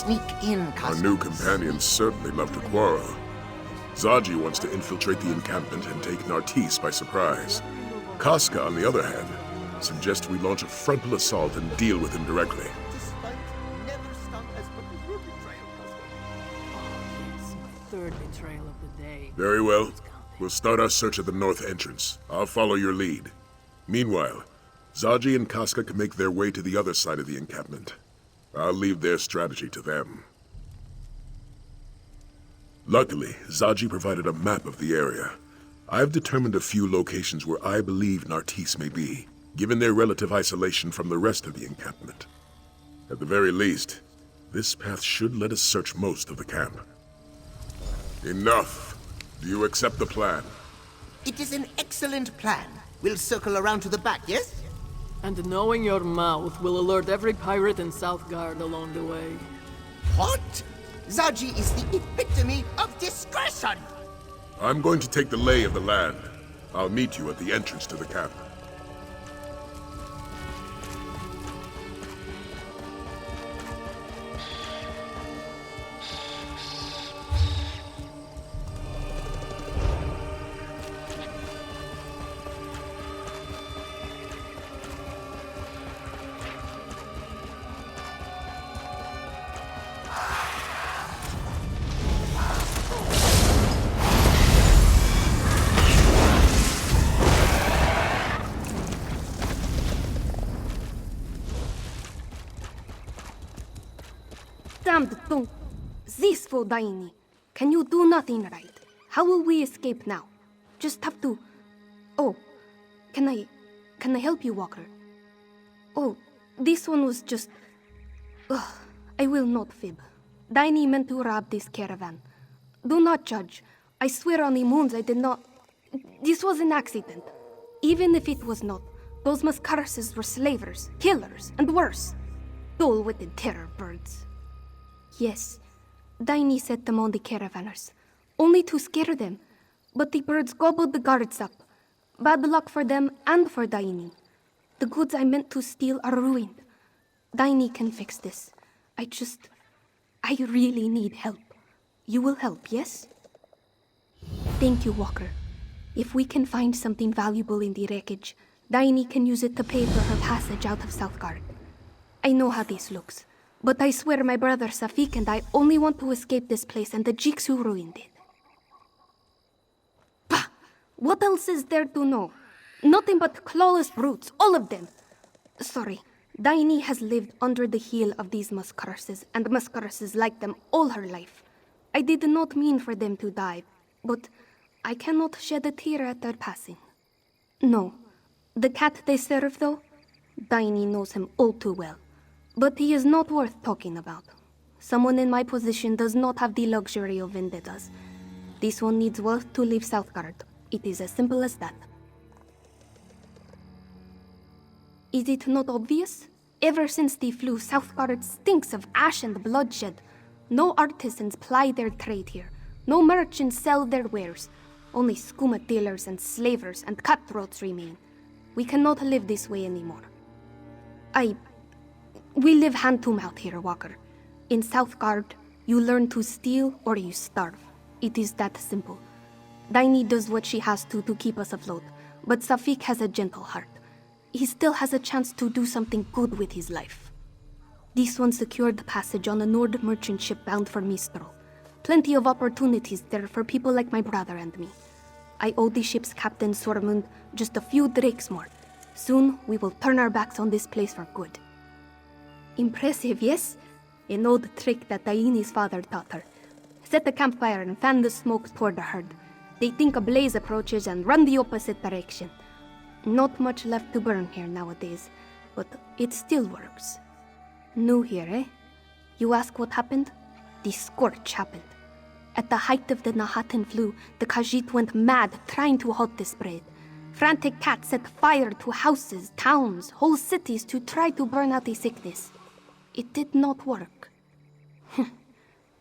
sneak in, Our Cosmos. new companions certainly love to quarrel. Zaji wants to infiltrate the encampment and take Nartis by surprise. Casca, on the other hand, suggests we launch a frontal assault and deal with him directly. Third betrayal of the day. Very well. We'll start our search at the north entrance. I'll follow your lead. Meanwhile, Zaji and Casca can make their way to the other side of the encampment. I'll leave their strategy to them. Luckily, Zaji provided a map of the area. I've determined a few locations where I believe Nartis may be, given their relative isolation from the rest of the encampment. At the very least, this path should let us search most of the camp. Enough! Do you accept the plan? It is an excellent plan. We'll circle around to the back, yes? And knowing your mouth will alert every pirate in Southgard along the way. What? Zaji is the epitome of discretion! I'm going to take the lay of the land. I'll meet you at the entrance to the camp. Damned don't. This for Daini. Can you do nothing right? How will we escape now? Just have to... Oh, can I help you, Walker? Oh, this one was just... Ugh, I will not fib. Daini meant to rob this caravan. Do not judge. I swear on the moons I did not... This was an accident. Even if it was not, those Mascarases were slavers, killers, and worse. Dull-witted terror birds. Yes, Daini set them on the caravanners, only to scare them. But the birds gobbled the guards up. Bad luck for them and for Daini. The goods I meant to steal are ruined. Daini can fix this. I really need help. You will help, yes? Thank you, Walker. If we can find something valuable in the wreckage, Daini can use it to pay for her passage out of Southgard. I know how this looks. But I swear my brother Safik and I only want to escape this place and the Jiks who ruined it. Bah! What else is there to know? Nothing but clawless brutes, all of them. Sorry, Daini has lived under the heel of these Mascarases and Mascarases like them all her life. I did not mean for them to die, but I cannot shed a tear at their passing. No, the cat they serve though, Daini knows him all too well. But he is not worth talking about. Someone in my position does not have the luxury of vendettas. This one needs wealth to leave Southgard. It is as simple as that. Is it not obvious? Ever since the flu, Southgard stinks of ash and bloodshed. No artisans ply their trade here. No merchants sell their wares. Only skooma dealers and slavers and cutthroats remain. We cannot live this way anymore. We live hand to mouth here, Walker. In Southgard, you learn to steal or you starve. It is that simple. Daini does what she has to keep us afloat, but Safik has a gentle heart. He still has a chance to do something good with his life. This one secured passage on a Nord merchant ship bound for Mistral. Plenty of opportunities there for people like my brother and me. I owe the ship's captain, Sormund, just a few drakes more. Soon, we will turn our backs on this place for good. Impressive, yes? An old trick that Daini's father taught her. Set a campfire and fan the smoke toward the herd. They think a blaze approaches and run the opposite direction. Not much left to burn here nowadays, but it still works. New here, eh? You ask what happened? The scorch happened. At the height of the Nahatan flu, the Khajiit went mad trying to halt the spread. Frantic cats set fire to houses, towns, whole cities to try to burn out the sickness. It did not work.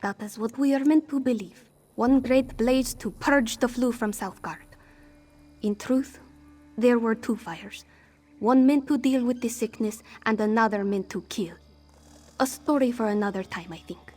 That is what we are meant to believe. One great blaze to purge the flu from Southgard. In truth, there were two fires. One meant to deal with the sickness and another meant to kill. A story for another time, I think.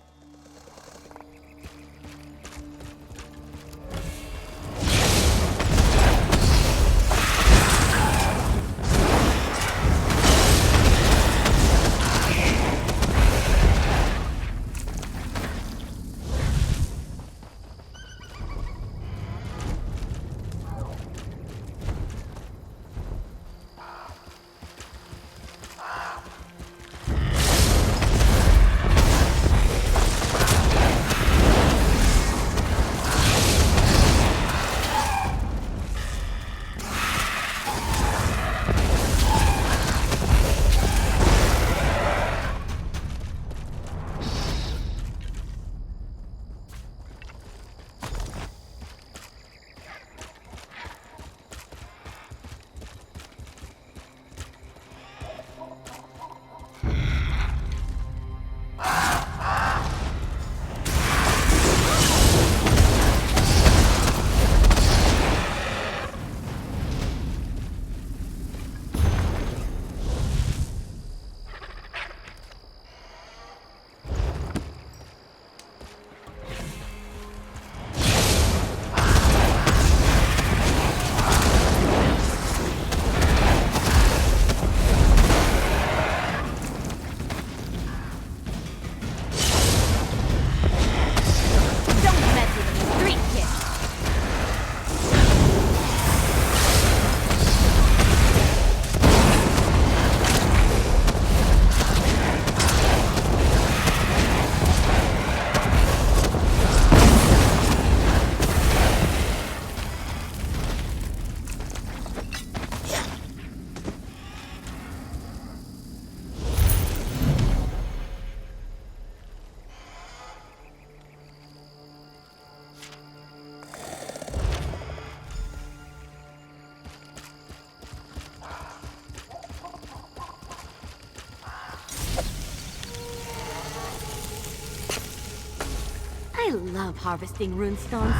I love harvesting runestones.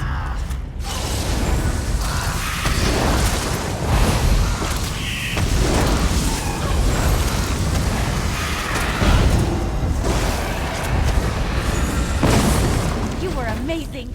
You were amazing!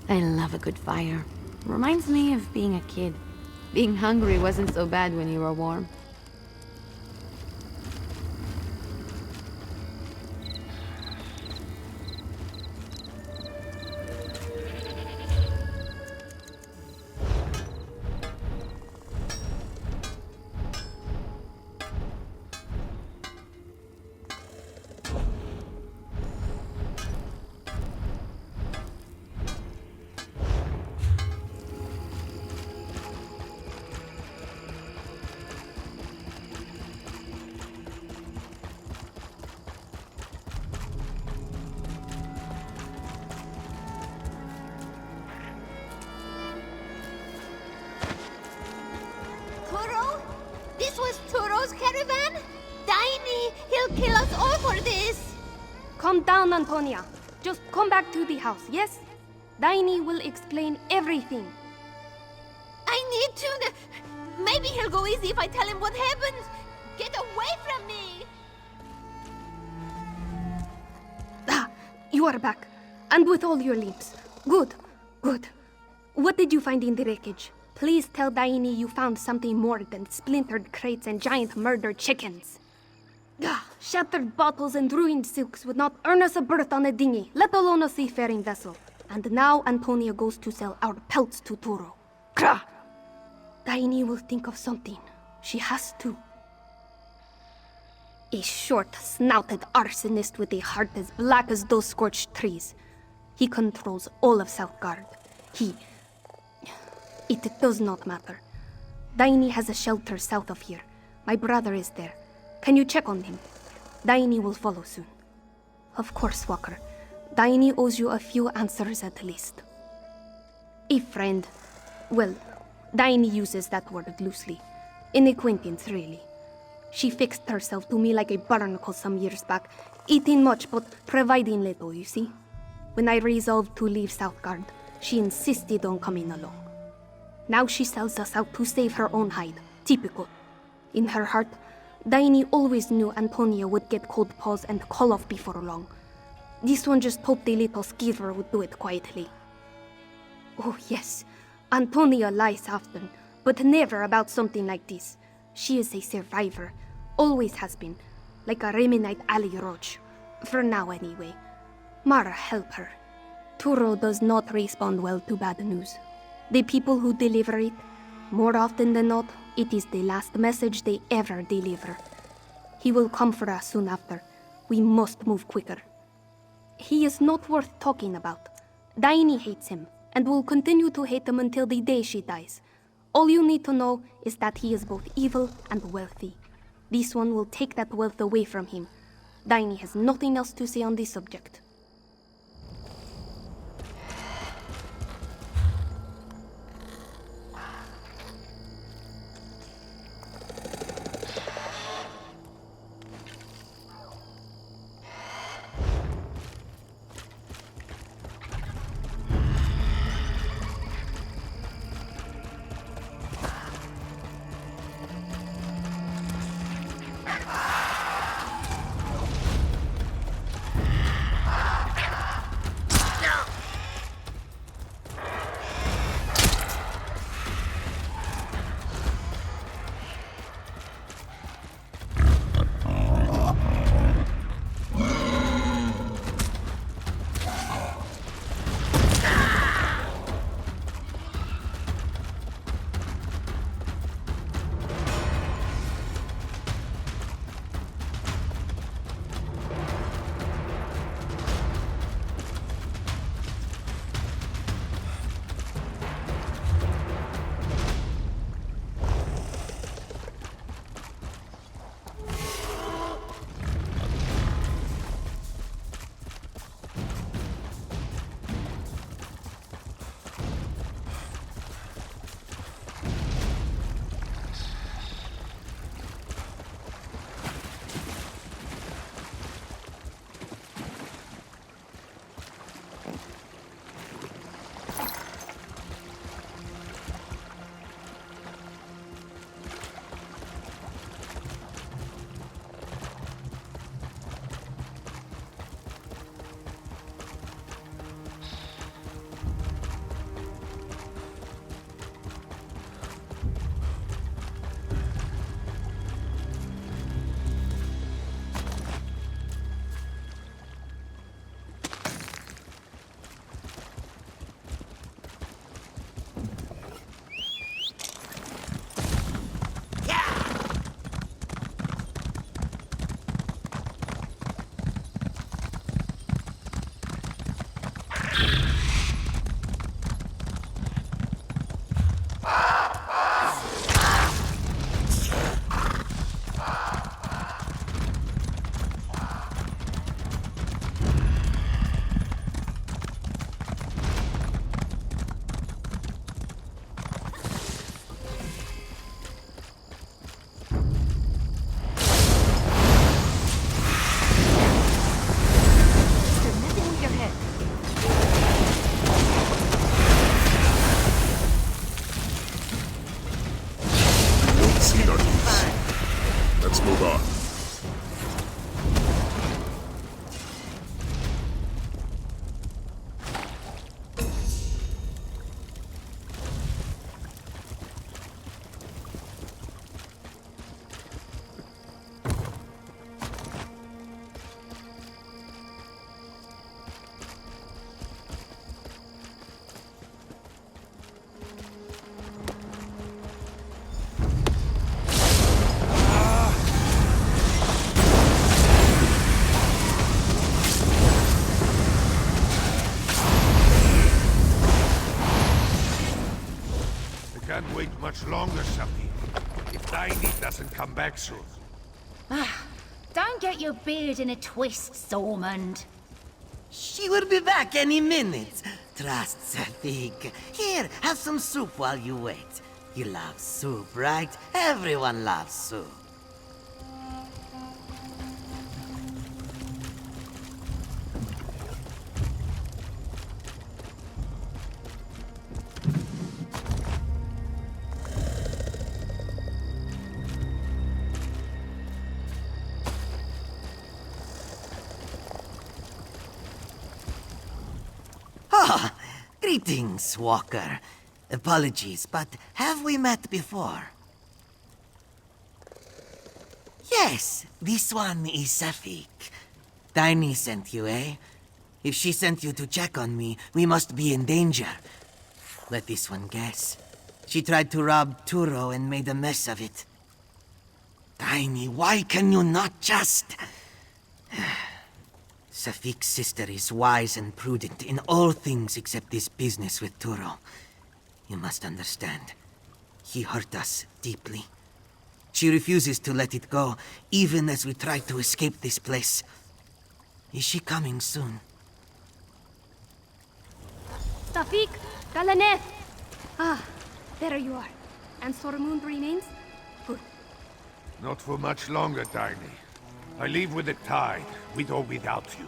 I love a good fire. Reminds me of being a kid. Being hungry wasn't so bad when you were warm. Turo? This was Turo's caravan? Daini, he'll kill us all for this! Calm down, Antonia. Just come back to the house, yes? Daini will explain everything. I need to... Maybe he'll go easy if I tell him what happened! Get away from me! Ah, you are back. And with all your limbs. Good, good. What did you find in the wreckage? Please tell Daini you found something more than splintered crates and giant murdered chickens. Ah, shattered bottles and ruined silks would not earn us a berth on a dinghy, let alone a seafaring vessel. And now Antonia goes to sell our pelts to Turo. Krah! Daini will think of something. She has to. A short-snouted arsonist with a heart as black as those scorched trees. He controls all of Southgard. It does not matter. Daini has a shelter south of here. My brother is there. Can you check on him? Daini will follow soon. Of course, Walker. Daini owes you a few answers at least. A friend. Well, Daini uses that word loosely. An acquaintance, really. She fixed herself to me like a barnacle some years back, eating much but providing little, you see. When I resolved to leave Southgard, she insisted on coming along. Now she sells us out to save her own hide. Typical. In her heart, Daini always knew Antonia would get cold paws and call off before long. This one just hoped the little skeever would do it quietly. Oh yes, Antonia lies often, but never about something like this. She is a survivor, always has been, like a Remenite Ali Roach. For now anyway. Mara, help her. Turo does not respond well to bad news. The people who deliver it, more often than not, it is the last message they ever deliver. He will come for us soon after, We must move quicker. He is not worth talking about. Daini hates him, and will continue to hate him until the day she dies. All you need to know is that he is both evil and wealthy. This one will take that wealth away from him. Daini has nothing else to say on this subject. Let's move on. Can't wait much longer, Safi. If Daini doesn't come back soon. Don't get your beard in a twist, Stormond. She will be back any minute. Trust Safik. Here, have some soup while you wait. You love soup, right? Everyone loves soup. Ah, greetings, Walker. Apologies, but have we met before? Yes, this one is Safik. Tiny sent you, eh? If she sent you to check on me, we must be in danger. Let this one guess. She tried to rob Turo and made a mess of it. Tiny, why can you not just... Safik's sister is wise and prudent in all things except this business with Turo. You must understand. He hurt us deeply. She refuses to let it go, even as we try to escape this place. Is she coming soon? Safik! Galaneth! Ah, there you are. And Sormund remains? Good. Not for much longer, Tiny. I leave with the tide, with or without you.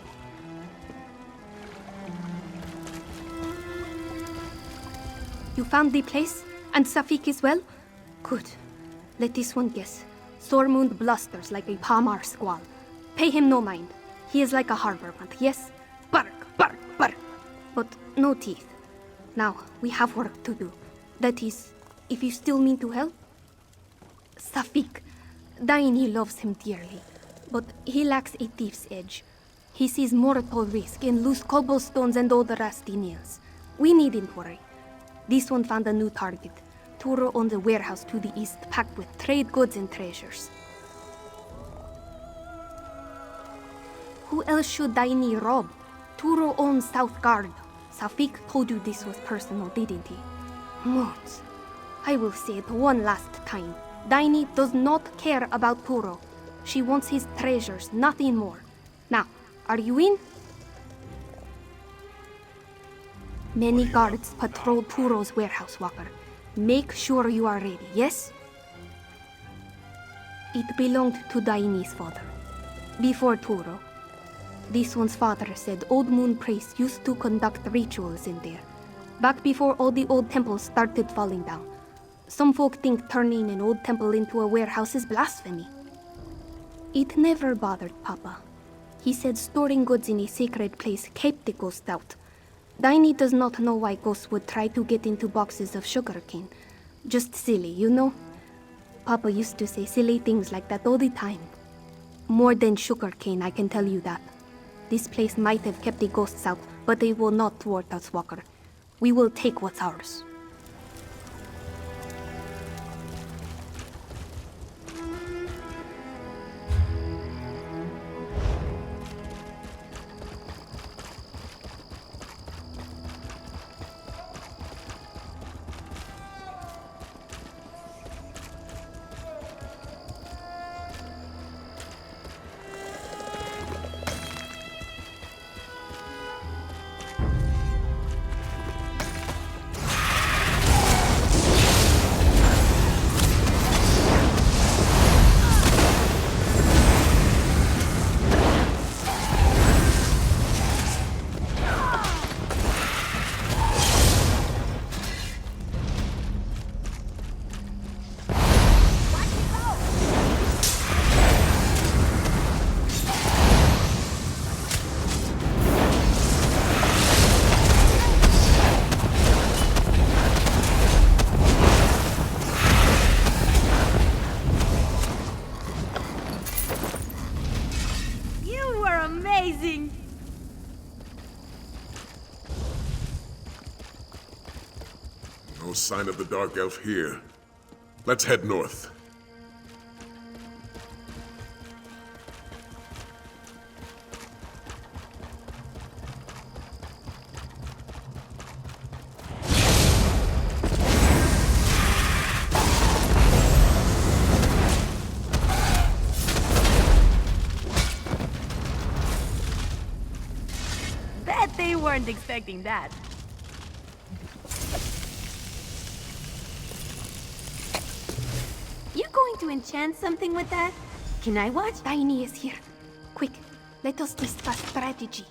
You found the place? And Safik is well? Good. Let this one guess. Sormund blusters like a Pamar squall. Pay him no mind. He is like a harbor plant, yes? Bark, bark, bark. But no teeth. Now, we have work to do. That is, if you still mean to help. Safik. Daini loves him dearly, but he lacks a thief's edge. He sees mortal risk in loose cobblestones and old rusty nails. We needn't worry. This one found a new target. Turo owns a warehouse to the east packed with trade goods and treasures. Who else should Daini rob? Turo owns South Guard. Safik told you this was personal, didn't he? Moons. I will say it one last time. Daini does not care about Turo. She wants his treasures, nothing more. Now, are you in? Many guards patrol Turo's warehouse, Walker. Make sure you are ready, yes? It belonged to Daini's father. Before Turo. This one's father said old moon priests used to conduct rituals in there. Back before all the old temples started falling down. Some folk think turning an old temple into a warehouse is blasphemy. It never bothered Papa. He said storing goods in a sacred place kept the ghosts out. Daini does not know why ghosts would try to get into boxes of sugarcane. Just silly, you know? Papa used to say silly things like that all the time. More than sugarcane, I can tell you that. This place might have kept the ghosts out, but they will not thwart us, Walker. We will take what's ours. No sign of the Dark Elf here. Let's head north. Bet they weren't expecting that. You going to enchant something with that? Can I watch? Daini is here. Quick, let us discuss strategy.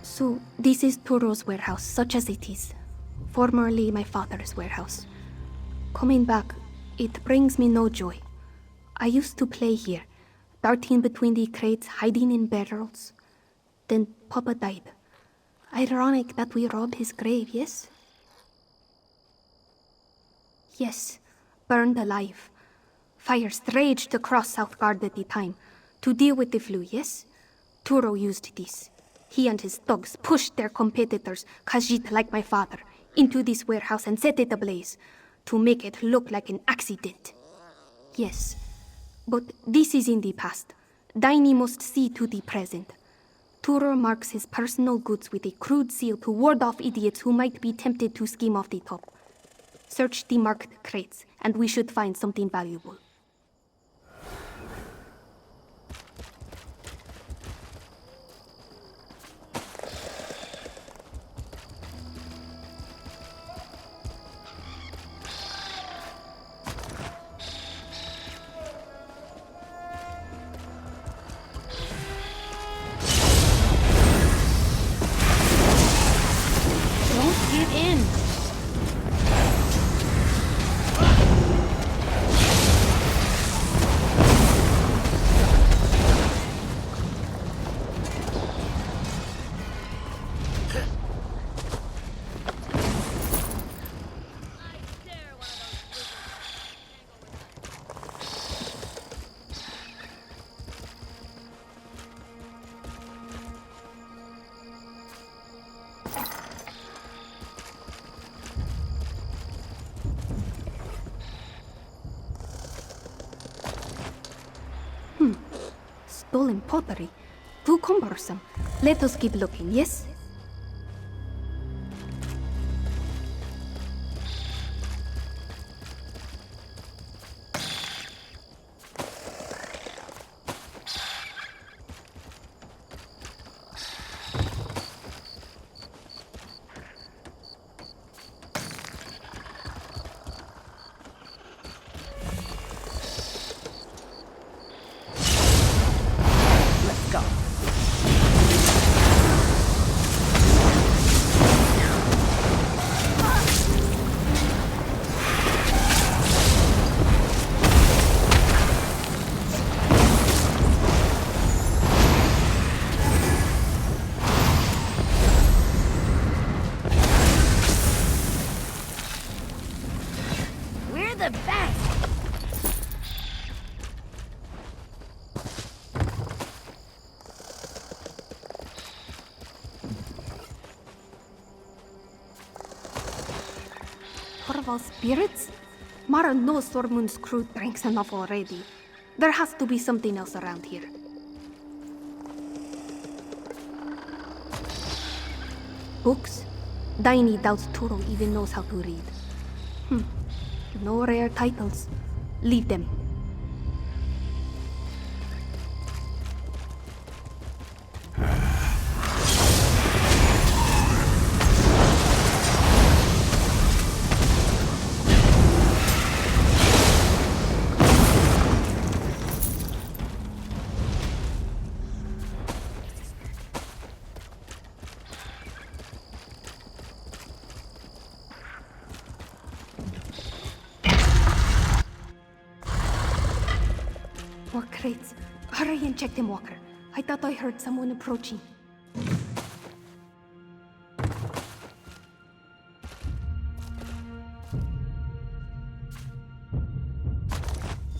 So, this is Turo's warehouse, such as it is. Formerly my father's warehouse. Coming back, it brings me no joy. I used to play here, darting between the crates, hiding in barrels. Then Papa died. Ironic that we robbed his grave, yes? Yes, burned alive. Fires raged across Southgard at the time. To deal with the flu, yes? Turo used this. He and his thugs pushed their competitors, Khajiit like my father, into this warehouse and set it ablaze to make it look like an accident. Yes, but this is in the past. Daini must see to the present. Turo marks his personal goods with a crude seal to ward off idiots who might be tempted to scheme off the top. Search the marked crates, and we should find something valuable. Don't give in. Stolen pottery. Too cumbersome. Let us keep looking, yes? Let's go. We're the best. Torval's spirits? Mara knows Sormund's crew drinks enough already. There has to be something else around here. Books? Daini doubts Turo even knows how to read. No rare titles. Leave them. More crates. Hurry and check them, Walker. I thought I heard someone approaching.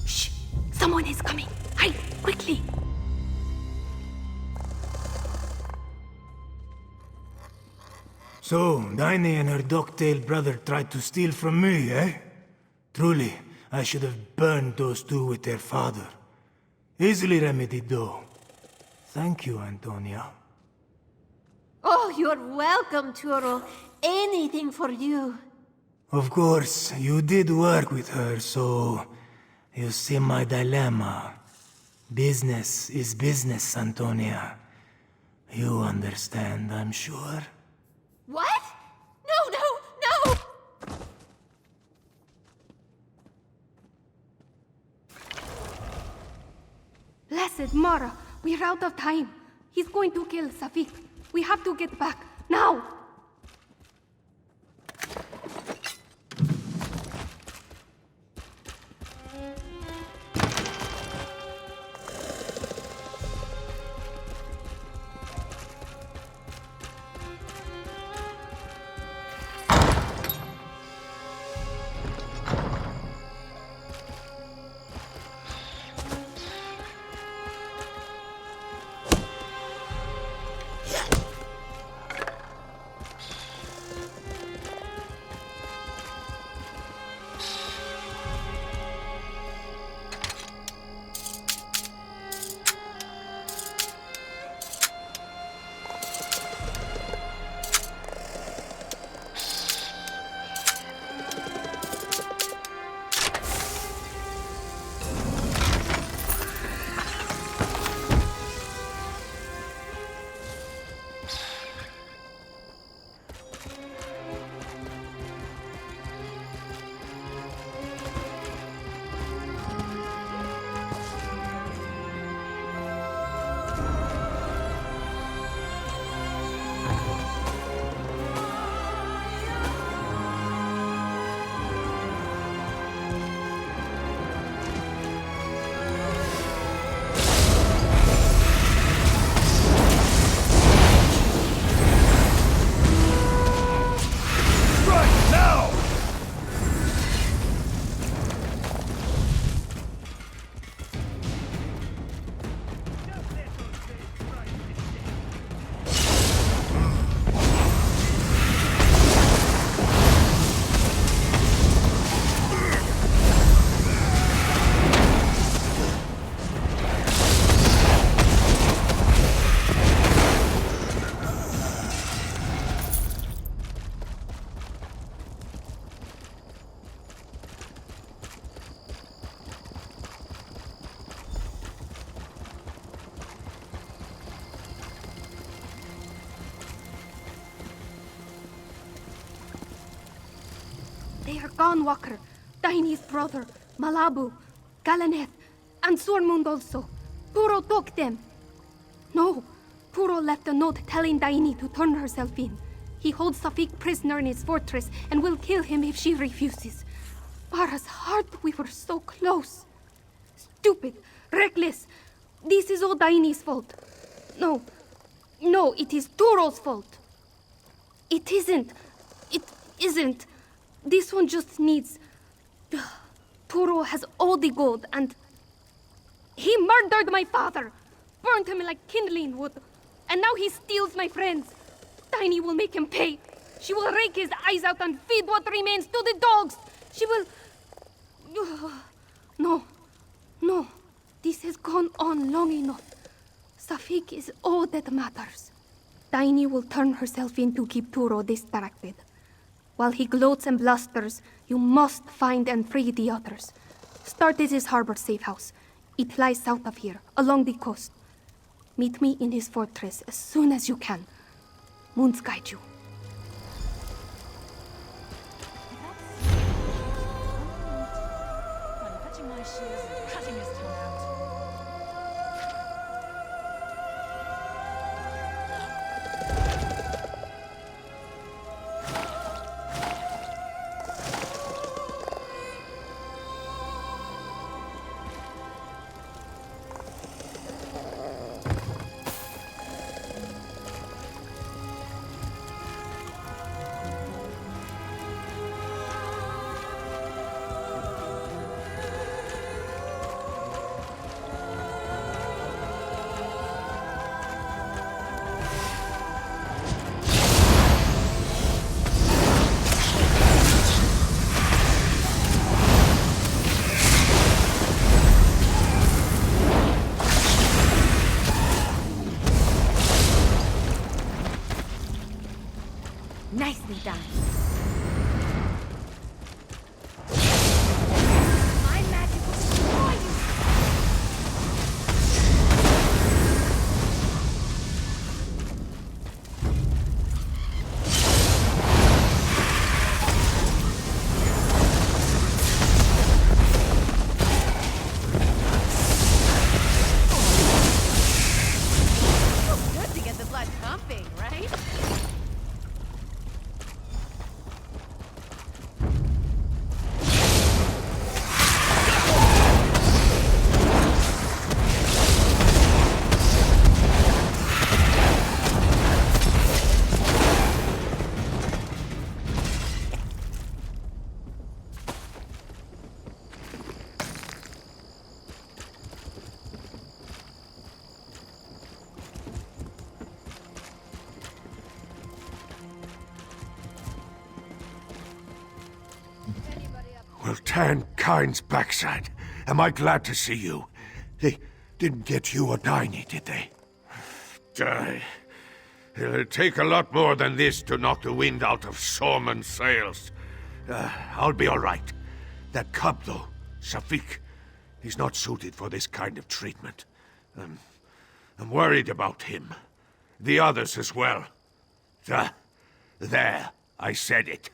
Shh! Someone is coming! Hide! Quickly! So, Daini and her dog-tailed brother tried to steal from me, eh? Truly, I should have burned those two with their father. Easily remedied, though. Thank you, Antonia. Oh, you're welcome, Turo. Anything for you. Of course, you did work with her, so... You see my dilemma. Business is business, Antonia. You understand, I'm sure. What? No, no, no! Blessed Mara, we're out of time. He's going to kill Safik. We have to get back, now! They are gone, Walker. Dainy's brother, Malabu, Galaneth, and Sormund also. Turo took them. No, Turo left a note telling Daini to turn herself in. He holds Safik prisoner in his fortress and will kill him if she refuses. Bara's heart, we were so close. Stupid, reckless. This is all Daini's fault. No, it is Turo's fault. It isn't. It isn't. This one just needs... Turo has all the gold and... He murdered my father! Burned him like kindling wood. And now he steals my friends. Tiny will make him pay. She will rake his eyes out and feed what remains to the dogs. She will... No. This has gone on long enough. Safik is all that matters. Tiny will turn herself in to keep Turo distracted. While he gloats and blusters, you must find and free the others. Start at his harbor safe house. It lies south of here, along the coast. Meet me in his fortress as soon as you can. Moons guide you. Cutting my shears and cutting his tongue out. Nicely done. My magic will destroy you! Feels good to get the blood pumping, right? Well, Tankind's backside. Am I glad to see you? They didn't get you or Daini, did they? It'll take a lot more than this to knock the wind out of Sorman's sails. I'll be all right. That cub, though, Safik, he's not suited for this kind of treatment. I'm worried about him. The others as well. There, I said it.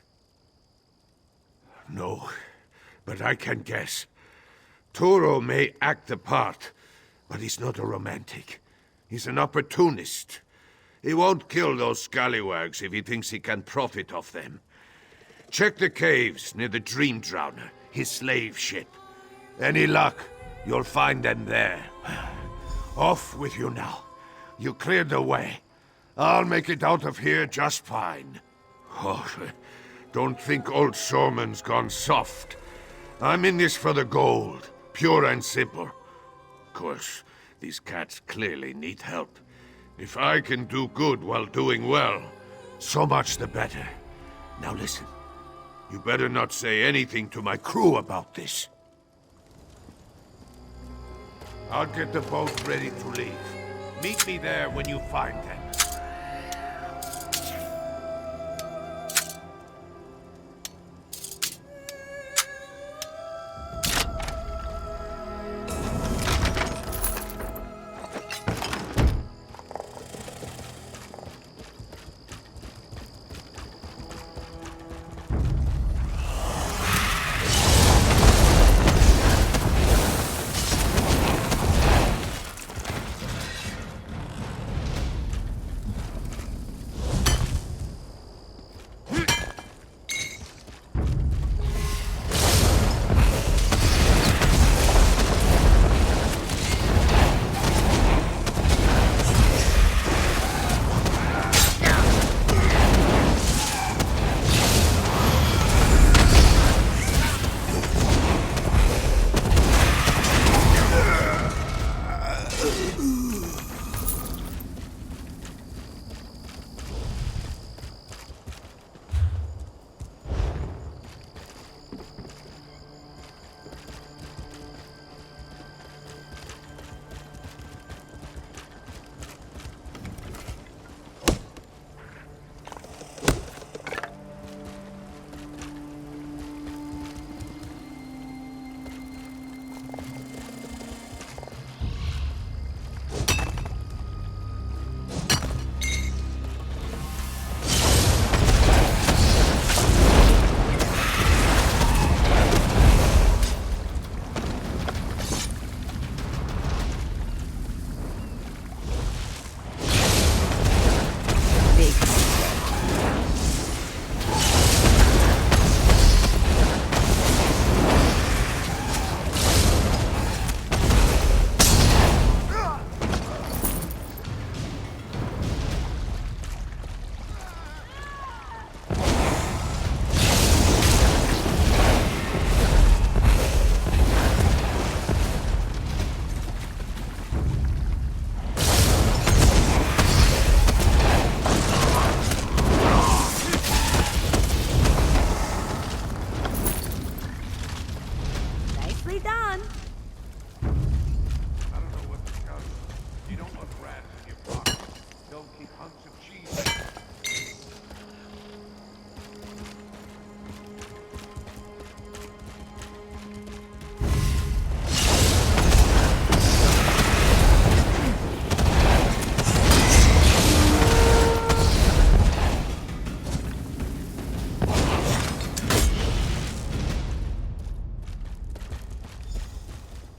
No, but I can guess. Turo may act the part, but he's not a romantic. He's an opportunist. He won't kill those scallywags if he thinks he can profit off them. Check the caves near the Dream Drowner, his slave ship. Any luck, you'll find them there. Off with you now. You cleared the way. I'll make it out of here just fine. Oh, don't think old Sorman's gone soft. I'm in this for the gold, pure and simple. Of course, these cats clearly need help. If I can do good while doing well, so much the better. Now listen, you better not say anything to my crew about this. I'll get the boat ready to leave. Meet me there when you find them.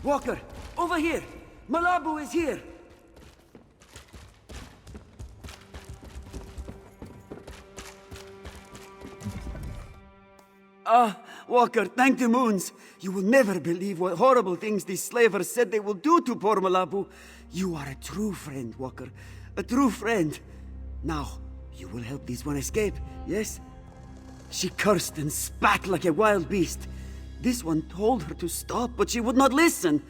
Walker, over here! Malabu is here! Walker, thank the moons! You will never believe what horrible things these slavers said they will do to poor Malabu. You are a true friend, Walker. A true friend. Now, you will help this one escape, yes? She cursed and spat like a wild beast. This one told her to stop, but she would not listen.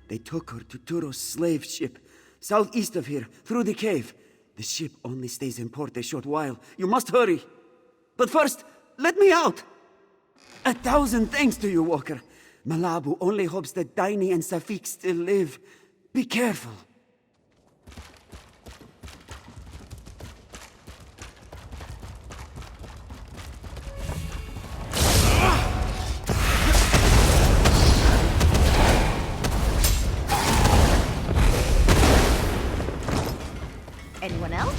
They took her to Turo's slave ship, southeast of here, through the cave. The ship only stays in port a short while. You must hurry. But first, let me out! 1,000 thanks to you, Walker. Malabu only hopes that Daini and Safik still live. Be careful. Anyone else?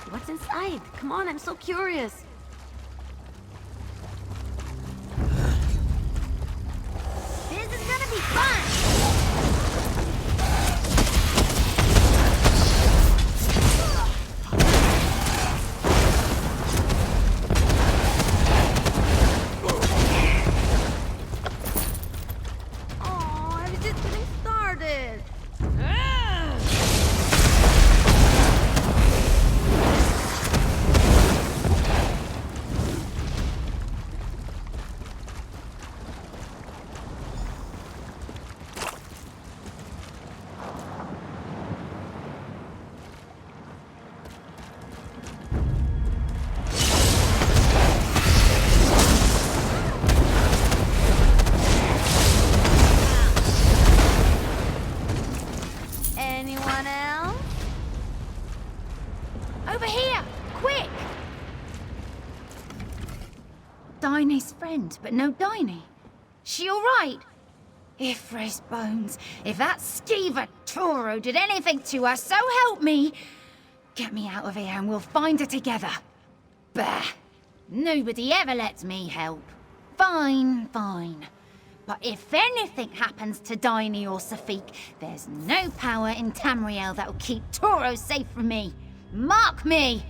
What's inside? Come on, I'm so curious. This is gonna be fun! Oh, I was just getting started. Anyone else? Over here! Quick! Diney's friend, but no Diney. She alright? Ifra's bones. If that skeever Toro did anything to her, so help me! Get me out of here and we'll find her together. Bah! Nobody ever lets me help. Fine, fine. But if anything happens to Diney or Safik, there's no power in Tamriel that'll keep Toro safe from me. Mark me!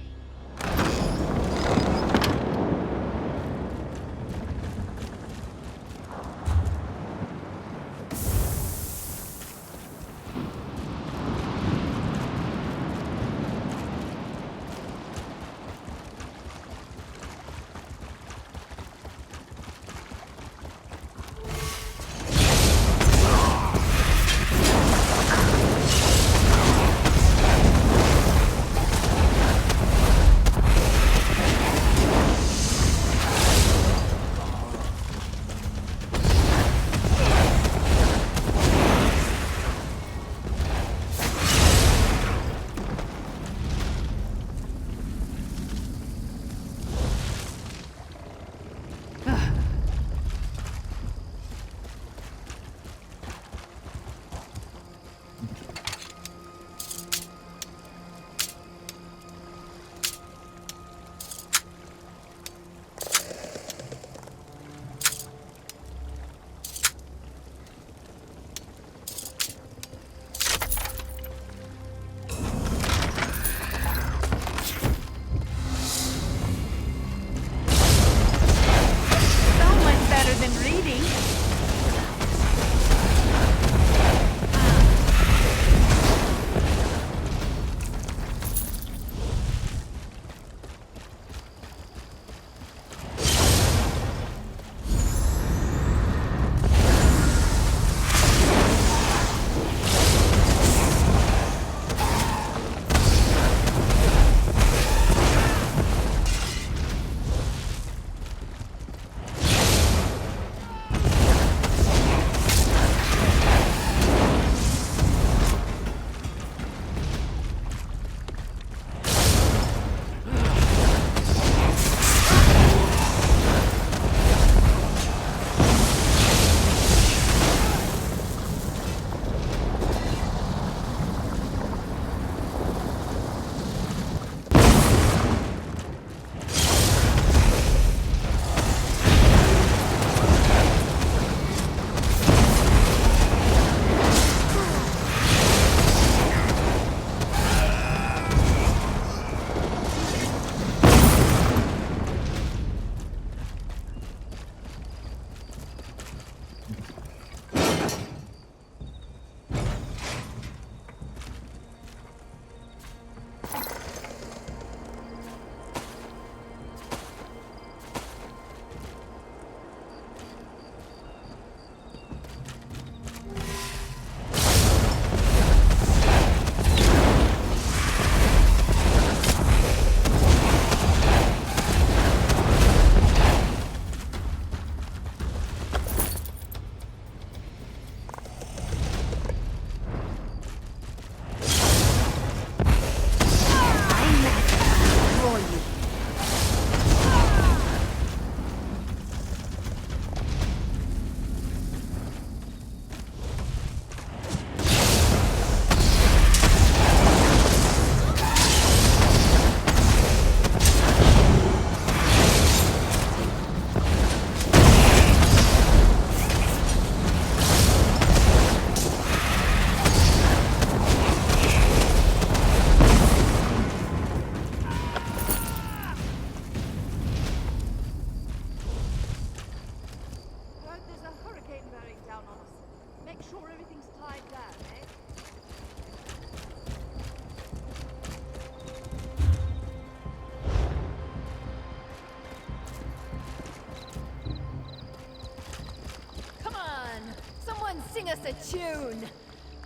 sing us a tune.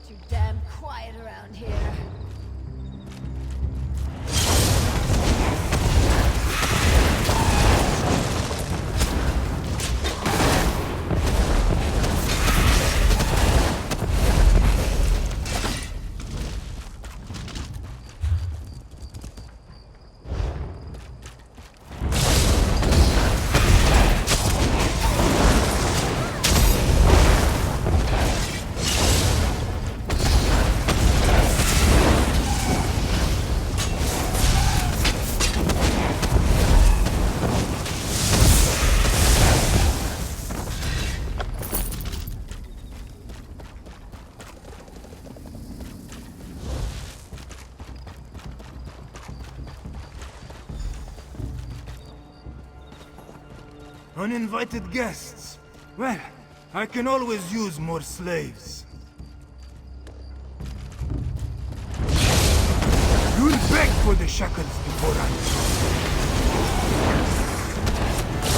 Too damn quiet around here. Uninvited guests. Well, I can always use more slaves. You'll beg for the shackles before I...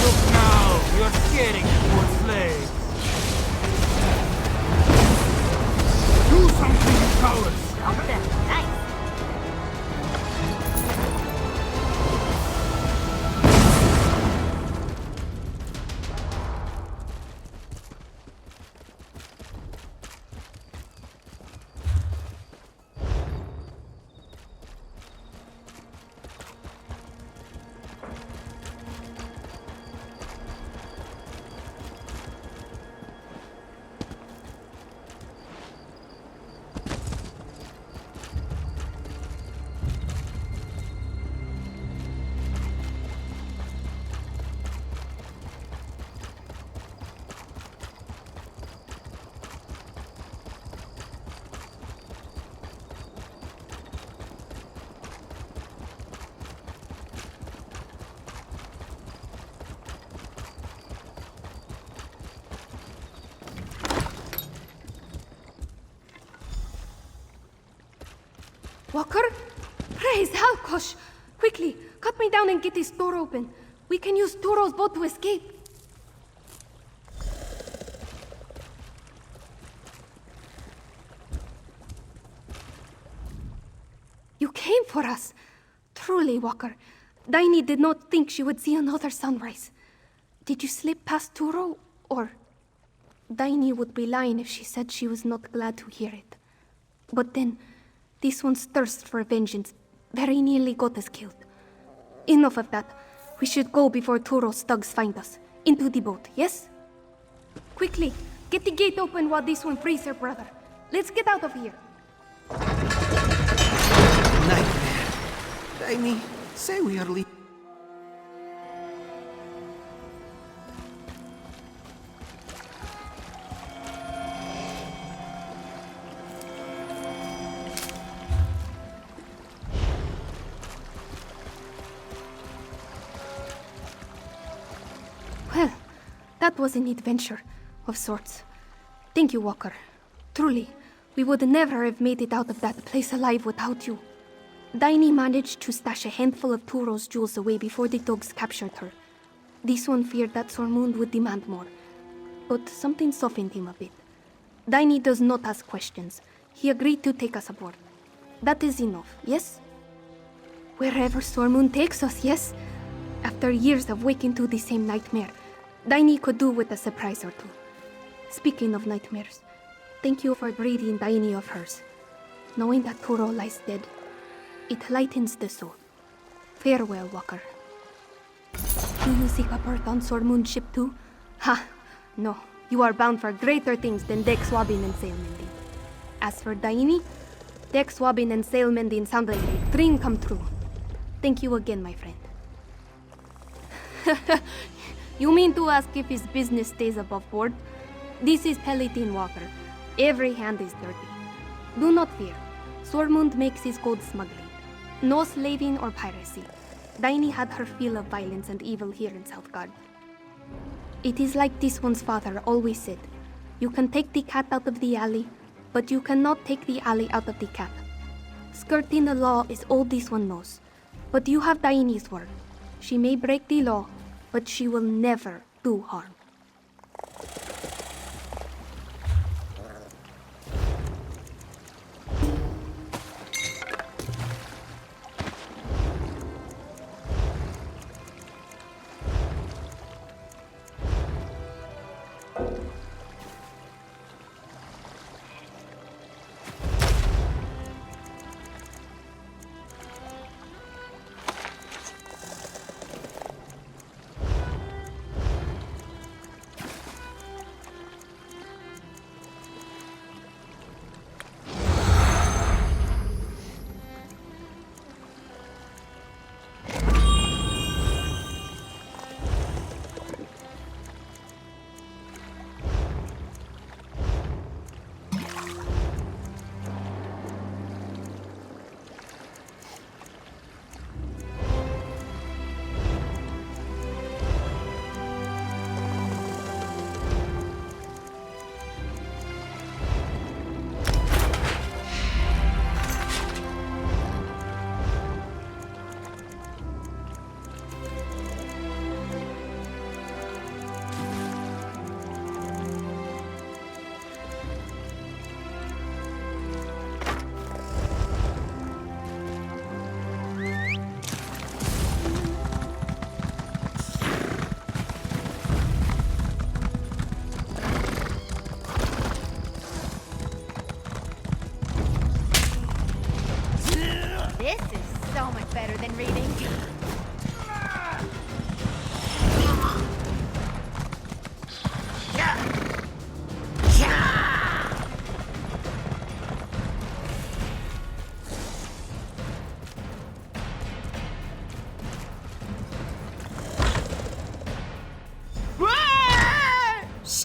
Look now, you're scaring poor slaves. Do something, you cowards! Help them. Nice. Walker? Praise Halkosh! Quickly, cut me down and get this door open. We can use Turo's boat to escape. You came for us. Truly, Walker. Daini did not think she would see another sunrise. Did you slip past Turo, or... Daini would be lying if she said she was not glad to hear it. But then, this one's thirst for vengeance very nearly got us killed. Enough of that. We should go before Turo's thugs find us. Into the boat, yes? Quickly, get the gate open while this one frees her brother. Let's get out of here. Nightmare. Daini, say we are leaving. Well, that was an adventure, of sorts. Thank you, Walker. Truly, we would never have made it out of that place alive without you. Daini managed to stash a handful of Turo's jewels away before the dogs captured her. This one feared that Sormund would demand more, but something softened him a bit. Daini does not ask questions. He agreed to take us aboard. That is enough, yes? Wherever Sormund takes us, yes? After years of waking to the same nightmare, Daini could do with a surprise or two. Speaking of nightmares, thank you for breathing Daini of hers. Knowing that Turo lies dead, it lightens the soul. Farewell, Walker. Do you seek a berth on Sormund's ship too? Ha! No, you are bound for greater things than deck swabbing and sail mending. As for Daini, deck swabbing and sail mending sound like a dream come true. Thank you again, my friend. You mean to ask if his business stays above board? This is Pelitin Walker. Every hand is dirty. Do not fear. Sormund makes his gold smuggling. No slaving or piracy. Daini had her fill of violence and evil here in Southgard. It is like this one's father always said. You can take the cat out of the alley, but you cannot take the alley out of the cat. Skirting the law is all this one knows. But you have Daini's word. She may break the law, but she will never do harm.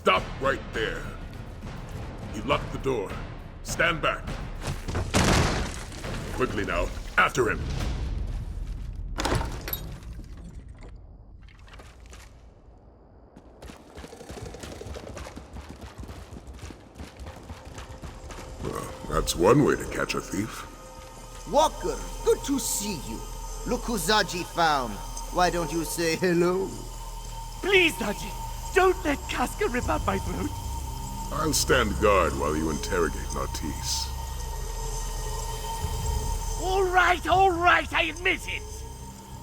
Stop right there. He locked the door. Stand back. Quickly now, after him. Well, that's one way to catch a thief. Walker, good to see you. Look who Zaji found. Why don't you say hello? Please, Zaji, don't let Casca rip out my throat. I'll stand guard while you interrogate Nartise. All right, I admit it.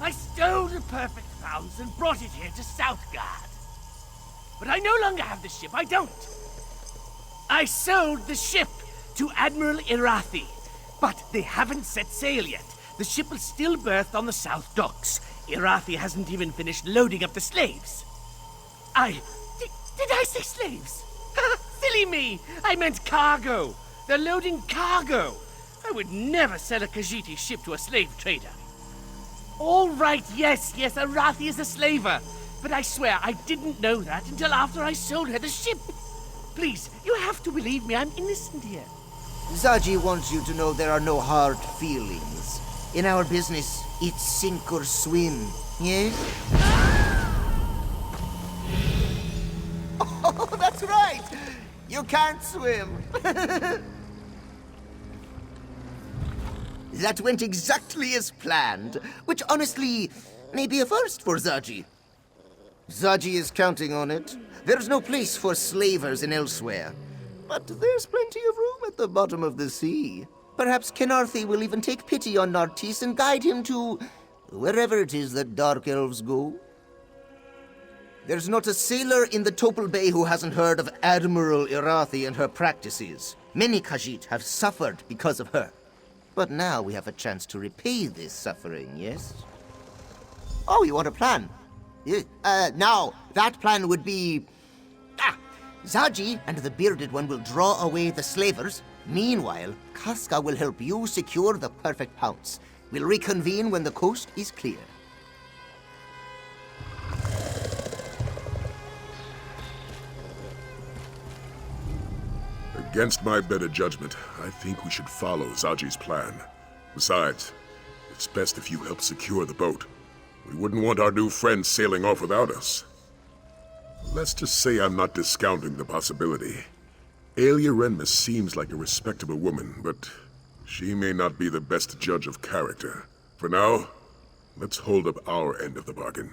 I stole the perfect pounds and brought it here to Southgard. But I no longer have the ship, I don't. I sold the ship to Admiral Irathi, but they haven't set sail yet. The ship is still berthed on the south docks. Irathi hasn't even finished loading up the slaves. Did I say slaves? Silly me! I meant cargo. They're loading cargo. I would never sell a Khajiiti ship to a slave trader. All right, yes, Irathi is a slaver. But I swear I didn't know that until after I sold her the ship. Please, you have to believe me, I'm innocent here. Zaji wants you to know there are no hard feelings. In our business, it's sink or swim, yes? Oh, that's right! You can't swim! That went exactly as planned, which honestly may be a first for Zaji. Zaji is counting on it. There's no place for slavers in elsewhere. But there's plenty of room at the bottom of the sea. Perhaps Kenarthi will even take pity on Nartise and guide him to wherever it is that dark elves go. There's not a sailor in the Topal Bay who hasn't heard of Admiral Irathi and her practices. Many Khajiit have suffered because of her. But now we have a chance to repay this suffering, yes? Oh, you want a plan? Now, that plan would be... Zaji and the Bearded One will draw away the slavers. Meanwhile, Casca will help you secure the perfect pounce. We'll reconvene when the coast is clear. Against my better judgment, I think we should follow Zaji's plan. Besides, it's best if you help secure the boat. We wouldn't want our new friend sailing off without us. Let's just say I'm not discounting the possibility. Aelia Renmus seems like a respectable woman, but she may not be the best judge of character. For now, let's hold up our end of the bargain.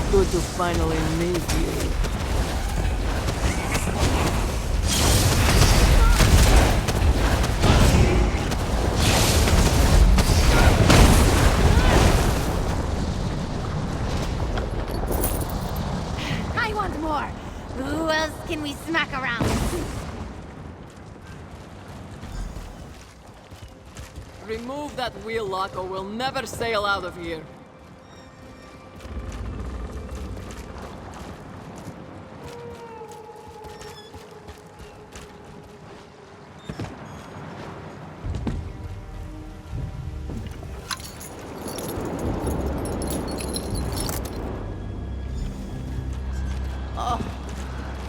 Good to finally meet you. I want more. Who else can we smack around? Remove that wheel lock or we'll never sail out of here.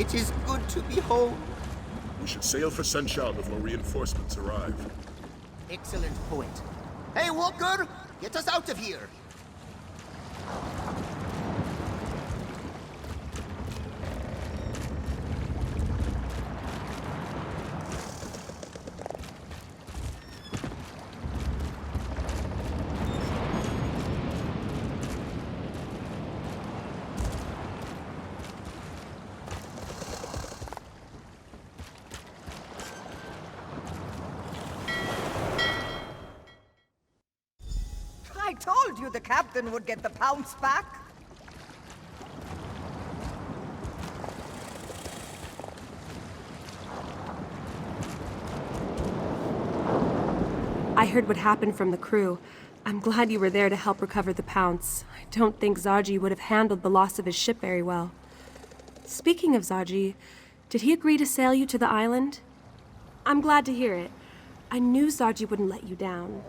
It is good to be home. We should sail for Senchal before reinforcements arrive. Excellent point. Hey, Walker! Get us out of here! I told you the captain would get the pounce back. I heard what happened from the crew. I'm glad you were there to help recover the pounce. I don't think Zaji would have handled the loss of his ship very well. Speaking of Zaji, did he agree to sail you to the island? I'm glad to hear it. I knew Zaji wouldn't let you down.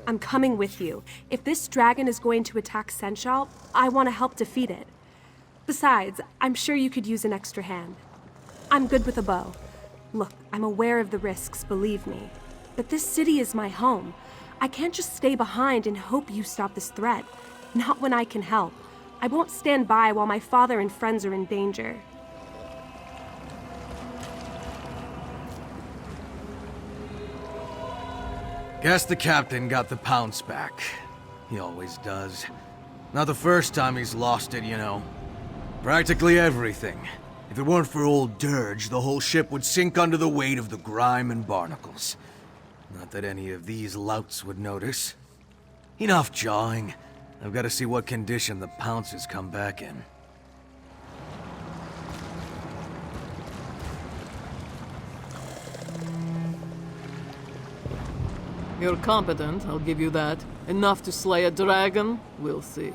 I'm coming with you. If this dragon is going to attack Senshal, I want to help defeat it. Besides, I'm sure you could use an extra hand. I'm good with a bow. Look, I'm aware of the risks, believe me. But this city is my home. I can't just stay behind and hope you stop this threat. Not when I can help. I won't stand by while my father and friends are in danger. Guess the captain got the pounce back. He always does. Not the first time he's lost it, you know. Practically everything. If it weren't for old Dirge, the whole ship would sink under the weight of the grime and barnacles. Not that any of these louts would notice. Enough jawing. I've got to see what condition the pounces come back in. You're competent, I'll give you that. Enough to slay a dragon? We'll see.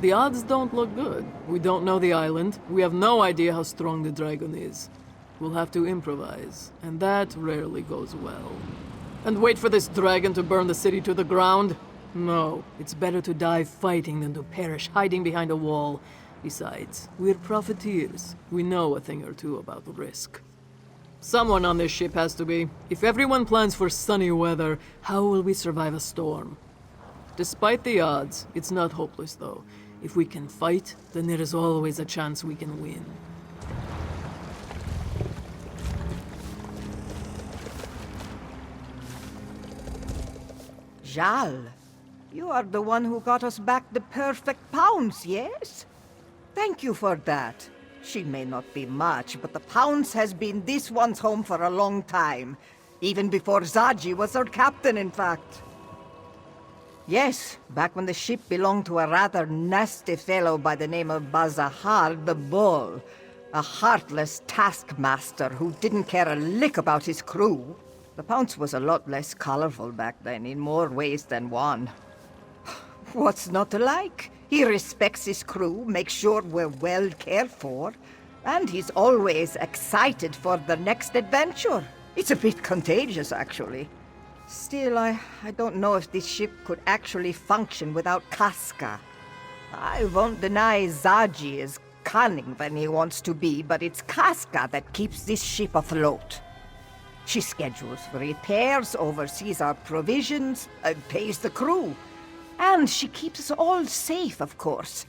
The odds don't look good. We don't know the island. We have no idea how strong the dragon is. We'll have to improvise, and that rarely goes well. And wait for this dragon to burn the city to the ground? No, it's better to die fighting than to perish hiding behind a wall. Besides, we're profiteers. We know a thing or two about risk. Someone on this ship has to be. If everyone plans for sunny weather, how will we survive a storm? Despite the odds, it's not hopeless though. If we can fight, then there is always a chance we can win. Jal, you are the one who got us back the perfect pounce, yes? Thank you for that. She may not be much, but the pounce has been this one's home for a long time. Even before Zaji was our captain, in fact. Yes, back when the ship belonged to a rather nasty fellow by the name of Bazahar the Bull. A heartless taskmaster who didn't care a lick about his crew. The pounce was a lot less colorful back then, in more ways than one. What's not to like? He respects his crew, makes sure we're well cared for, and he's always excited for the next adventure. It's a bit contagious, actually. Still, I don't know if this ship could actually function without Casca. I won't deny Zaji is cunning when he wants to be, but it's Casca that keeps this ship afloat. She schedules repairs, oversees our provisions, pays the crew. And she keeps us all safe, of course.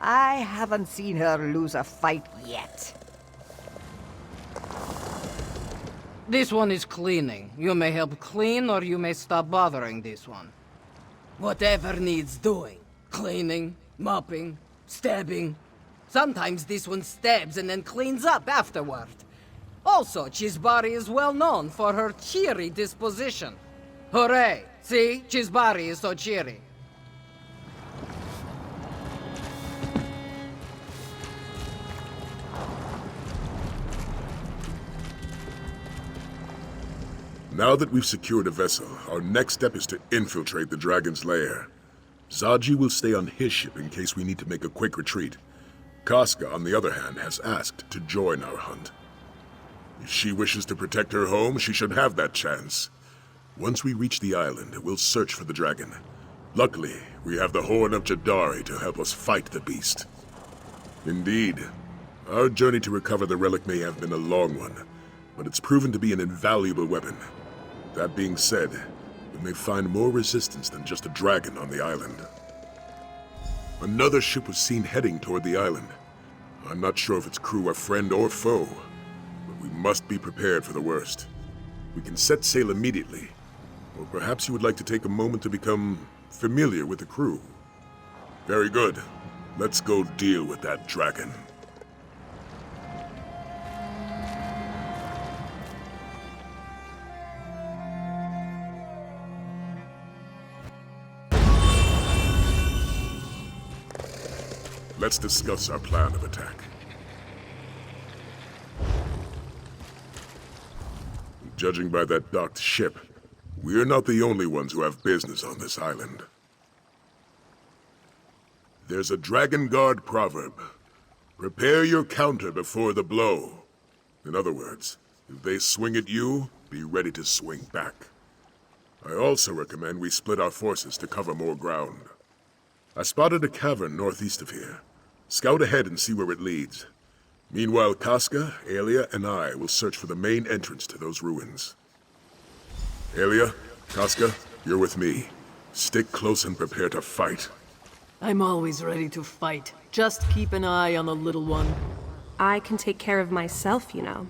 I haven't seen her lose a fight yet. This one is cleaning. You may help clean, or you may stop bothering this one. Whatever needs doing. Cleaning, mopping, stabbing. Sometimes this one stabs and then cleans up afterward. Also, Chisbari is well known for her cheery disposition. Hooray! See? Chisbari is so cheery. Now that we've secured a vessel, our next step is to infiltrate the dragon's lair. Zaji will stay on his ship in case we need to make a quick retreat. Casca, on the other hand, has asked to join our hunt. If she wishes to protect her home, she should have that chance. Once we reach the island, we'll search for the dragon. Luckily, we have the Horn of Jadari to help us fight the beast. Indeed, our journey to recover the relic may have been a long one, but it's proven to be an invaluable weapon. That being said, we may find more resistance than just a dragon on the island. Another ship was seen heading toward the island. I'm not sure if its crew are friend or foe, but we must be prepared for the worst. We can set sail immediately, or perhaps you would like to take a moment to become familiar with the crew. Very good. Let's go deal with that dragon. Let's discuss our plan of attack. Judging by that docked ship, we're not the only ones who have business on this island. There's a Dragon Guard proverb. Prepare your counter before the blow. In other words, if they swing at you, be ready to swing back. I also recommend we split our forces to cover more ground. I spotted a cavern northeast of here. Scout ahead and see where it leads. Meanwhile, Casca, Aelia, and I will search for the main entrance to those ruins. Aelia, Casca, you're with me. Stick close and prepare to fight. I'm always ready to fight. Just keep an eye on the little one. I can take care of myself, you know.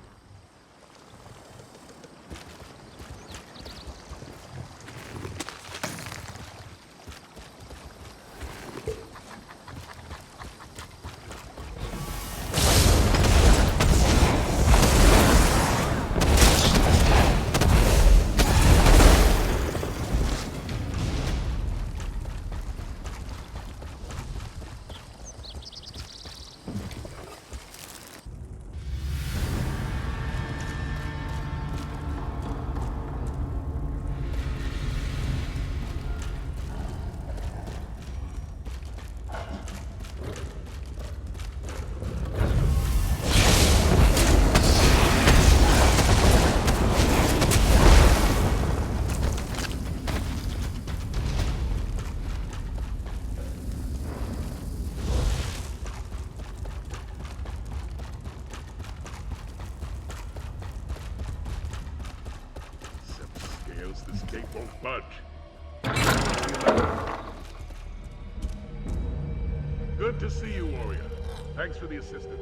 This gate won't budge. Good to see you, warrior. Thanks for the assistance.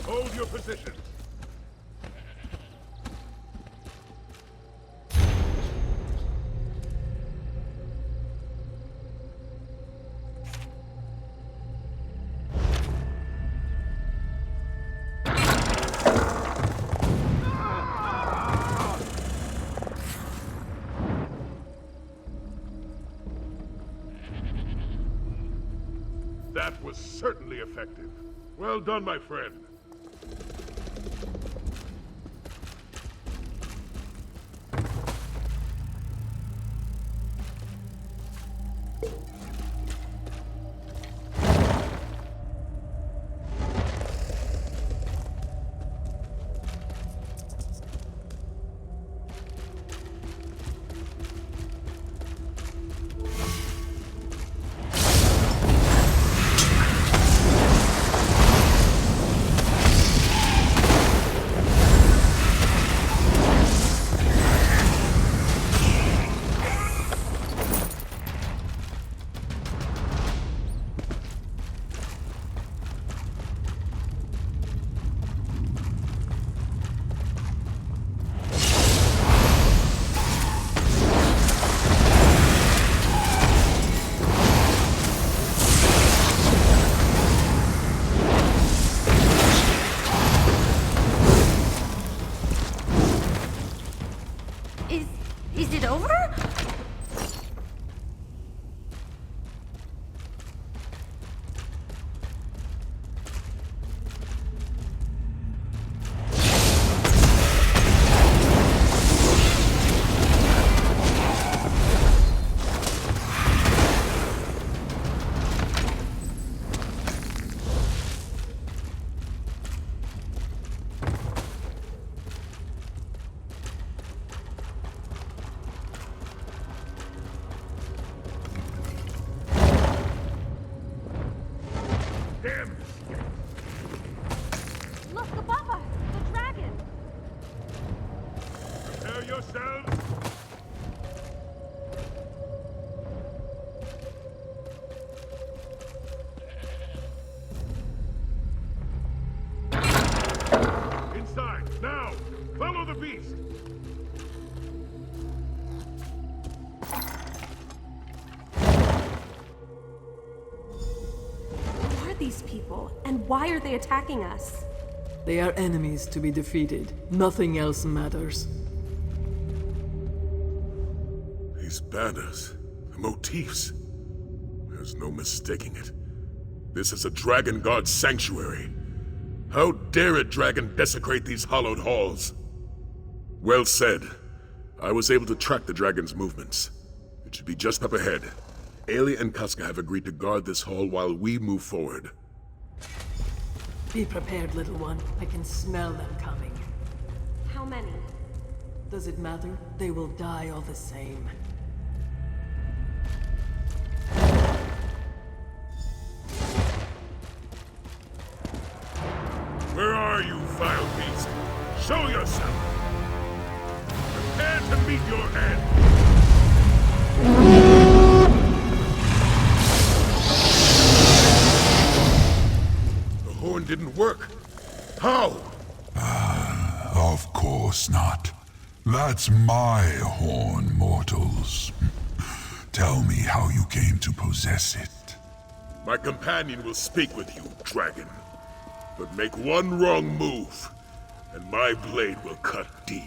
Hold your position. That was certainly effective. Well done, my friend. side, now! Follow the beast! Who are these people, and why are they attacking us? They are enemies to be defeated. Nothing else matters. These banners, the motifs. There's no mistaking it. This is a dragon god's sanctuary. How dare a dragon desecrate these hallowed halls? Well said. I was able to track the dragon's movements. It should be just up ahead. Aelia and Casca have agreed to guard this hall while we move forward. Be prepared, little one. I can smell them coming. How many? Does it matter? They will die all the same. Where are you, vile beast? Show yourself! Prepare to meet your end! The horn didn't work. How? Of course not. That's my horn, mortals. Tell me how you came to possess it. My companion will speak with you, dragon. But make one wrong move, and my blade will cut deep.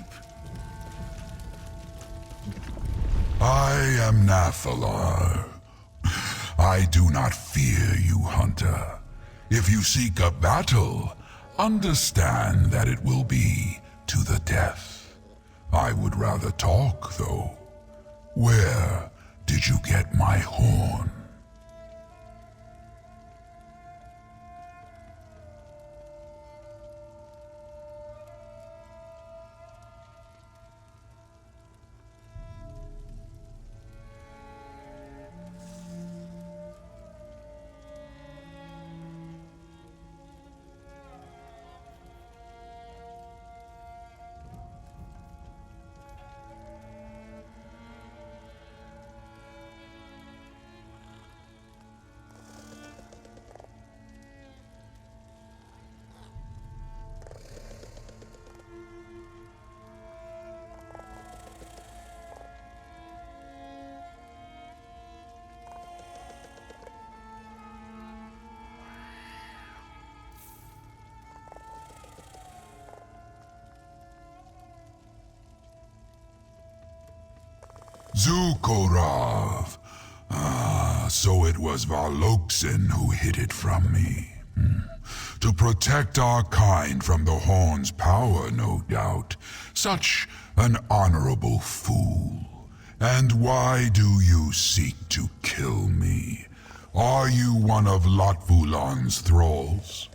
I am Nathalar. I do not fear you, hunter. If you seek a battle, understand that it will be to the death. I would rather talk, though. Where did you get my horn? Zukorav. So it was Valoksin who hid it from me. To protect our kind from the Horn's power, no doubt. Such an honorable fool. And why do you seek to kill me? Are you one of Latvulan's thralls?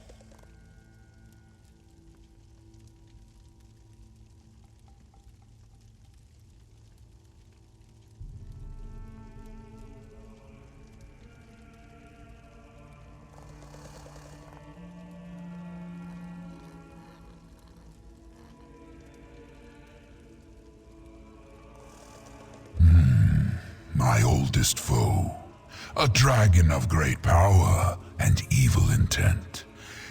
My oldest foe, a dragon of great power and evil intent.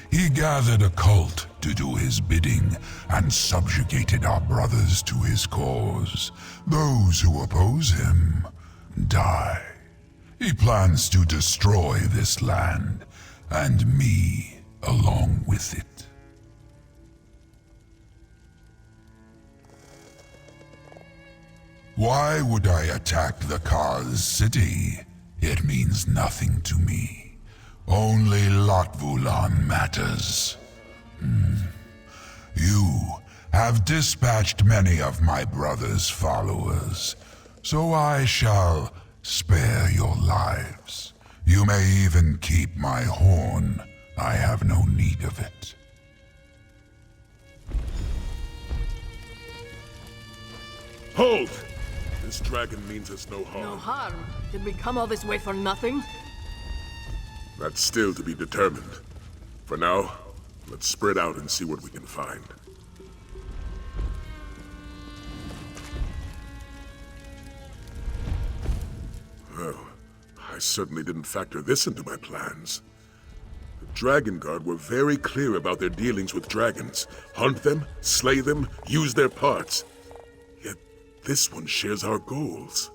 He gathered a cult to do his bidding and subjugated our brothers to his cause. Those who oppose him die. He plans to destroy this land, and me along with it. Why would I attack the Kaz city? It means nothing to me. Only Latvulan matters. You have dispatched many of my brother's followers, so I shall spare your lives. You may even keep my horn. I have no need of it. Hold! This dragon means us no harm. No harm? Did we come all this way for nothing? That's still to be determined. For now, let's spread out and see what we can find. Well, I certainly didn't factor this into my plans. The Dragon Guard were very clear about their dealings with dragons. Hunt them, slay them, use their parts. Yet this one shares our goals.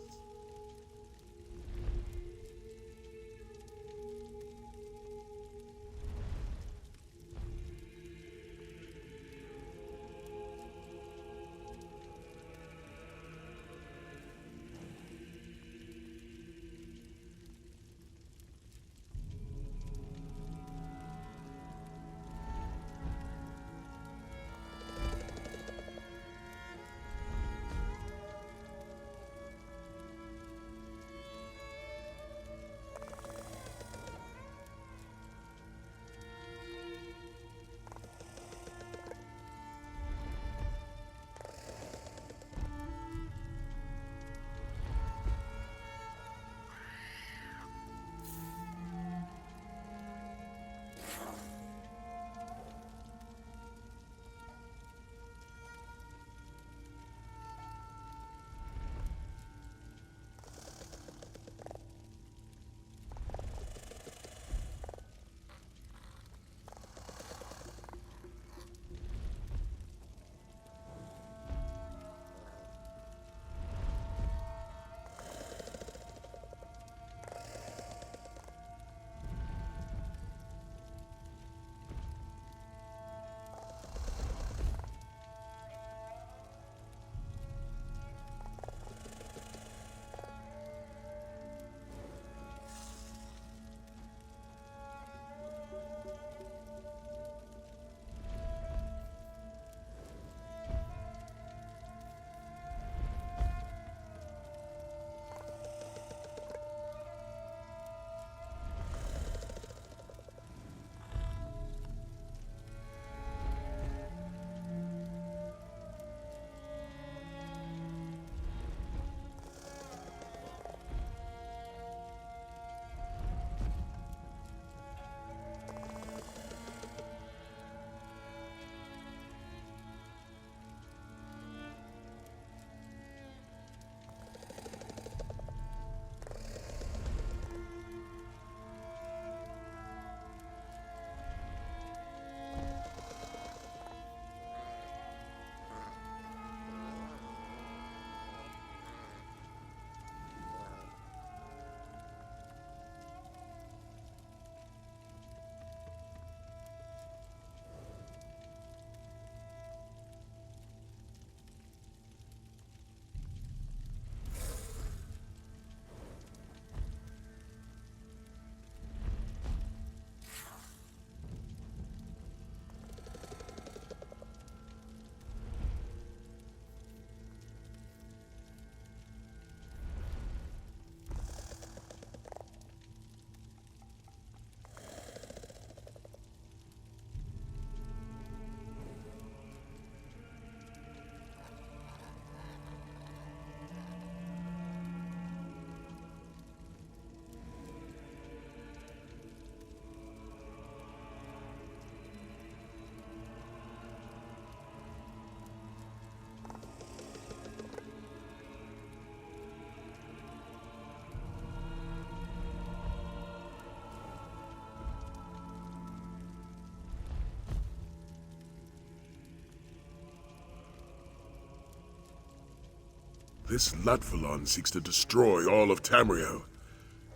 This Latvalon seeks to destroy all of Tamriel.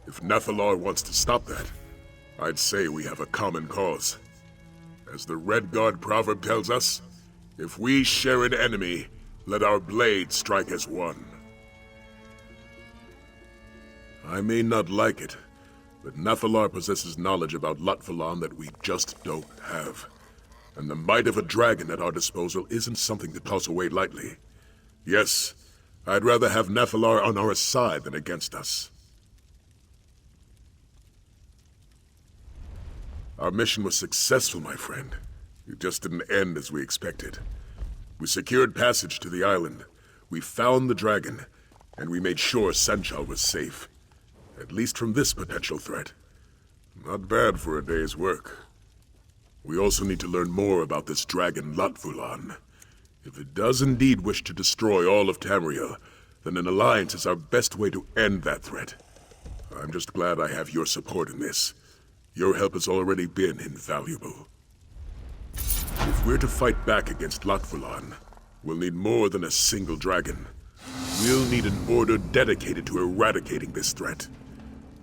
If Nathalar wants to stop that, I'd say we have a common cause. As the Red Guard proverb tells us, if we share an enemy, let our blades strike as one. I may not like it, but Nathalar possesses knowledge about Latvalon that we just don't have. And the might of a dragon at our disposal isn't something to toss away lightly. Yes, I'd rather have Nathalar on our side than against us. Our mission was successful, my friend. It just didn't end as we expected. We secured passage to the island. We found the dragon, and we made sure Sanchal was safe. At least from this potential threat. Not bad for a day's work. We also need to learn more about this dragon Latvulan. If it does indeed wish to destroy all of Tamriel, then an alliance is our best way to end that threat. I'm just glad I have your support in this. Your help has already been invaluable. If we're to fight back against Latvalan, we'll need more than a single dragon. We'll need an order dedicated to eradicating this threat.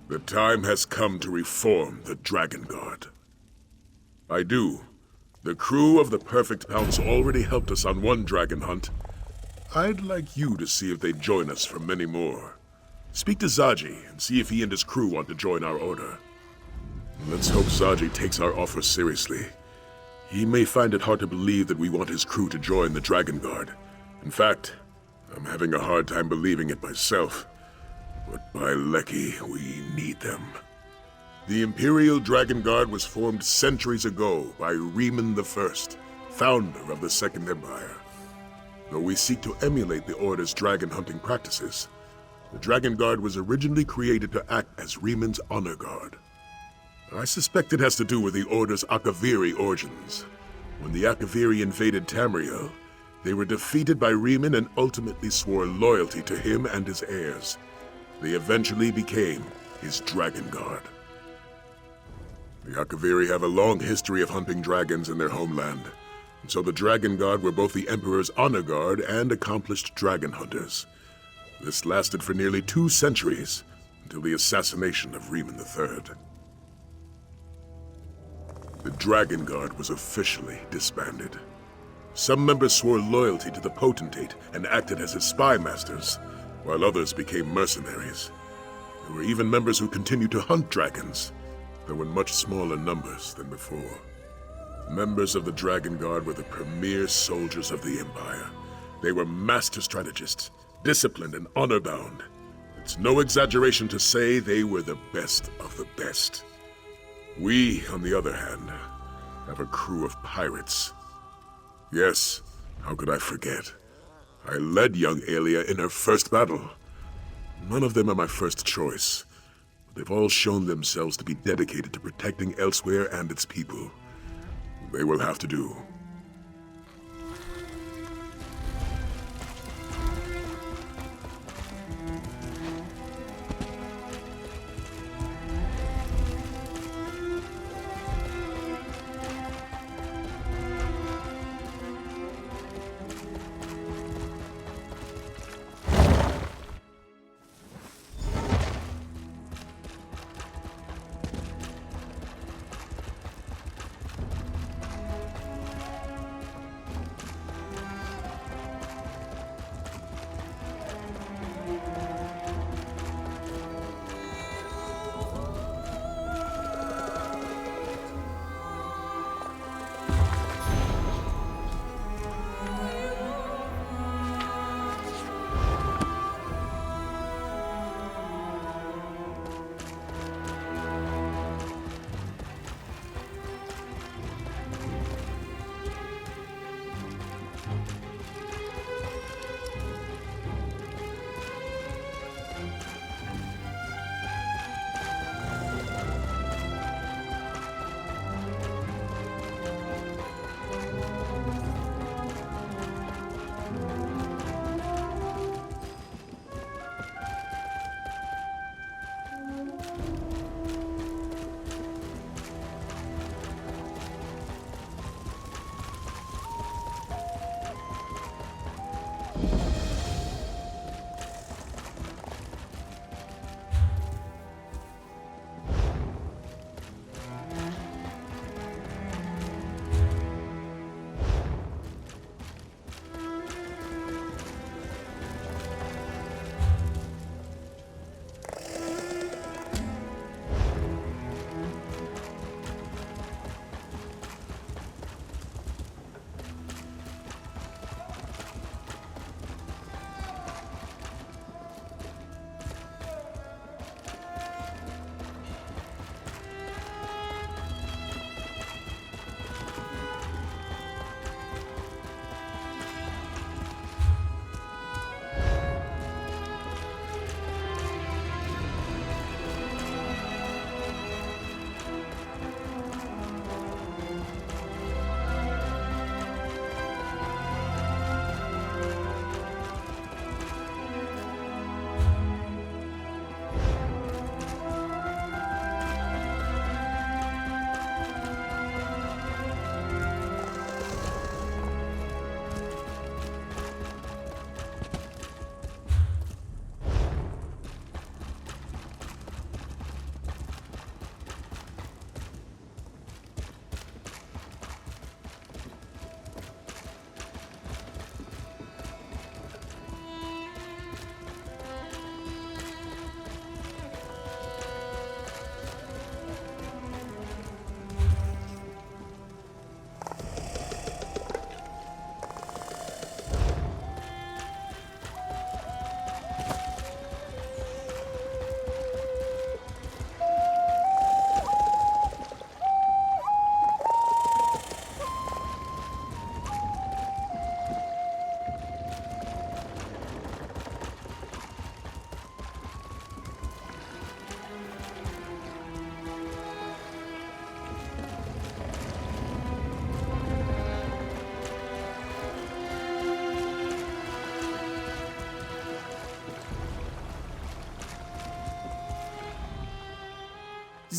The time has come to reform the Dragon Guard. I do. The crew of the Perfect Pounce already helped us on one dragon hunt. I'd like you to see if they'd join us for many more. Speak to Zaji and see if he and his crew want to join our order. Let's hope Zaji takes our offer seriously. He may find it hard to believe that we want his crew to join the Dragon Guard. In fact, I'm having a hard time believing it myself. But by Lecky, we need them. The Imperial Dragon Guard was formed centuries ago by Riemann I, founder of the Second Empire. Though we seek to emulate the Order's dragon hunting practices, the Dragon Guard was originally created to act as Riemann's honor guard. I suspect it has to do with the Order's Akaviri origins. When the Akaviri invaded Tamriel, they were defeated by Riemann and ultimately swore loyalty to him and his heirs. They eventually became his Dragon Guard. The Akaviri have a long history of hunting dragons in their homeland, and so the Dragon Guard were both the Emperor's honor guard and accomplished dragon hunters. This lasted for nearly 2 centuries, until the assassination of Riemann III. The Dragon Guard was officially disbanded. Some members swore loyalty to the Potentate and acted as his spy masters, while others became mercenaries. There were even members who continued to hunt dragons, though in much smaller numbers than before. Members of the Dragon Guard were the premier soldiers of the Empire. They were master strategists, disciplined and honor-bound. It's no exaggeration to say they were the best of the best. We, on the other hand, have a crew of pirates. Yes, how could I forget? I led young Aelia in her first battle. None of them are my first choice. They've all shown themselves to be dedicated to protecting Elsewhere and its people. They will have to do.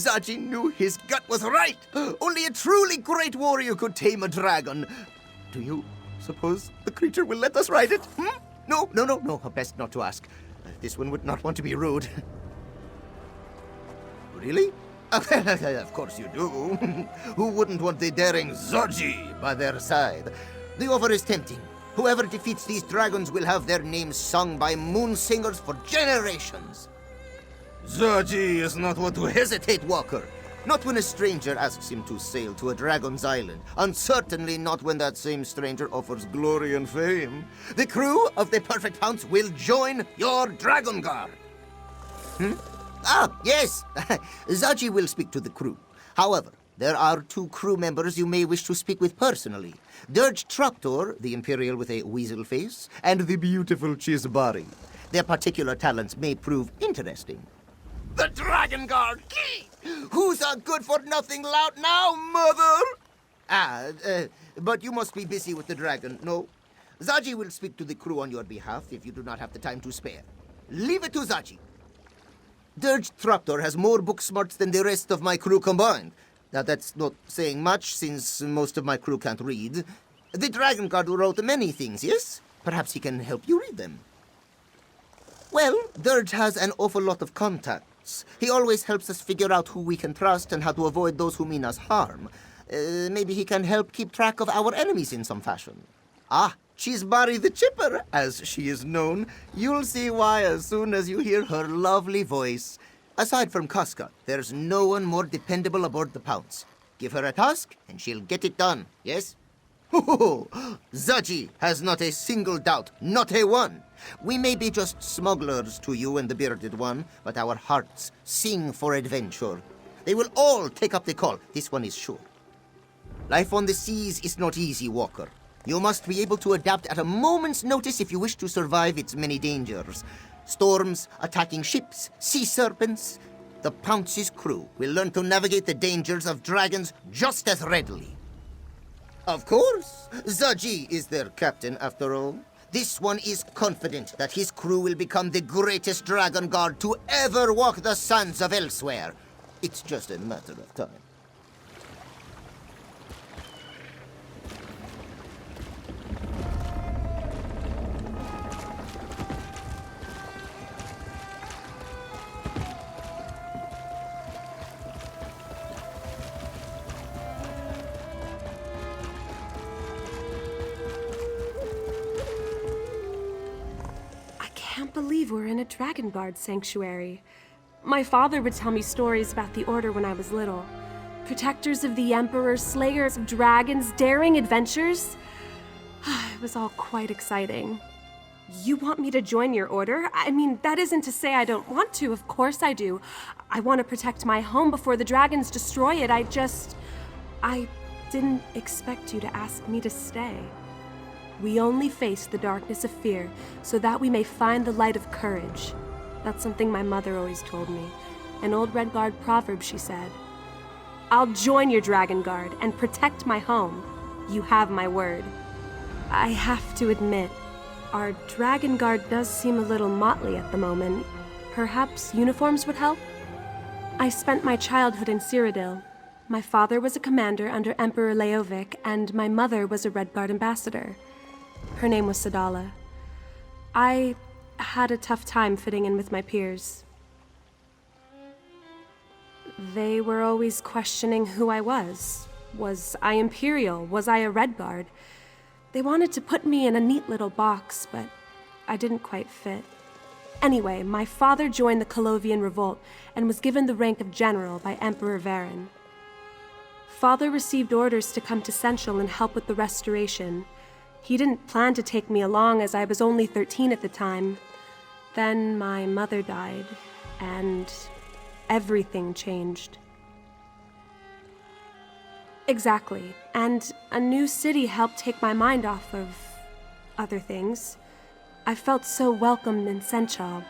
Zaji knew his gut was right. Only a truly great warrior could tame a dragon. Do you suppose the creature will let us ride it? No. Best not to ask. This one would not want to be rude. Really? Of course you do. Who wouldn't want the daring Zaji by their side? The offer is tempting. Whoever defeats these dragons will have their names sung by moon singers for generations. Zaji is not one to hesitate, Walker. Not when a stranger asks him to sail to a dragon's island, and certainly not when that same stranger offers glory and fame. The crew of the Perfect Pounce will join your Dragon Guard. Yes. Zaji will speak to the crew. However, there are 2 crew members you may wish to speak with personally. Dirge Traptor, the Imperial with a weasel face, and the beautiful Chisbari. Their particular talents may prove interesting. The Dragon Guard! Who's a good-for-nothing lout now, mother? But you must be busy with the dragon, no? Zaji will speak to the crew on your behalf if you do not have the time to spare. Leave it to Zaji. Dirge Traptor has more book smarts than the rest of my crew combined. Now, that's not saying much, since most of my crew can't read. The Dragon Guard wrote many things, yes? Perhaps he can help you read them. Well, Dirge has an awful lot of contacts. He always helps us figure out who we can trust and how to avoid those who mean us harm. Maybe he can help keep track of our enemies in some fashion. Chisbari the Chipper, as she is known. You'll see why as soon as you hear her lovely voice. Aside from Casca, there's no one more dependable aboard the Pounce. Give her a task, and she'll get it done, yes? Zaji has not a single doubt, not a one. We may be just smugglers to you and the Bearded One, but our hearts sing for adventure. They will all take up the call, this one is sure. Life on the seas is not easy, Walker. You must be able to adapt at a moment's notice if you wish to survive its many dangers. Storms, attacking ships, sea serpents. The Pounce's crew will learn to navigate the dangers of dragons just as readily. Of course, Zaji is their captain after all. This one is confident that his crew will become the greatest Dragon Guard to ever walk the sands of Elsewhere. It's just a matter of time. I can't believe we're in a Dragon Guard sanctuary. My father would tell me stories about the Order when I was little. Protectors of the Emperor, slayers of dragons, daring adventures. It was all quite exciting. You want me to join your order? I mean, that isn't to say I don't want to. Of course I do. I want to protect my home before the dragons destroy it. I didn't expect you to ask me to stay. We only face the darkness of fear so that we may find the light of courage. That's something my mother always told me. An old Red Guard proverb, she said. I'll join your Dragon Guard and protect my home. You have my word. I have to admit, our Dragon Guard does seem a little motley at the moment. Perhaps uniforms would help? I spent my childhood in Cyrodiil. My father was a commander under Emperor Leovic, and my mother was a Red Guard ambassador. Her name was Sadala. I had a tough time fitting in with my peers. They were always questioning who I was. Was I Imperial? Was I a Red Guard? They wanted to put me in a neat little box, but I didn't quite fit. Anyway, my father joined the Colovian Revolt and was given the rank of General by Emperor Varen. Father received orders to come to Central and help with the restoration. He didn't plan to take me along as I was only 13 at the time. Then my mother died, and everything changed. Exactly, and a new city helped take my mind off of other things. I felt so welcomed in Senchal.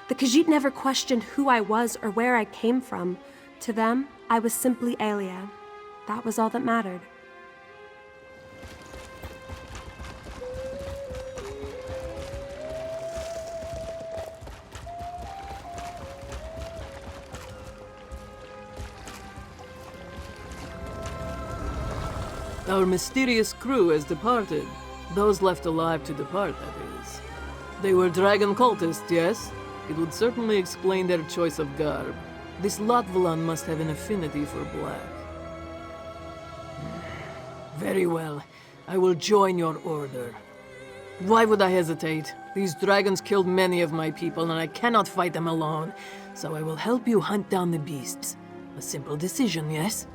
The Khajiit never questioned who I was or where I came from. To them, I was simply Aelia. That was all that mattered. Our mysterious crew has departed. Those left alive to depart, that is. They were dragon cultists, yes? It would certainly explain their choice of garb. This Latvalan must have an affinity for black. Very well. I will join your order. Why would I hesitate? These dragons killed many of my people, and I cannot fight them alone. So I will help you hunt down the beasts. A simple decision, yes?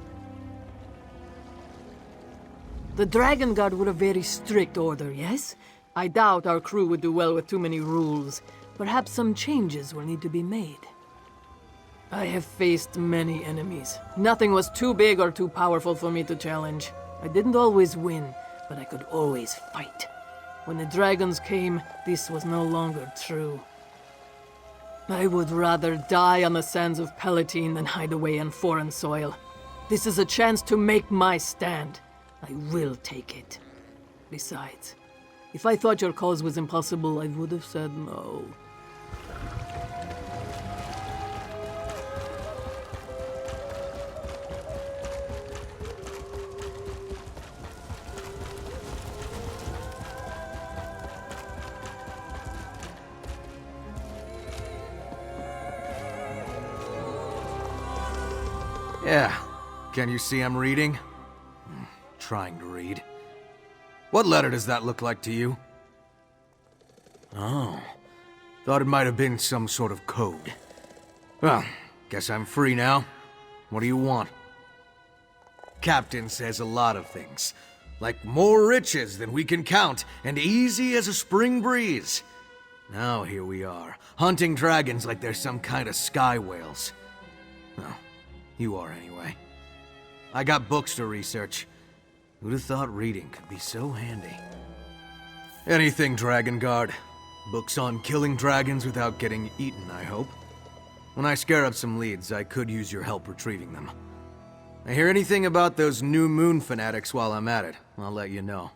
The Dragon Guard were a very strict order, yes? I doubt our crew would do well with too many rules. Perhaps some changes will need to be made. I have faced many enemies. Nothing was too big or too powerful for me to challenge. I didn't always win, but I could always fight. When the dragons came, this was no longer true. I would rather die on the sands of Palatine than hide away on foreign soil. This is a chance to make my stand. I will take it. Besides, if I thought your cause was impossible, I would have said no. Yeah. Can you see I'm reading? Trying to read. What letter does that look like to you? Oh. Thought it might have been some sort of code. Well, guess I'm free now. What do you want? Captain says a lot of things. Like more riches than we can count, and easy as a spring breeze. Now here we are, hunting dragons like they're some kind of sky whales. Well, you are anyway. I got books to research. Who'd have thought reading could be so handy? Anything, Dragon Guard. Books on killing dragons without getting eaten, I hope. When I scare up some leads, I could use your help retrieving them. I hear anything about those New Moon fanatics while I'm at it, I'll let you know.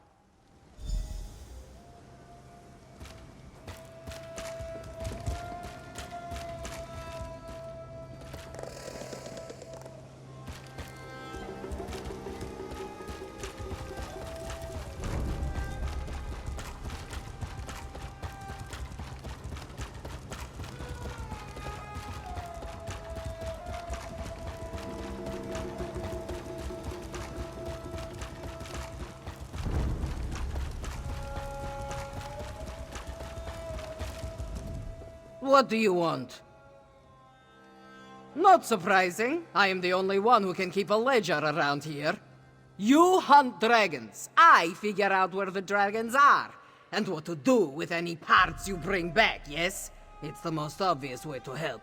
What do you want? Not surprising. I am the only one who can keep a ledger around here. You hunt dragons. I figure out where the dragons are, and what to do with any parts you bring back, yes? It's the most obvious way to help.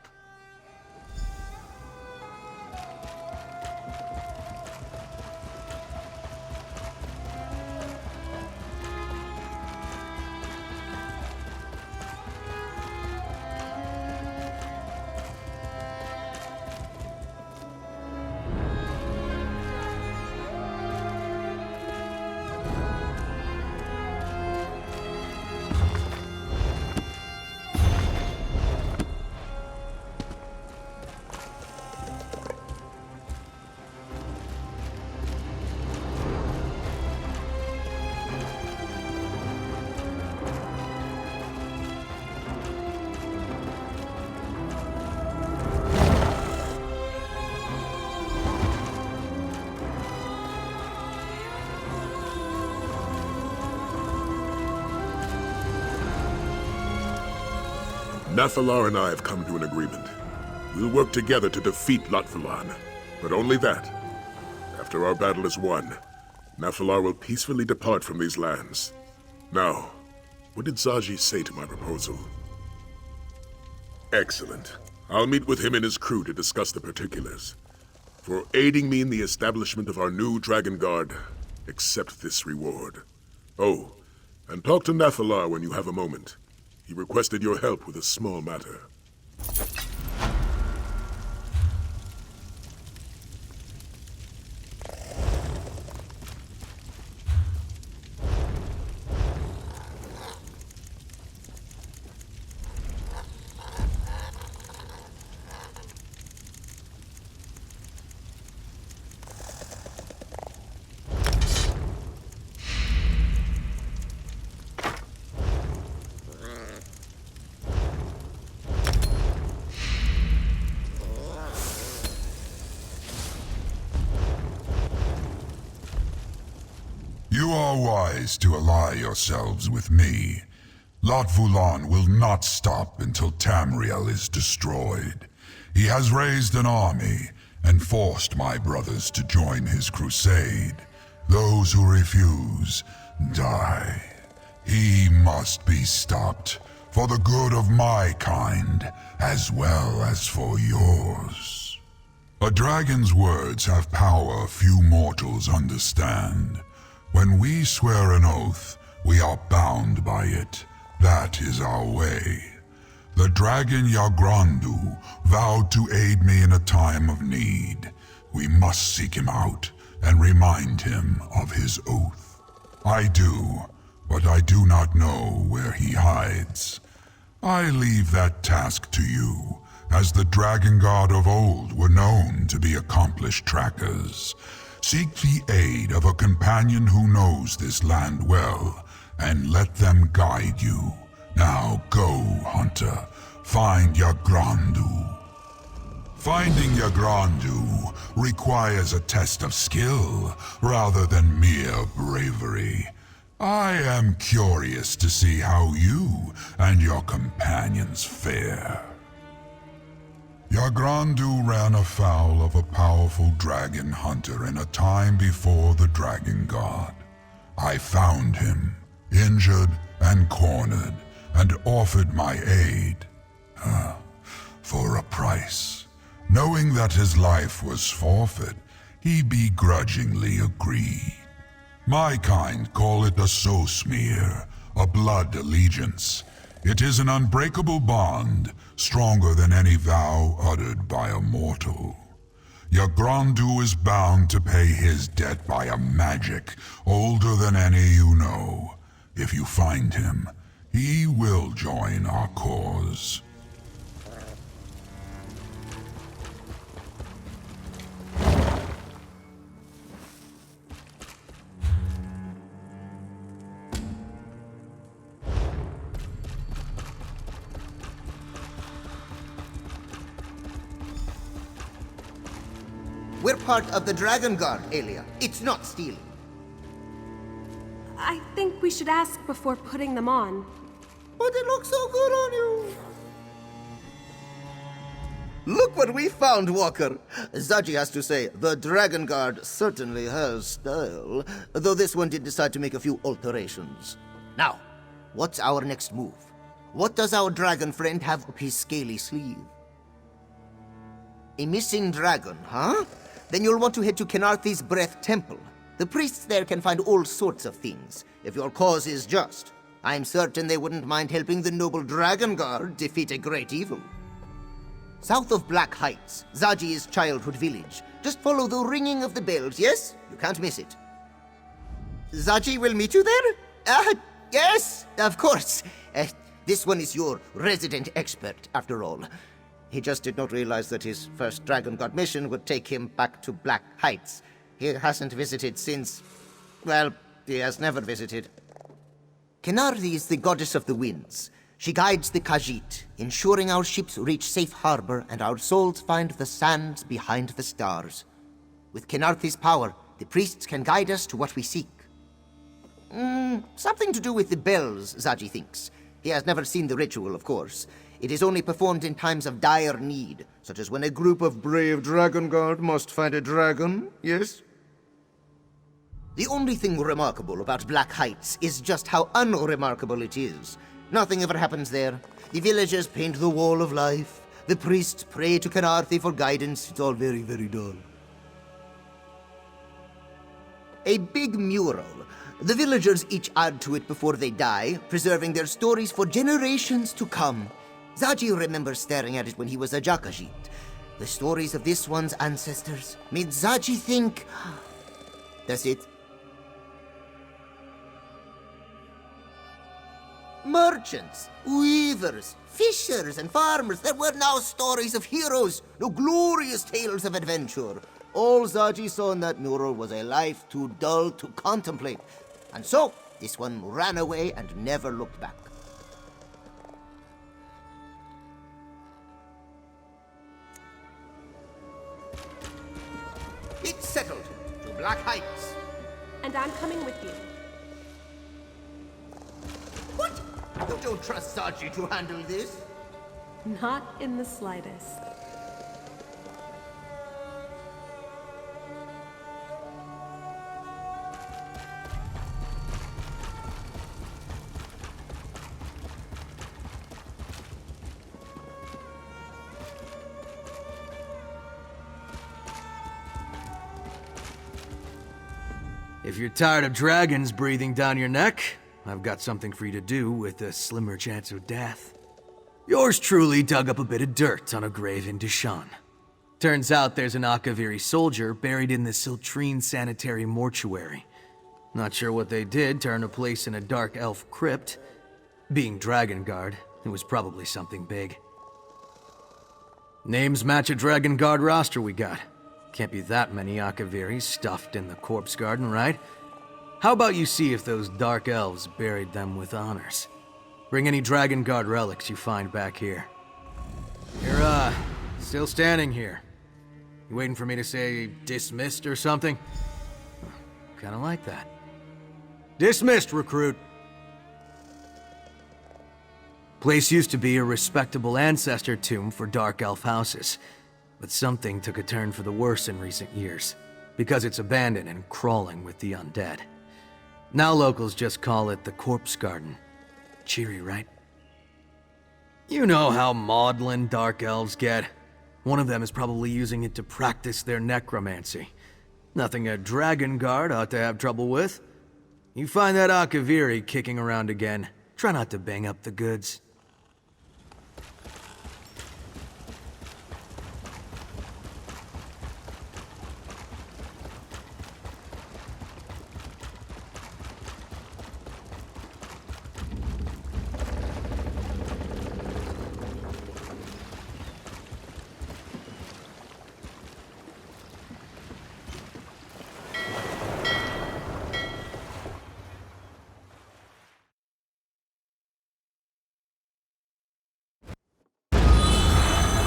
Nathalar and I have come to an agreement. We'll work together to defeat Latvalan, but only that. After our battle is won, Nathalar will peacefully depart from these lands. Now, what did Zaji say to my proposal? Excellent. I'll meet with him and his crew to discuss the particulars. For aiding me in the establishment of our new Dragon Guard, accept this reward. Oh, and talk to Nathalar when you have a moment. He requested your help with a small matter. You are wise to ally yourselves with me. Lot Vulan will not stop until Tamriel is destroyed. He has raised an army and forced my brothers to join his crusade. Those who refuse die. He must be stopped for the good of my kind, as well as for yours. A dragon's words have power few mortals understand. When we swear an oath, we are bound by it. That is our way. The dragon Yagrandu vowed to aid me in a time of need. We must seek him out and remind him of his oath. I do, but I do not know where he hides. I leave that task to you, as the dragon god of old were known to be accomplished trackers. Seek the aid of a companion who knows this land well, and let them guide you. Now go, hunter. Find Yagrandu. Finding Yagrandu requires a test of skill rather than mere bravery. I am curious to see how you and your companions fare. Yagrandu ran afoul of a powerful dragon hunter in a time before the dragon god. I found him, injured and cornered, and offered my aid. For a price. Knowing that his life was forfeit, he begrudgingly agreed. My kind call it a soul smear, a blood allegiance. It is an unbreakable bond, stronger than any vow uttered by a mortal. Yagrandu is bound to pay his debt by a magic older than any you know. If you find him, he will join our cause. We're part of the Dragon Guard, Aelia. It's not stealing. I think we should ask before putting them on. But it looks so good on you. Look what we found, Walker. Zaji has to say, the Dragon Guard certainly has style, though this one did decide to make a few alterations. Now, what's our next move? What does our dragon friend have up his scaly sleeve? A missing dragon, huh? Then you'll want to head to Kenarthi's Breath Temple. The priests there can find all sorts of things, if your cause is just. I'm certain they wouldn't mind helping the noble Dragon Guard defeat a great evil. South of Black Heights, Zaji's childhood village. Just follow the ringing of the bells, yes? You can't miss it. Zaji will meet you there? Yes, of course. This one is your resident expert, after all. He just did not realize that his first Dragon God mission would take him back to Black Heights. He hasn't visited since... well, he has never visited. Kenarthi is the goddess of the winds. She guides the Khajiit, ensuring our ships reach safe harbor and our souls find the sands behind the stars. With Kenarthi's power, the priests can guide us to what we seek. Something to do with the bells, Zaji thinks. He has never seen the ritual, of course. It is only performed in times of dire need, such as when a group of brave Dragon Guard must find a dragon, yes? The only thing remarkable about Black Heights is just how unremarkable it is. Nothing ever happens there. The villagers paint the wall of life. The priests pray to Kenarthi for guidance. It's all very, very dull. A big mural. The villagers each add to it before they die, preserving their stories for generations to come. Zaji remembers staring at it when he was a Jakajit. The stories of this one's ancestors made Zaji think... That's it. Merchants, weavers, fishers, and farmers, there were now stories of heroes, no glorious tales of adventure. All Zaji saw in that mural was a life too dull to contemplate. And so, this one ran away and never looked back. It's settled. To Black Heights. And I'm coming with you. don't trust Saji to handle this. Not in the slightest. If you're tired of dragons breathing down your neck, I've got something for you to do with a slimmer chance of death. Yours truly dug up a bit of dirt on a grave in Deshan. Turns out there's an Akaviri soldier buried in the Siltrine Sanitary Mortuary. Not sure what they did to earn a place in a dark elf crypt. Being Dragon Guard, it was probably something big. Names match a Dragon Guard roster we got. Can't be that many Akaviris stuffed in the corpse garden, right? How about you see if those dark elves buried them with honors? Bring any Dragon Guard relics you find back here. You're, still standing here. You waiting for me to say dismissed or something? Kinda like that. Dismissed, recruit! Place used to be a respectable ancestor tomb for Dark Elf houses. But something took a turn for the worse in recent years, because it's abandoned and crawling with the undead. Now locals just call it the Corpse Garden. Cheery, right? You know how maudlin dark elves get. One of them is probably using it to practice their necromancy. Nothing a Dragon Guard ought to have trouble with. You find that Akaviri kicking around again, try not to bang up the goods.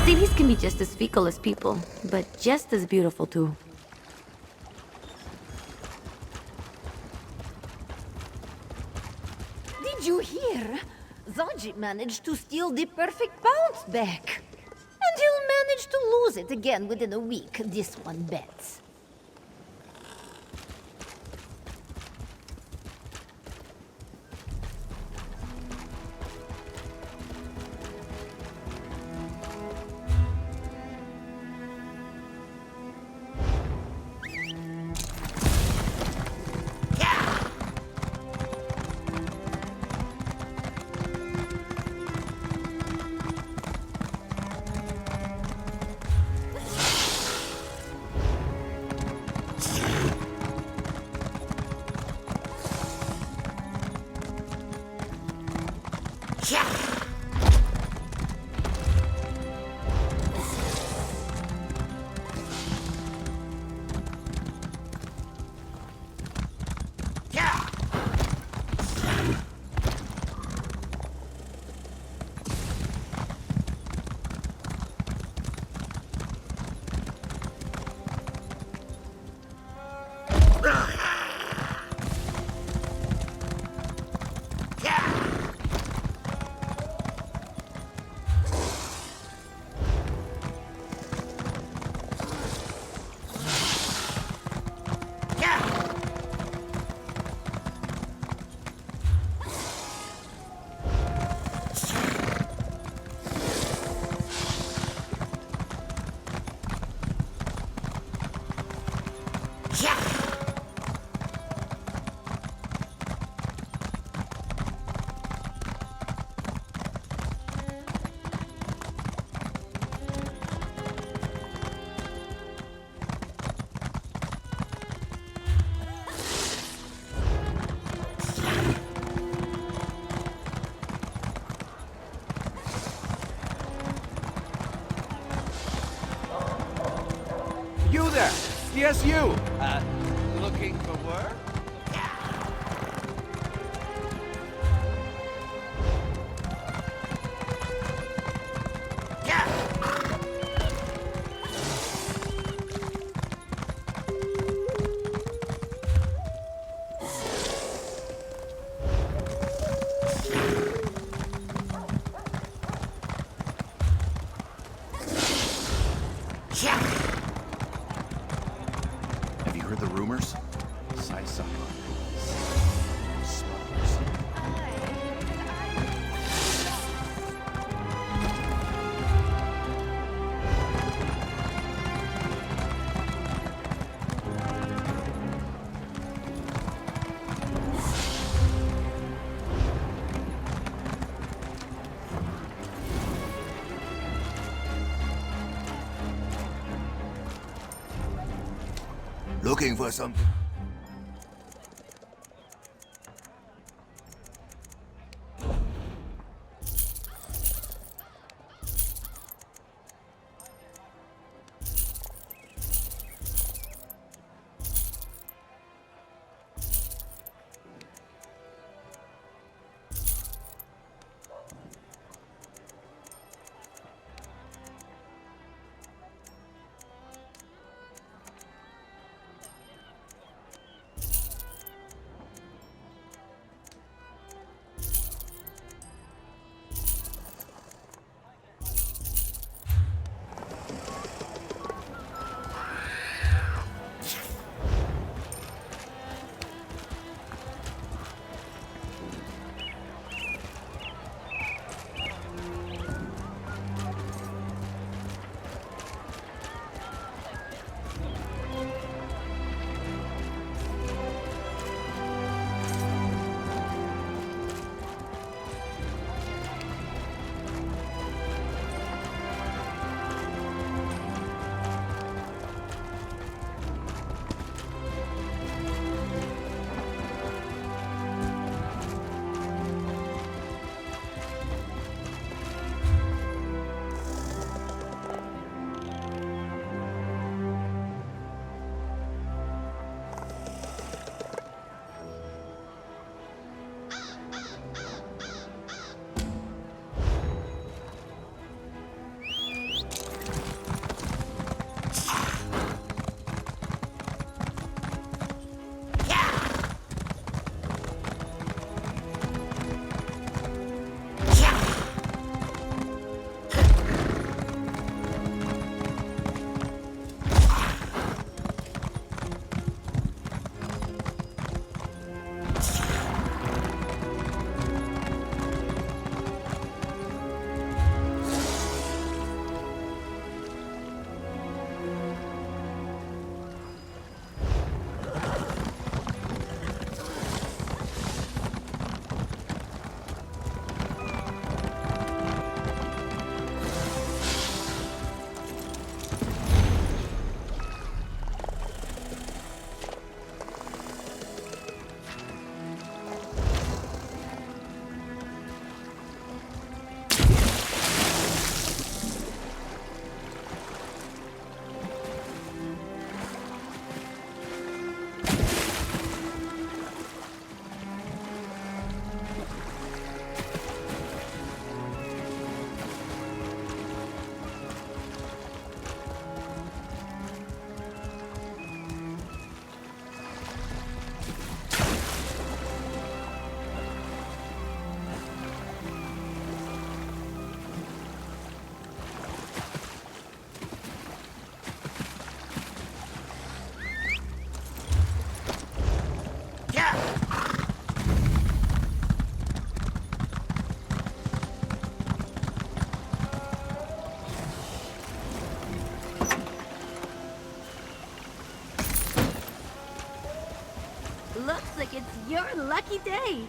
Cities can be just as fecal as people, but just as beautiful too. Did you hear? Zaji managed to steal the perfect bounce back. And he'll manage to lose it again within a week, this one bets. You there! Yes, you! Looking for work? Looking for something? Looks like it's your lucky day.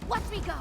Watch me go!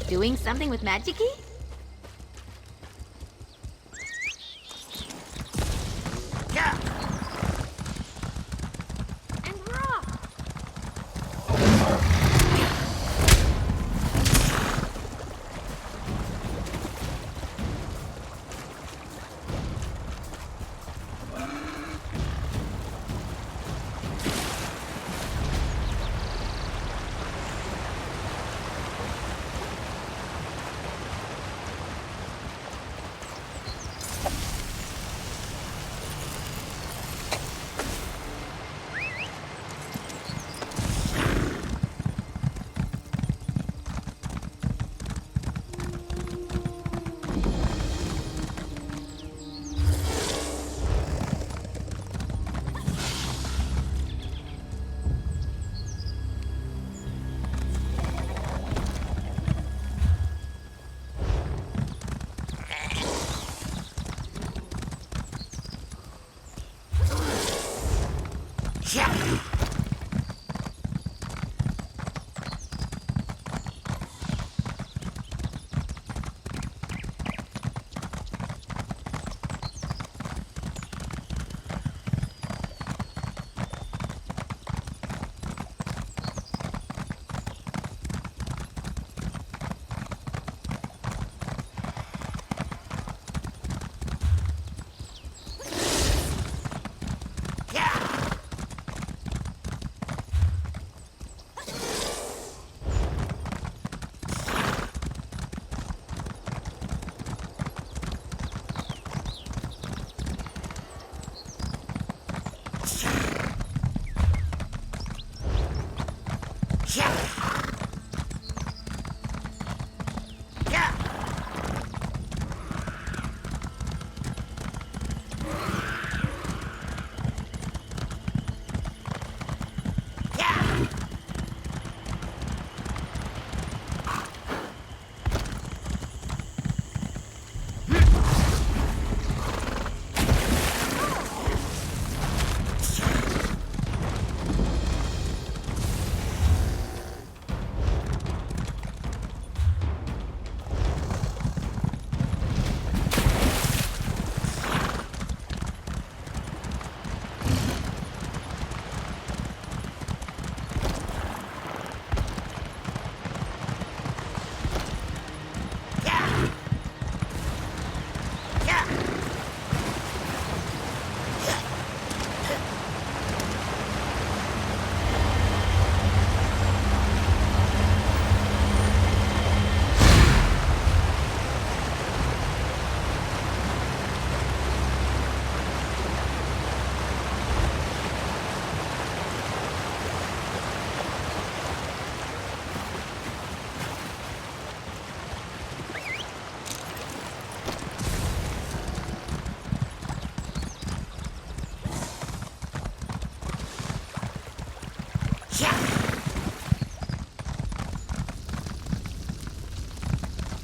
Doing something with magic-y?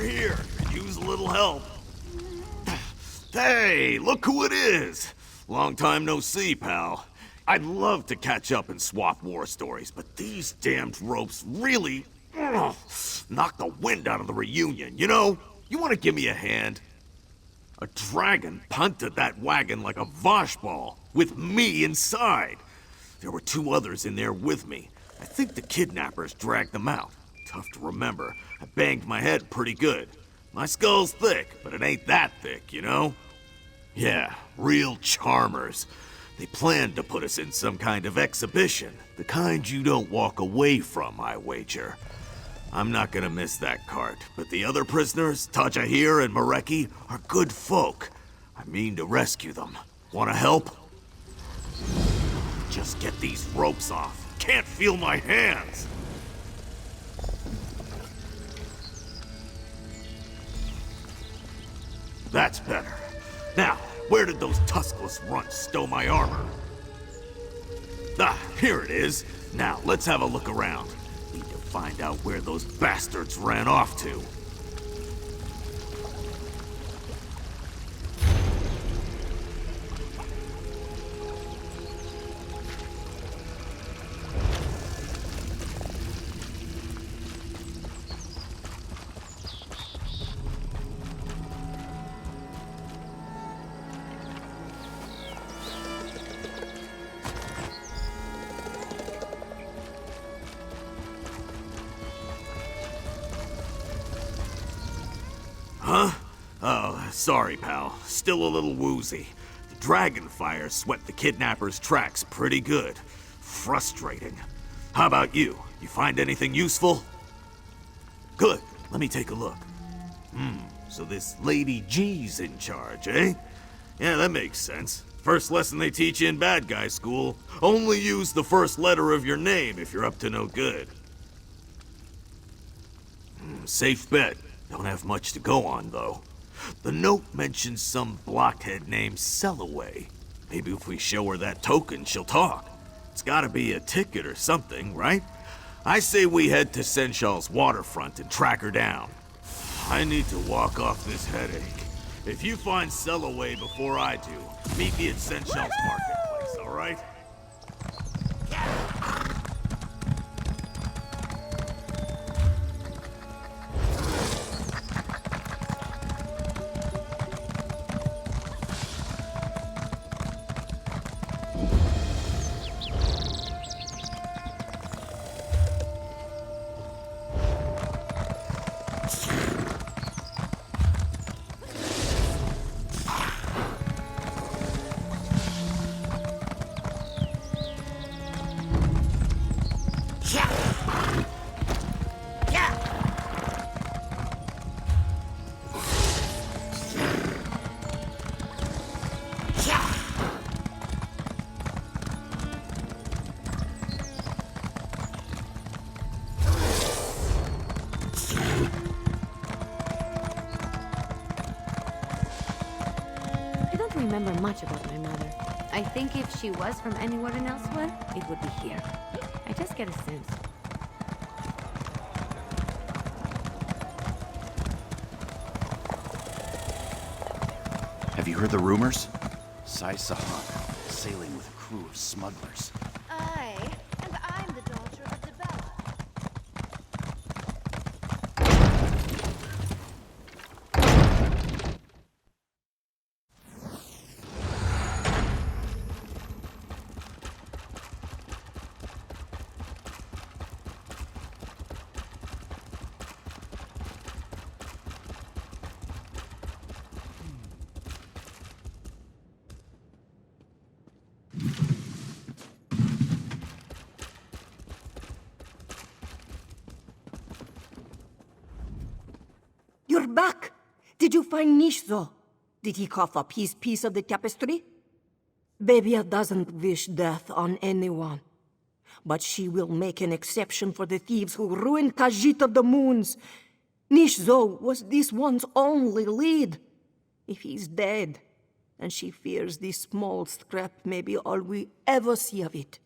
Here, use a little help. Hey, look who it is! Long time no see, pal. I'd love to catch up and swap war stories, but these damned ropes really knock the wind out of the reunion, you know? You want to give me a hand? A dragon punted that wagon like a vosh ball, with me inside. There were 2 others in there with me. I think the kidnappers dragged them out. Tough to remember. I banged my head pretty good. My skull's thick, but it ain't that thick, you know? Yeah, real charmers. They planned to put us in some kind of exhibition. The kind you don't walk away from, I wager. I'm not gonna miss that cart, but the other prisoners, Tajahir and Mareki, are good folk. I mean to rescue them. Wanna help? Just get these ropes off. Can't feel my hands! That's better. Now, where did those tuskless runts stow my armor? Ah, here it is. Now, let's have a look around. Need to find out where those bastards ran off to. Huh? Oh, sorry, pal. Still a little woozy. The dragon fire swept the kidnappers' tracks pretty good. Frustrating. How about you? You find anything useful? Good. Let me take a look. So this Lady G's in charge, eh? Yeah, that makes sense. First lesson they teach you in bad guy school. Only use the first letter of your name if you're up to no good. Safe bet. Don't have much to go on, though. The note mentions some blockhead named Sellaway. Maybe if we show her that token, she'll talk. It's gotta be a ticket or something, right? I say we head to Senshal's waterfront and track her down. I need to walk off this headache. If you find Sellaway before I do, meet me at Senshal's marketplace, alright? Remember much about my mother. I think if she was from anywhere in elsewhere, it would be here. I just get a sense. Have you heard the rumors? Sai Sahak, sailing with a crew of smugglers. Aye, and I'm the daughter of Debella. You're back! Did you find Nishzo? Did he cough up his piece of the tapestry? Bebia doesn't wish death on anyone. But she will make an exception for the thieves who ruined Khajiit of the Moons. Nishzo was this one's only lead. If he's dead, and she fears this small scrap may be all we ever see of it.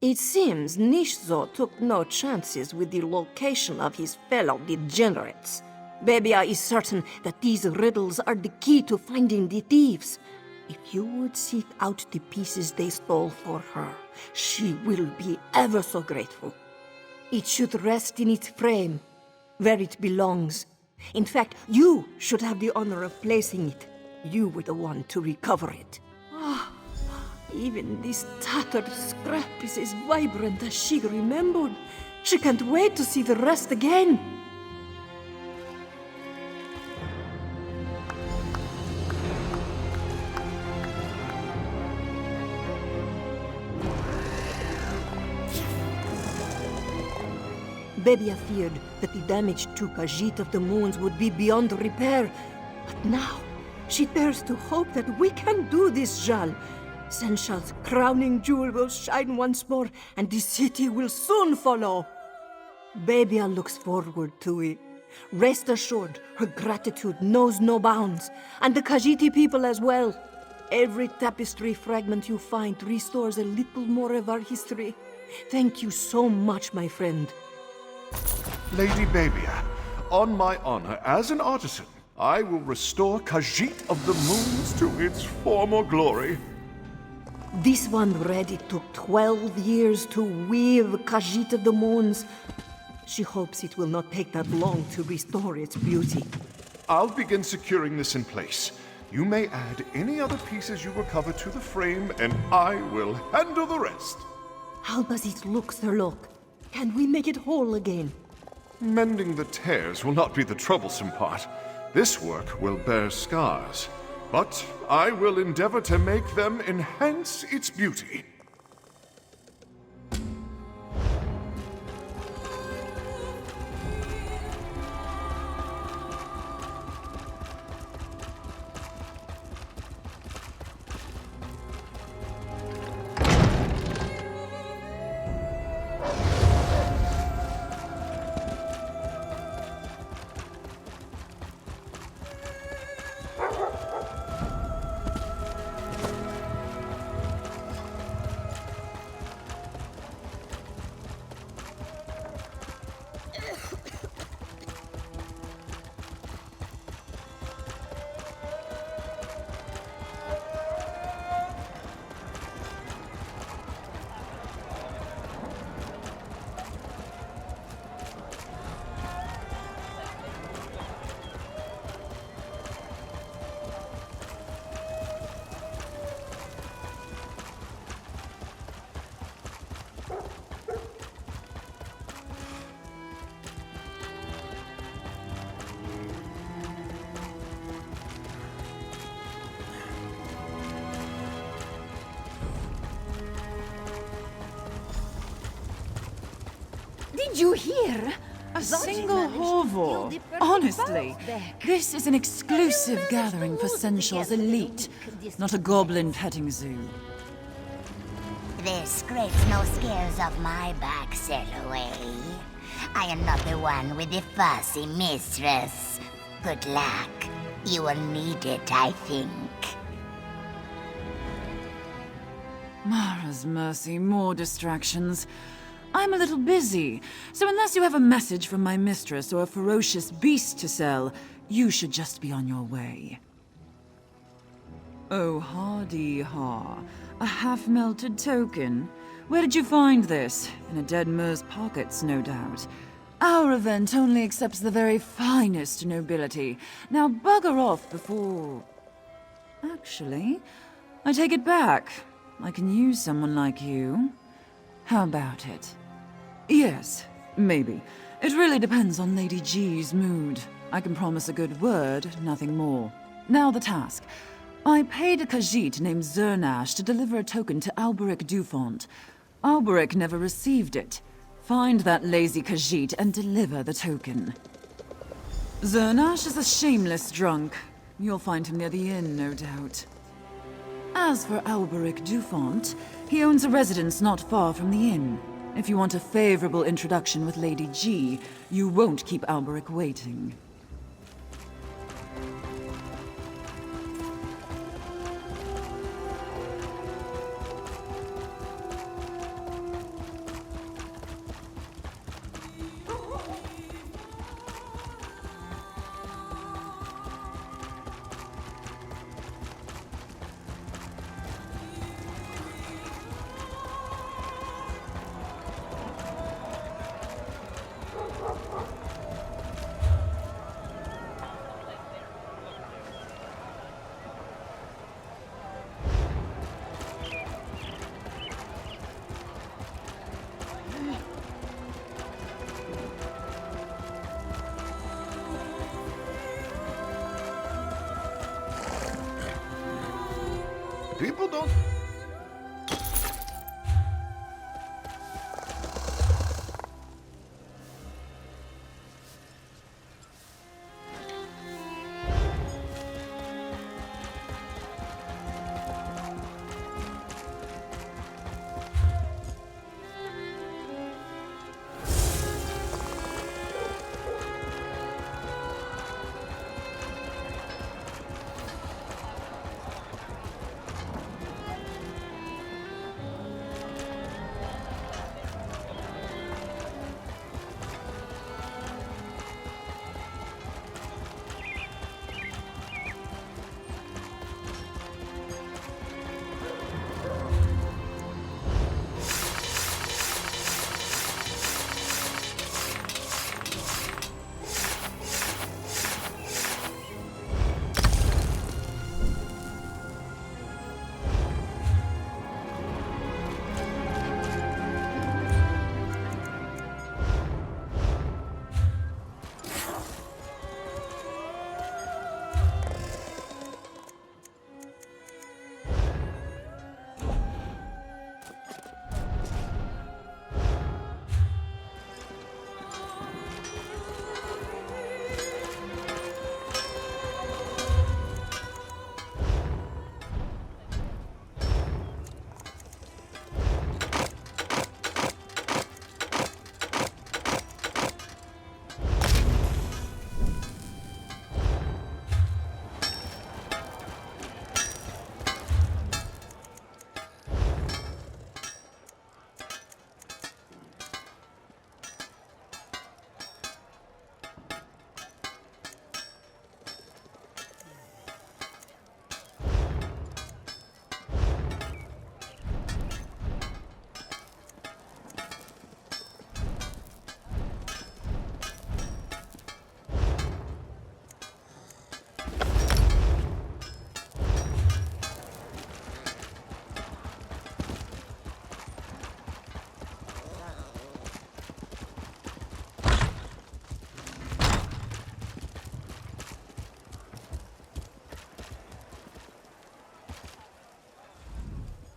It seems Nishzo took no chances with the location of his fellow degenerates. Bebia is certain that these riddles are the key to finding the thieves. If you would seek out the pieces they stole for her, she will be ever so grateful. It should rest in its frame, where it belongs. In fact, you should have the honor of placing it. You were the one to recover it. Even this tattered scrap is as vibrant as she remembered. She can't wait to see the rest again. Bebia feared that the damage to Khajiit of the Moons would be beyond repair. But now, she dares to hope that we can do this, Jal. Senshal's crowning jewel will shine once more, and the city will soon follow. Bebia looks forward to it. Rest assured, her gratitude knows no bounds, and the Khajiiti people as well. Every tapestry fragment you find restores a little more of our history. Thank you so much, my friend. Lady Bebia, on my honor as an artisan, I will restore Khajiit of the Moons to its former glory. This one already took 12 years to weave Khajiit of the Moons. She hopes it will not take that long to restore its beauty. I'll begin securing this in place. You may add any other pieces you recover to the frame, and I will handle the rest. How does it look, Sir Locke? Can we make it whole again? Mending the tears will not be the troublesome part. This work will bear scars, but I will endeavor to make them enhance its beauty. Did you hear? A single Horvor. Honestly, this is an exclusive gathering for Senshal's elite, not a goblin petting zoo. This scrapes no scales off my back, Selloway. I am not the one with the fussy mistress. Good luck. You will need it, I think. Mara's mercy, more distractions. I'm a little busy, so unless you have a message from my mistress or a ferocious beast to sell, you should just be on your way. Oh, hardy ha. A half-melted token? Where did you find this? In a dead mer's pockets, no doubt. Our event only accepts the very finest nobility. Now bugger off before... Actually, I take it back. I can use someone like you. How about it? Yes, maybe. It really depends on Lady G's mood. I can promise a good word, nothing more. Now the task. I paid a Khajiit named Zernash to deliver a token to Alberic Dufont. Alberic never received it. Find that lazy Khajiit and deliver the token. Zernash is a shameless drunk. You'll find him near the inn, no doubt. As for Alberic Dufont, he owns a residence not far from the inn. If you want a favorable introduction with Lady G, you won't keep Alberic waiting. People don't...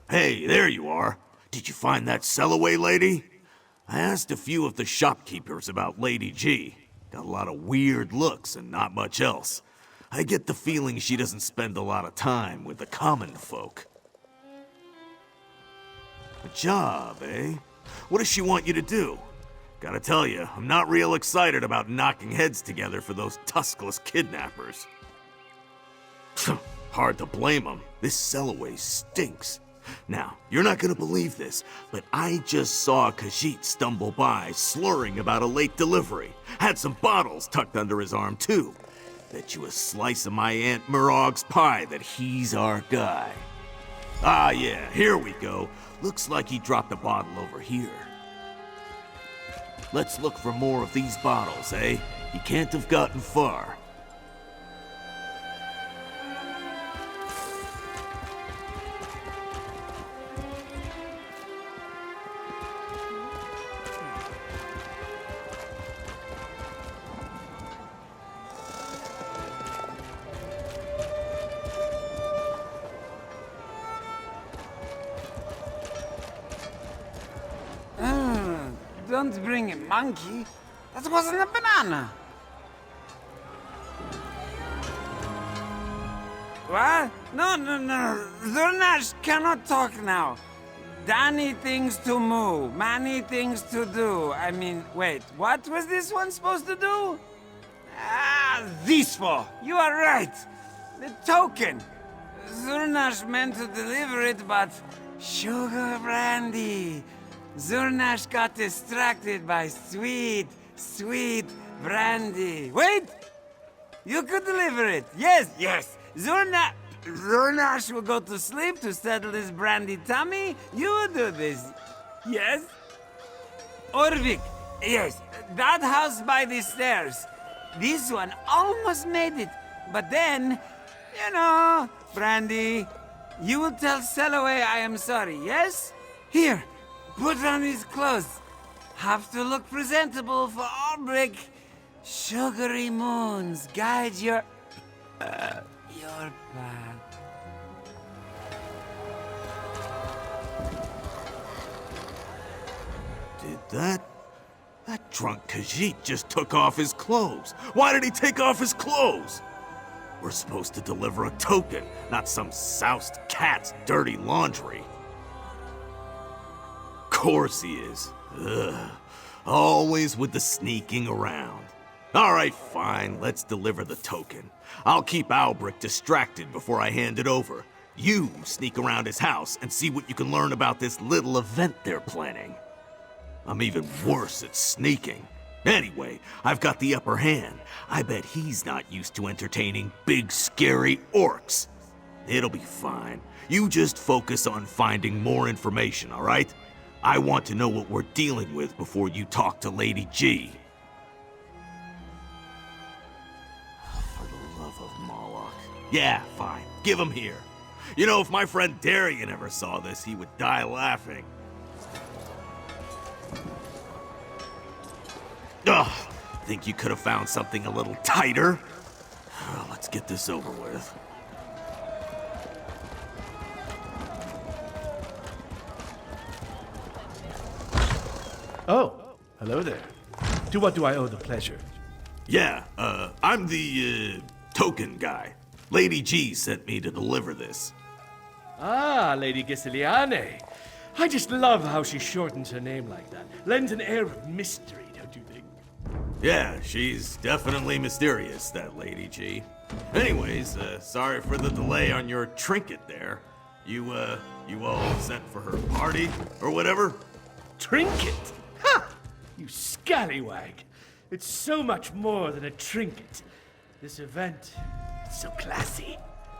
Hey, there you are. Did you find that Sellaway lady? I asked a few of the shopkeepers about Lady G. Got a lot of weird looks and not much else. I get the feeling she doesn't spend a lot of time with the common folk. A job, eh? What does she want you to do? Gotta tell you, I'm not real excited about knocking heads together for those tuskless kidnappers. Hard to blame them. This Sellaway stinks. Now, you're not gonna believe this, but I just saw Khajiit stumble by, slurring about a late delivery. Had some bottles tucked under his arm, too. Bet you a slice of my Aunt Murog's pie that he's our guy. Ah, yeah, here we go. Looks like he dropped a bottle over here. Let's look for more of these bottles, eh? He can't have gotten far. Don't bring a monkey. That wasn't a banana. What? No. Zurnash cannot talk now. Danny things to move, many things to do. I mean, wait, what was this one supposed to do? Ah, this one. You are right. The token. Zurnash meant to deliver it, but sugar brandy. Zurnash got distracted by sweet brandy. Wait! You could deliver it. Yes. Zurnash will go to sleep to settle his brandy tummy. You will do this. Yes? Orvik. Yes. That house by the stairs. This one almost made it. But then, brandy. You will tell Sellaway I am sorry, yes? Here. Put on his clothes. Have to look presentable for Orbrick. Sugary moons guide your path. That drunk Khajiit just took off his clothes. Why did he take off his clothes? We're supposed to deliver a token, not some soused cat's dirty laundry. Course he is. Ugh. Always with the sneaking around. All right, fine, let's deliver the token. I'll keep Albrecht distracted before I hand it over. You sneak around his house and see what you can learn about this little event they're planning. I'm even worse at sneaking. Anyway, I've got the upper hand. I bet he's not used to entertaining big, scary orcs. It'll be fine. You just focus on finding more information, all right? I want to know what we're dealing with before you talk to Lady G. For the love of Moloch. Yeah, fine. Give him here. You know, if my friend Darian ever saw this, he would die laughing. Ugh, think you could have found something a little tighter? Let's get this over with. Oh, hello there. To what do I owe the pleasure? Yeah, I'm the, token guy. Lady G sent me to deliver this. Ah, Lady Gisiliane. I just love how she shortens her name like that. Lends an air of mystery, don't you think? Yeah, she's definitely mysterious, that Lady G. Anyways, sorry for the delay on your trinket there. You all sent for her party, or whatever? Trinket? Ha! You scallywag. It's so much more than a trinket. This event, it's so classy,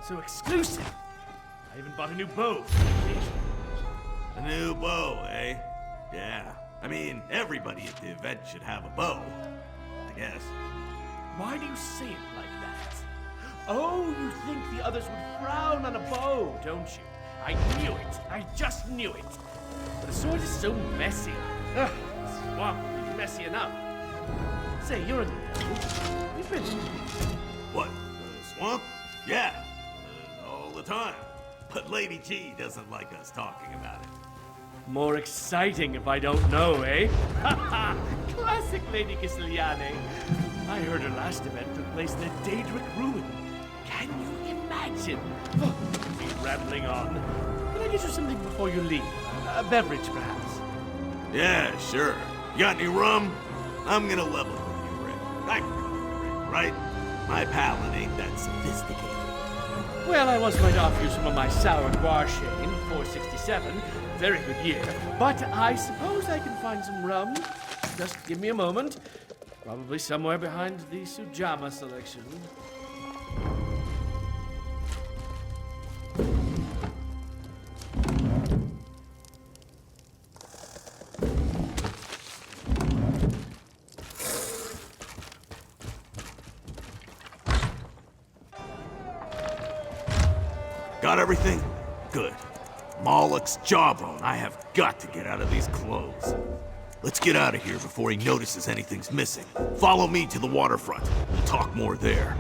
so exclusive. I even bought a new bow for the occasion. A new bow, eh? Yeah. I mean, everybody at the event should have a bow. I guess. Why do you say it like that? Oh, you think the others would frown on a bow, don't you? I knew it. I just knew it. But a sword is so messy. Ugh, swamp is messy enough. Say, you're in the know. You've been... What? Swamp? Yeah. All the time. But Lady G doesn't like us talking about it. More exciting if I don't know, eh? Haha! Classic Lady Gisiliane. I heard her last event took place in a Daedric ruin. Can you imagine? Oh, be rambling on. Can I get you something before you leave? A beverage, perhaps? Yeah, sure. You got any rum? I'm gonna level with you, Rick. I can call you Rick, right? My palate ain't that sophisticated. Well, I was going to offer you some of my sour guarshane, 467. Very good year. But I suppose I can find some rum. Just give me a moment. Probably somewhere behind the Sujama selection. Got everything? Good. Moloch's jawbone. I have got to get out of these clothes. Let's get out of here before he notices anything's missing. Follow me to the waterfront. We'll talk more there.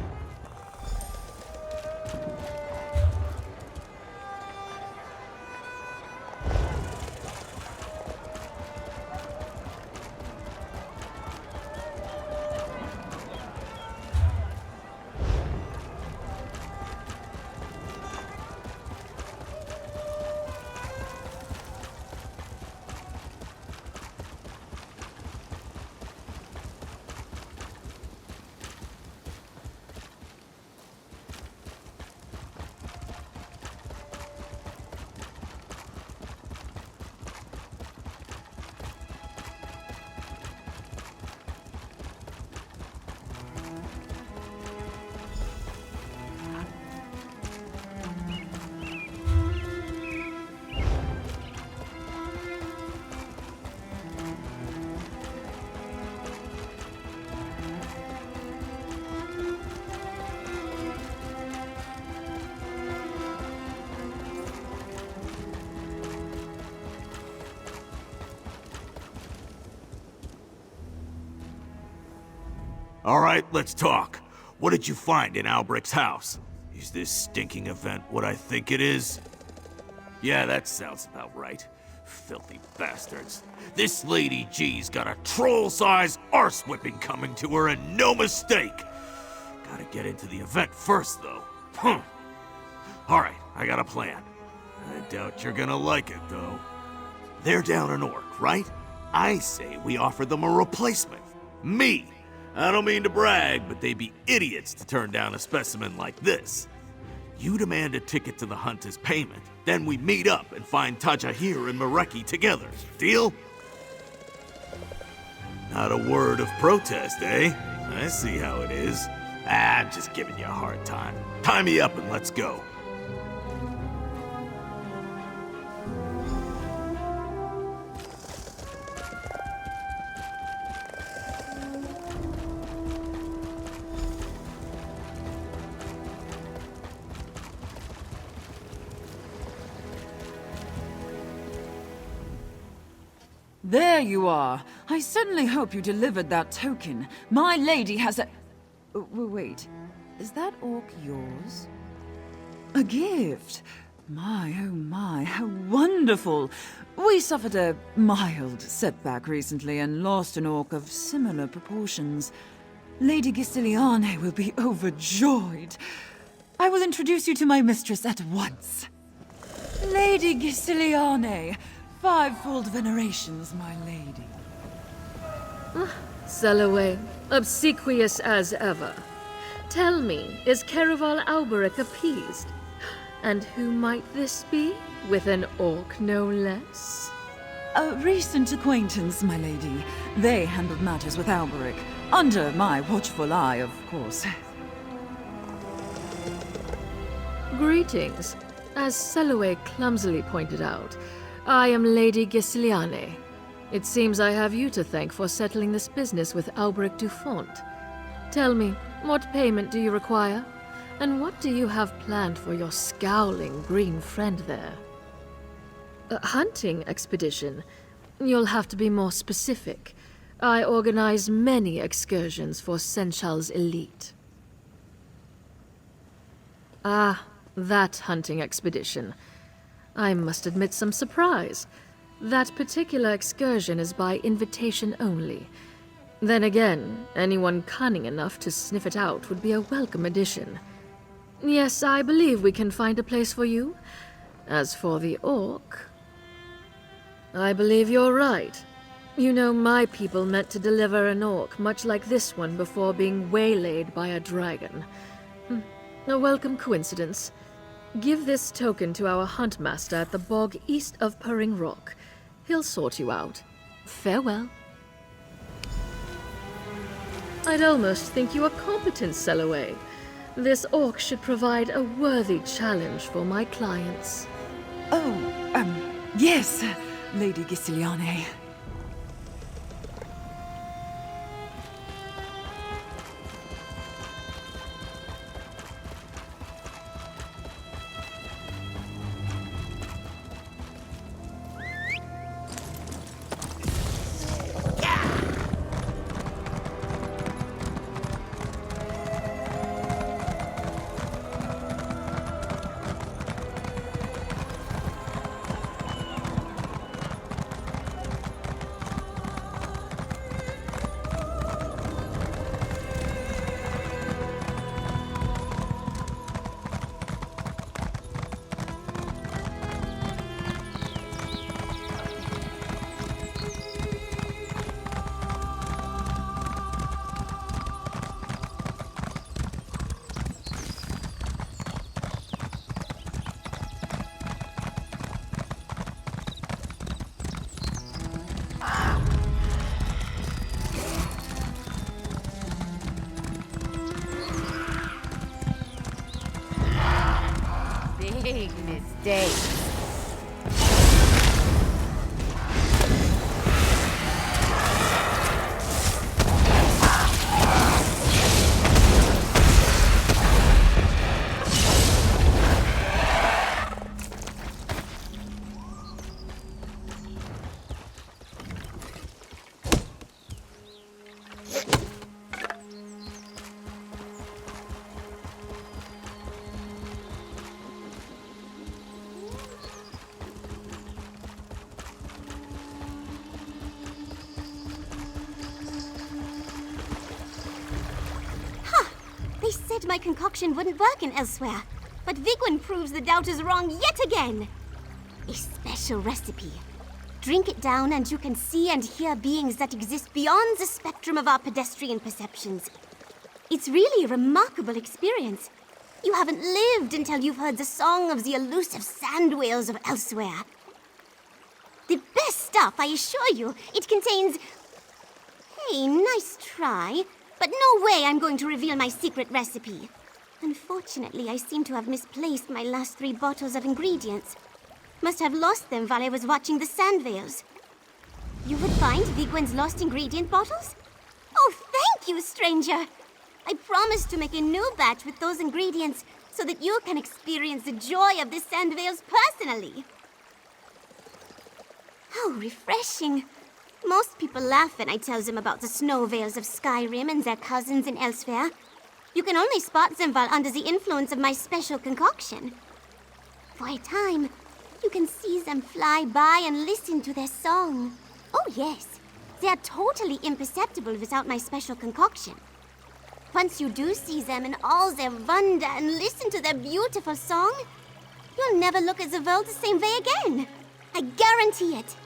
All right, let's talk. What did you find in Albrecht's house? Is this stinking event what I think it is? Yeah, that sounds about right. Filthy bastards. This Lady G's got a troll-sized arse-whipping coming to her, and no mistake! Gotta get into the event first, though. Alright, I got a plan. I doubt you're gonna like it, though. They're down an orc, right? I say we offer them a replacement. Me! I don't mean to brag, but they'd be idiots to turn down a specimen like this. You demand a ticket to the hunt as payment, then we meet up and find Tajahir and Mareki together. Deal? Not a word of protest, eh? I see how it is. I'm just giving you a hard time. Tie me up and let's go. There you are. I certainly hope you delivered that token. My lady has a... Wait, is that orc yours? A gift? My, oh my, how wonderful. We suffered a mild setback recently and lost an orc of similar proportions. Lady Gisiliane will be overjoyed. I will introduce you to my mistress at once. Lady Gisiliane, fivefold venerations, my lady. Selaway, obsequious as ever. Tell me, is Caraval Alberic appeased? And who might this be? With an orc, no less? A recent acquaintance, my lady. They handled matters with Alberic. Under my watchful eye, of course. Greetings. As Selaway clumsily pointed out, I am Lady Gisiliane. It seems I have you to thank for settling this business with Alberic Dufont. Tell me, what payment do you require? And what do you have planned for your scowling green friend there? A hunting expedition? You'll have to be more specific. I organize many excursions for Senchal's elite. Ah, that hunting expedition. I must admit some surprise. That particular excursion is by invitation only. Then again, anyone cunning enough to sniff it out would be a welcome addition. Yes, I believe we can find a place for you. As for the orc... I believe you're right. You know, my people meant to deliver an orc much like this one before being waylaid by a dragon. A welcome coincidence. Give this token to our huntmaster at the bog east of Purring Rock. He'll sort you out. Farewell. I'd almost think you a competent Selaway. This orc should provide a worthy challenge for my clients. Oh, yes, Lady Gisiliane. Big mistake. said my concoction wouldn't work in elsewhere, but Vigwin proves the doubters wrong yet again. A special recipe. Drink it down and you can see and hear beings that exist beyond the spectrum of our pedestrian perceptions. It's really a remarkable experience. You haven't lived until you've heard the song of the elusive sand whales of elsewhere. The best stuff, I assure you. It contains... Hey, nice try. But no way I'm going to reveal my secret recipe. Unfortunately, I seem to have misplaced my last 3 bottles of ingredients. Must have lost them while I was watching the sand whales. You would find Vigwen's lost ingredient bottles? Oh, thank you, stranger! I promise to make a new batch with those ingredients so that you can experience the joy of the sand whales personally. How refreshing. Most people laugh when I tell them about the snow whales of Skyrim and their cousins in elsewhere. You can only spot them while under the influence of my special concoction. For a time, you can see them fly by and listen to their song. Oh yes, they are totally imperceptible without my special concoction. Once you do see them in all their wonder and listen to their beautiful song, you'll never look at the world the same way again. I guarantee it.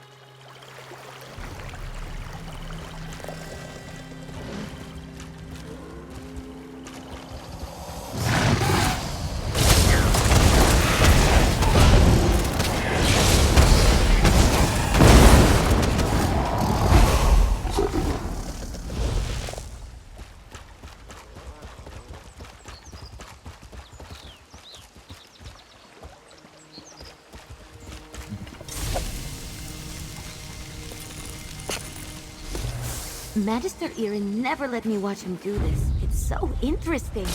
Magister Irin never let me watch him do this. It's so interesting.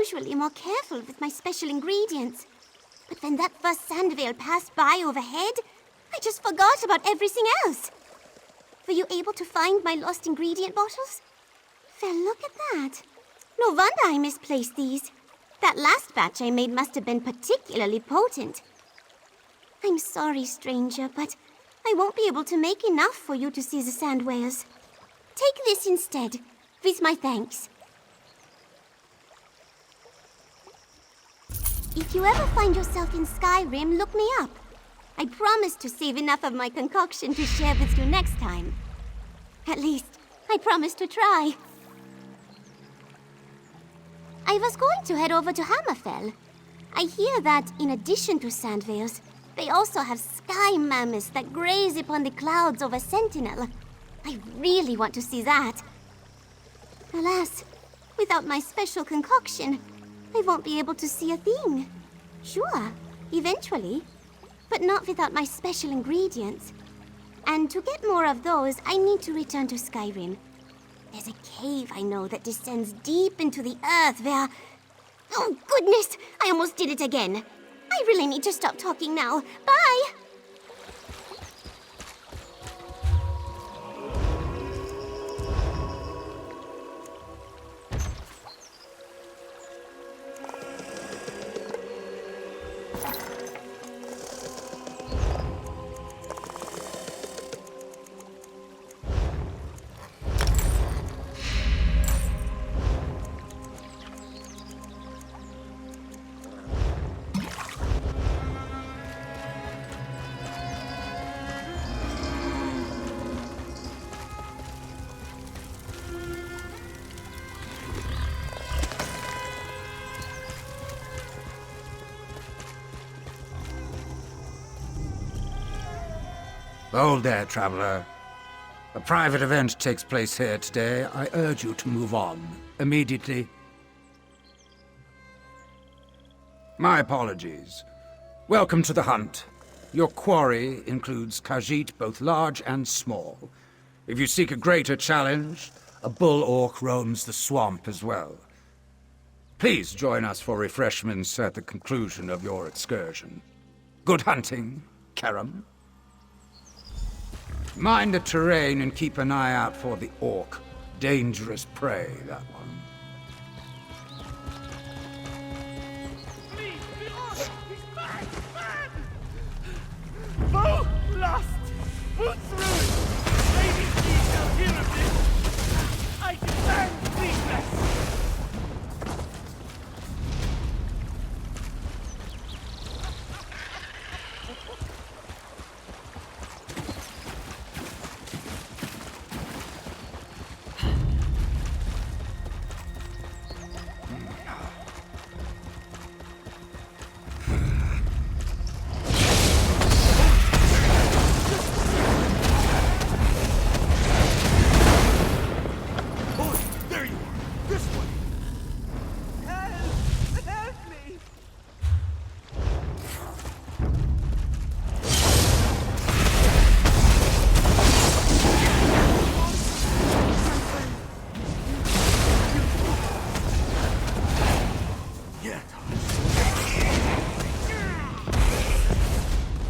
Usually more careful with my special ingredients. But when that first sand whale passed by overhead, I just forgot about everything else. Were you able to find my lost ingredient bottles? Well, look at that. No wonder I misplaced these. That last batch I made must have been particularly potent. I'm sorry, stranger, but I won't be able to make enough for you to see the sand whales. Take this instead, with my thanks. If you ever find yourself in Skyrim, look me up. I promise to save enough of my concoction to share with you next time. At least, I promise to try. I was going to head over to Hammerfell. I hear that, in addition to sand whales, they also have sky mammoths that graze upon the clouds over Sentinel. I really want to see that. Alas, without my special concoction, I won't be able to see a thing. Sure, eventually, but not without my special ingredients. And to get more of those, I need to return to Skyrim. There's a cave I know that descends deep into the earth where... Oh, goodness! I almost did it again. I really need to stop talking now. Bye! Hold there, traveler. A private event takes place here today. I urge you to move on immediately. My apologies. Welcome to the hunt. Your quarry includes Khajiit both large and small. If you seek a greater challenge, a bull orc roams the swamp as well. Please join us for refreshments at the conclusion of your excursion. Good hunting, Karam. Mind the terrain and keep an eye out for the orc. Dangerous prey, that one. Both lost! Boots ruined! Maybe she shall hear of this! I demand redress!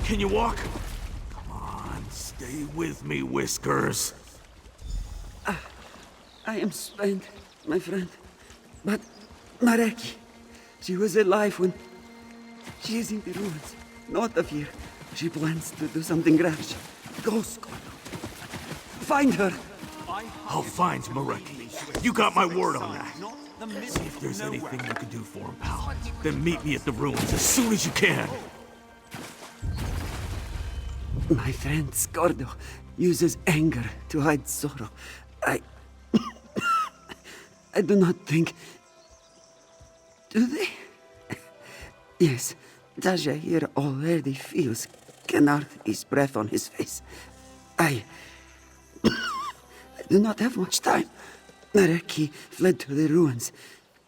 Can you walk? Come on, stay with me, Whiskers. I am spent, my friend. But Mareki, she was alive when... She is in the ruins, north of here. She plans to do something rash. Go, Scott. Find her. I'll find Mareki. You got my word on that. See if there's anything you can do for him, pal. Then meet me at the ruins as soon as you can. My friend Scordo uses anger to hide sorrow. I do not think... Do they? Yes, Taja here already feels Kenarthi's breath on his face. I do not have much time. Mareki fled to the ruins,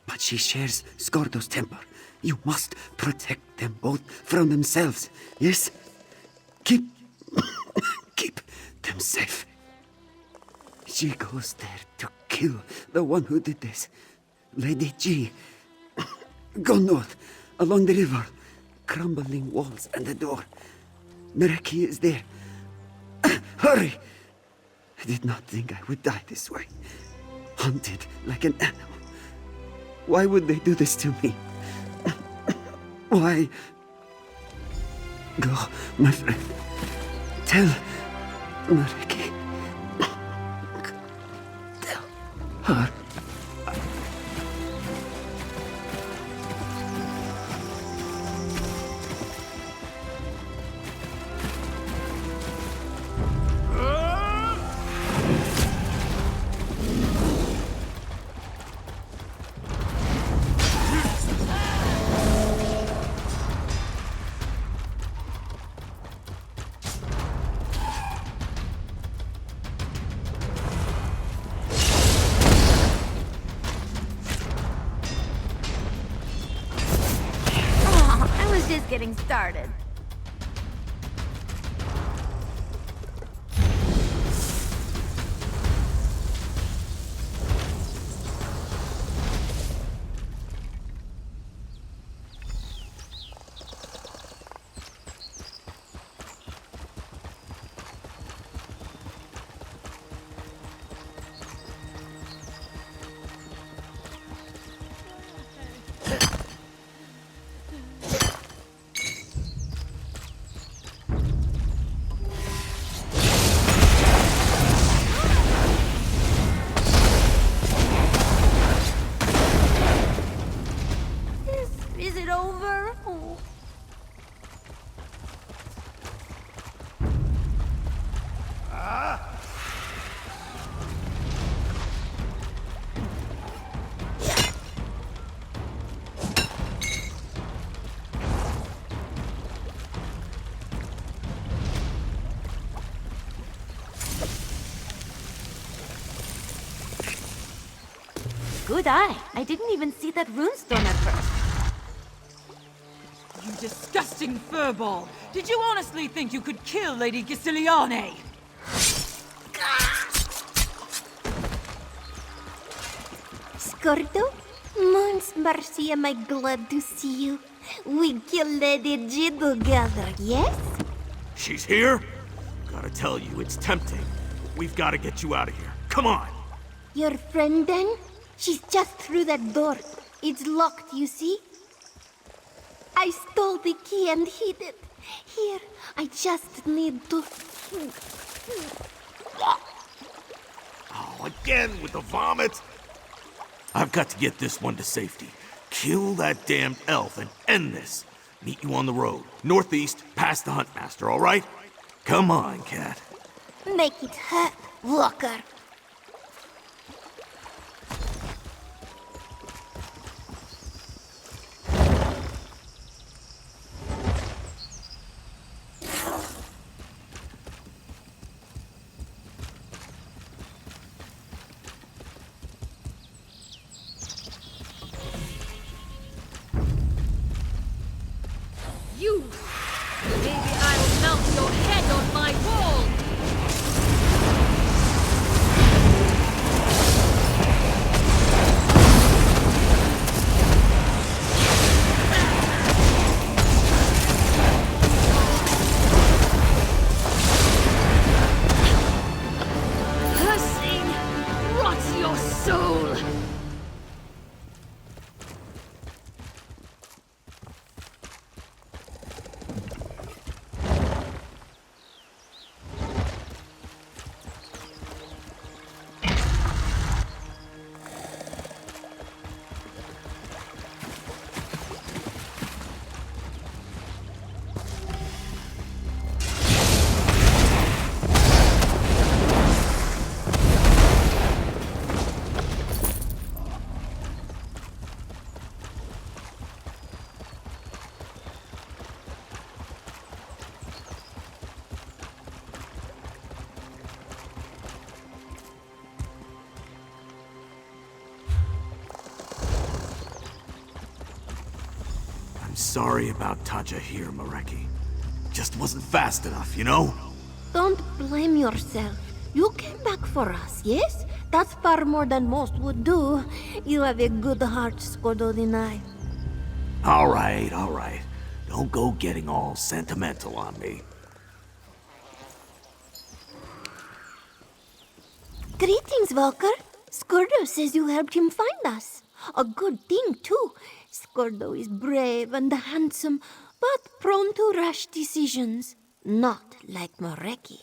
but she shares Scordo's temper. You must protect them both from themselves, yes? Keep them safe. She goes there to kill the one who did this. Lady G. Go north, along the river. Crumbling walls and a door. Mareki is there. Hurry! I did not think I would die this way. Hunted like an animal. Why would they do this to me? Why? Go, my friend. Tell Mariki. Tell her. I was just getting started. Is it over? Oh. Good eye. I didn't even see that runestone at first. You disgusting furball! Did you honestly think you could kill Lady Gisiliane? Scordo? Moon's mercy, am I glad to see you. We killed Lady G together, yes? She's here? Gotta tell you, it's tempting. We've gotta get you out of here. Come on! Your friend then? She's just through that door. It's locked, you see? I stole the key and hid it. Here, I just need to... Oh, again with the vomit? I've got to get this one to safety. Kill that damned elf and end this. Meet you on the road, northeast, past the Huntmaster, all right? Come on, cat. Make it hurt, Walker. You! Maybe I'll melt your head on my wall! Cursing rots your soul! Sorry about Taja here, Mareki. Just wasn't fast enough, you know? Don't blame yourself. You came back for us, yes? That's far more than most would do. You have a good heart, Scordo the Knife. All right, all right. Don't go getting all sentimental on me. Greetings, Walker. Scordo says you helped him find us. A good thing, too. Scordo is brave and handsome, but prone to rash decisions, not like Moreki.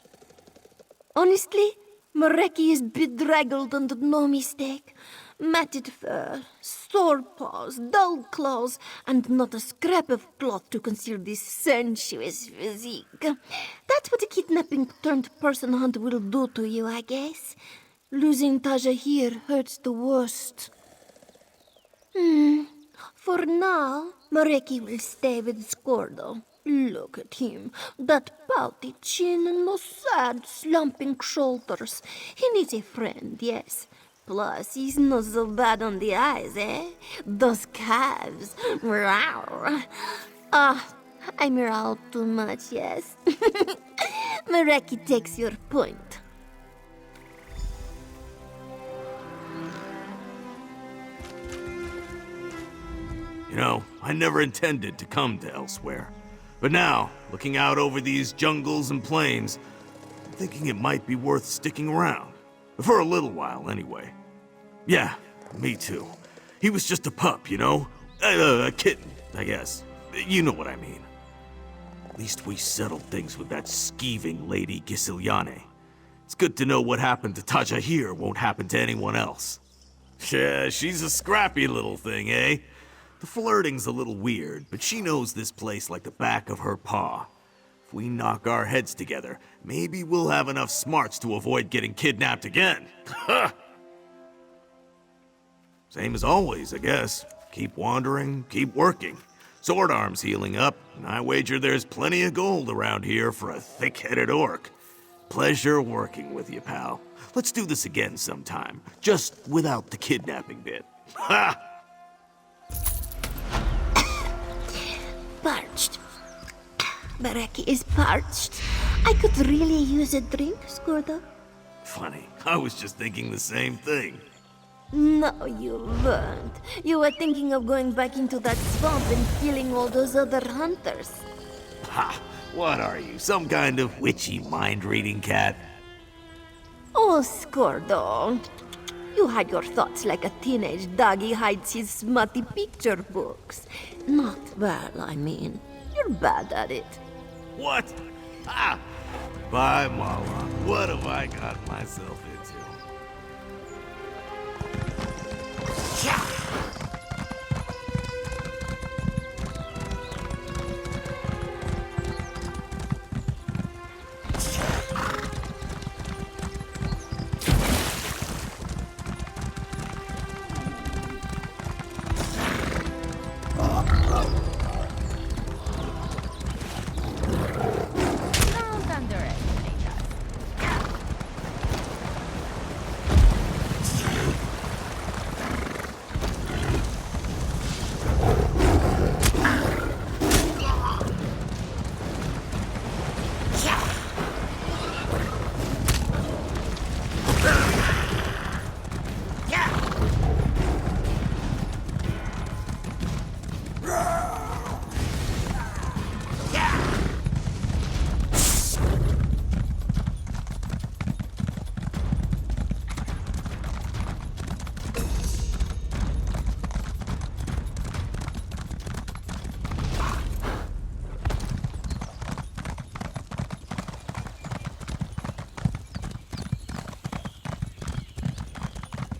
Honestly, Moreki is bedraggled and no mistake. Matted fur, sore paws, dull claws, and not a scrap of cloth to conceal this sensuous physique. That's what a kidnapping-turned-person hunt will do to you, I guess. Losing Taja here hurts the worst. For now, Moreki will stay with Skordo. Look at him, that pouty chin and those sad, slumping shoulders. He needs a friend, yes. Plus, he's not so bad on the eyes, eh? Those calves. Rawr. I meow too much, yes. Moreki takes your point. You know, I never intended to come to Elsewhere. But now, looking out over these jungles and plains, I'm thinking it might be worth sticking around. For a little while, anyway. Yeah, me too. He was just a pup, you know? A kitten, I guess. You know what I mean. At least we settled things with that skeeving Lady Gisiliane. It's good to know what happened to Taja here won't happen to anyone else. Yeah, she's a scrappy little thing, eh? The flirting's a little weird, but she knows this place like the back of her paw. If we knock our heads together, maybe we'll have enough smarts to avoid getting kidnapped again. Same as always, I guess. Keep wandering, keep working. Sword arm's healing up, and I wager there's plenty of gold around here for a thick-headed orc. Pleasure working with you, pal. Let's do this again sometime, just without the kidnapping bit. Ha! Parched. Moreki is parched. I could really use a drink, Skordo. Funny, I was just thinking the same thing. No, you weren't. You were thinking of going back into that swamp and killing all those other hunters. Ha! What are you, some kind of witchy mind-reading cat? Oh, Skordo. You hide your thoughts like a teenage doggy hides his smutty picture books. Not well, I mean. You're bad at it. What? Ah! By Mala, what have I got myself into? Don't underestimate us.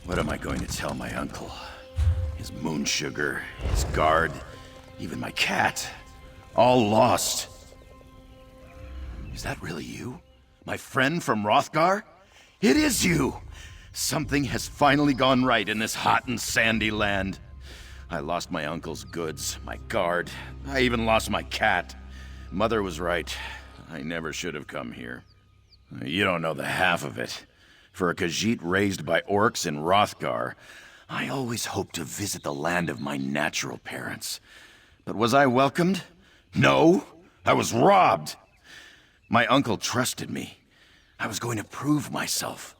What am I going to tell my uncle? His moon sugar, his guard, even my cat. All lost. Is that really you? My friend from Rothgar? It is you! Something has finally gone right in this hot and sandy land. I lost my uncle's goods, my guard. I even lost my cat. Mother was right. I never should have come here. You don't know the half of it. For a Khajiit raised by orcs in Rothgar, I always hoped to visit the land of my natural parents. But was I welcomed? No, I was robbed. My uncle trusted me. I was going to prove myself.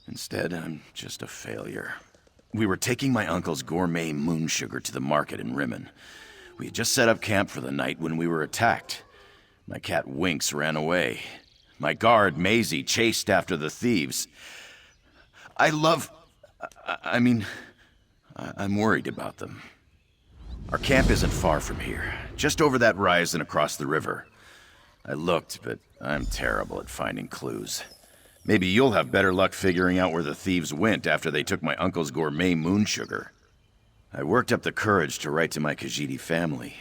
Instead, I'm just a failure. We were taking my uncle's gourmet moon sugar to the market in Rimmen. We had just set up camp for the night when we were attacked. My cat Winks ran away. My guard, Maisie, chased after the thieves. I'm worried about them. Our camp isn't far from here, just over that rise and across the river. I looked, but I'm terrible at finding clues. Maybe you'll have better luck figuring out where the thieves went after they took my uncle's gourmet moon sugar. I worked up the courage to write to my Khajiit family.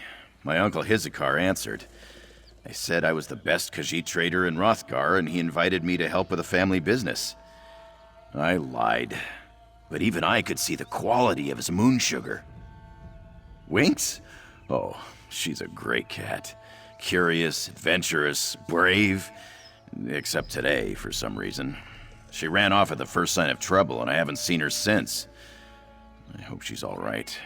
My uncle Hizikar answered. I said I was the best Khajiit trader in Hrothgar, and he invited me to help with a family business. I lied, but even I could see the quality of his moon sugar. Winks? Oh, she's a great cat. Curious, adventurous, brave. Except today, for some reason. She ran off at the first sign of trouble, and I haven't seen her since. I hope she's all right.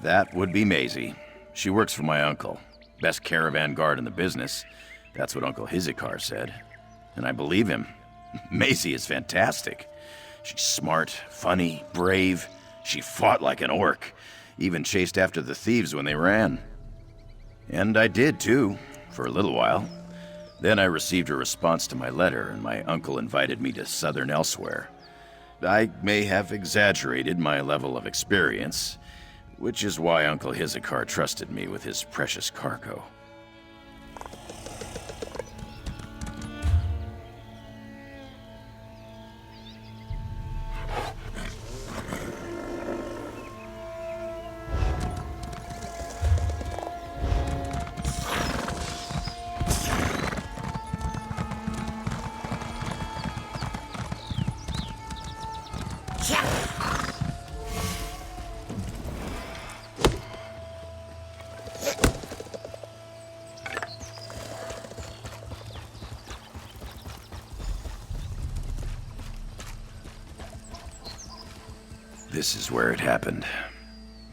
That would be Maisie. She works for my uncle. Best caravan guard in the business. That's what Uncle Hizikar said. And I believe him. Maisie is fantastic. She's smart, funny, brave. She fought like an orc. Even chased after the thieves when they ran. And I did, too, for a little while. Then I received a response to my letter, and my uncle invited me to southern Elsewhere. I may have exaggerated my level of experience, which is why Uncle Hizikar trusted me with his precious cargo. This is where it happened.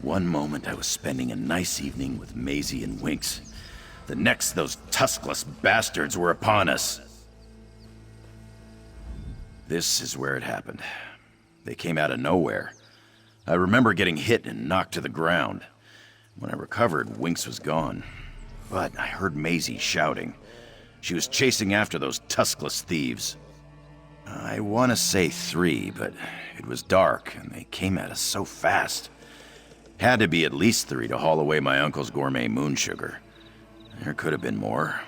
One moment I was spending a nice evening with Maisie and Winks. The next, those tuskless bastards were upon us. This is where it happened. They came out of nowhere. I remember getting hit and knocked to the ground. When I recovered, Winks was gone. But I heard Maisie shouting. She was chasing after those tuskless thieves. I want to say 3, but it was dark, and they came at us so fast. Had to be at least 3 to haul away my uncle's gourmet moon sugar. There could have been more.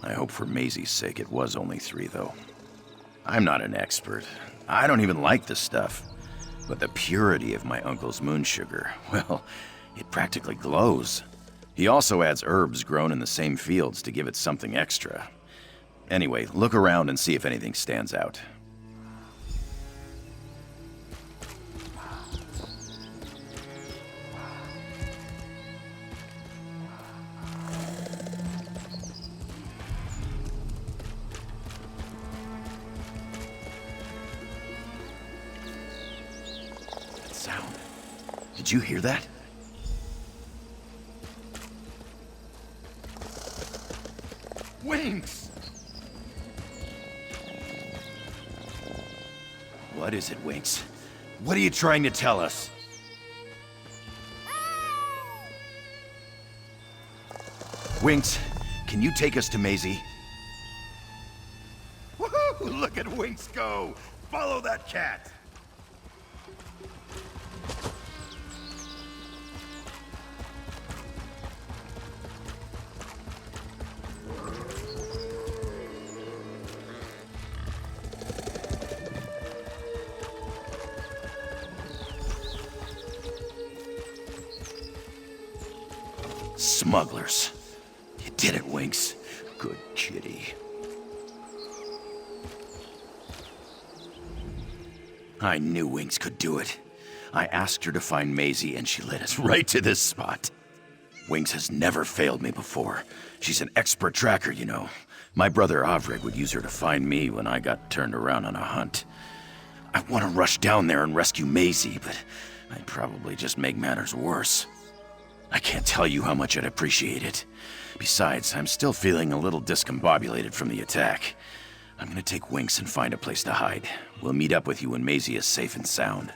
I hope for Maisie's sake it was only 3, though. I'm not an expert. I don't even like this stuff. But the purity of my uncle's moon sugar, well, it practically glows. He also adds herbs grown in the same fields to give it something extra. Anyway, look around and see if anything stands out. That sound. Did you hear that? Winks! What is it, Winks? What are you trying to tell us? Winks, can you take us to Maisie? Woohoo! Look at Winks go! Follow that cat! Smugglers. You did it, Winks. Good kitty. I knew Winks could do it. I asked her to find Maisie, and she led us right to this spot. Winks has never failed me before. She's an expert tracker, you know. My brother Avrig would use her to find me when I got turned around on a hunt. I want to rush down there and rescue Maisie, but I'd probably just make matters worse. I can't tell you how much I'd appreciate it. Besides, I'm still feeling a little discombobulated from the attack. I'm gonna take Winks and find a place to hide. We'll meet up with you when Maisie is safe and sound.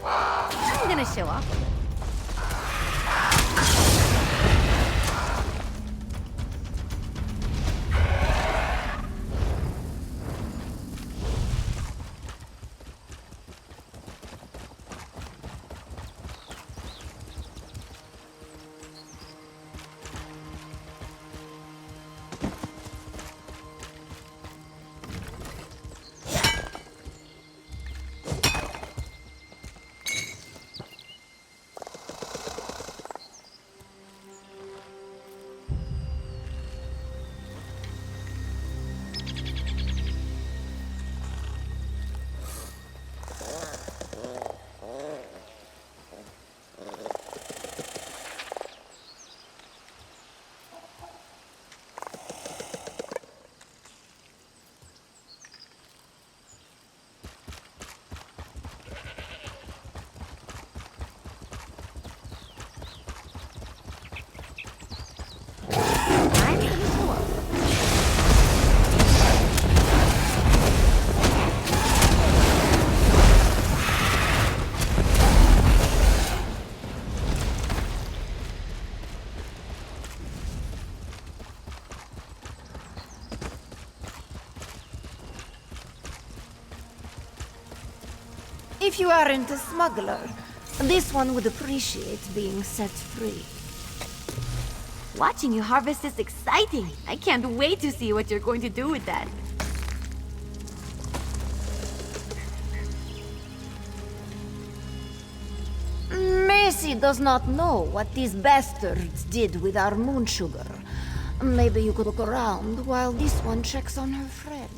I'm gonna show off a little. If you aren't a smuggler, this one would appreciate being set free. Watching you harvest is exciting. I can't wait to see what you're going to do with that. Macy does not know what these bastards did with our moon sugar. Maybe you could look around while this one checks on her friend.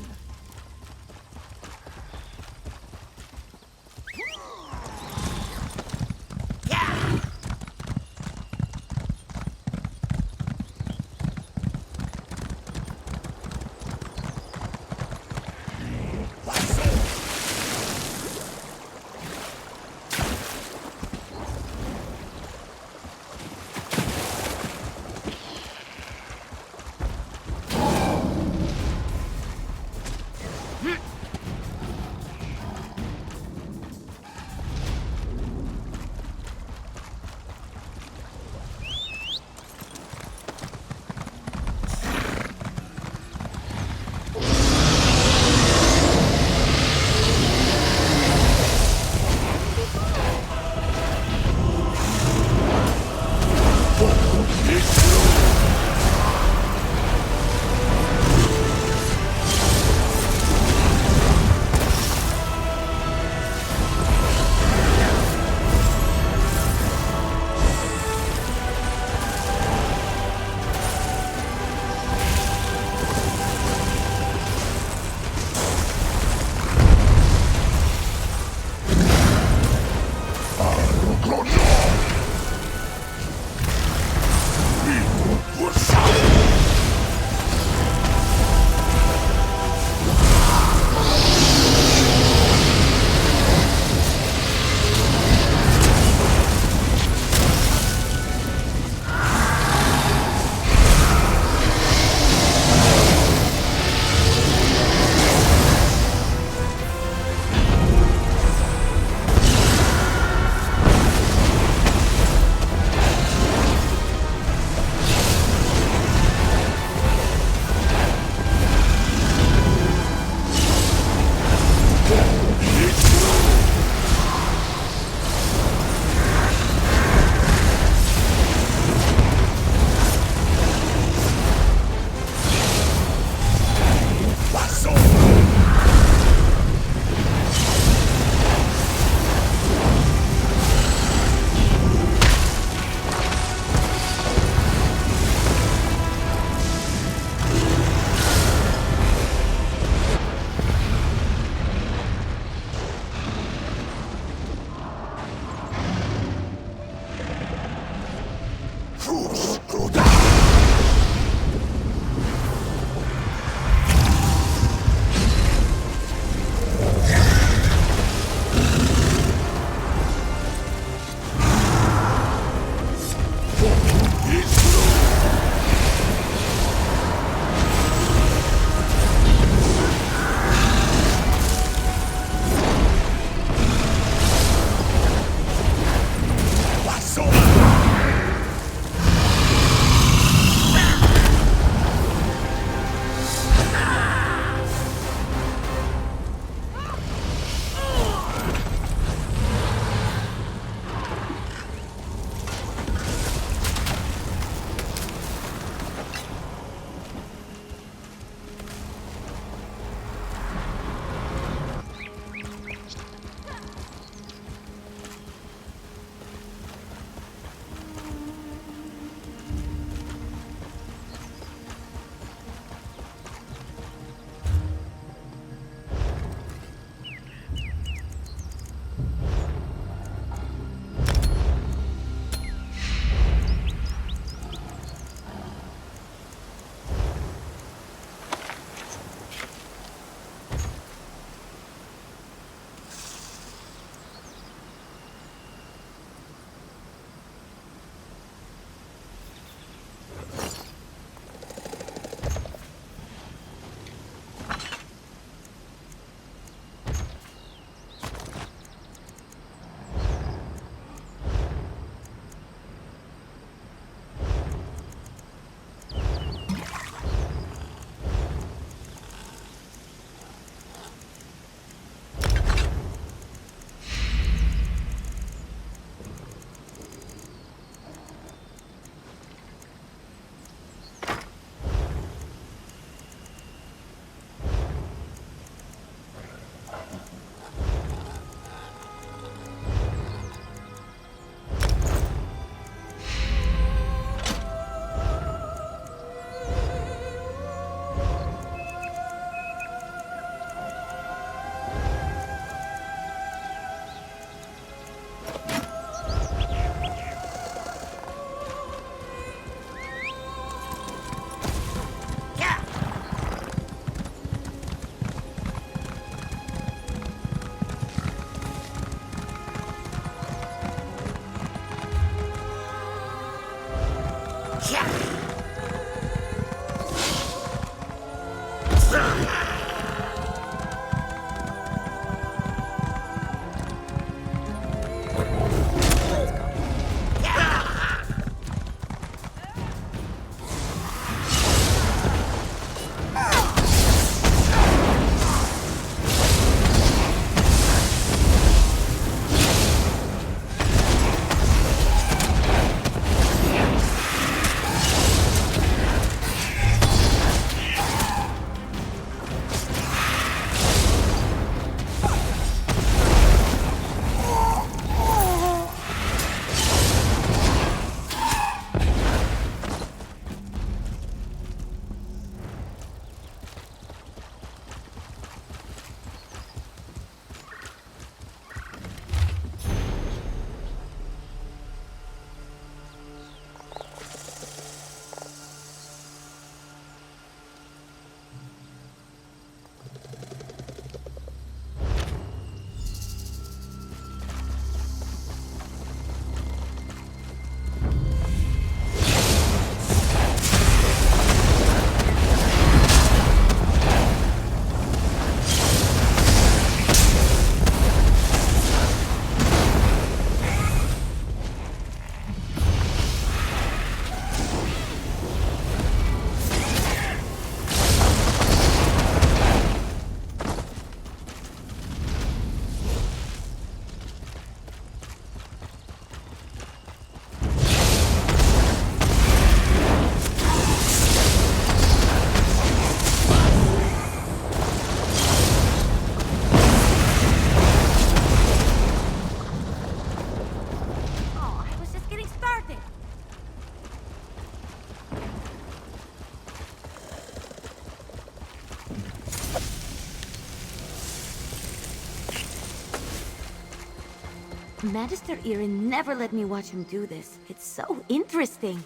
Magister Irin never let me watch him do this. It's so interesting.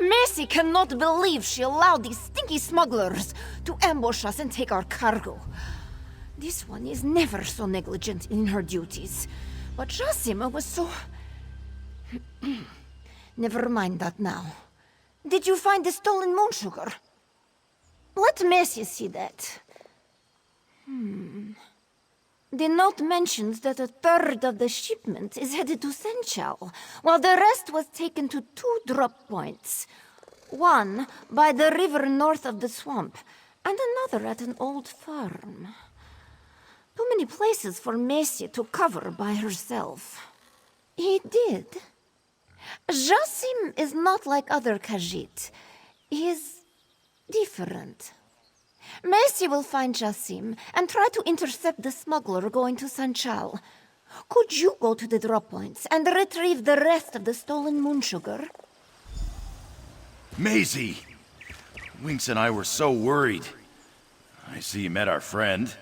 Macy cannot believe she allowed these stinky smugglers to ambush us and take our cargo. This one is never so negligent in her duties. But Jasima was so... Never mind that now. Did you find the stolen moon sugar? Let Macy see that. The note mentions that a third of the shipment is headed to Senchal, while the rest was taken to 2 drop points. One by the river north of the swamp, and another at an old farm. Too many places for Macy to cover by herself. He did. Jasim is not like other Khajiit. He is different. Macy will find Jasim and try to intercept the smuggler going to Sanchal. Could you go to the drop points and retrieve the rest of the stolen moon sugar? Maisie! Winks and I were so worried. I see you met our friend.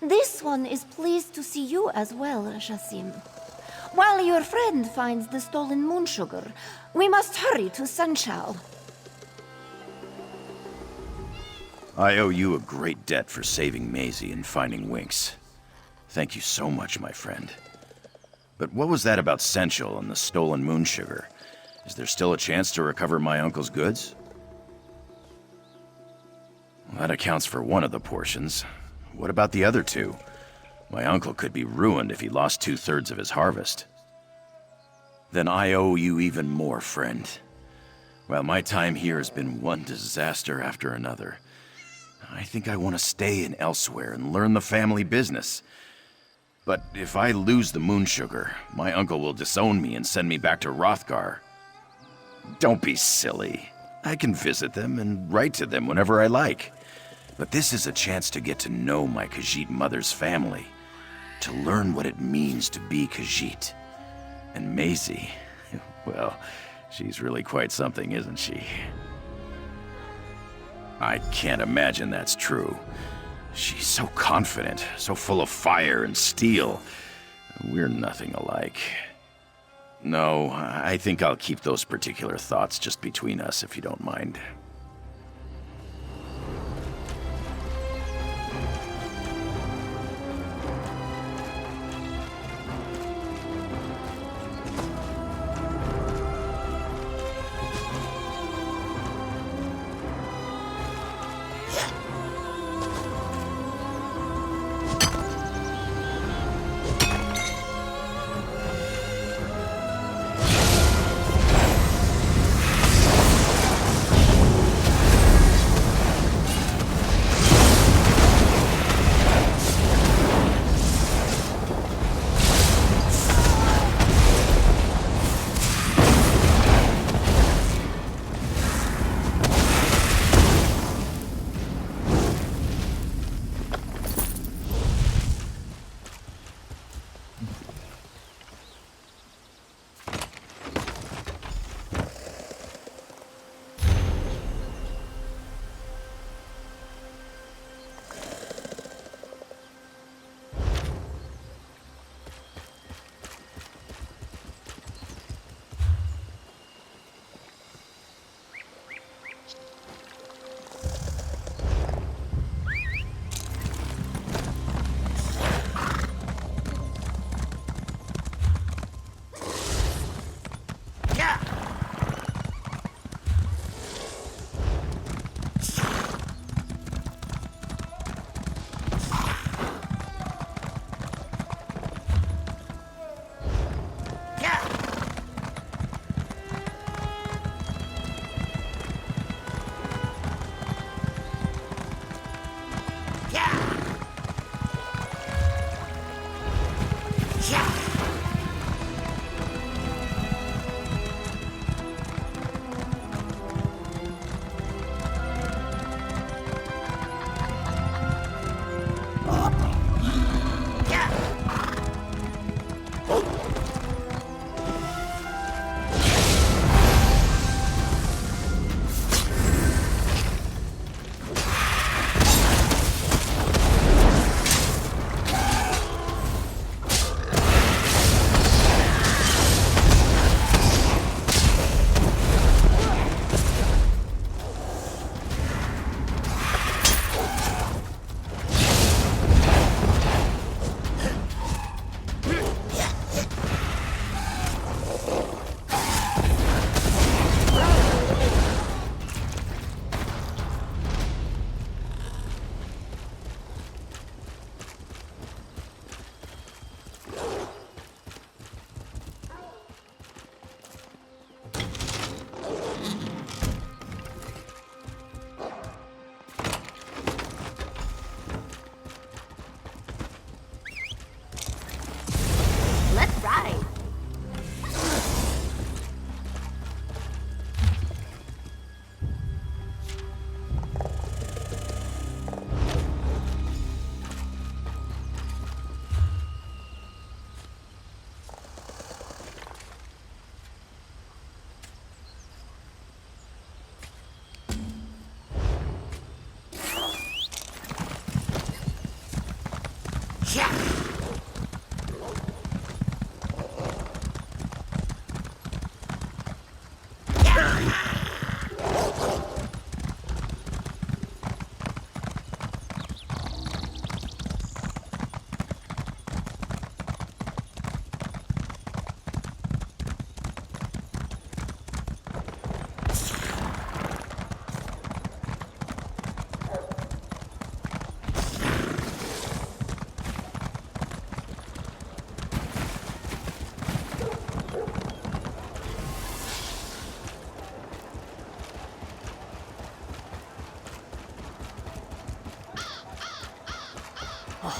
This one is pleased to see you as well, Jasim. While your friend finds the stolen moon sugar, we must hurry to Sanchal. I owe you a great debt for saving Maisie and finding Winks. Thank you so much, my friend. But what was that about Senchal and the stolen moon sugar? Is there still a chance to recover my uncle's goods? Well, that accounts for one of the portions. What about the other 2? My uncle could be ruined if he lost 2/3 of his harvest. Then I owe you even more, friend. Well, my time here has been one disaster after another. I think I want to stay in elsewhere and learn the family business. But if I lose the moon sugar, my uncle will disown me and send me back to Rothgar. Don't be silly. I can visit them and write to them whenever I like. But this is a chance to get to know my Khajiit mother's family, to learn what it means to be Khajiit. And Maisie, well, she's really quite something, isn't she? I can't imagine that's true. She's so confident, so full of fire and steel. We're nothing alike. No, I think I'll keep those particular thoughts just between us, if you don't mind.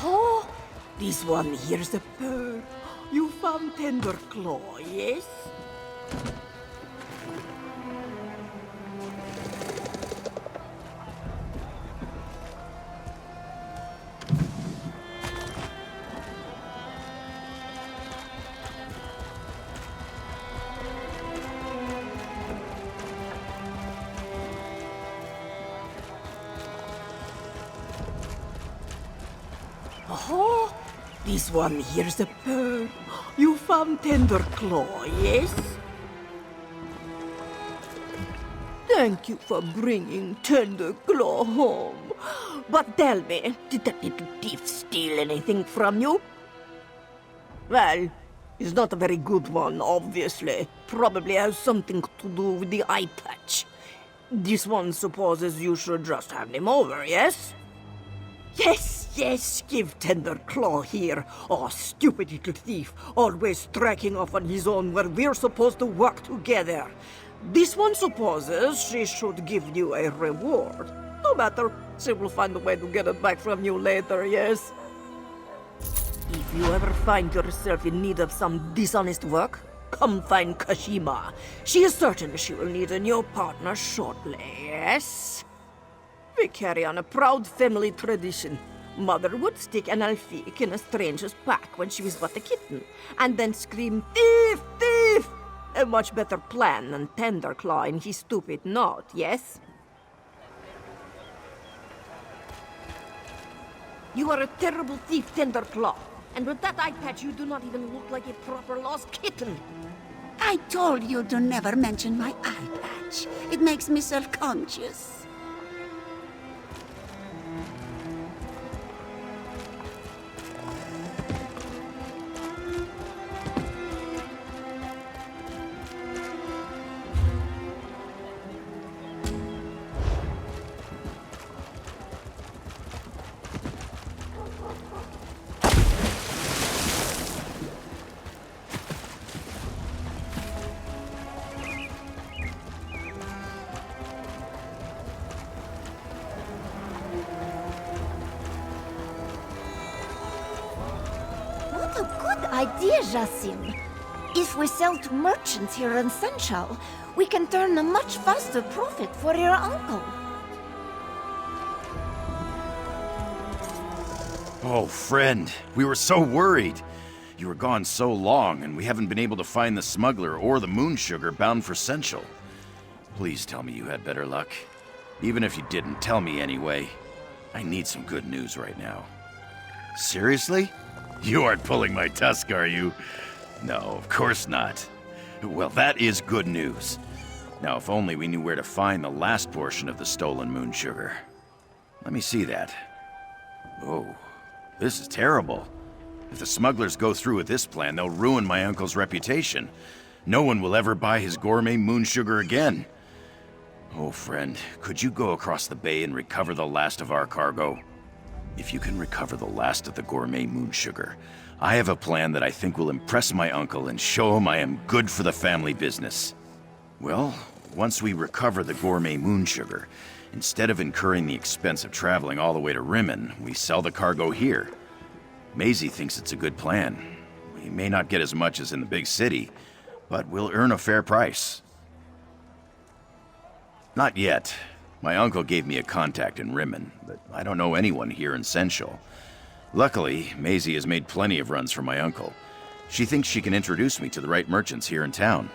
Oh, this one here's a pearl. You found Tender Claw, yes? Oh, this one here's a pearl. You found Tender Claw, yes? Thank you for bringing Tender Claw home. But tell me, did that little thief steal anything from you? Well, he's not a very good one, obviously. Probably has something to do with the eye patch. This one supposes you should just hand him over, yes? Yes, give Tender Claw here. Oh, stupid little thief, always tracking off on his own where we're supposed to work together. This one supposes she should give you a reward. No matter, she will find a way to get it back from you later, yes? If you ever find yourself in need of some dishonest work, come find Kashima. She is certain she will need a new partner shortly, yes? We carry on a proud family tradition. Mother would stick an Alfik in a stranger's pack when she was but a kitten, and then scream, "Thief! Thief!" A much better plan than Tender Claw in his stupid note, yes? You are a terrible thief, Tender Claw. And with that eye patch, you do not even look like a proper lost kitten. I told you to never mention my eye patch. It makes me self-conscious. What a good idea, Jacim. If we sell to merchants here in Senchal, we can turn a much faster profit for your uncle. Oh, friend, we were so worried. You were gone so long, and we haven't been able to find the smuggler or the moon sugar bound for Senchal. Please tell me you had better luck. Even if you didn't, tell me anyway. I need some good news right now. Seriously? You aren't pulling my tusk, are you? No, of course not. Well, that is good news. Now, if only we knew where to find the last portion of the stolen moon sugar. Let me see that. Oh, this is terrible. If the smugglers go through with this plan, they'll ruin my uncle's reputation. No one will ever buy his gourmet moon sugar again. Oh, friend, could you go across the bay and recover the last of our cargo? If you can recover the last of the gourmet moon sugar, I have a plan that I think will impress my uncle and show him I am good for the family business. Well, once we recover the gourmet moon sugar, instead of incurring the expense of traveling all the way to Rimmen, we sell the cargo here. Maisie thinks it's a good plan. We may not get as much as in the big city, but we'll earn a fair price. Not yet. My uncle gave me a contact in Rimmen, but I don't know anyone here in Senchal. Luckily, Maisie has made plenty of runs for my uncle. She thinks she can introduce me to the right merchants here in town.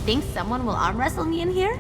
Think someone will arm wrestle me in here?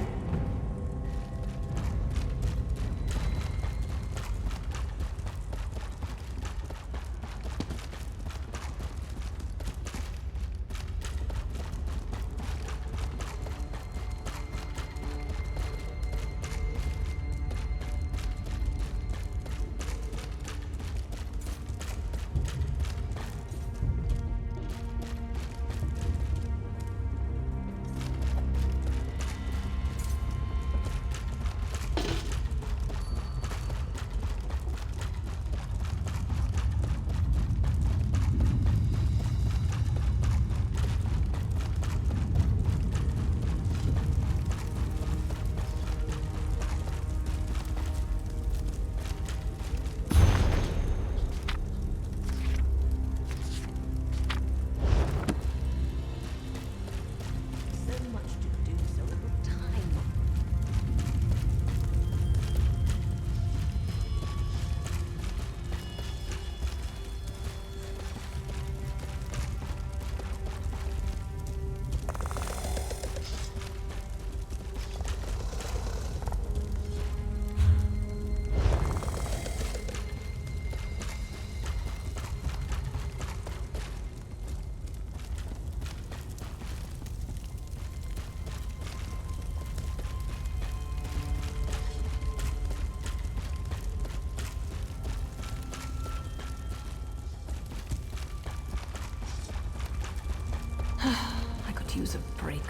I could use a break.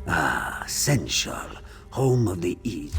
Ah, Sensual, home of the East.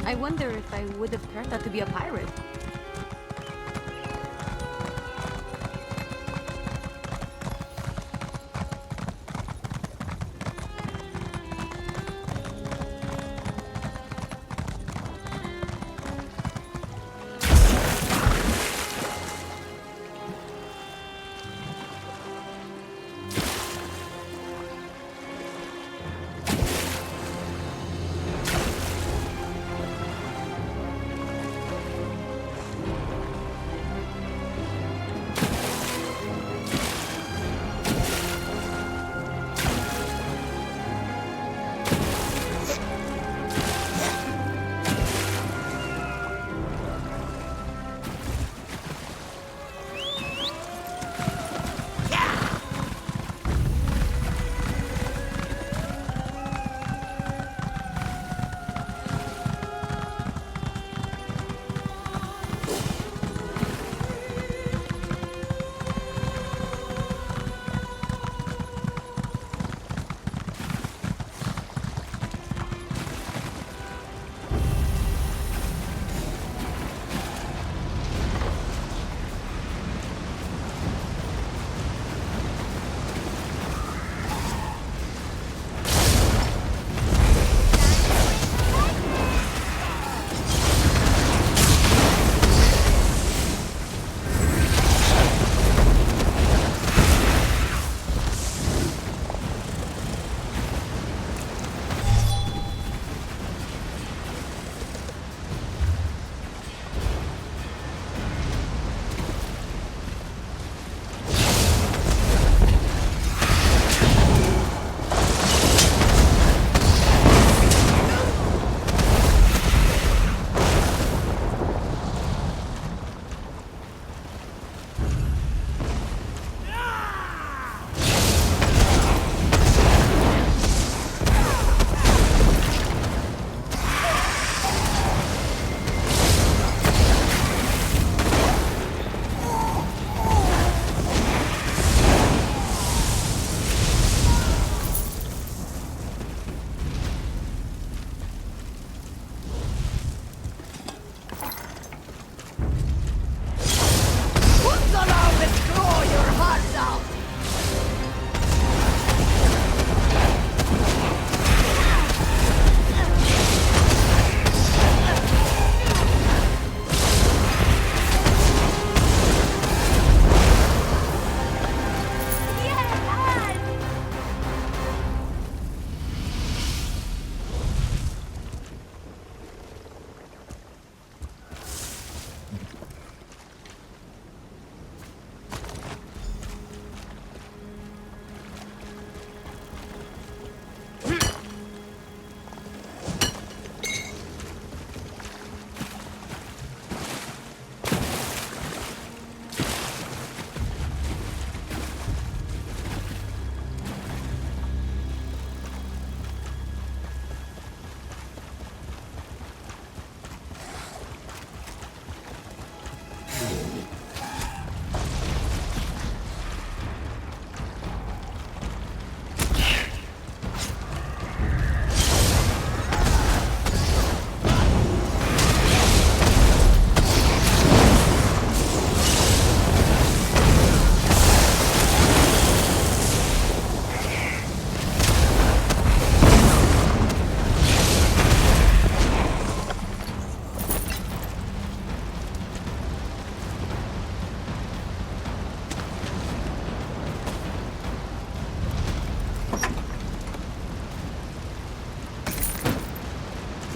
I wonder if I would have turned out to be a pirate.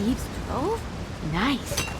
Thieves' Trove? Nice.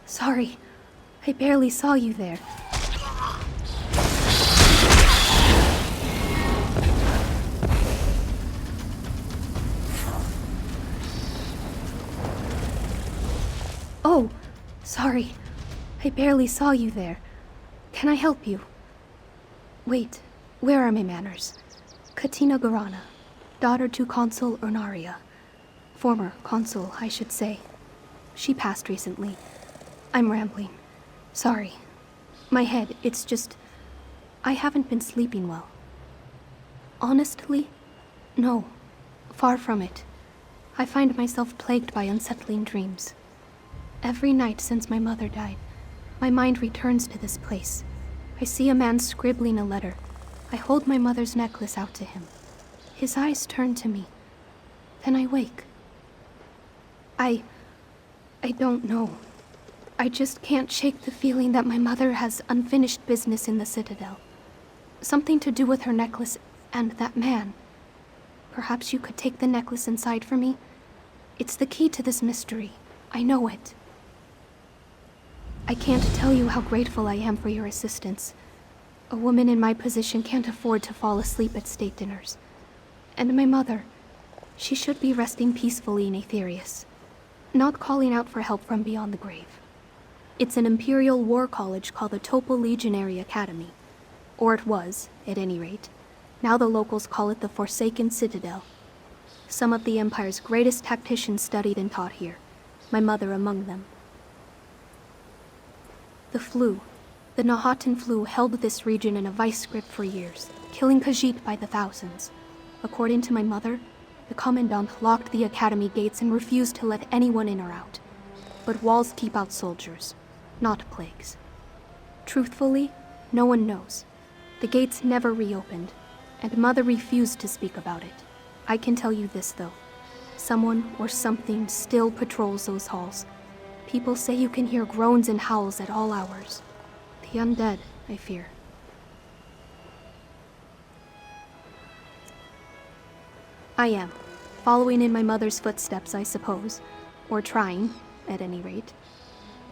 Sorry. I barely saw you there. Oh, sorry. I barely saw you there. Can I help you? Wait, where are my manners? Katina Garana, daughter to Consul Urnaria. Former consul, I should say. She passed recently. I'm rambling. Sorry. My head, it's just... I haven't been sleeping well. Honestly, no. Far from it. I find myself plagued by unsettling dreams. Every night since my mother died, my mind returns to this place. I see a man scribbling a letter. I hold my mother's necklace out to him. His eyes turn to me. Then I wake. I don't know. I just can't shake the feeling that my mother has unfinished business in the Citadel. Something to do with her necklace and that man. Perhaps you could take the necklace inside for me? It's the key to this mystery. I know it. I can't tell you how grateful I am for your assistance. A woman in my position can't afford to fall asleep at state dinners. And my mother, she should be resting peacefully in Aetherius, not calling out for help from beyond the grave. It's an Imperial war college called the Topal Legionary Academy. Or it was, at any rate. Now the locals call it the Forsaken Citadel. Some of the Empire's greatest tacticians studied and taught here, my mother among them. The flu, the Nahatan flu, held this region in a vice grip for years, killing Khajiit by the thousands. According to my mother, the Commandant locked the academy gates and refused to let anyone in or out. But walls keep out soldiers, not plagues. Truthfully, no one knows. The gates never reopened, and Mother refused to speak about it. I can tell you this, though. Someone or something still patrols those halls. People say you can hear groans and howls at all hours. The undead, I fear. I am. Following in my mother's footsteps, I suppose. Or trying, at any rate.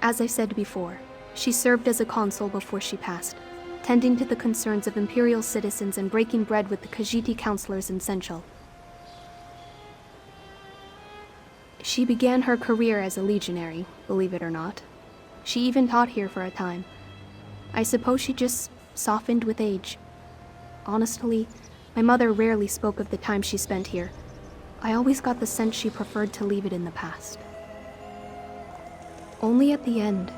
As I said before, she served as a consul before she passed, tending to the concerns of Imperial citizens and breaking bread with the Khajiiti counselors in Senchal. She began her career as a legionary, believe it or not. She even taught here for a time. I suppose she just softened with age. Honestly, my mother rarely spoke of the time she spent here. I always got the sense she preferred to leave it in the past. Only at the end,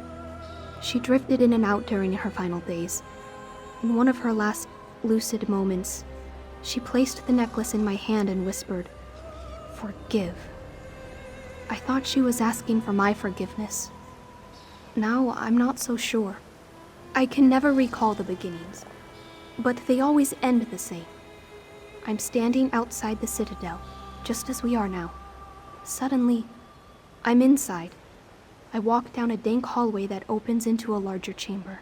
she drifted in and out during her final days. In one of her last lucid moments, she placed the necklace in my hand and whispered, "Forgive." I thought she was asking for my forgiveness. Now I'm not so sure. I can never recall the beginnings, but they always end the same. I'm standing outside the Citadel, just as we are now. Suddenly, I'm inside. I walk down a dank hallway that opens into a larger chamber.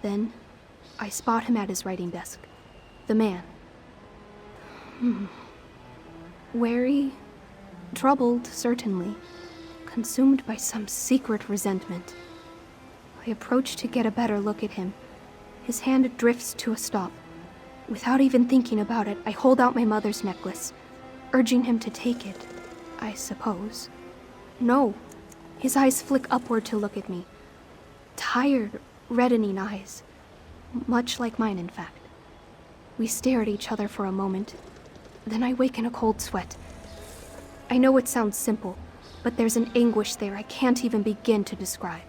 Then, I spot him at his writing desk. The man. Wary, troubled, certainly, consumed by some secret resentment. I approach to get a better look at him. His hand drifts to a stop. Without even thinking about it, I hold out my mother's necklace, urging him to take it, I suppose. No. His eyes flick upward to look at me. Tired, reddening eyes. Much like mine, in fact. We stare at each other for a moment. Then I wake in a cold sweat. I know it sounds simple, but there's an anguish there I can't even begin to describe.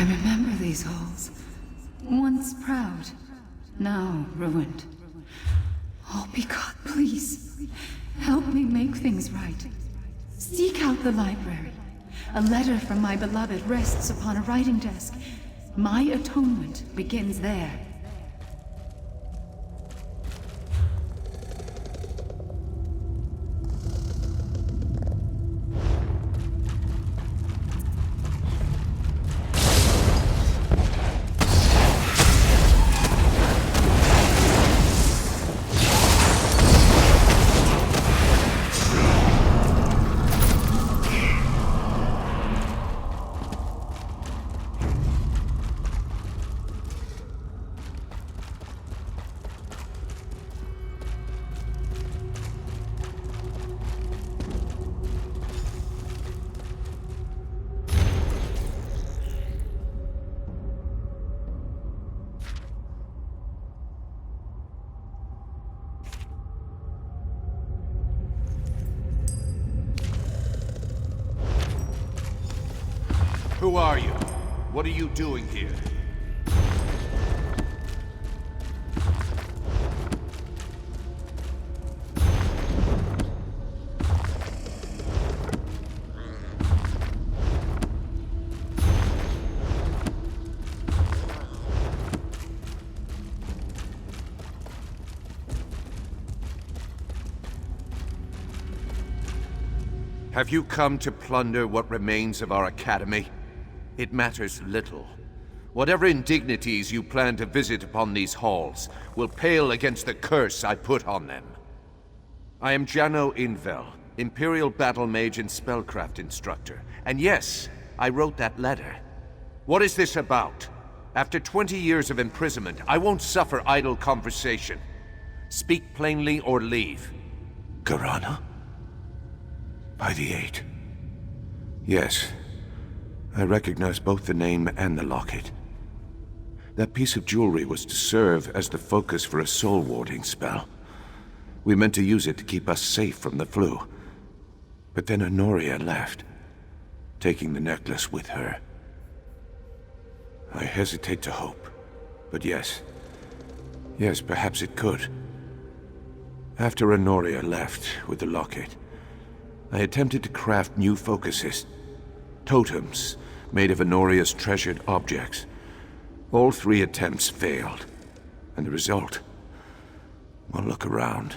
I remember these halls. Once proud, now ruined. Oh, be God, please. Help me make things right. Seek out the library. A letter from my beloved rests upon a writing desk. My atonement begins there. Who are you? What are you doing here? Have you come to plunder what remains of our academy? It matters little. Whatever indignities you plan to visit upon these halls will pale against the curse I put on them. I am Jano Invel, Imperial Battle Mage and Spellcraft Instructor. And yes, I wrote that letter. What is this about? After 20 years of imprisonment, I won't suffer idle conversation. Speak plainly or leave. Garana? By the Eight. Yes. I recognize both the name and the locket. That piece of jewelry was to serve as the focus for a soul-warding spell. We meant to use it to keep us safe from the flu. But then Honoria left, taking the necklace with her. I hesitate to hope, but yes. Yes, perhaps it could. After Honoria left with the locket, I attempted to craft new focuses. Totems made of Honoria's treasured objects. All 3 attempts failed. And the result? Well, look around.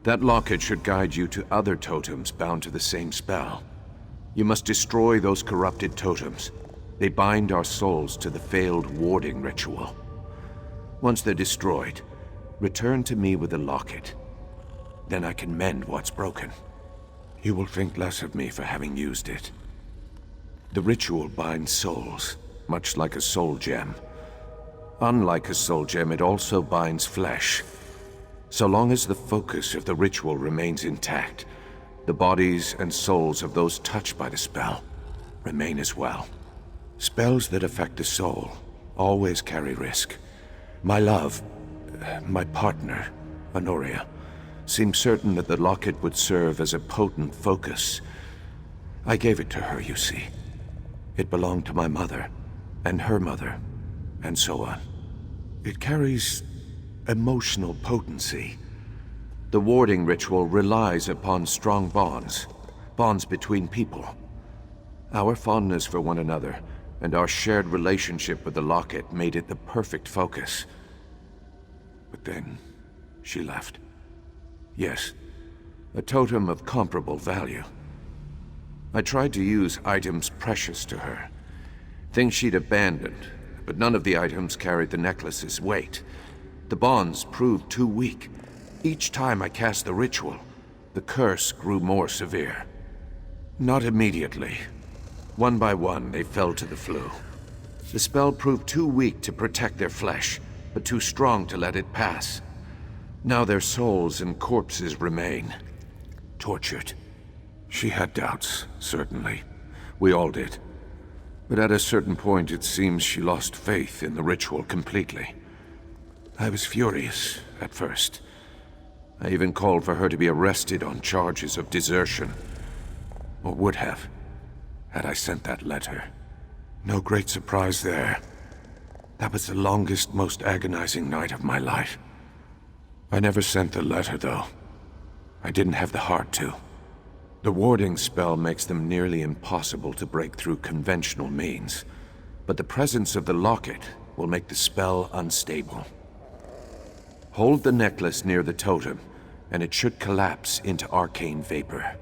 That locket should guide you to other totems bound to the same spell. You must destroy those corrupted totems. They bind our souls to the failed warding ritual. Once they're destroyed, return to me with the locket. Then I can mend what's broken. You will think less of me for having used it. The ritual binds souls, much like a soul gem. Unlike a soul gem, it also binds flesh. So long as the focus of the ritual remains intact, the bodies and souls of those touched by the spell remain as well. Spells that affect the soul always carry risk. My love, my partner, Honoria, seemed certain that the locket would serve as a potent focus. I gave it to her, you see. It belonged to my mother, and her mother, and so on. It carries emotional potency. The warding ritual relies upon strong bonds, bonds between people. Our fondness for one another, and our shared relationship with the locket made it the perfect focus. But then, she left. Yes, a totem of comparable value. I tried to use items precious to her, things she'd abandoned, but none of the items carried the necklace's weight. The bonds proved too weak. Each time I cast the ritual, the curse grew more severe. Not immediately. One by one, they fell to the flu. The spell proved too weak to protect their flesh, but too strong to let it pass. Now their souls and corpses remain, tortured. She had doubts, certainly. We all did. But at a certain point, it seems she lost faith in the ritual completely. I was furious, at first. I even called for her to be arrested on charges of desertion. Or would have, had I sent that letter. No great surprise there. That was the longest, most agonizing night of my life. I never sent the letter, though. I didn't have the heart to. The warding spell makes them nearly impossible to break through conventional means, but the presence of the locket will make the spell unstable. Hold the necklace near the totem, and it should collapse into arcane vapor.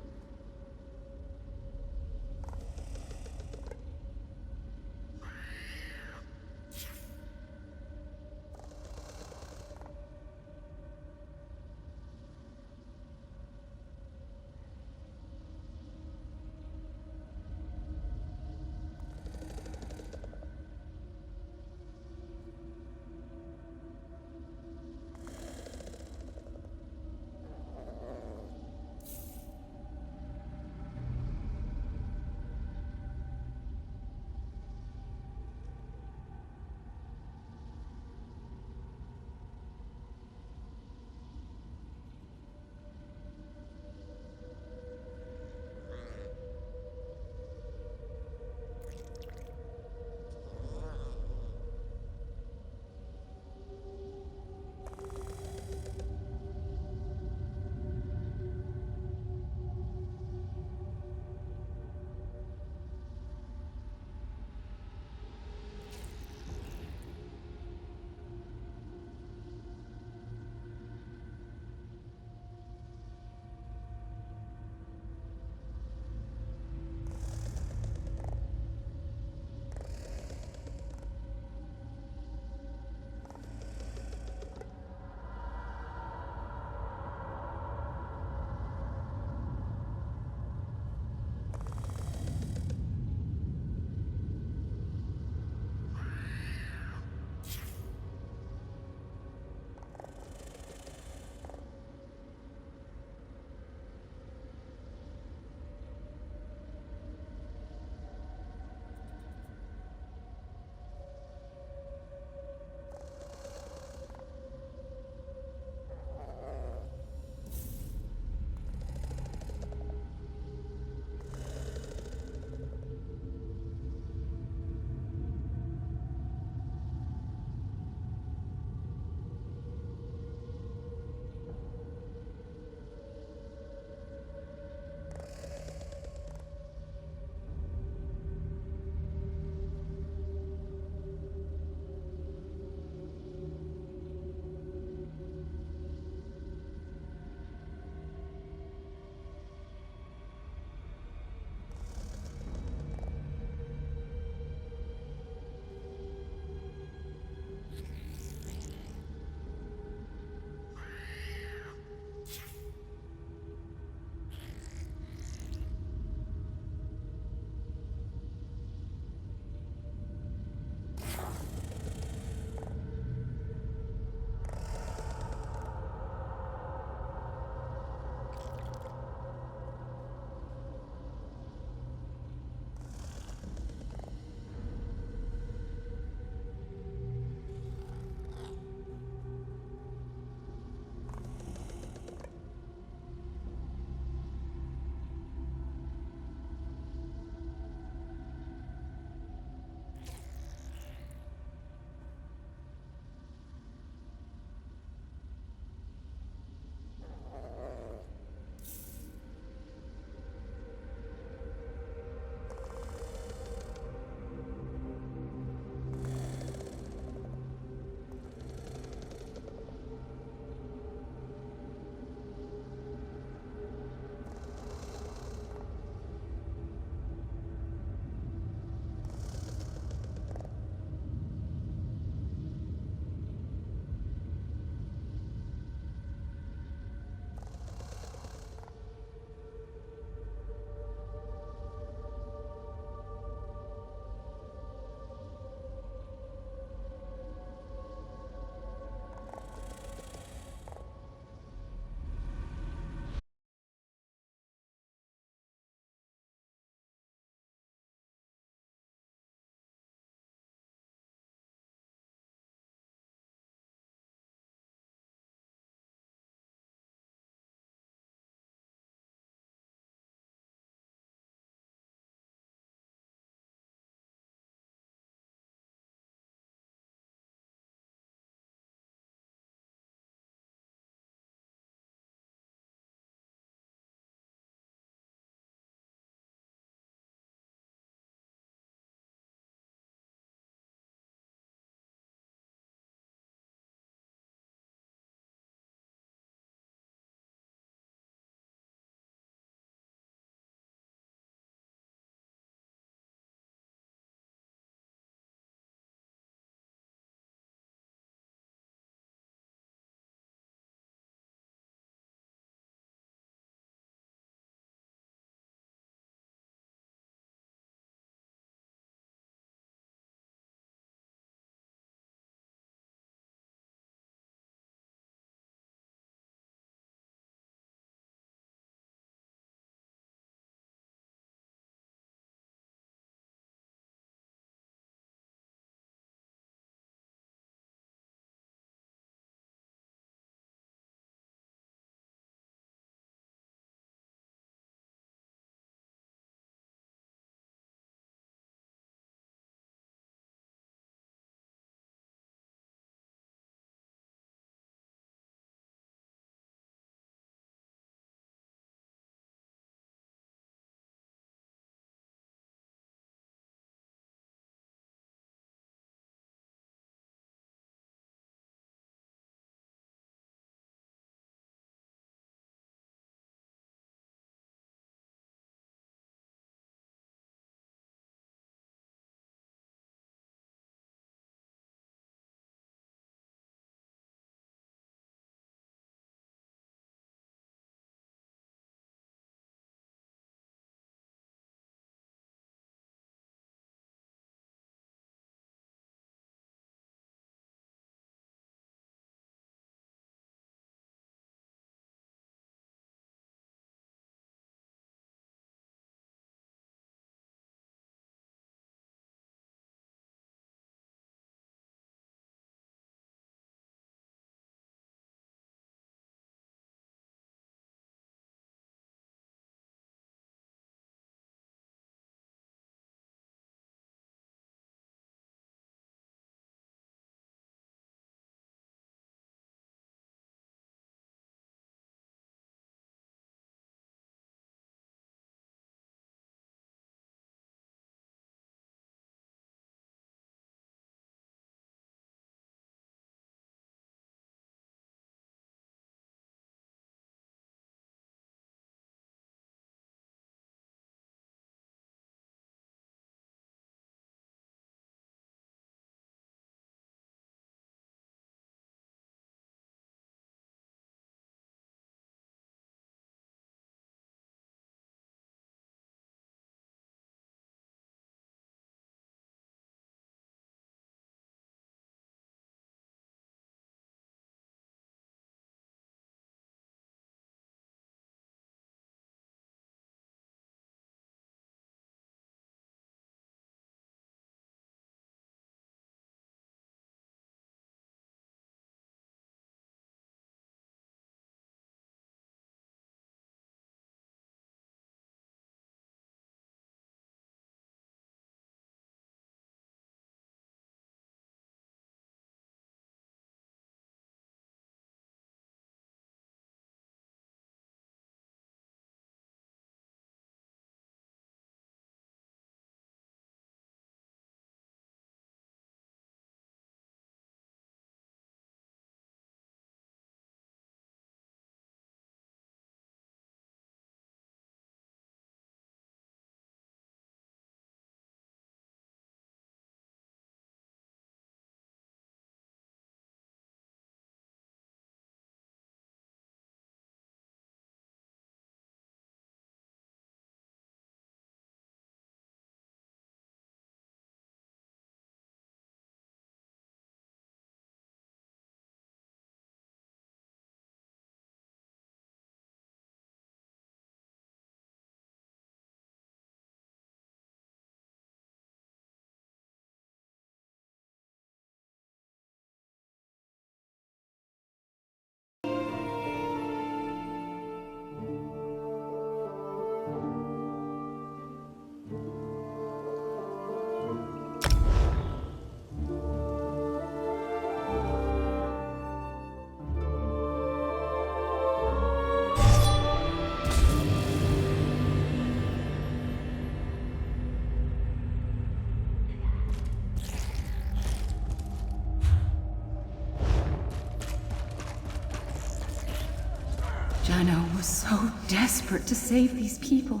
was so desperate to save these people,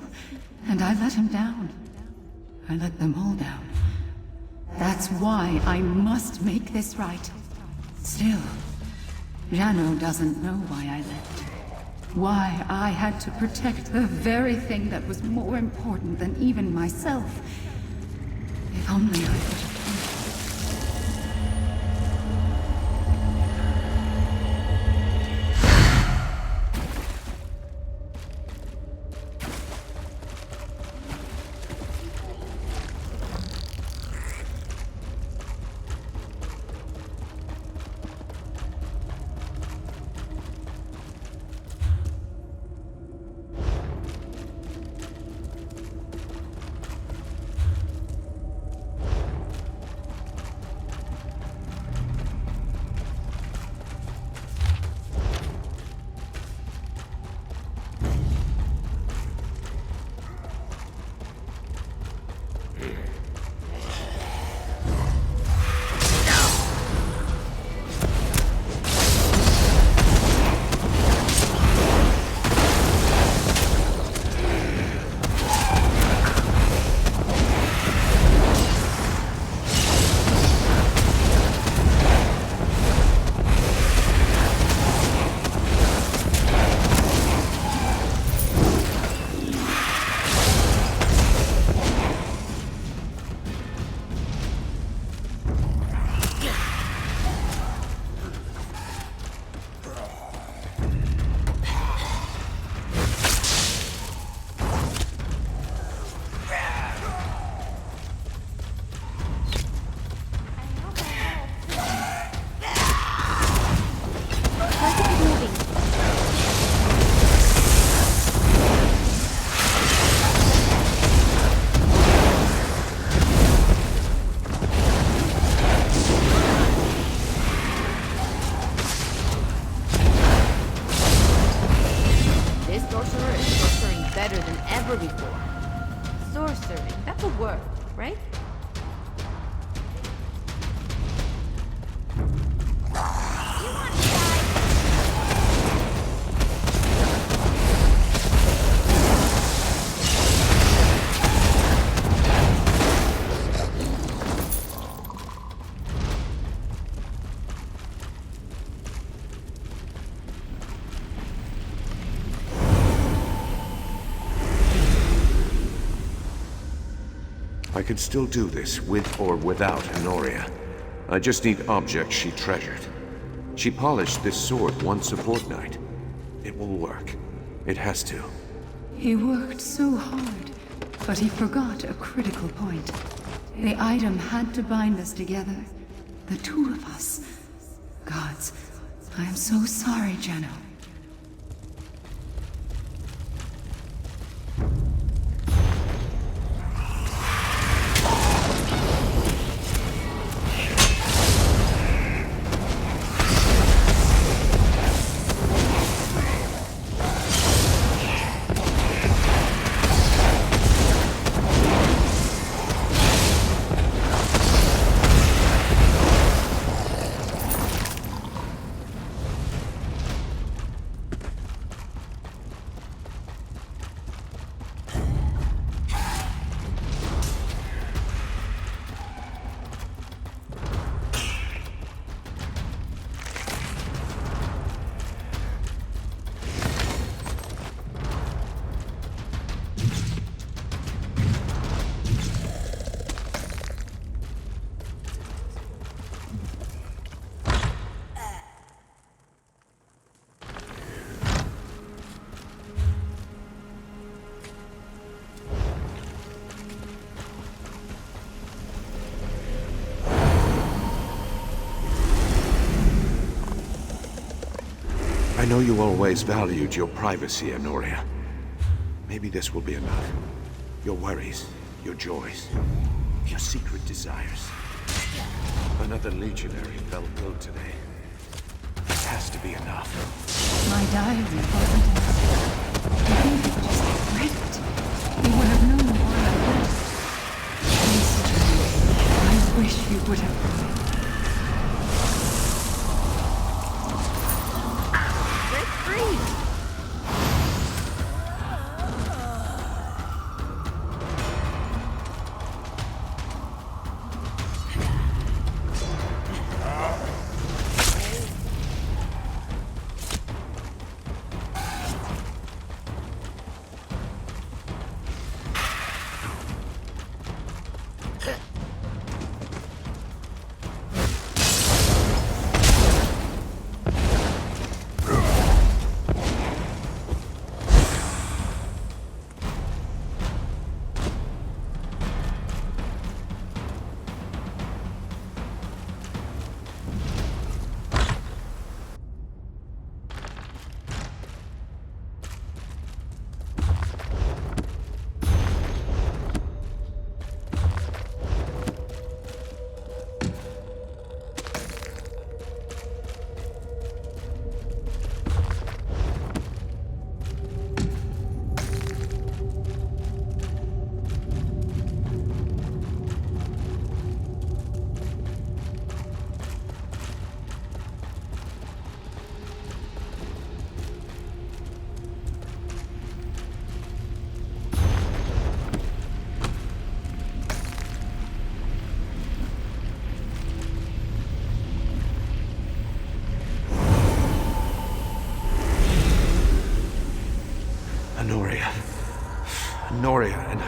and I let him down. I let them all down. That's why I must make this right. Still, Jano doesn't know why I left. Why I had to protect the very thing that was more important than even myself. If only I could have. I could still do this, with or without Honoria. I just need objects she treasured. She polished this sword once a fortnight. It will work. It has to. He worked so hard, but he forgot a critical point. The item had to bind us together. The two of us. Gods, I am so sorry, Jano. I know you always valued your privacy, Honoria. Maybe this will be enough. Your worries, your joys, your secret desires. Another legionary fell ill today. This has to be enough. My diary wasn't enough. I think he just read it. He would have known why I left. Please, Jane, I wish you would have.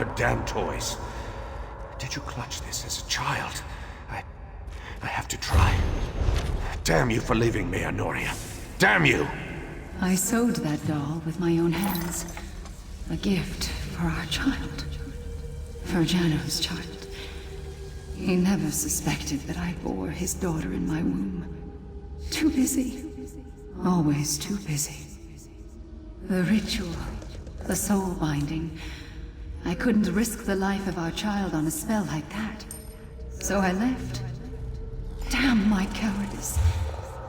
her damn toys. Did you clutch this as a child? I have to try. Damn you for leaving me, Honoria. Damn you! I sewed that doll with my own hands. A gift for our child. For Jano's child. He never suspected that I bore his daughter in my womb. Too busy. Always too busy. The ritual. The soul binding. I couldn't risk the life of our child on a spell like that. So I left. Damn my cowardice.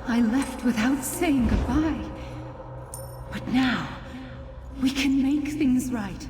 I left without saying goodbye. But now, we can make things right.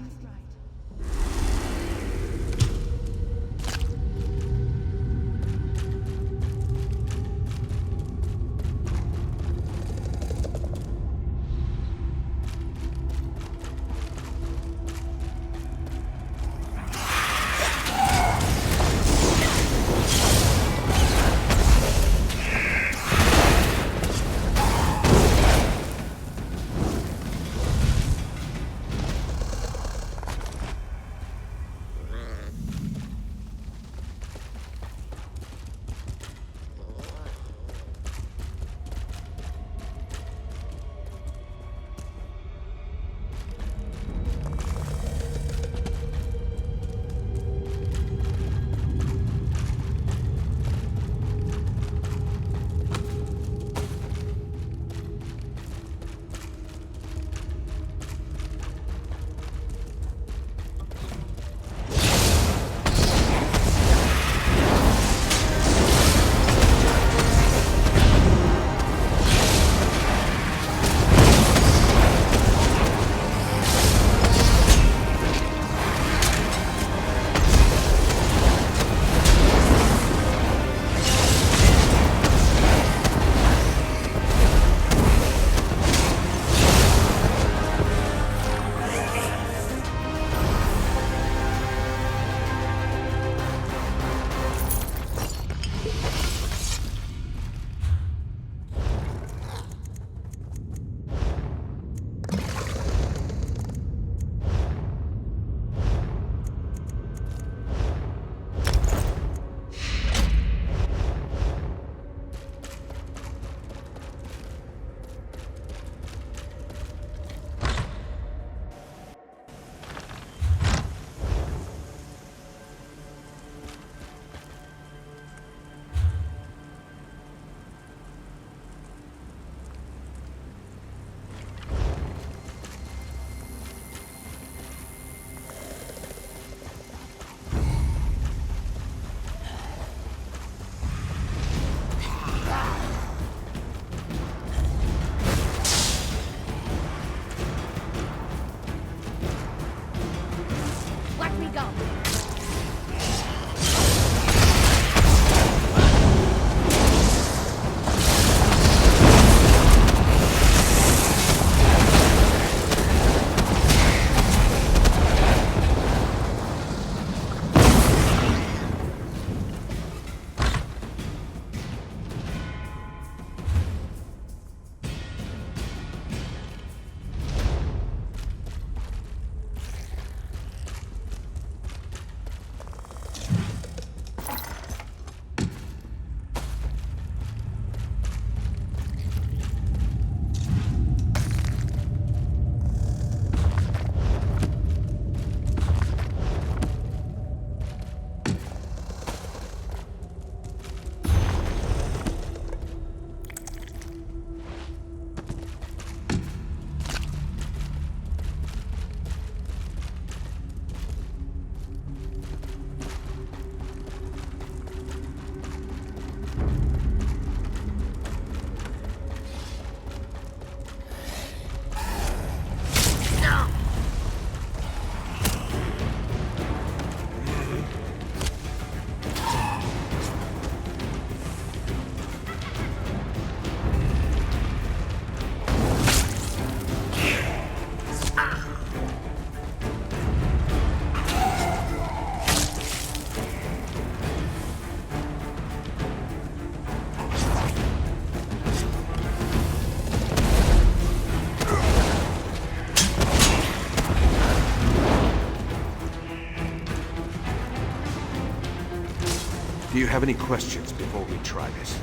Do you have any questions before we try this?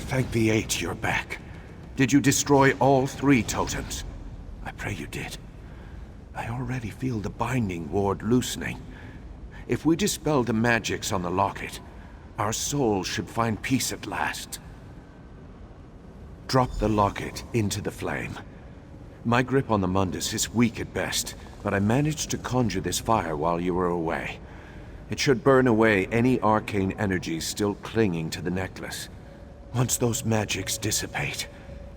Thank the Eight you're back. Did you destroy all 3 totems? I pray you did. I already feel the binding ward loosening. If we dispel the magics on the locket, our souls should find peace at last. Drop the locket into the flame. My grip on the Mundus is weak at best, but I managed to conjure this fire while you were away. It should burn away any arcane energies still clinging to the necklace. Once those magics dissipate,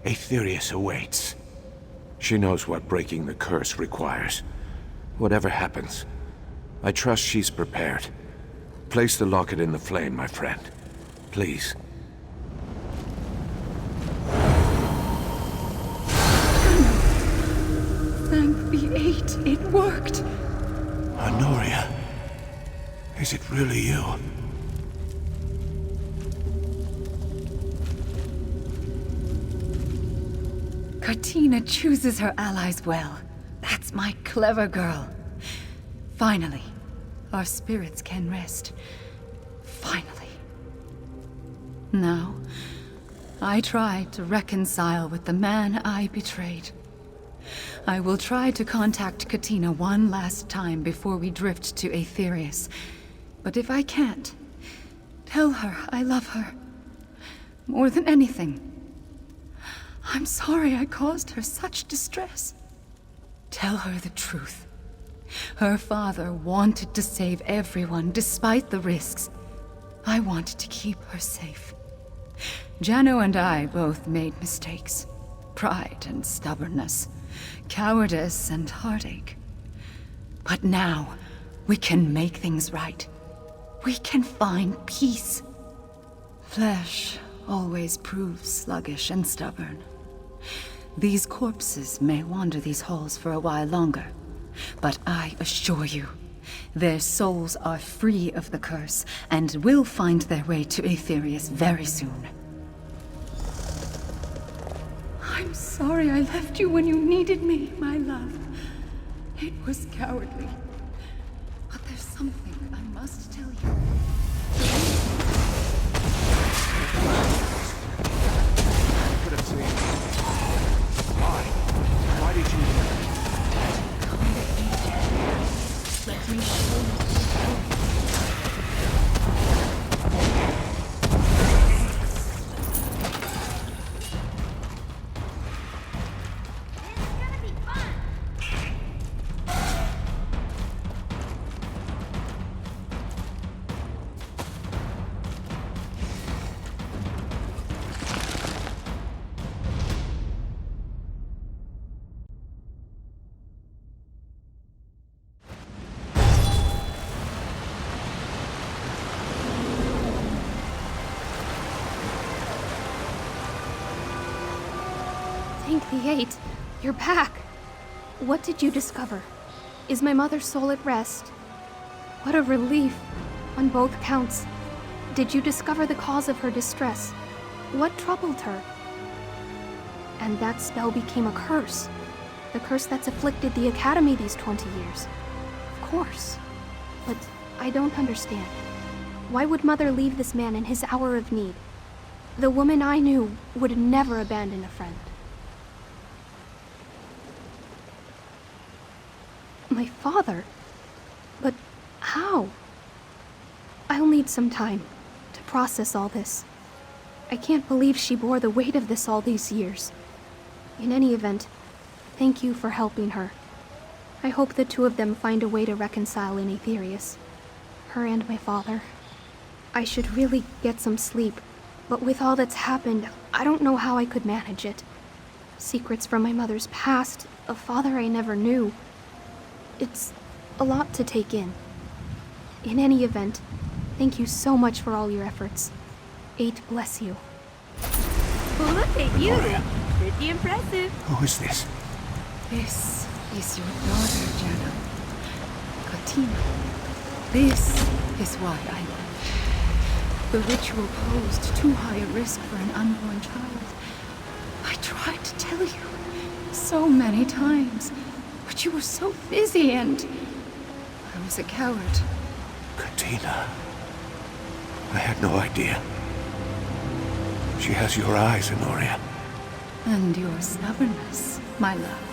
Aetherius awaits. She knows what breaking the curse requires. Whatever happens, I trust she's prepared. Place the locket in the flame, my friend. Please. Thank the Eight, it worked. Honoria, is it really you? Katina chooses her allies well. That's my clever girl. Finally, our spirits can rest. Finally. Now, I try to reconcile with the man I betrayed. I will try to contact Katina one last time before we drift to Aetherius. But if I can't, tell her I love her. More than anything. I'm sorry I caused her such distress. Tell her the truth. Her father wanted to save everyone despite the risks. I wanted to keep her safe. Jano and I both made mistakes. Pride and stubbornness. Cowardice and heartache. But now, we can make things right. We can find peace. Flesh always proves sluggish and stubborn. These corpses may wander these halls for a while longer, but I assure you, their souls are free of the curse and will find their way to Aetherius very soon. I'm sorry I left you when you needed me, my love. It was cowardly. But there's something I must tell you. Could have saved me. Why? Why did you... Let me show you. Thank the Eight. You're back. What did you discover? Is my mother's soul at rest? What a relief. On both counts. Did you discover the cause of her distress? What troubled her? And that spell became a curse. The curse that's afflicted the Academy these 20 years. Of course. But I don't understand. Why would Mother leave this man in his hour of need? The woman I knew would never abandon a friend. My father? But how? I'll need some time to process all this. I can't believe she bore the weight of this all these years. In any event, thank you for helping her. I hope the two of them find a way to reconcile in Aetherius. Her and my father. I should really get some sleep, but with all that's happened, I don't know how I could manage it. Secrets from my mother's past, a father I never knew. It's a lot to take in. In any event, thank you so much for all your efforts. Eight bless you. Look at you! Pretty impressive. Who is this? This is your daughter, Jana. Katina. This is why I left. The ritual posed too high a risk for an unborn child. I tried to tell you so many times, but you were so busy and I was a coward. Katina. I had no idea. She has your eyes, Honoria. And your stubbornness, my love.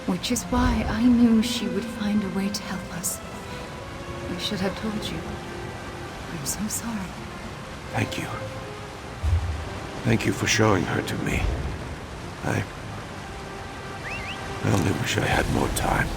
Which is why I knew she would find a way to help us. I should have told you. I'm so sorry. Thank you. Thank you for showing her to me. I only wish I had more time.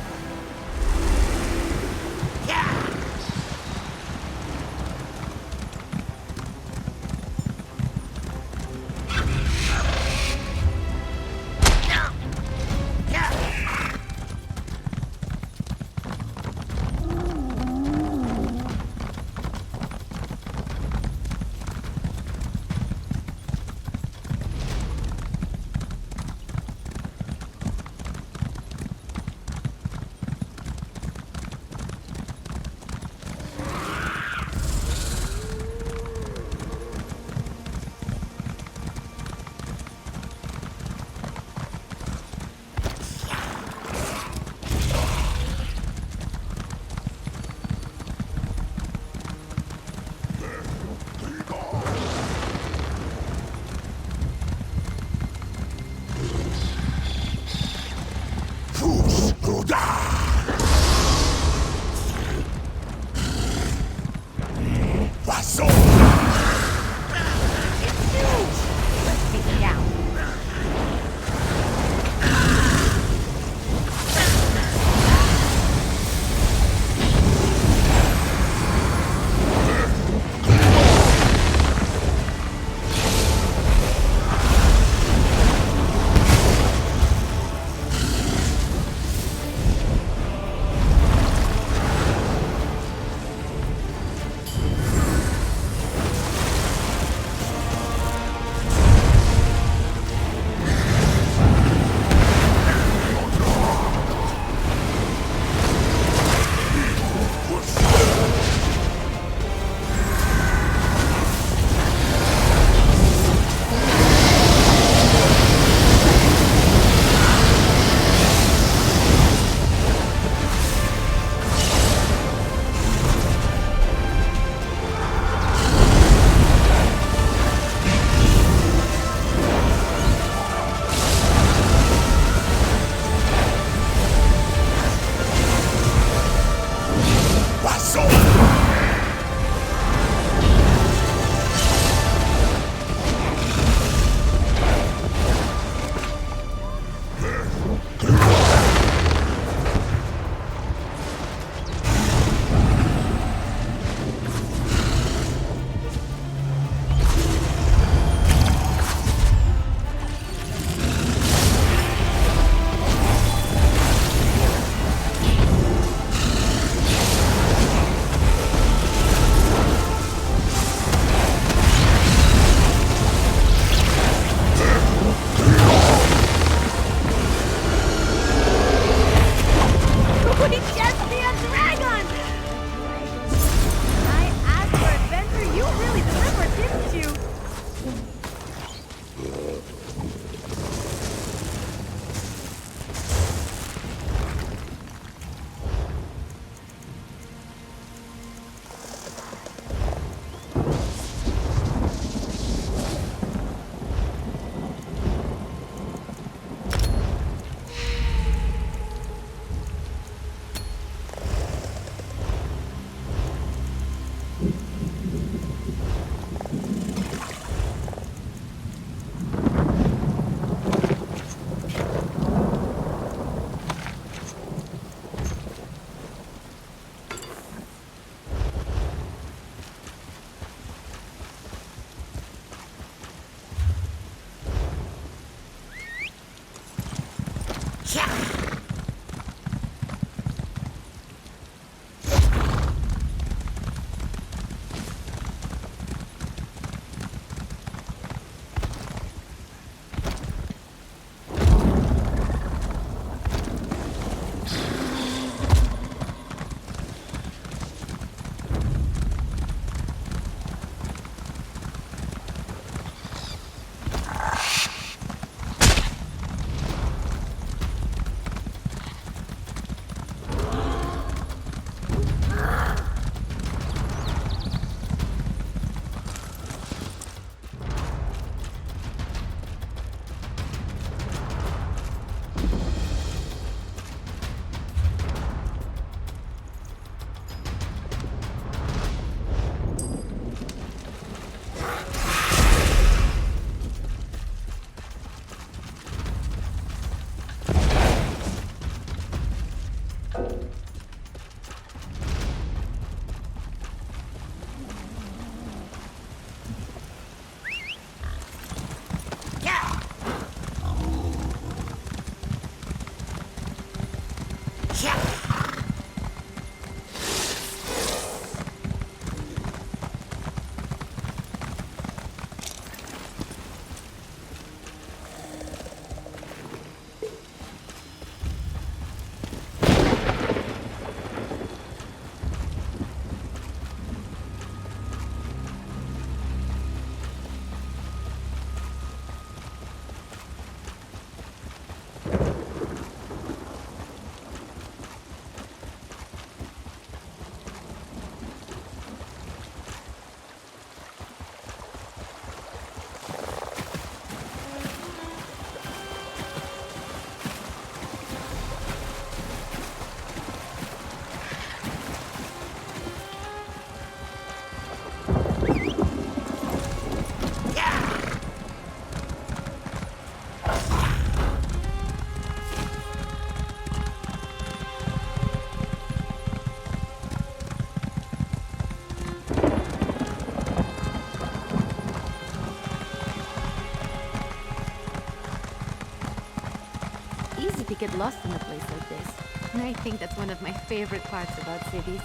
get lost in a place like this. I think that's one of my favorite parts about cities.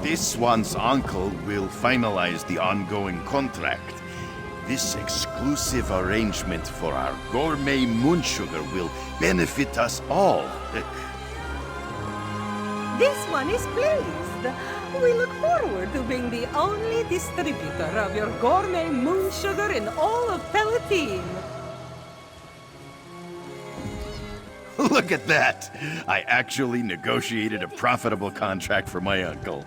This one's uncle will finalize the ongoing contract. This exclusive arrangement for our gourmet moon sugar will benefit us all. This one is pleased. We look forward to being the only distributor of your gourmet moon sugar in all of Palatine. Look at that! I actually negotiated a profitable contract for my uncle.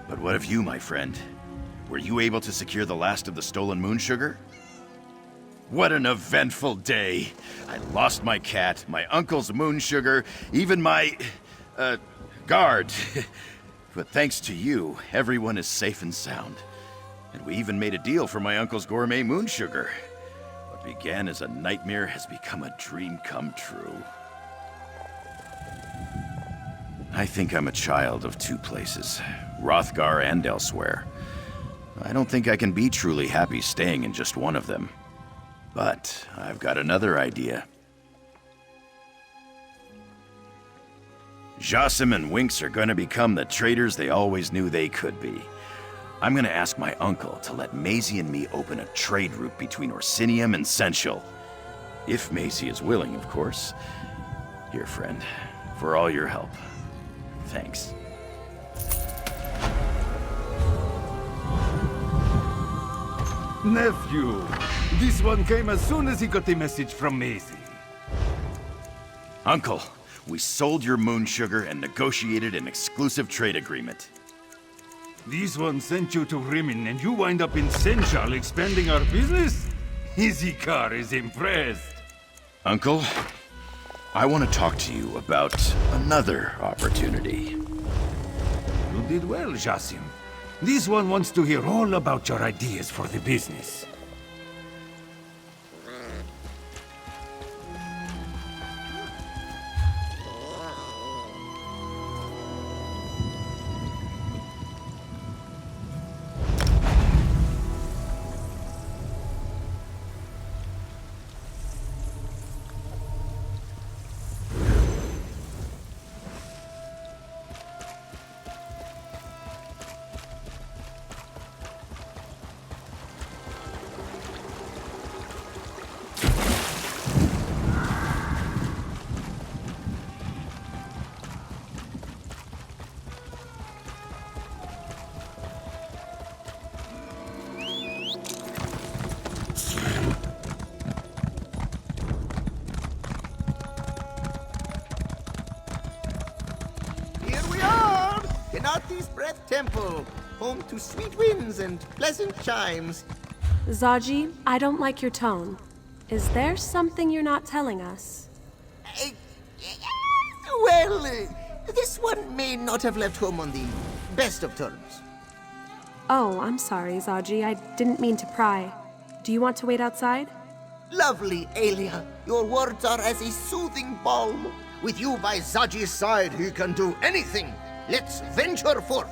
But what of you, my friend? Were you able to secure the last of the stolen moon sugar? What an eventful day! I lost my cat, my uncle's moon sugar, even my... guard. But thanks to you, everyone is safe and sound. And we even made a deal for my uncle's gourmet moon sugar. What began as a nightmare has become a dream come true. I think I'm a child of two places, Rothgar and elsewhere. I don't think I can be truly happy staying in just one of them. But I've got another idea. Jossam and Winks are gonna become the traitors they always knew they could be. I'm gonna ask my uncle to let Maisie and me open a trade route between Orsinium and Sensual. If Maisie is willing, of course. Here, friend, for all your help. Thanks. Nephew, this one came as soon as he got the message from Maisie. Uncle, we sold your moon sugar and negotiated an exclusive trade agreement. This one sent you to Rimin and you wind up in Senchal expanding our business? Izikar is impressed. Uncle, I want to talk to you about another opportunity. You did well, Jasim. This one wants to hear all about your ideas for the business. Kenarthi's Breath Temple, home to sweet winds and pleasant chimes. Zaji, I don't like your tone. Is there something you're not telling us? Well, this one may not have left home on the best of terms. Oh, I'm sorry, Zaji. I didn't mean to pry. Do you want to wait outside? Lovely, Aelia. Your words are as a soothing balm. With you by Zaji's side, he can do anything. Let's venture forth.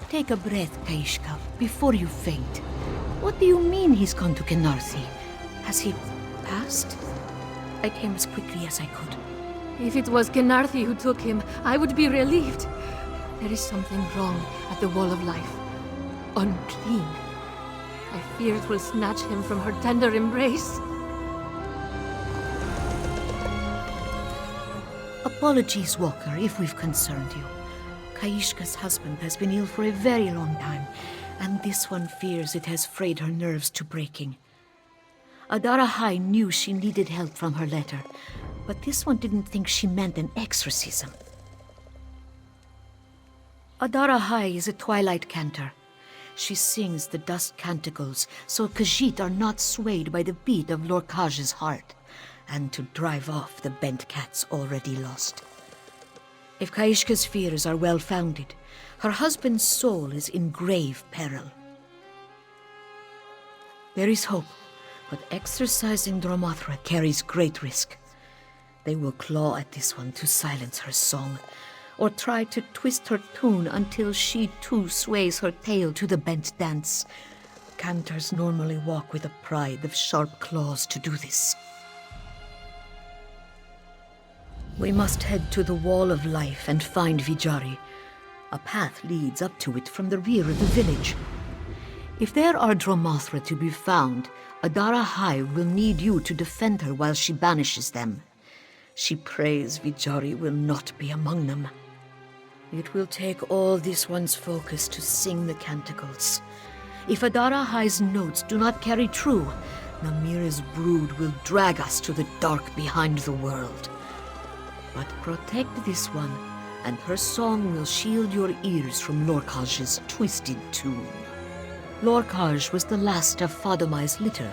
Take a breath, Kaishka, before you faint. What do you mean he's gone to Kenarthi? Has he passed? I came as quickly as I could. If it was Kenarthi who took him, I would be relieved. There is something wrong at the Wall of Life. Unclean. I fear it will snatch him from her tender embrace. Apologies, Walker, if we've concerned you. Kaishka's husband has been ill for a very long time, and this one fears it has frayed her nerves to breaking. Adara High knew she needed help from her letter, but this one didn't think she meant an exorcism. Adara High is a twilight cantor. She sings the dusk canticles so Khajiit are not swayed by the beat of Lorkaj's heart, and to drive off the bent cats already lost. If Kaishka's fears are well-founded, her husband's soul is in grave peril. There is hope, but exercising Dromothra carries great risk. They will claw at this one to silence her song, or try to twist her tune until she too sways her tail to the bent dance. Cantors normally walk with a pride of sharp claws to do this. We must head to the Wall of Life and find Vijari. A path leads up to it from the rear of the village. If there are Dromothra to be found, Adara High will need you to defend her while she banishes them. She prays Vijari will not be among them. It will take all this one's focus to sing the canticles. If Adara High's notes do not carry true, Namira's brood will drag us to the dark behind the world. But protect this one, and her song will shield your ears from Lorkaj's twisted tune. Lorkaj was the last of Fadomai's litter,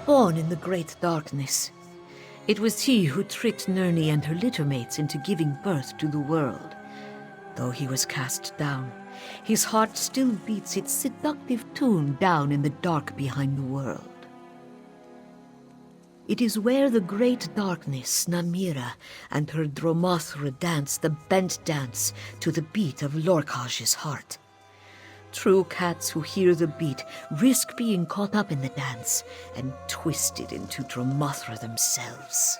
born in the great darkness. It was he who tricked Nirni and her littermates into giving birth to the world. Though he was cast down, his heart still beats its seductive tune down in the dark behind the world. It is where the great darkness, Namira, and her Dromothra dance the bent dance to the beat of Lorkaj's heart. True cats who hear the beat risk being caught up in the dance and twisted into Dromothra themselves.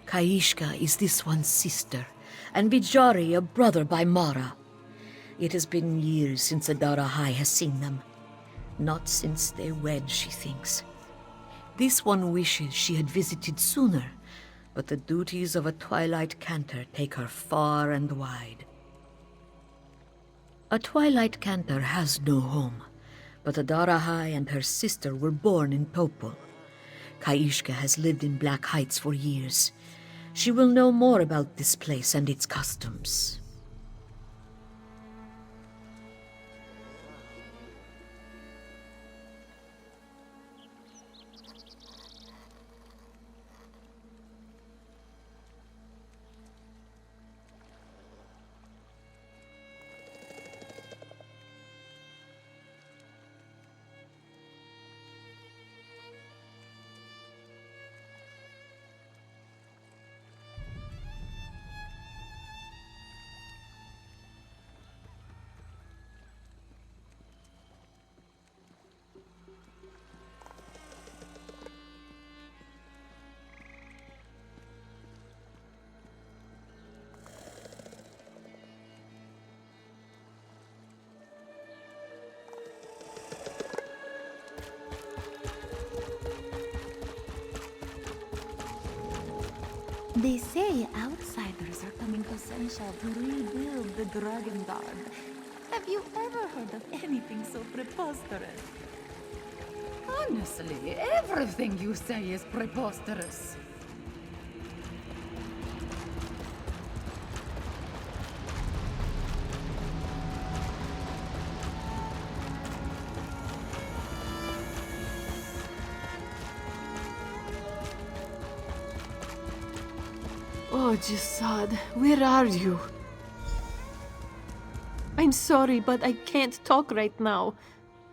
Kaishka is this one's sister, and Bijari a brother by Mara. It has been years since Adara High has seen them. Not since they wed, she thinks. This one wishes she had visited sooner, but the duties of a Twilight Cantor take her far and wide. A Twilight Cantor has no home, but Adara High and her sister were born in Topol. Kaishka has lived in Black Heights for years. She will know more about this place and its customs. They say outsiders are coming to Senshal to rebuild the Dragon Guard. Have you ever heard of anything so preposterous? Honestly, everything you say is preposterous. Oh, Jasad, where are you? I'm sorry, but I can't talk right now.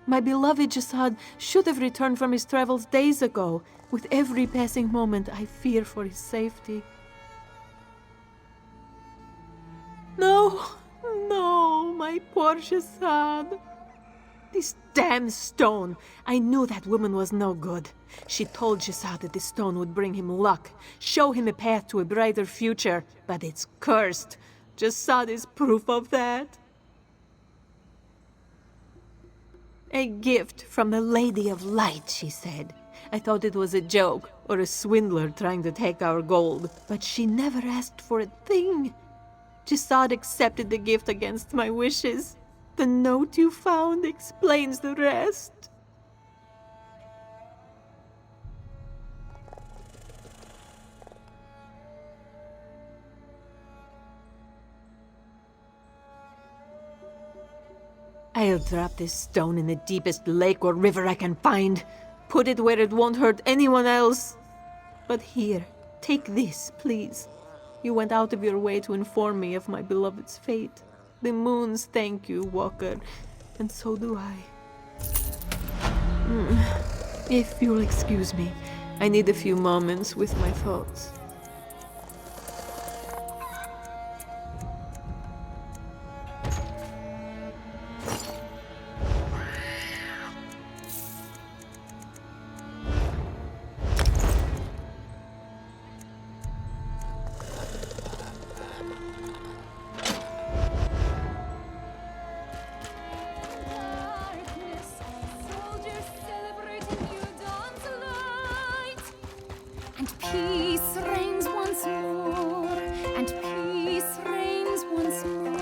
My beloved Jasad should have returned from his travels days ago. With every passing moment, I fear for his safety. No, no, my poor Jasad. This damn stone! I knew that woman was no good. She told Jasad that the stone would bring him luck, show him a path to a brighter future, but it's cursed. Jasad is proof of that. A gift from the Lady of Light, she said. I thought it was a joke, or a swindler trying to take our gold, but she never asked for a thing. Jasad accepted the gift against my wishes. The note you found explains the rest. I'll drop this stone in the deepest lake or river I can find. Put it where it won't hurt anyone else. But here, take this, please. You went out of your way to inform me of my beloved's fate. The moons thank you, Walker, and so do I. If you'll excuse me, I need a few moments with my thoughts. Peace reigns once more, and peace reigns once more.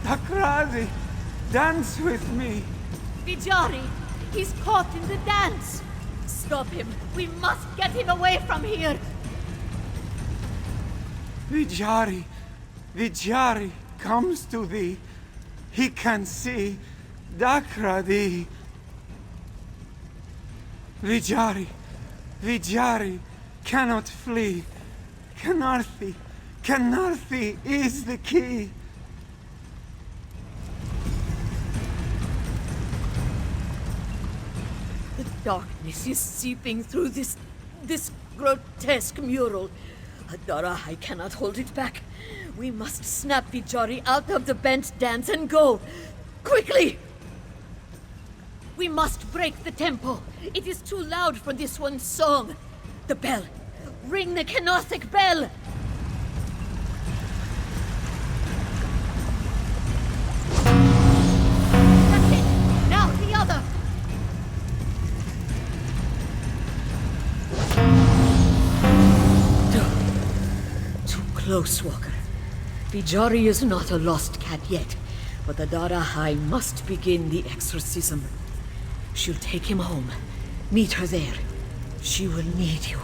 Dakradi, dance with me. Vijari! He's caught in the dance! Stop him! We must get him away from here! Vijari comes to thee. He can see Dakradi. Vijari cannot flee. Kanarthi is the key. The darkness is seeping through this grotesque mural. Adara, I cannot hold it back. We must snap Vijari out of the bent dance and go. Quickly! We must break the tempo. It is too loud for this one song. The bell. Ring the Kenothic bell! That's it! Now the other! Too close, Walker. Vijari is not a lost cat yet, but the Darahai must begin the exorcism. She'll take him home. Meet her there. She will need you.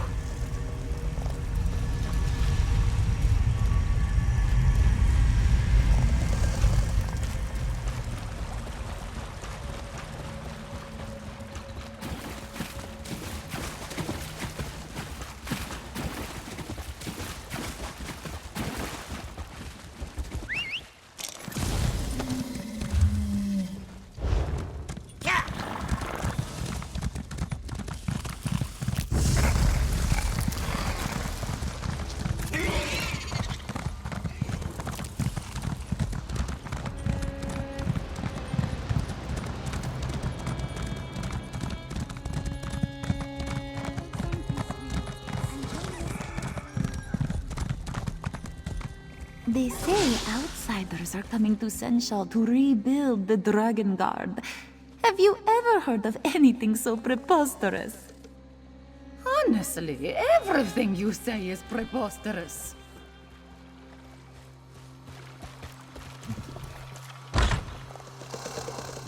They say outsiders are coming to Senshal to rebuild the Dragon Guard. Have you ever heard of anything so preposterous? Honestly, everything you say is preposterous.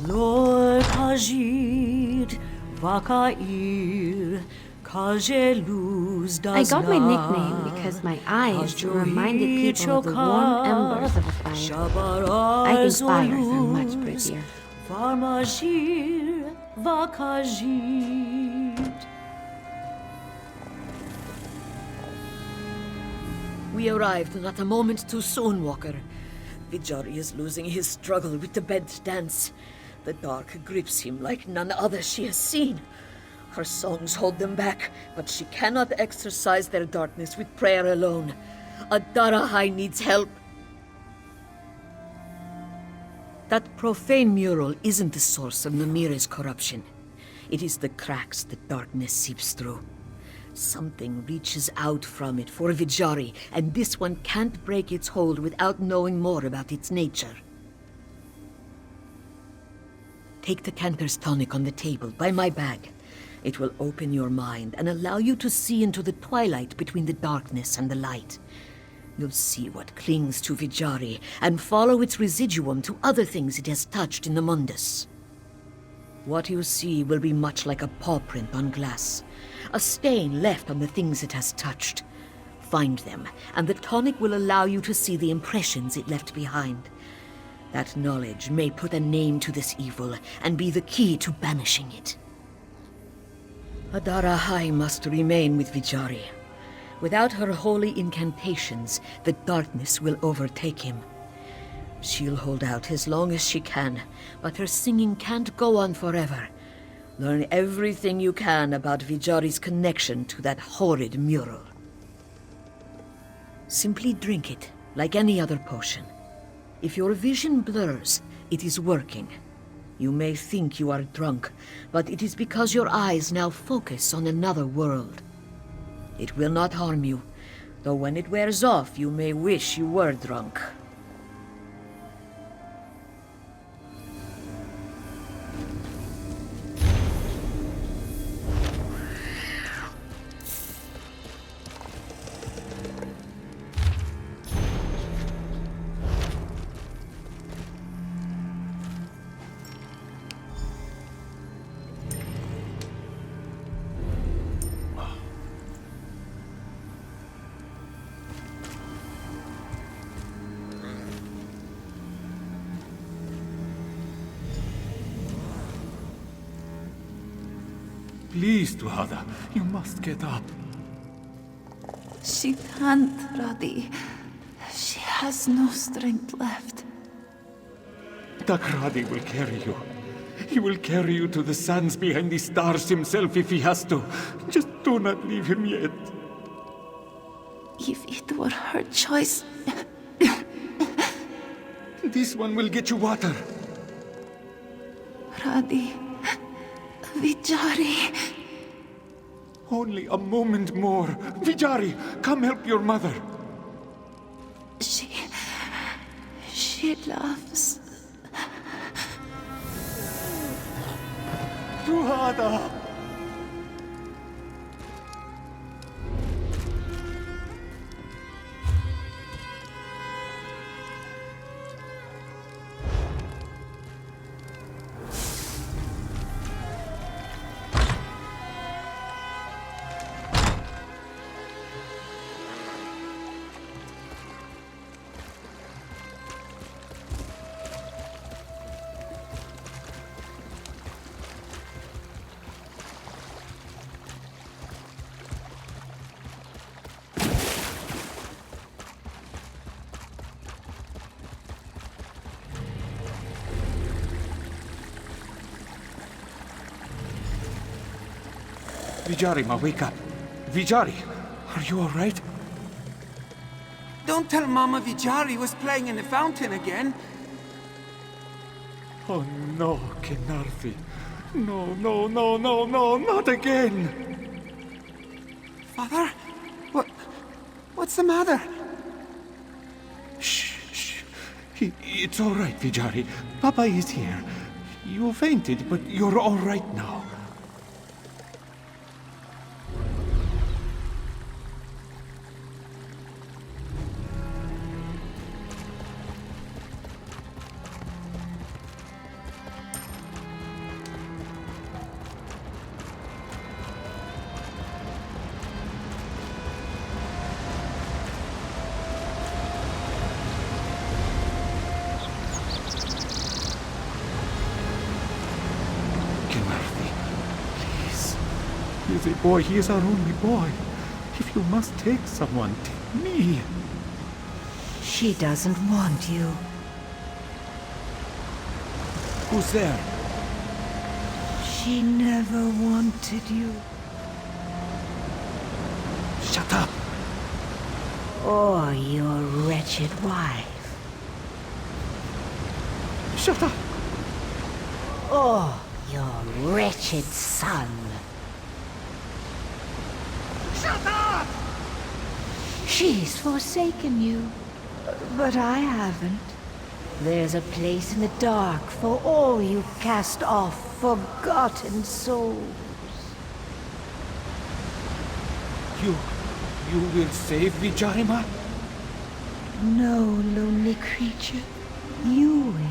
Lord Kajid, Vakair, Kajeluz does I got my nickname because my eyes reminded people of the warm embers of a fire. I think fires are much prettier. Farmajir, Vakajid. We arrived not a moment too soon, Walker. Vijari is losing his struggle with the bent dance. The dark grips him like none other she has seen. Her songs hold them back, but she cannot exorcise their darkness with prayer alone. Adarahai needs help. That profane mural isn't the source of Namira's corruption. It is the cracks that darkness seeps through. Something reaches out from it for Vijari, and this one can't break its hold without knowing more about its nature. Take the Canter's tonic on the table, by my bag. It will open your mind and allow you to see into the twilight between the darkness and the light. You'll see what clings to Vijari and follow its residuum to other things it has touched in the Mundus. What you see will be much like a paw print on glass, a stain left on the things it has touched. Find them, and the tonic will allow you to see the impressions it left behind. That knowledge may put a name to this evil and be the key to banishing it. Adarahai must remain with Vijari. Without her holy incantations, the darkness will overtake him. She'll hold out as long as she can, but her singing can't go on forever. Learn everything you can about Vijari's connection to that horrid mural. Simply drink it, like any other potion. If your vision blurs, it is working. You may think you are drunk, but it is because your eyes now focus on another world. It will not harm you, though when it wears off, you may wish you were drunk. Please, Tuatha, you must get up. She can't, Radi. She has no strength left. Dakradi will carry you. He will carry you to the sands behind the stars himself if he has to. Just do not leave him yet. If it were her choice... This one will get you water. Radi... Vijari... Only a moment more. Vijari, come help your mother. She loves... Tuatha! Vijari, ma, wake up. Vijari, are you all right? Don't tell Mama Vijari was playing in the fountain again. Oh no, Kenarthi. No, no, no, no, no, not again! Father? What's the matter? Shh, shh. It's all right, Vijari. Papa is here. You fainted, but you're all right now. He is a boy. He is our only boy. If you must take someone, take me. She doesn't want you. Who's there? She never wanted you. Shut up. Or your wretched wife. Shut up. Or your wretched son. Shut up! She's forsaken you, but I haven't. There's a place in the dark for all you cast off forgotten souls. You will save Vijarima? No, lonely creature. You will.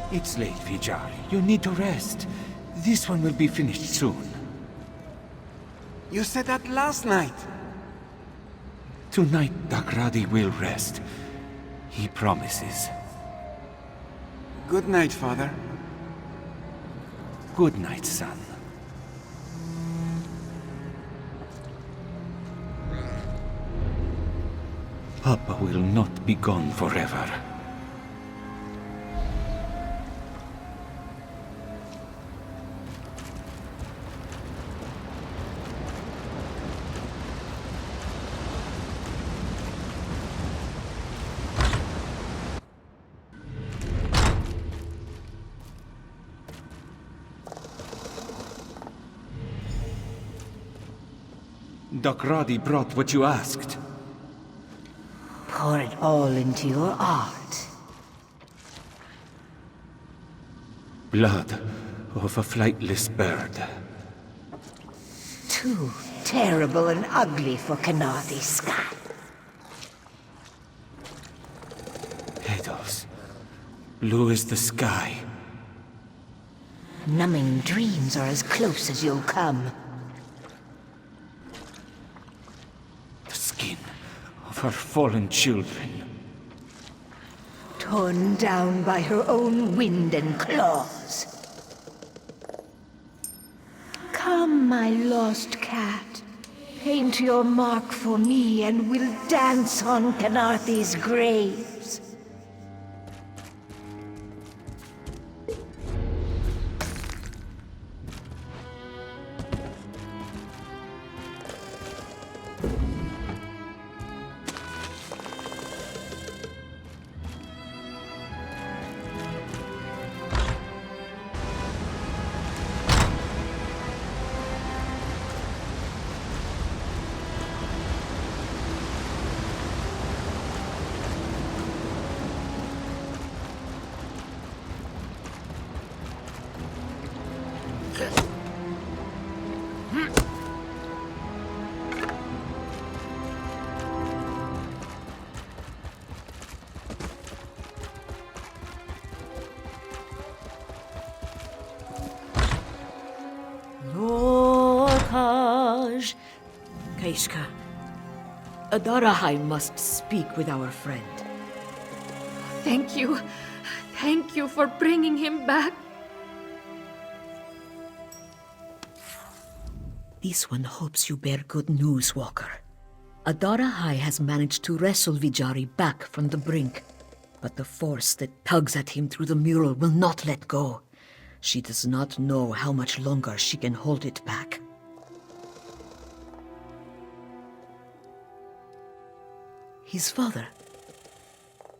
It's late, Vijari. You need to rest. This one will be finished soon. You said that last night. Tonight, Dakradi will rest. He promises. Good night, Father. Good night, son. Papa will not be gone forever. Dakradi brought what you asked. Pour it all into your art. Blood of a flightless bird. Too terrible and ugly for Kanathi's sky. Eidos, Blue as the sky. Numbing dreams are as close as you'll come. The skin of her fallen children. Torn down by her own wind and claws. Come, my lost cat. Paint your mark for me, and we'll dance on Canarthi's graves. Lorkaj. Kaishka, Adarahai must speak with our friend. Thank you. Thank you for bringing him back. This one hopes you bear good news, Walker. Adarahai has managed to wrestle Vijari back from the brink, but the force that tugs at him through the mural will not let go. She does not know how much longer she can hold it back. His father.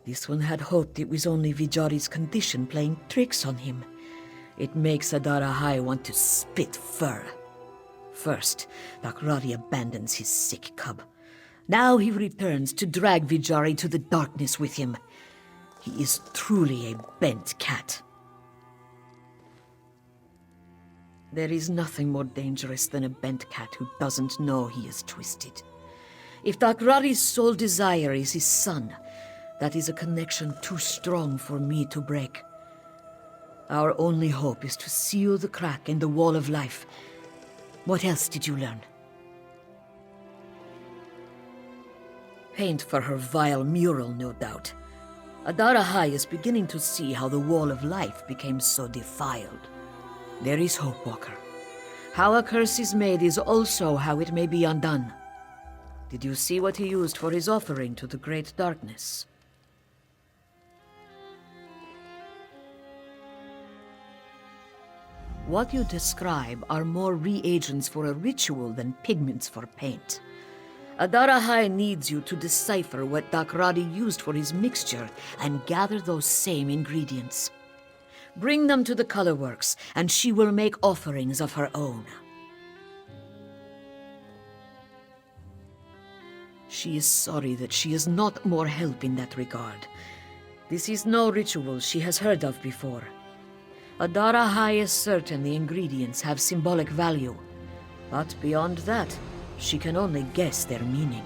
This one had hoped it was only Vijari's condition playing tricks on him. It makes Adarahai want to spit fur. First, Dakrari abandons his sick cub. Now he returns to drag Vijari to the darkness with him. He is truly a bent cat. There is nothing more dangerous than a bent cat who doesn't know he is twisted. If Dakrari's sole desire is his son, that is a connection too strong for me to break. Our only hope is to seal the crack in the wall of life. What else did you learn? Paint for her vile mural, no doubt. Adarahai is beginning to see how the wall of life became so defiled. There is hope, Walker. How a curse is made is also how it may be undone. Did you see what he used for his offering to the great darkness? What you describe are more reagents for a ritual than pigments for paint. Adarahai needs you to decipher what Dakrari used for his mixture and gather those same ingredients. Bring them to the colorworks, and she will make offerings of her own. She is sorry that she is not more help in that regard. This is no ritual she has heard of before. Adarahai is certain the ingredients have symbolic value, but beyond that, she can only guess their meaning.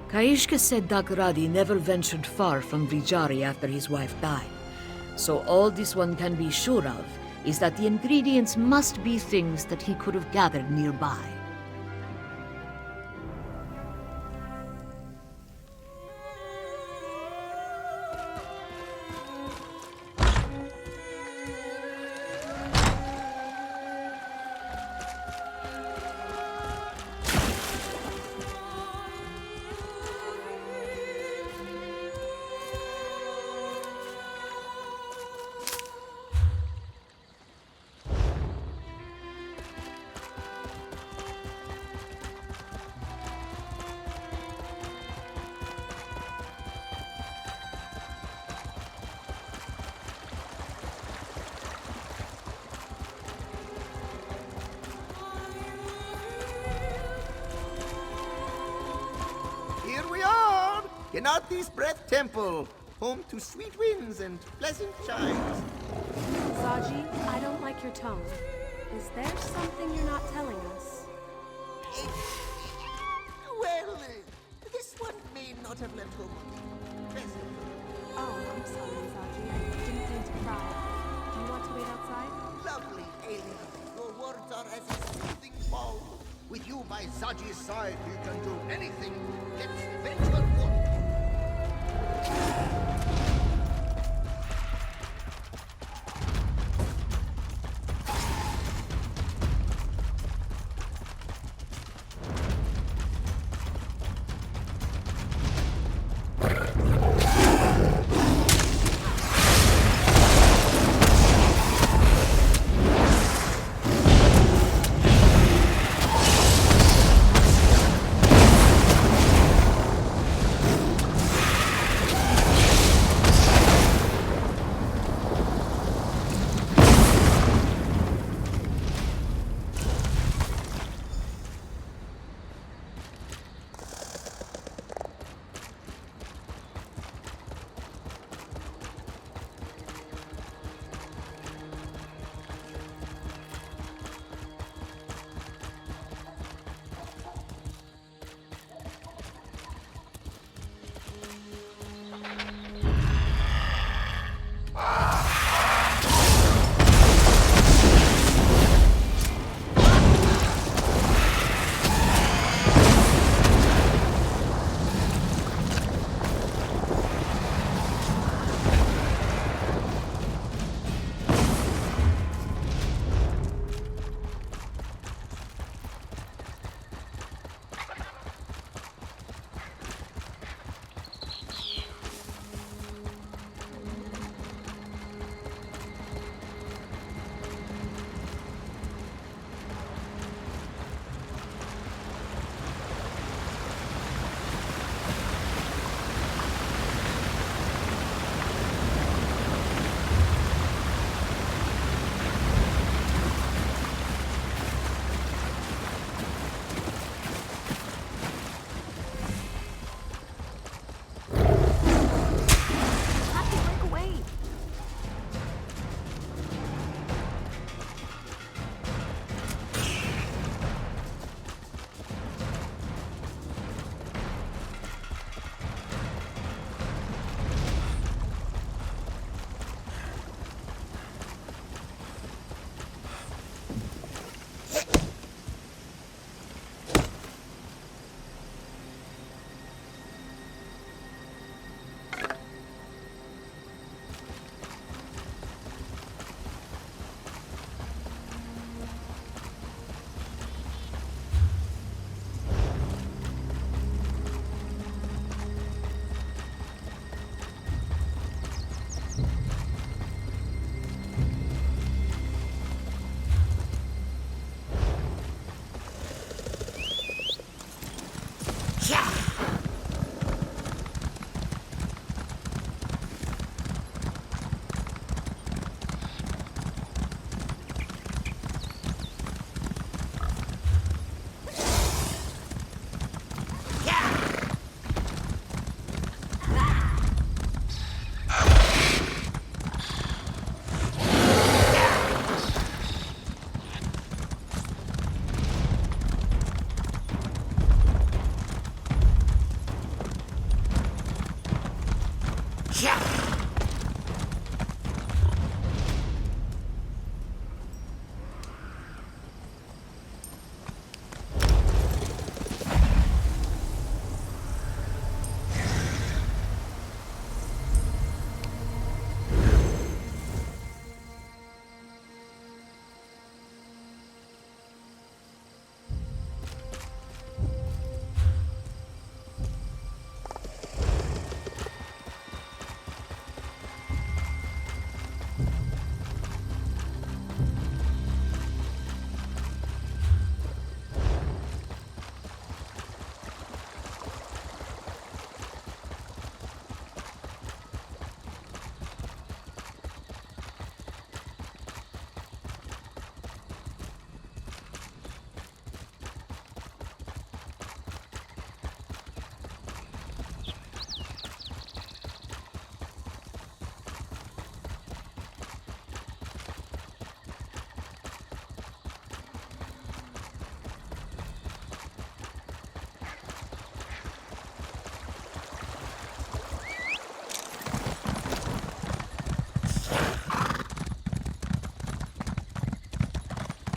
Kaishka said Dakradi never ventured far from Vijari after his wife died, so all this one can be sure of is that the ingredients must be things that he could have gathered nearby. Canarthi's Breath Temple, home to sweet winds and pleasant chimes. Zaji, I don't like your tone. Is there something you're not telling us? Well, this one may not have left home pleasant. With you by Zaji's side, you can do anything. Let's venture forth.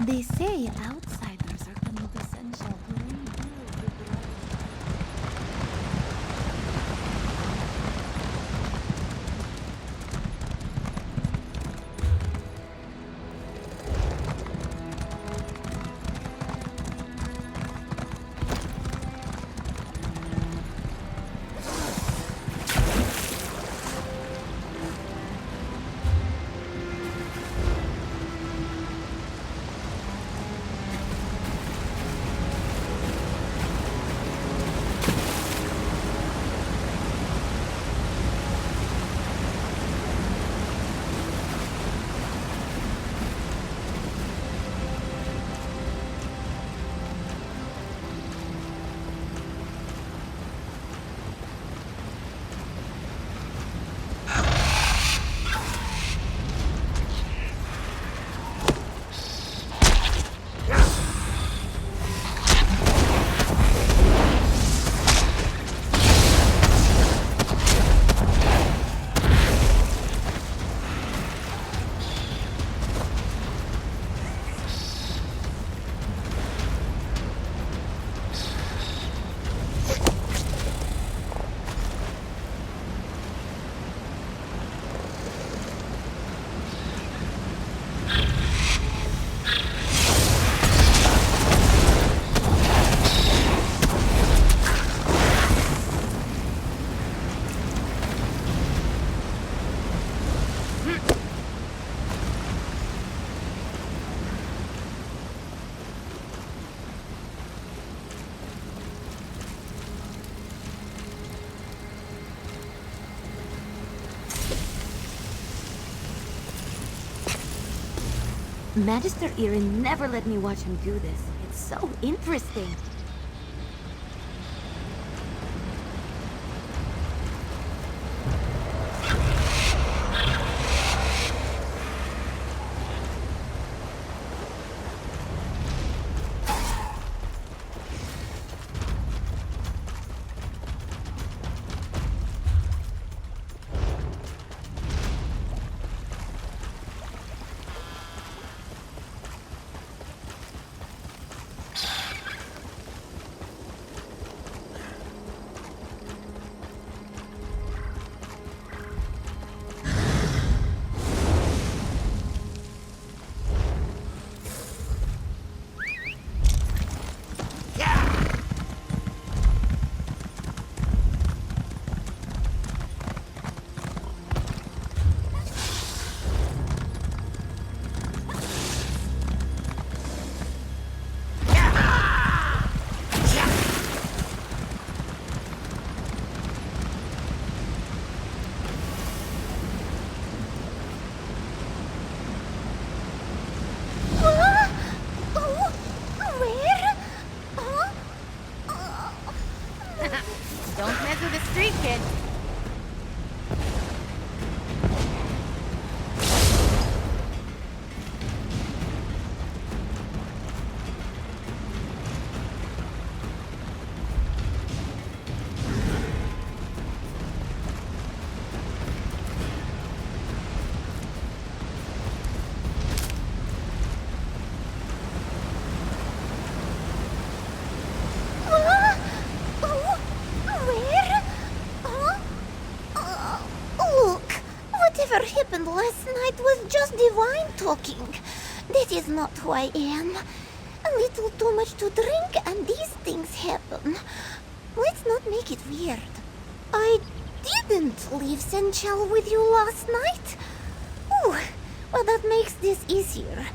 They say outsiders are coming to Sensual Magister Irin never let me watch him do this. It's so interesting. Don't mess with the street kid. Whatever happened last night was just divine talking. That is not who I am. A little too much to drink and these things happen. Let's not make it weird. I didn't leave Senchal with you last night. Ooh, well that makes this easier.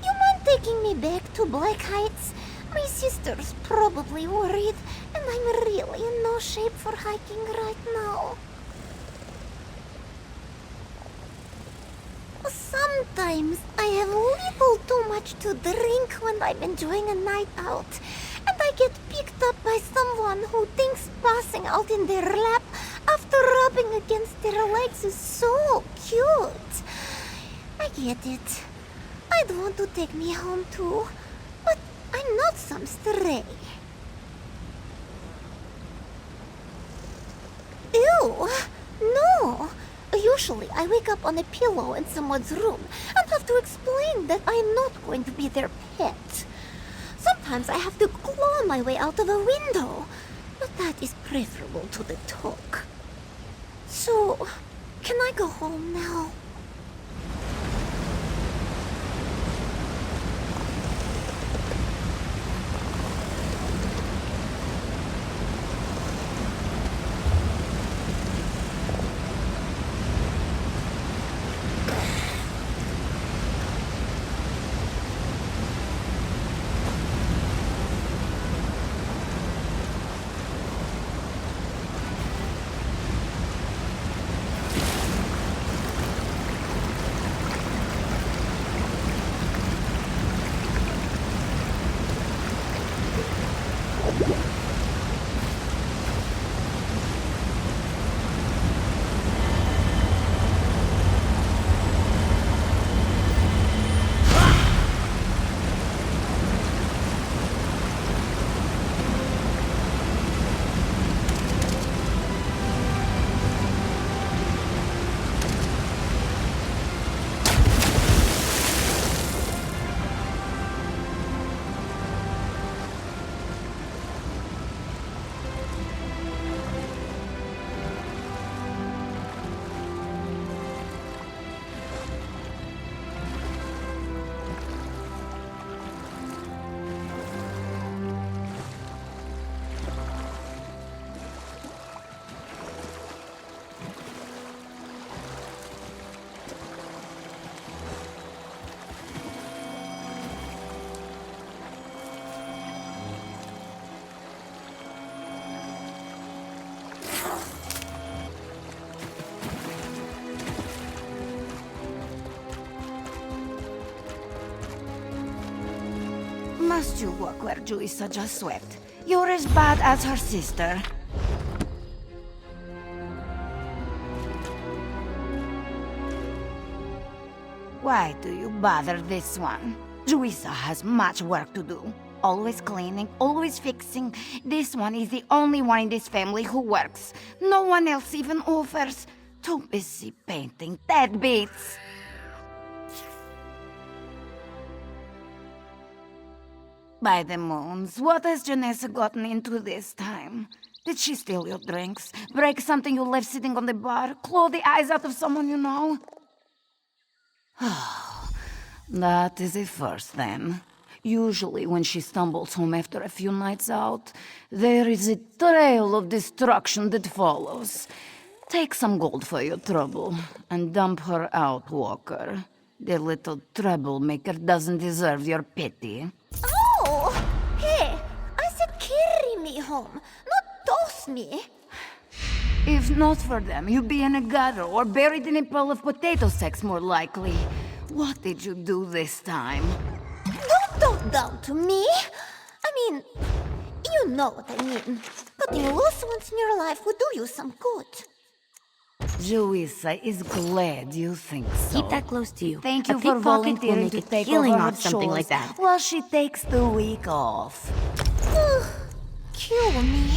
You mind taking me back to Black Heights? My sister's probably worried, and I'm really in no shape for hiking right now. Sometimes I have a little too much to drink when I'm enjoying a night out, and I get picked up by someone who thinks passing out in their lap after rubbing against their legs is so cute. I get it. I'd want to take me home too, but I'm not some stray. Ew, no. Usually, I wake up on a pillow in someone's room and have to explain that I'm not going to be their pet. Sometimes I have to claw my way out of a window, but that is preferable to the talk. So, can I go home now? must you work where Juisa just swept? You're as bad as her sister. Why do you bother this one? Juisa has much work to do. Always cleaning, always fixing. This one is the only one in this family who works. No one else even offers. Too busy painting dead beats. By the moons, what has Janessa gotten into this time? Did she steal your drinks? Break something you left sitting on the bar? Claw the eyes out of someone you know? That is a first, then. Usually when she stumbles home after a few nights out, there is a trail of destruction that follows. Take some gold for your trouble, and dump her out, Walker. The little troublemaker doesn't deserve your pity. Oh! Hey! I said carry me home, not toss me! If not for them, you'd be in a gutter or buried in a pile of potato sacks, more likely. What did you do this time? Don't talk down to me. I mean, you know what I mean. Putting loose ones in your life would do you some good. Juisa is glad you think so. Keep that close to you. Thank A you for pickpocket will volunteering make to a take killing over her off something like chores that. while she takes the week off. Kill me.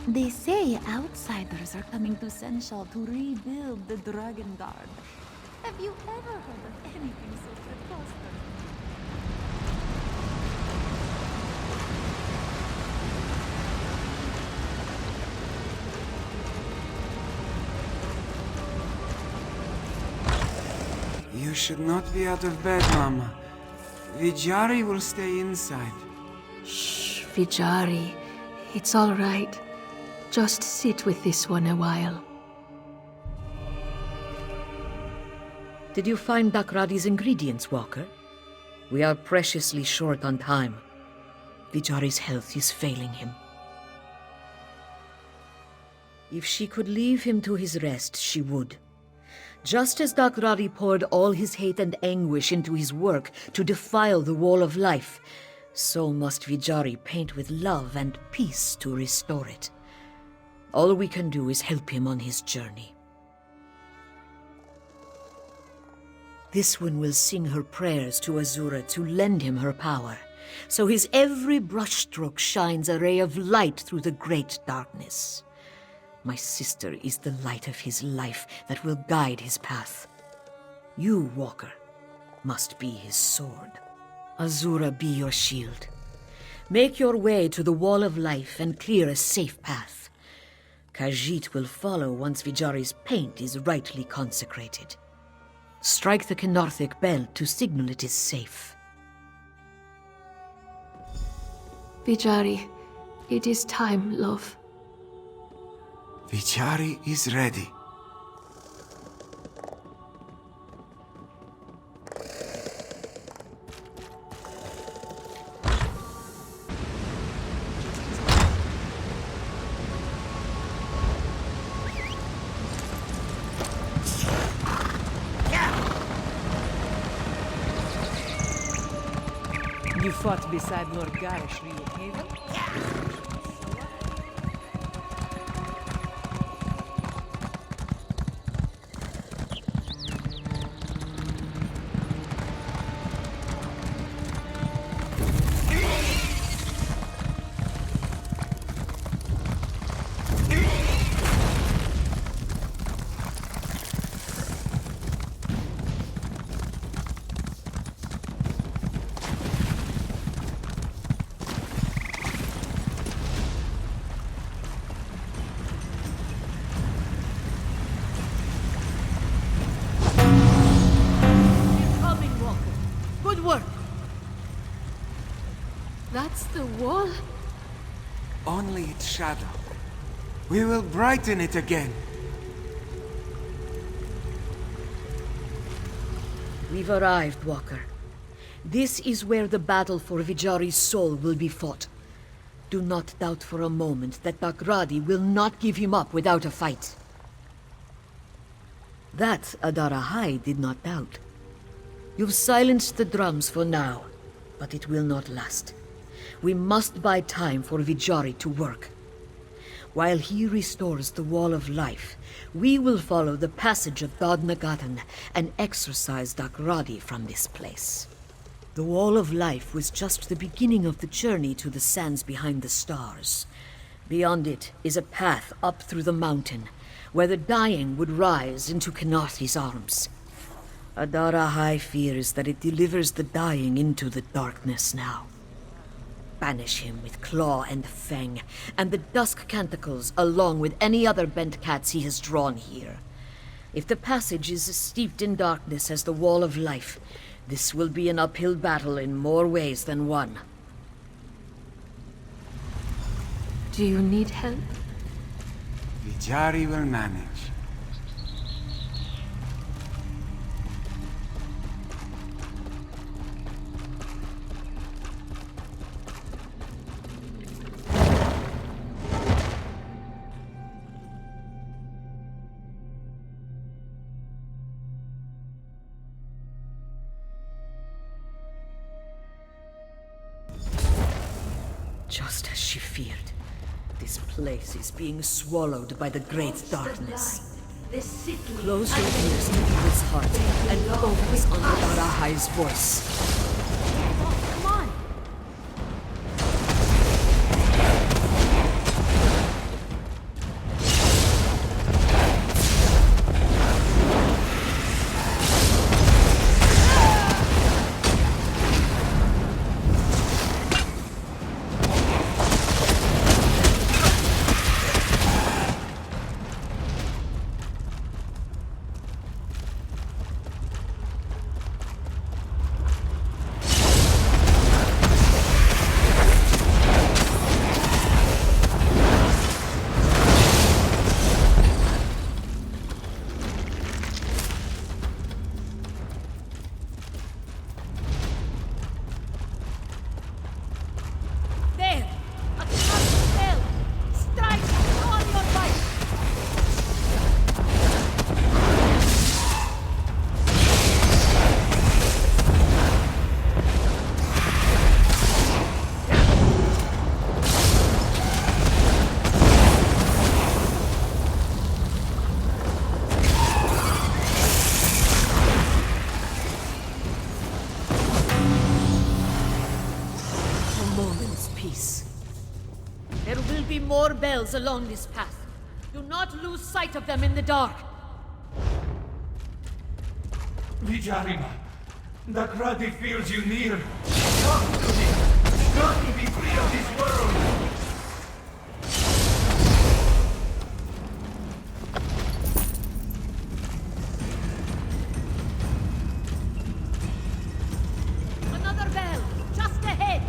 They say outsiders are coming to Senshal to rebuild the Dragon Guard. Have you ever heard of anything so preposterous? You should not be out of bed, Mama. Vijari will stay inside. Shh, Vijari. It's all right. Just sit with this one a while. Did you find Dakradi's ingredients, Walker? We are preciously short on time. Vijari's health is failing him. If she could leave him to his rest, she would. Just as Dakradi poured all his hate and anguish into his work to defile the Wall of Life, so must Vijari paint with love and peace to restore it. All we can do is help him on his journey. This one will sing her prayers to Azura to lend him her power, so his every brushstroke shines a ray of light through the great darkness. My sister is the light of his life that will guide his path. You, Walker, must be his sword. Azura be your shield. Make your way to the Wall of Life and clear a safe path. Khajiit will follow once Vijari's paint is rightly consecrated. Strike the Kenorthic bell to signal it is safe. Vijari, it is time, love. Vijari is ready. You fought beside Lord Garish, Haven? That's the wall? Only its shadow. We will brighten it again. We've arrived, Walker. This is where the battle for Vijari's soul will be fought. Do not doubt for a moment that Dakradi will not give him up without a fight. That Adarahai did not doubt. You've silenced the drums for now, but it will not last. We must buy time for Vijari to work. While he restores the Wall of Life, we will follow the passage of Dod-Nagatan and exorcise Dakradi from this place. The Wall of Life was just the beginning of the journey to the sands behind the stars. Beyond it is a path up through the mountain, where the dying would rise into Kenathi's arms. Adarahai fears that it delivers the dying into the darkness now. Banish him with claw and fang, and the dusk canticles along with any other bent cats he has drawn here. If the passage is as steeped in darkness as the Wall of Life, this will be an uphill battle in more ways than one. Do you need help? Vijari will manage. Just as she feared, this place is being swallowed by the great darkness. Close your ears to his heart and focus on Adarahai's voice. Come on! More bells along this path. Do not lose sight of them in the dark. Vijarima, Dakradi feels you near. Come to me. Come to be free of this world. Another bell, just ahead.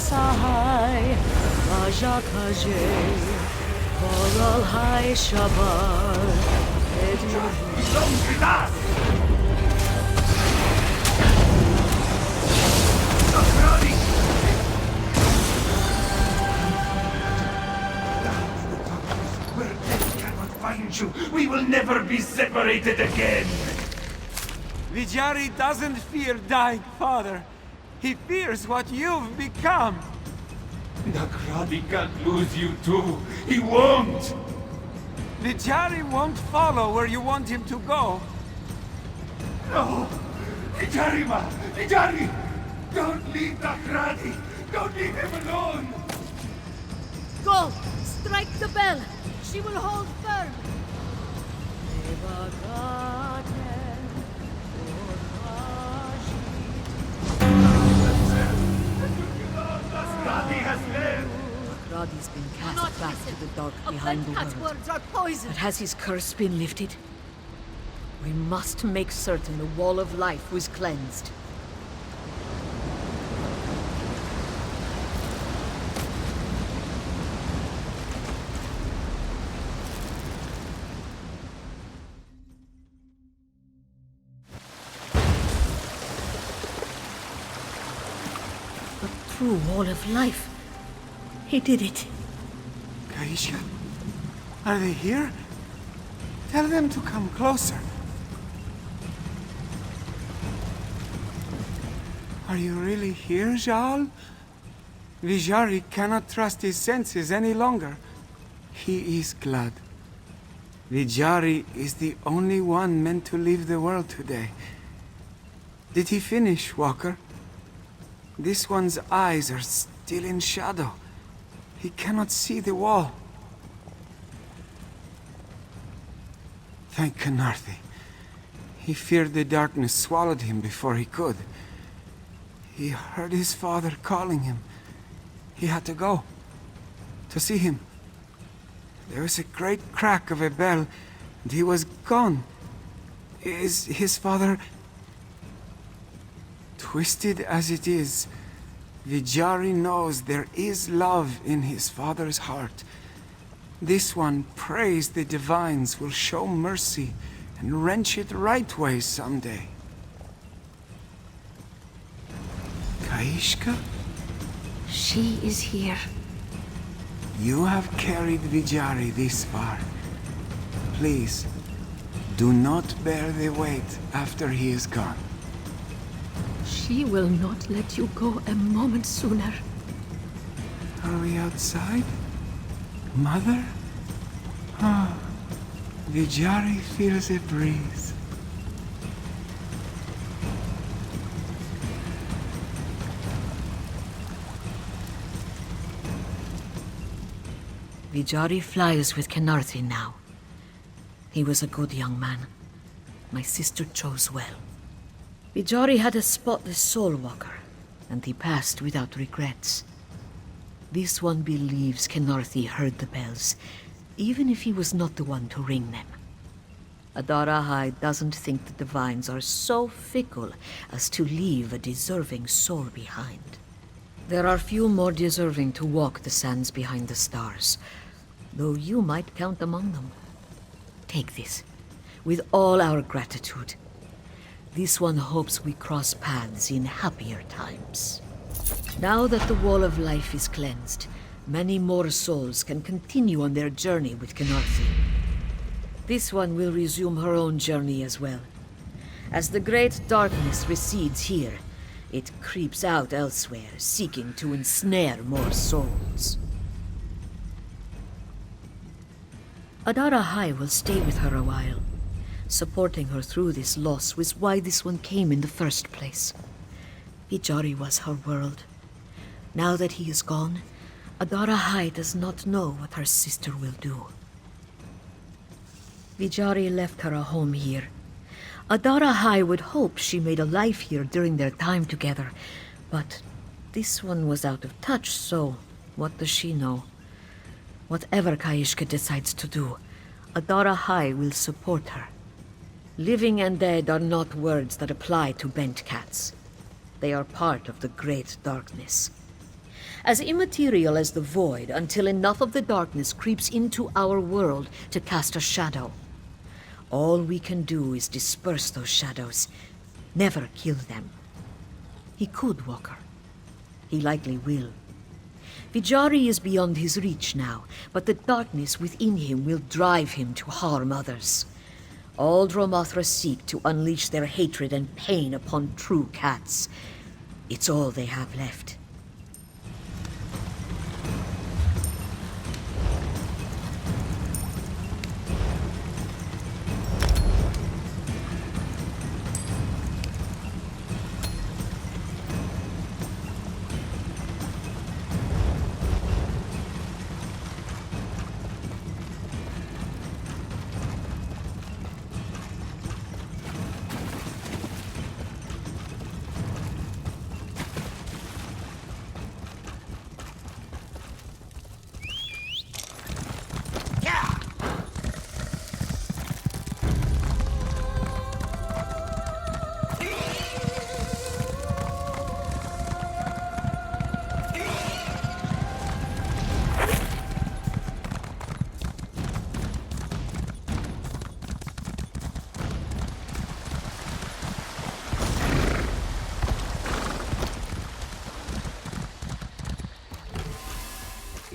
Sahai, Vajakaje, Coral High Shabar, Where death cannot find you, we will never be separated again! Vijari doesn't fear dying, father. He fears what you've become. Nagradi can't lose you too. He won't! Vijari won't follow where you want him to go. No! Vijari, ma! Vijari! Don't leave Nagradi! Don't leave him alone! Go! Strike the bell! She will hold firm! Nagradi has left! Nagradi's been Do cast not back listen. to the dark Of behind the Venkat world. words are poison! But has his curse been lifted? We must make certain the wall of life was cleansed. The true wall of life. He did it. Kaishka? Are they here? Tell them to come closer. Are you really here, Jal? Vijari cannot trust his senses any longer. He is glad. Vijari is the only one meant to leave the world today. Did he finish, Walker? This one's eyes are still in shadow. He cannot see the wall. Thank Kanarthi. He feared the darkness swallowed him before he could. He heard his father calling him. He had to go. To see him. There was a great crack of a bell, and he was gone. Is his father... Twisted as it is, Vijari knows there is love in his father's heart. This one prays the divines will show mercy and wrench it right way someday. Kaishka? She is here. You have carried Vijari this far. Please, do not bear the weight after he is gone. She will not let you go a moment sooner. Are we outside? Mother? Ah, Vijari feels a breeze. Vijari flies with Kenarthi now. He was a good young man. My sister chose well. Vijari had a spotless soul walker, and he passed without regrets. This one believes Kenarthi heard the bells, even if he was not the one to ring them. Adarahai doesn't think the divines are so fickle as to leave a deserving soul behind. There are few more deserving to walk the sands behind the stars, though you might count among them. Take this, with all our gratitude. This one hopes we cross paths in happier times. Now that the wall of life is cleansed, many more souls can continue on their journey with Kenarthi. This one will resume her own journey as well. As the great darkness recedes here, it creeps out elsewhere, seeking to ensnare more souls. Adarahai will stay with her a while. Supporting her through this loss was why this one came in the first place. Vijari was her world. Now that he is gone, Adarahai does not know what her sister will do. Vijari left her a home here. Adarahai would hope she made a life here during their time together, but this one was out of touch, so what does she know? Whatever Kaishka decides to do, Adarahai will support her. Living and dead are not words that apply to bent cats. They are part of the great darkness. as immaterial as the void until enough of the darkness creeps into our world to cast a shadow. All we can do is disperse those shadows, never kill them. He could, Walker. He likely will. Vijari is beyond his reach now, but the darkness within him will drive him to harm others. All Dromothra seek to unleash their hatred and pain upon true cats. It's all they have left.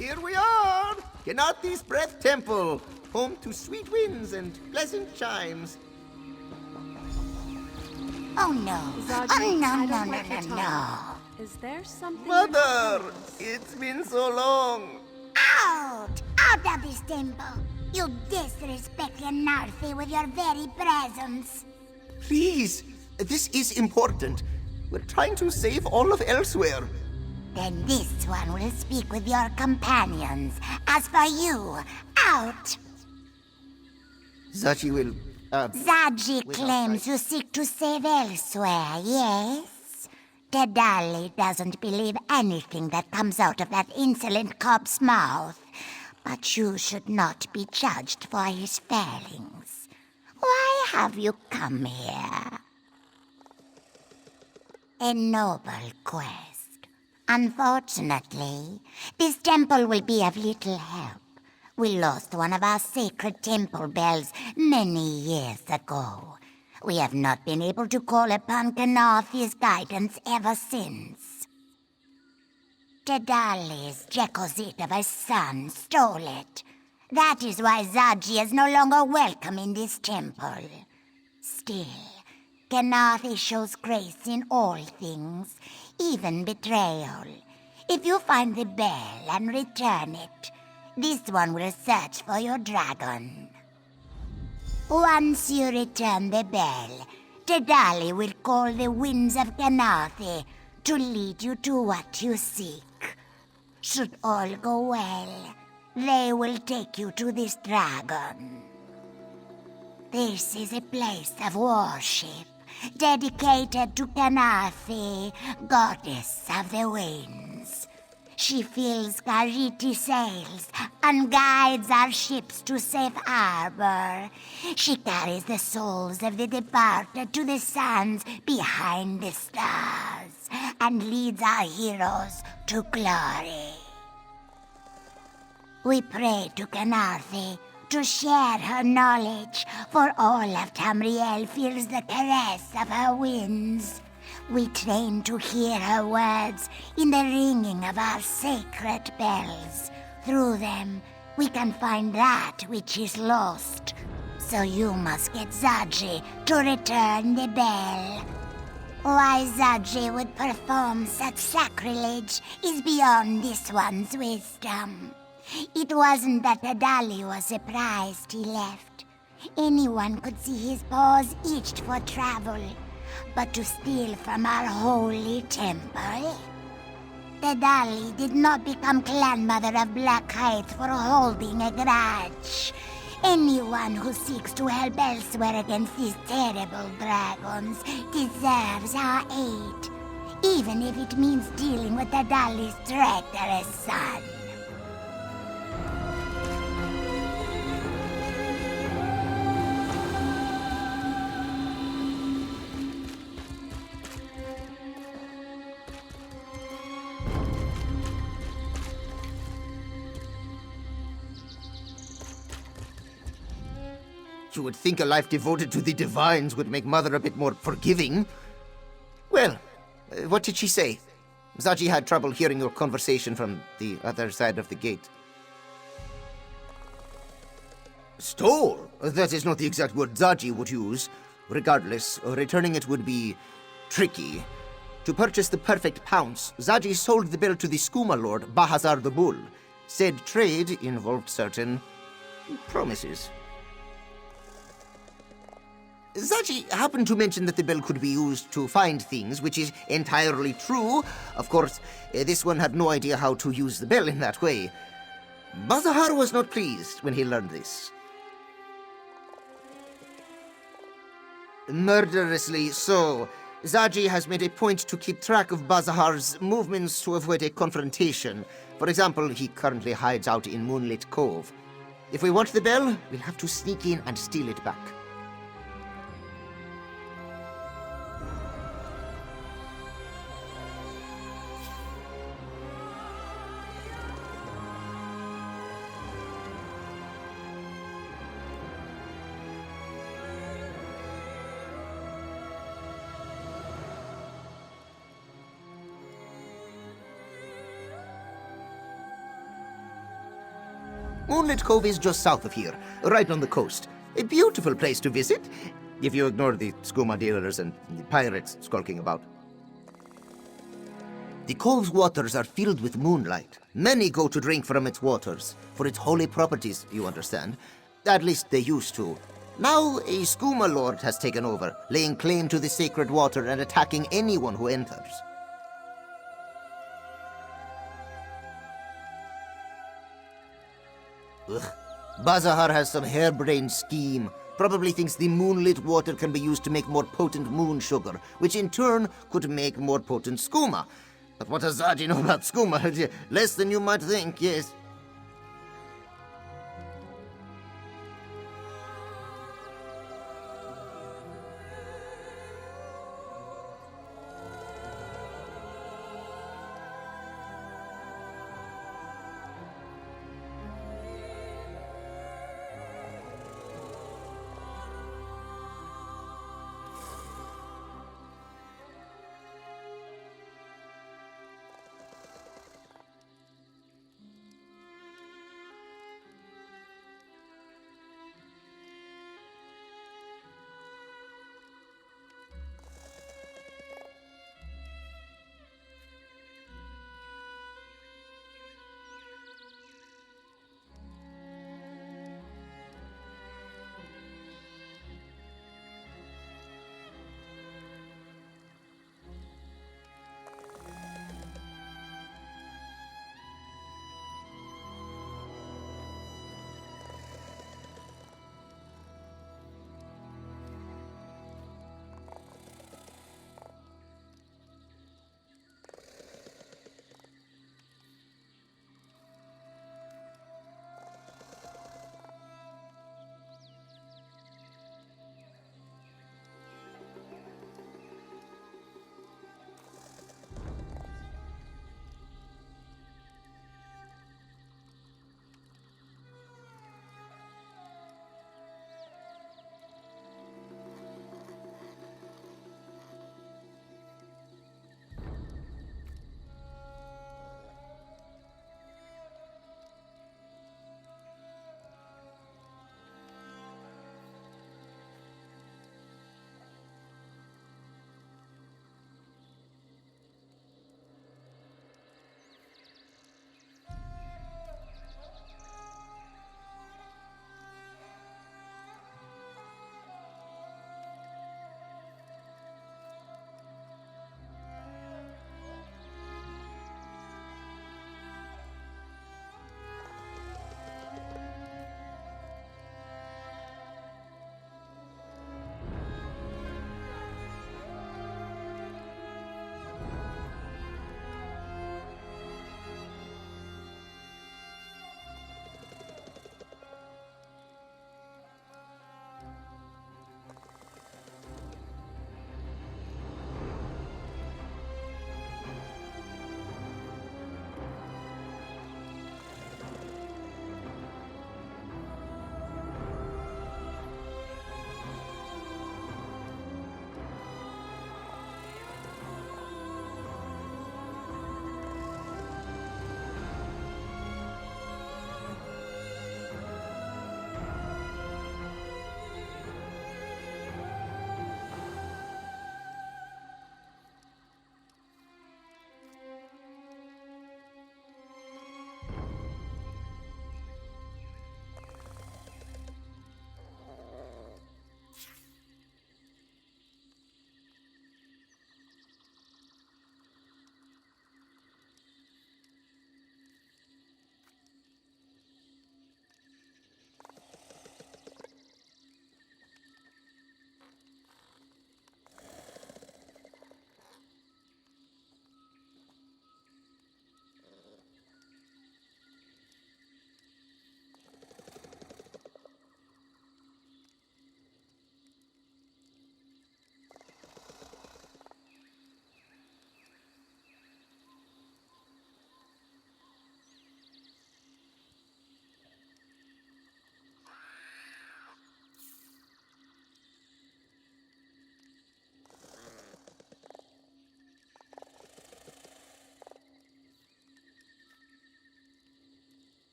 Here we are! Kenathi's Breath Temple, home to sweet winds and pleasant chimes. Oh no. Zaji, No. Is there something... Mother! It's been so long! Out! Out of this temple! You disrespect Kenarthi with your very presence. Please, this is important. We're trying to save all of Elsewhere. Then this one will speak with your companions. As for you, out! Zaji will, Zaji claims you seek to save Elsewhere, yes? Dedali doesn't believe anything that comes out of that insolent cob's mouth. But you should not be judged for his failings. Why have you come here? A noble quest. Unfortunately, this temple will be of little help. We lost one of our sacred temple bells many years ago. We have not been able to call upon Kenathi's guidance ever since. Dedali's Jekozit of a son stole it. That is why Zaji is no longer welcome in this temple. Still, Kenathi shows grace in all things, even betrayal. If you find the bell and return it, this one will search for your dragon. Once you return the bell, Dedali will call the winds of Kenathi to lead you to what you seek. Should all go well, they will take you to this dragon. This is a place of worship, dedicated to Kenathi, goddess of the winds. She fills Gariti sails and guides our ships to safe harbor. She carries the souls of the departed to the sands behind the stars and leads our heroes to glory. We pray to Kenathi to share her knowledge, for all of Tamriel feels the caress of her winds. We train to hear her words in the ringing of our sacred bells. Through them, we can find that which is lost. So you must get Zaji to return the bell. Why Zaji would perform such sacrilege is beyond this one's wisdom. It wasn't that Dedali was surprised he left. Anyone could see his paws itched for travel. But to steal from our holy temple? Dedali did not become clan mother of Black Heights for holding a grudge. Anyone who seeks to help elsewhere against these terrible dragons deserves our aid, even if it means dealing with Dedali's traitorous son. You would think a life devoted to the divines would make Mother a bit more forgiving. Well, what did she say? Zaji had trouble hearing your conversation from the other side of the gate. Stole? That is not the exact word Zaji would use. Regardless, returning it would be tricky. To purchase the perfect pounce, Zaji sold the bill to the skooma lord, Bahazar the Bull. Said trade involved certain promises. Zaji happened to mention that the bell could be used to find things, which is entirely true. Of course, this one had no idea how to use the bell in that way. Bazahar was not pleased when he learned this. Murderously so. Zaji has made a point to keep track of Bazahar's movements to avoid a confrontation. For example, he currently hides out in Moonlit Cove. If we want the bell, we'll have to sneak in and steal it back. Moonlit Cove is just south of here, right on the coast. A beautiful place to visit, if you ignore the skooma dealers and the pirates skulking about. The cove's waters are filled with moonlight. Many go to drink from its waters, for its holy properties, you understand. At least they used to. Now a skooma lord has taken over, laying claim to the sacred water and attacking anyone who enters. Ugh. Bazahar has some harebrained scheme. Probably thinks the moonlit water can be used to make more potent moon sugar, which in turn could make more potent skooma. But what does Zaji know about skooma? Less than you might think, yes.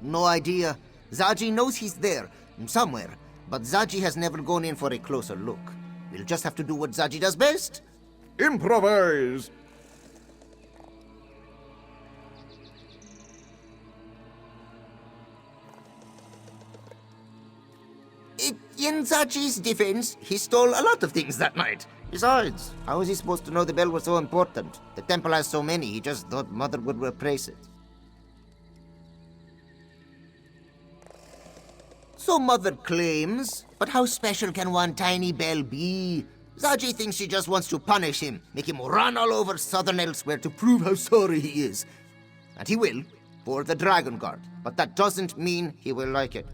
No idea. Zaji knows he's there, somewhere, but Zaji has never gone in for a closer look. We'll just have to do what Zaji does best. Improvise! In Zaji's defense, he stole a lot of things that night. Besides, how is he supposed to know the bell was so important? The temple has so many, he just thought Mother would replace it. So Mother claims, but how special can one tiny bell be? Zaji thinks she just wants to punish him, make him run all over Southern Elsewhere to prove how sorry he is. And he will, for the Dragon Guard, but that doesn't mean he will like it.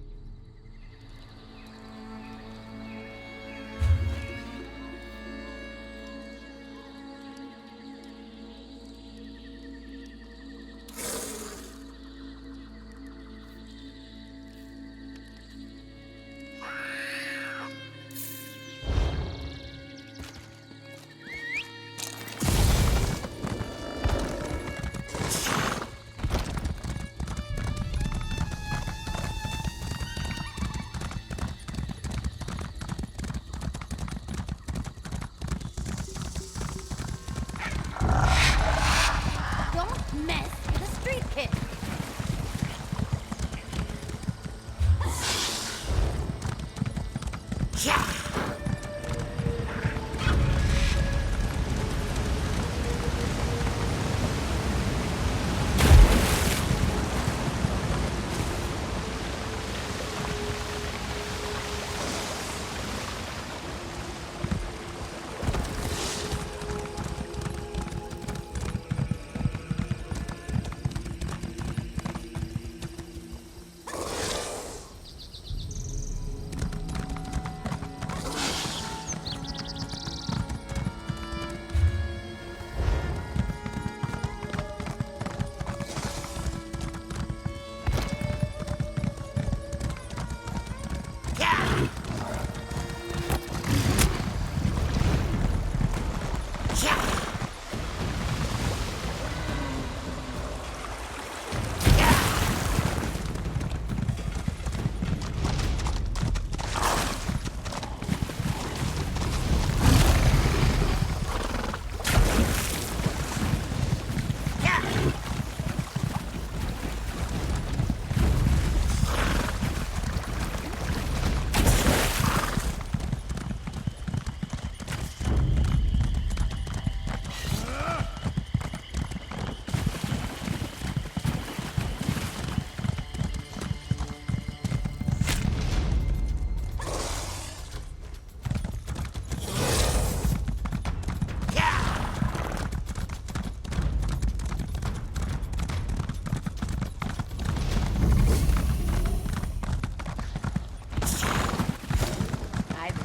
Don't mess with a street kid.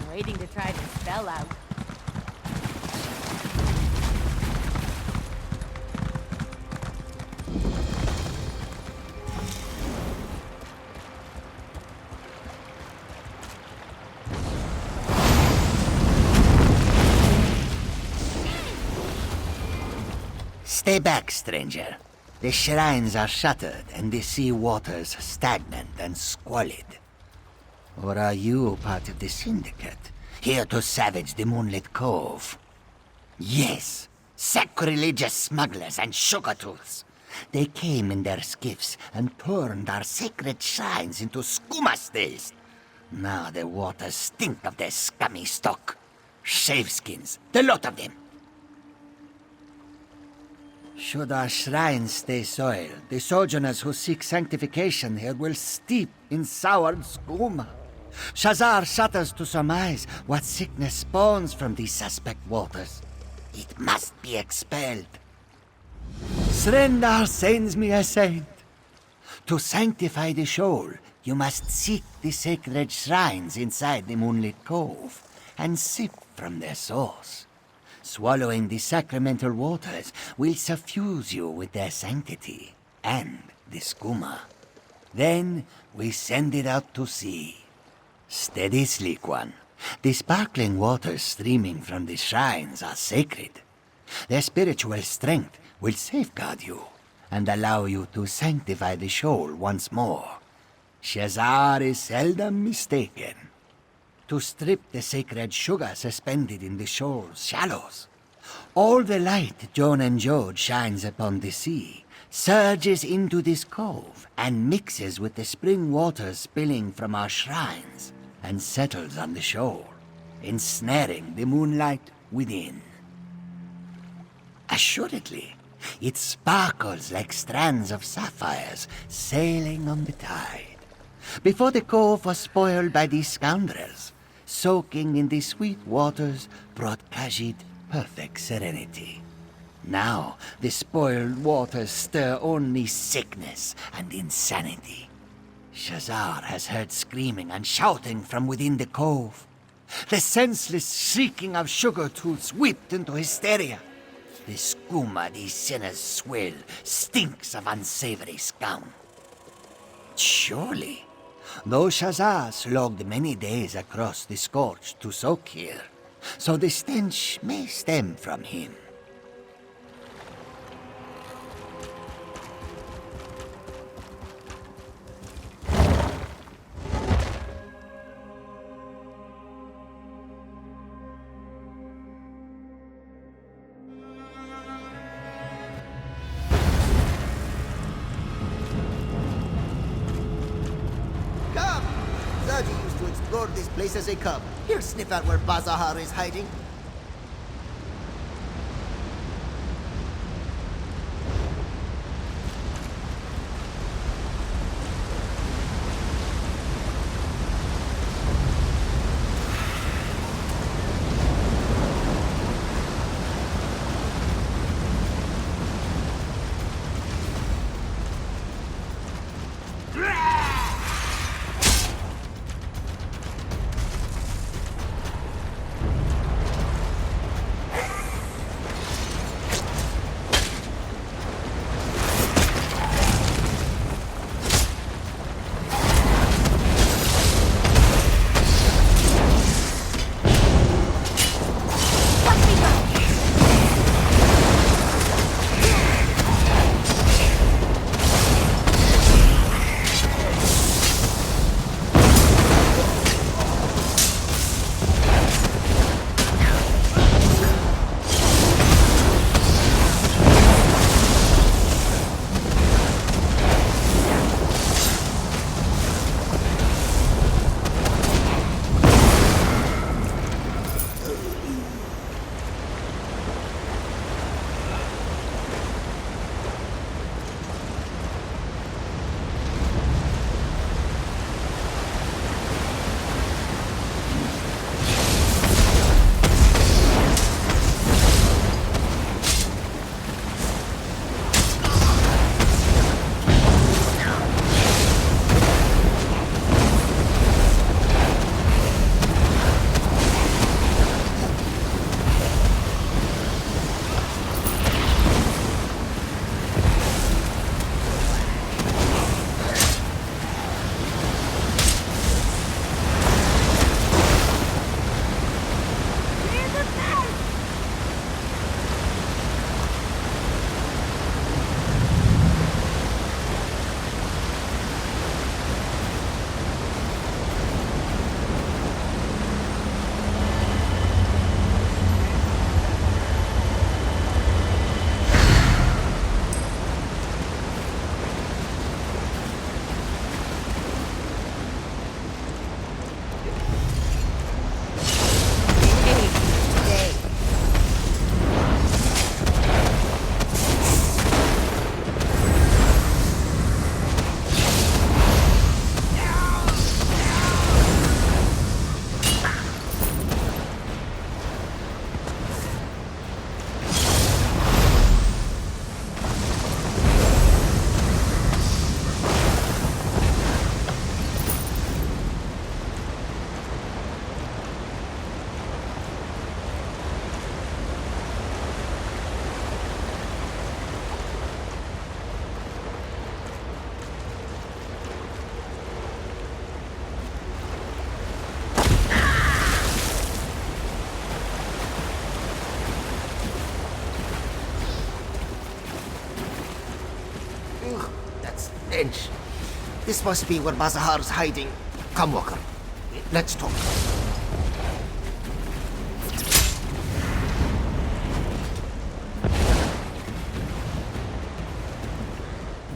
Waiting to try this spell out. Stay back, stranger. The shrines are shuttered and the sea waters stagnant and squalid. Or are you part of the Syndicate, here to savage the Moonlit Cove? Yes, sacrilegious smugglers and sugar-tooths. They came in their skiffs and turned our sacred shrines into skooma stills. Now the waters stink of their scummy stock. Shaveskins, the lot of them. Should our shrines stay soiled, the sojourners who seek sanctification here will steep in soured skooma. Shazar shudders to surmise what sickness spawns from these suspect waters. It must be expelled. Srendar sends me a saint. To sanctify the shoal, you must seek the sacred shrines inside the Moonlit Cove and sip from their source. Swallowing the sacramental waters will suffuse you with their sanctity and the skooma. Then we send it out to sea. Steady, sleek one. The sparkling waters streaming from the shrines are sacred. Their spiritual strength will safeguard you, and allow you to sanctify the shoal once more. Shazar is seldom mistaken. To strip the sacred sugar suspended in the shoal's shallows. All the light Joan and Jode shines upon the sea surges into this cove and mixes with the spring waters spilling from our shrines and settles on the shoal, ensnaring the moonlight within. Assuredly, it sparkles like strands of sapphires sailing on the tide. Before the cove was spoiled by these scoundrels, soaking in the sweet waters brought Khajiit perfect serenity. Now, the spoiled waters stir only sickness and insanity. Shazar has heard screaming and shouting from within the cove. The senseless shrieking of sugar tooths whipped into hysteria. The skooma these sinners swill stinks of unsavory scum. Surely, though Shazar slogged many days across the scorch to soak here, so the stench may stem from him. Zaji used to explore this place as a cub. He'll sniff out where Bazahar is hiding. stench. This must be where Bazahar's hiding. Come, Walker. Let's talk.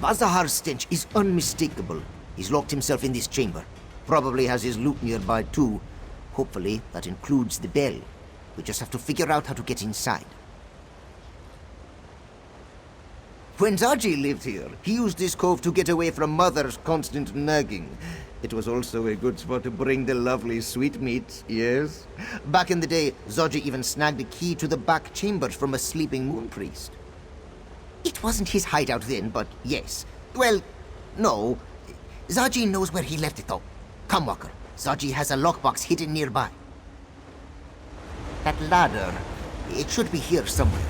Bazahar's stench is unmistakable. He's locked himself in this chamber. Probably has his loot nearby too. Hopefully that includes the bell. We just have to figure out how to get inside. When Zaji lived here, he used this cove to get away from Mother's constant nagging. It was also a good spot to bring the lovely sweetmeats, yes? Back in the day, Zaji even snagged a key to the back chambers from a sleeping moon priest. It wasn't his hideout then, but yes. Well, no. Zaji knows where he left it though. Come, Walker. Zaji has a lockbox hidden nearby. That ladder, it should be here somewhere.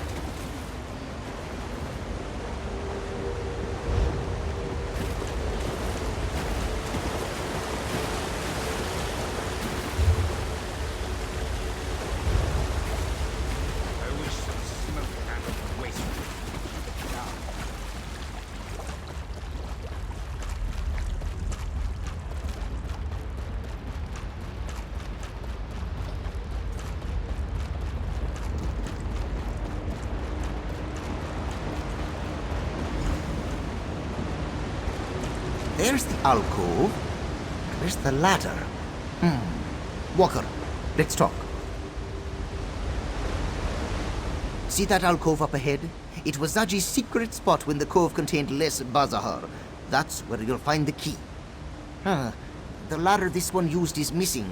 There's the alcove. Where's the ladder? Walker, let's talk. See that alcove up ahead? It was Zaji's secret spot when the cove contained less Bazahar. That's where you'll find the key. The ladder this one used is missing.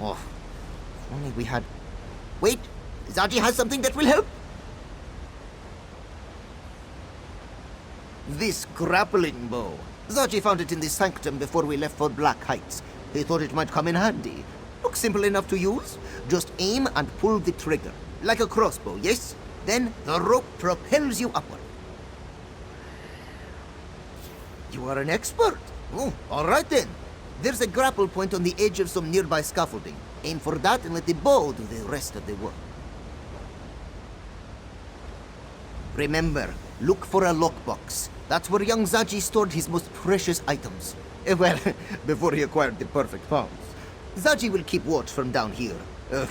Oh, if only we had... Wait! Zaji has something that will help! This grappling bow. Zaji found it in the sanctum before we left for Black Heights. He thought it might come in handy. Looks simple enough to use. Just aim and pull the trigger. Like a crossbow, yes? Then the rope propels you upward. You are an expert. Oh, all right then. There's a grapple point on the edge of some nearby scaffolding. Aim for that and let the bow do the rest of the work. Remember, look for a lockbox. That's where young Zaji stored his most precious items. Well, before he acquired the perfect pounds. Zaji will keep watch from down here.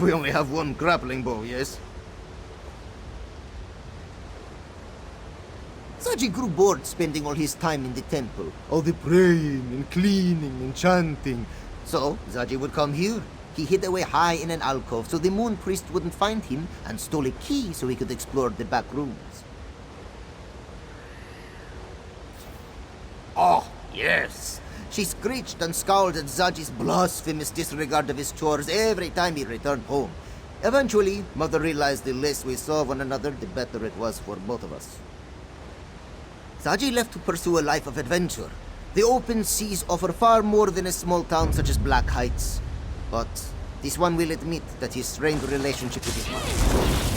We only have one grappling bow, yes? Zaji grew bored spending all his time in the temple. All the praying and cleaning and chanting. So, Zaji would come here. He hid away high in an alcove so the moon priest wouldn't find him and stole a key so he could explore the back rooms. Oh, yes. She screeched and scowled at Zaji's blasphemous disregard of his chores every time he returned home. Eventually, Mother realized the less we saw one another, the better it was for both of us. Zaji left to pursue a life of adventure. The open seas offer far more than a small town such as Black Heights. But this one will admit that his strained relationship with his mother...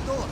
door.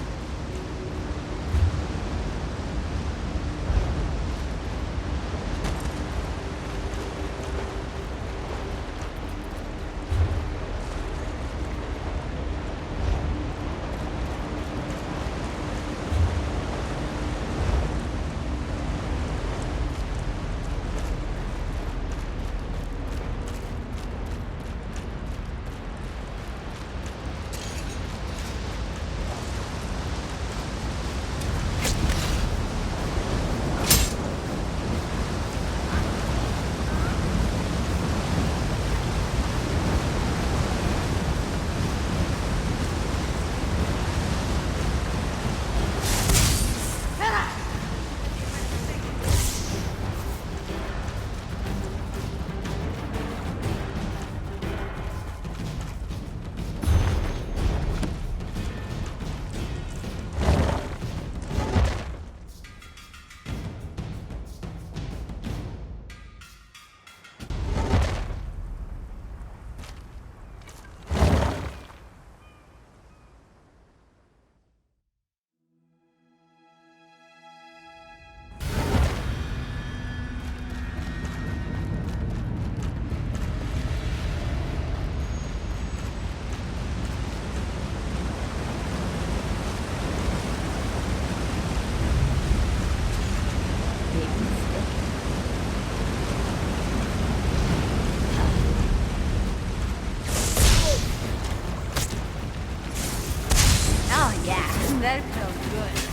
Oh yeah, that felt good.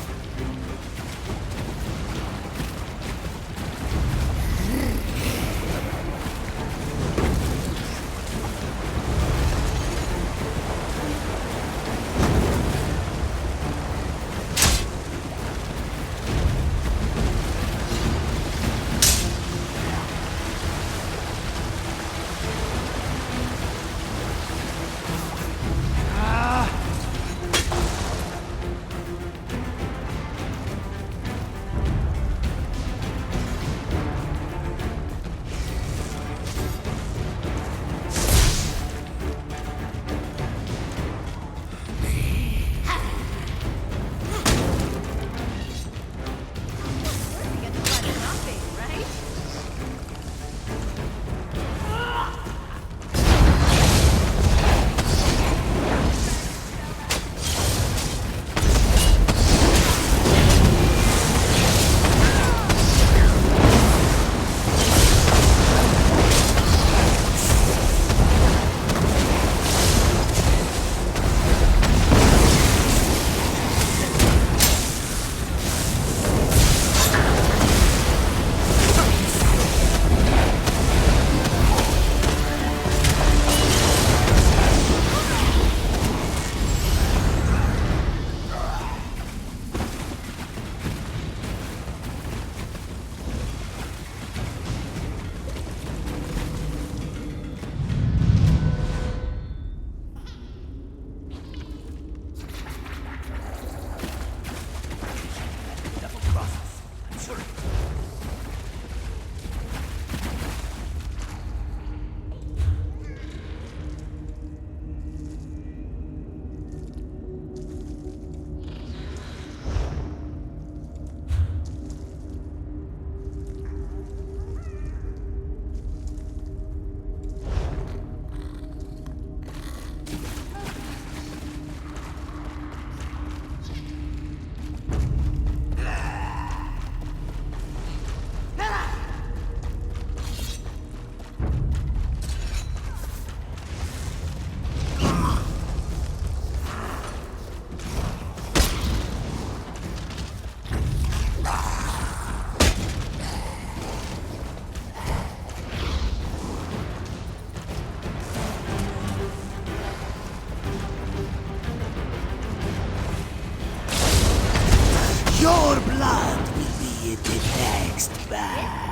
Your blood will be in the next batch.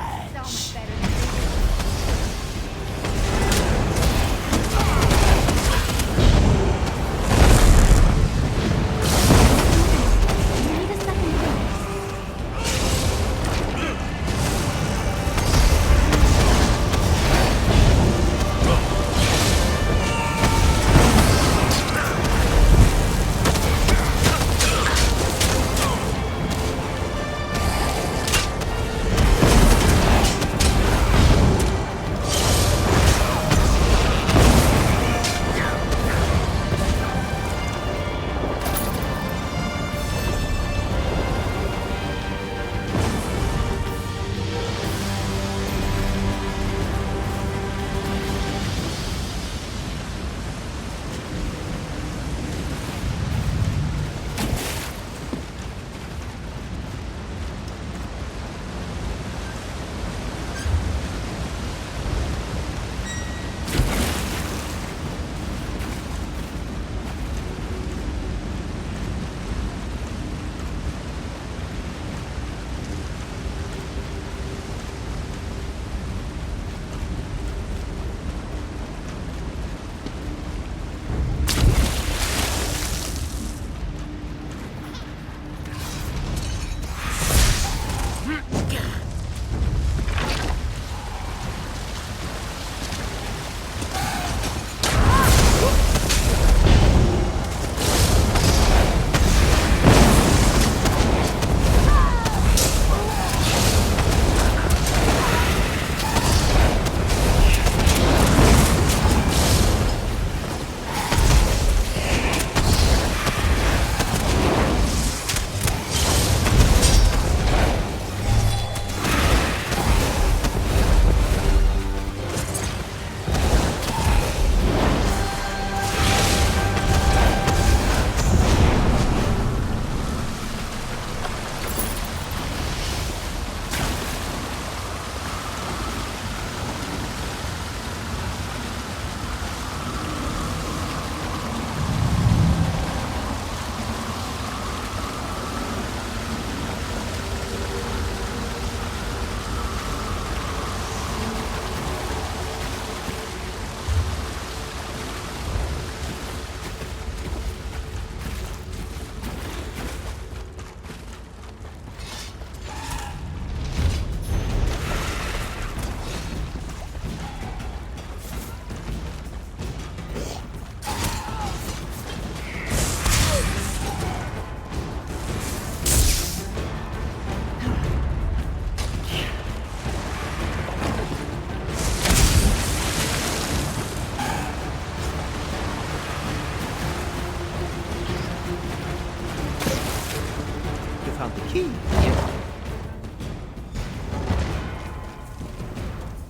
found the key.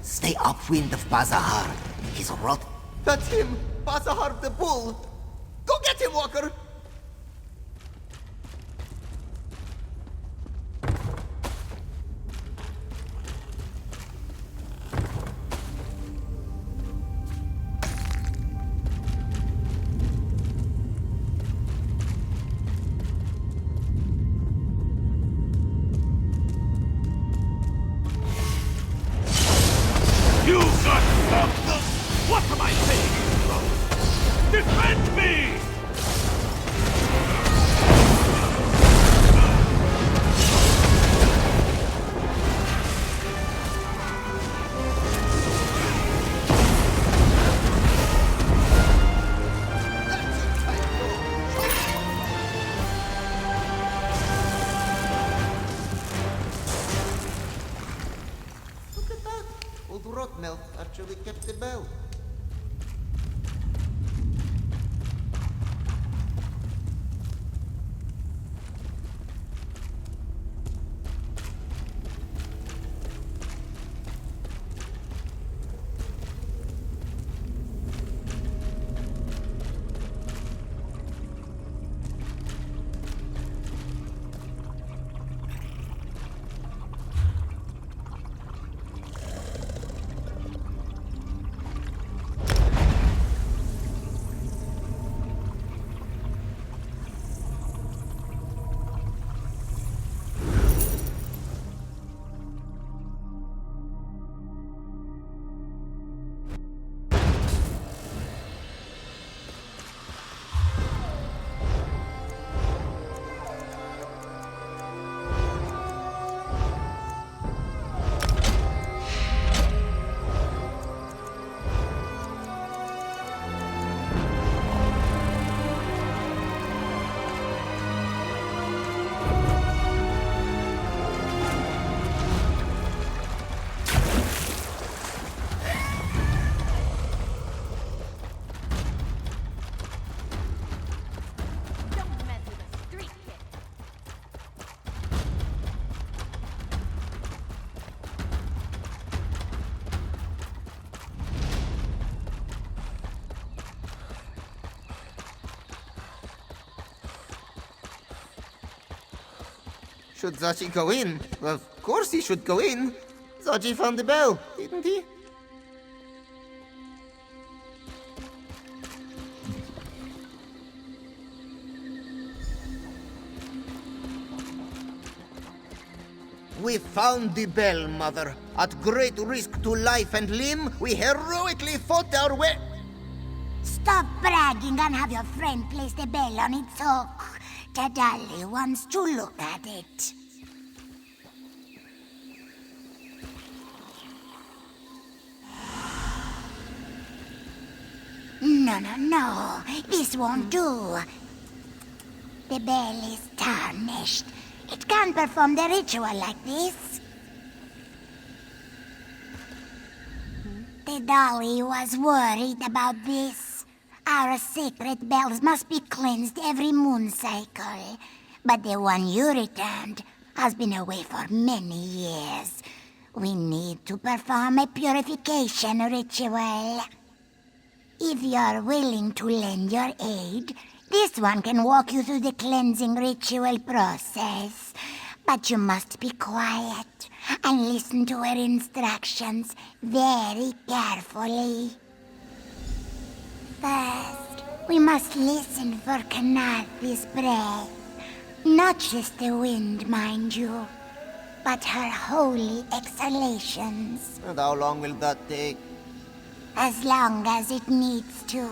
Stay upwind of Bazahar. He's rot. That's him! Bazahar the bull! Go get him, Walker! You got fucked! What am I saying? Defend me! Look at that! Old Rotmel actually kept the bell. Should Zachi go in? Of course he should go in. Zachi found the bell, didn't he? We found the bell, Mother. At great risk to life and limb, we heroically fought our way. Stop bragging and have your friend place the bell on its hook. Tadali wants to look at it. No. This won't do. The bell is tarnished. It can't perform the ritual like this. The dolly was worried about this. Our sacred bells must be cleansed every moon cycle. But the one you returned has been away for many years. We need to perform a purification ritual. If you're willing to lend your aid, this one can walk you through the cleansing ritual process. But you must be quiet and listen to her instructions very carefully. First, we must listen for Kanathi's breath. Not just the wind, mind you, but her holy exhalations. And how long will that take? As long as it needs to.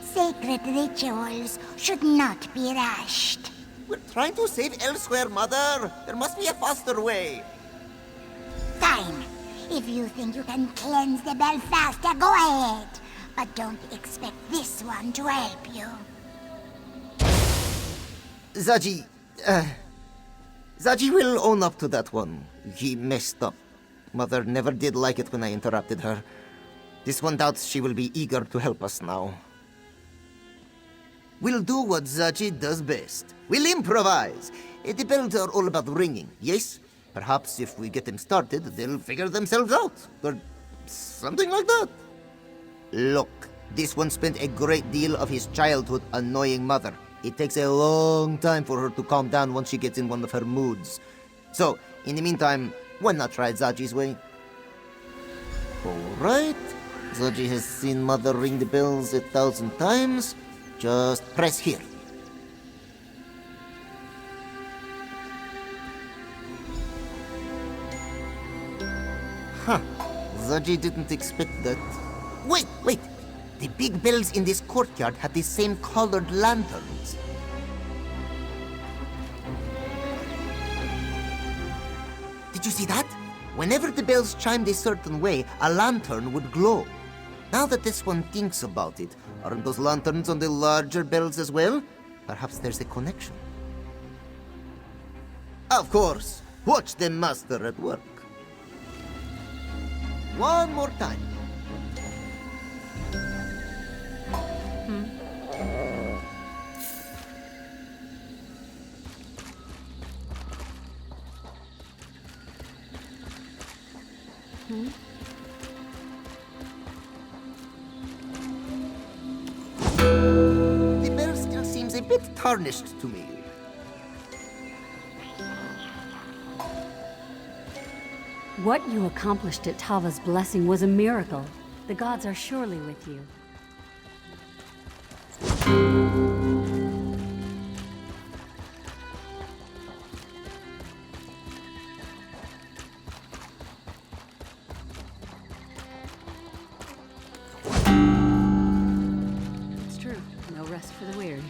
Sacred rituals should not be rushed. We're trying to save elsewhere, Mother. There must be a faster way. Fine. If you think you can cleanse the bell faster, go ahead. But don't expect this one to help you. Zaji will own up to that one. He messed up. Mother never did like it when I interrupted her. This one doubts she will be eager to help us now. We'll do what Zaji does best. We'll improvise. The bells are all about ringing, yes? Perhaps if we get them started, they'll figure themselves out. Or something like that. Look, this one spent a great deal of his childhood annoying mother. It takes a long time for her to calm down once she gets in one of her moods. So, in the meantime, why not try Zaji's way? Alright. Zaji has seen Mother ring the bells 1,000 times. Just press here. Huh. Zaji didn't expect that. Wait! The big bells in this courtyard have the same colored lanterns. Did you see that? Whenever the bells chimed a certain way, a lantern would glow. Now that this one thinks about it, aren't those lanterns on the larger bells as well? Perhaps there's a connection. Of course! Watch the master at work. One more time. The bell still seems a bit tarnished to me. What you accomplished at Tava's blessing was a miracle. The gods are surely with you. It's true. No rest for the weary.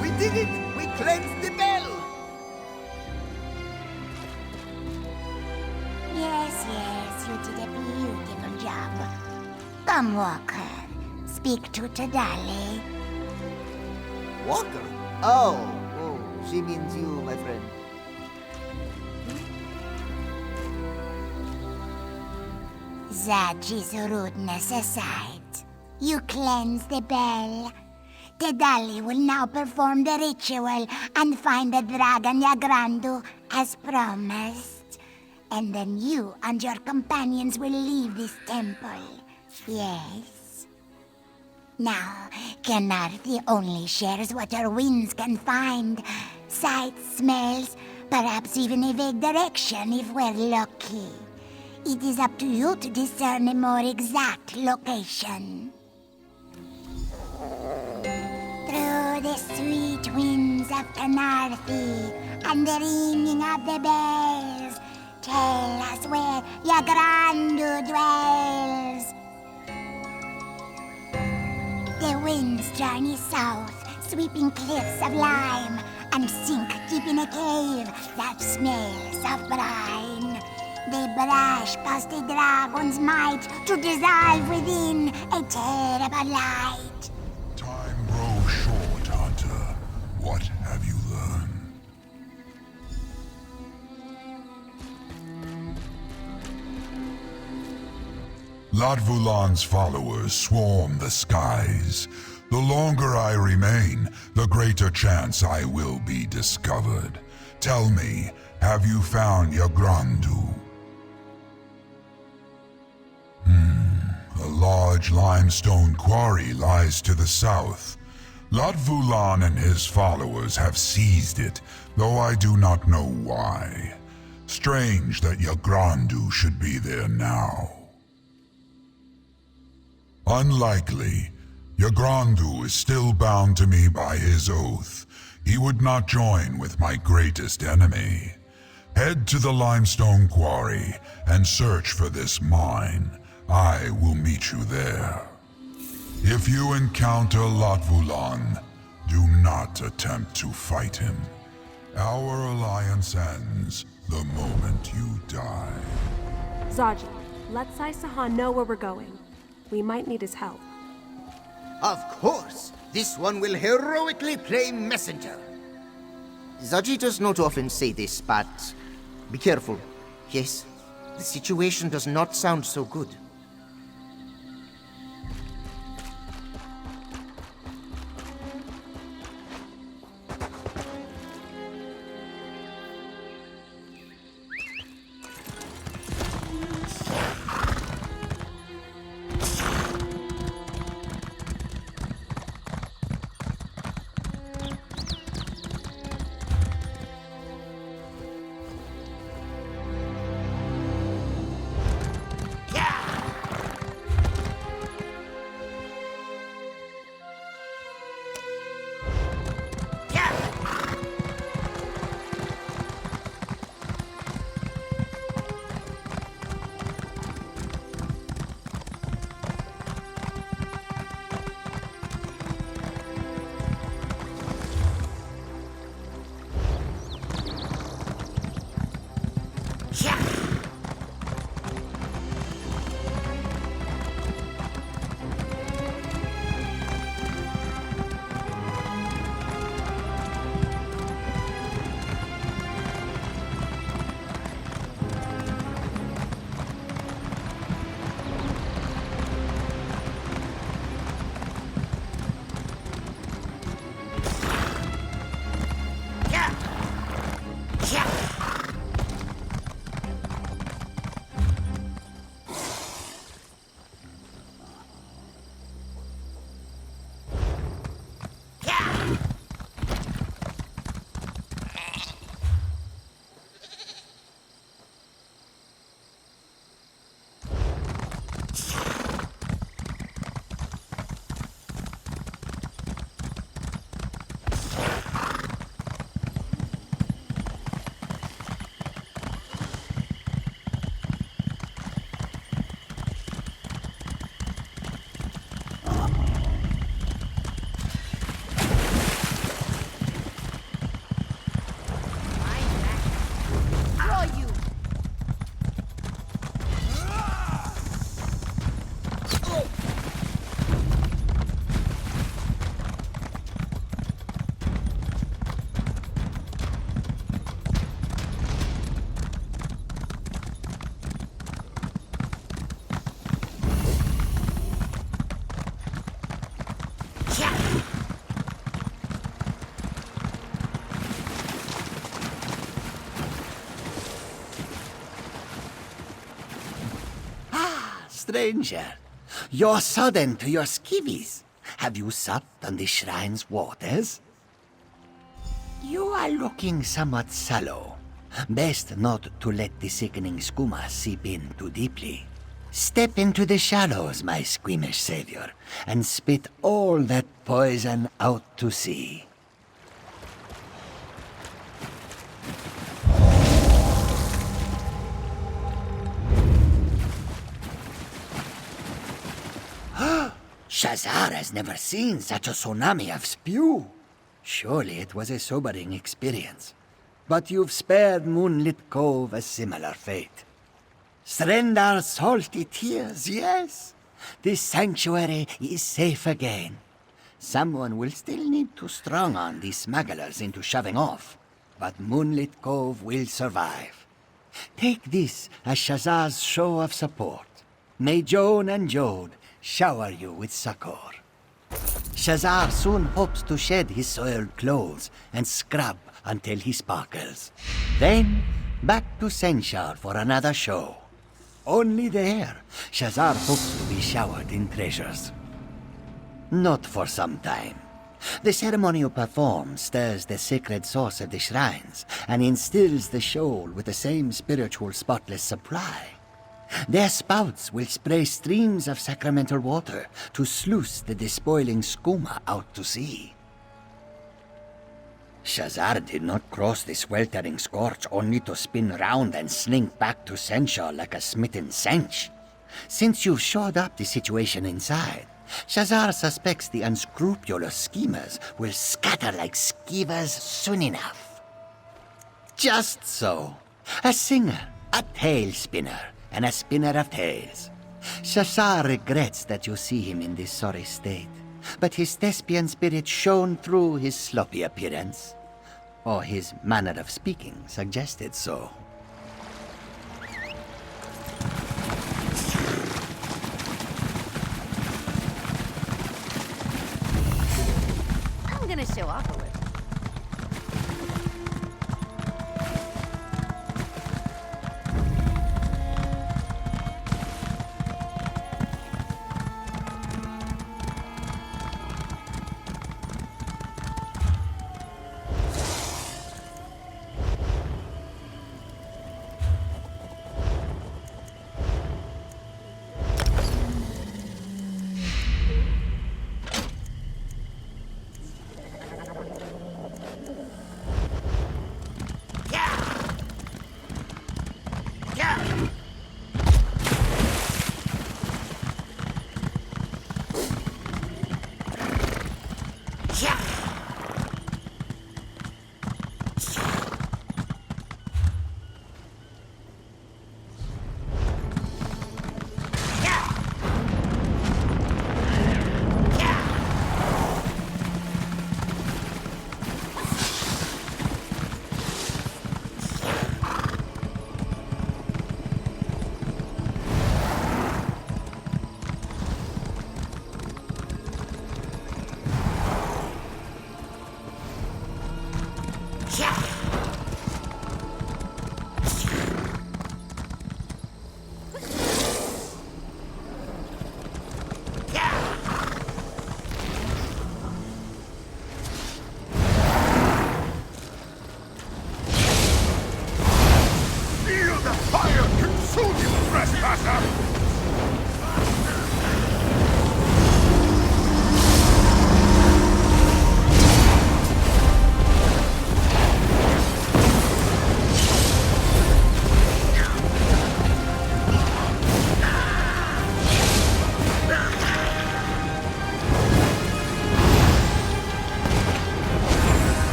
We did it! We cleansed the bell! Yes, you did a beautiful job. Come, Walker. Speak to Tadali. Walker? Oh, she means you, my friend. Zaji's rudeness aside, you cleanse the bell. Tadali will now perform the ritual and find the dragon Yagrandu as promised. And then you and your companions will leave this temple. Yes? Now, Kenarthi only shares what her winds can find. Sights, smells, perhaps even a vague direction if we're lucky. It is up to you to discern a more exact location. Through the sweet winds of Kenarthi and the ringing of the bells, tell us where Yagrandu dwells. The winds journey south, sweeping cliffs of lime, and sink deep in a cave that smells of brine. They brush past the dragon's might to dissolve within a terrible light. Time grows short, Hunter. What have you learned? Latvulan's followers swarm the skies. The longer I remain, the greater chance I will be discovered. Tell me, have you found Yagrandu? A large limestone quarry lies to the south. Latvulan and his followers have seized it, though I do not know why. Strange that Yagrandu should be there now. Unlikely. Yagrandu is still bound to me by his oath. He would not join with my greatest enemy. Head to the limestone quarry and search for this mine. I will meet you there. If you encounter Latvulan, do not attempt to fight him. Our alliance ends the moment you die. Zaji, let Sai Sahan know where we're going. We might need his help. Of course! This one will heroically play messenger. Zaji does not often say this, but be careful. Yes, the situation does not sound so good. Stranger, you're sudden to your skivvies. Have you supped on the shrine's waters? You are looking somewhat sallow. Best not to let the sickening skooma seep in too deeply. Step into the shallows, my squeamish savior, and spit all that poison out to sea. Shazar has never seen such a tsunami of spew. Surely it was a sobering experience. But you've spared Moonlit Cove a similar fate. Srendar's salty tears, yes. This sanctuary is safe again. Someone will still need to strong on these smugglers into shoving off, but Moonlit Cove will survive. Take this as Shazar's show of support. May Joan and Jode shower you with succor. Shazar soon hopes to shed his soiled clothes and scrub until he sparkles. Then, back to Senshar for another show. Only there, Shazar hopes to be showered in treasures. Not for some time. The ceremony you perform stirs the sacred source of the shrines and instills the shoal with the same spiritual spotless supply. Their spouts will spray streams of sacramental water to sluice the despoiling skooma out to sea. Shazar did not cross the sweltering scorch only to spin round and slink back to Senshar like a smitten sench. Since you've shored up the situation inside, Shazar suspects the unscrupulous schemers will scatter like skeevers soon enough. Just so. A singer, a tale spinner, and a spinner of tales. Shazar regrets that you see him in this sorry state, but his thespian spirit shone through his sloppy appearance. or his manner of speaking suggested so. I'm gonna show off a little.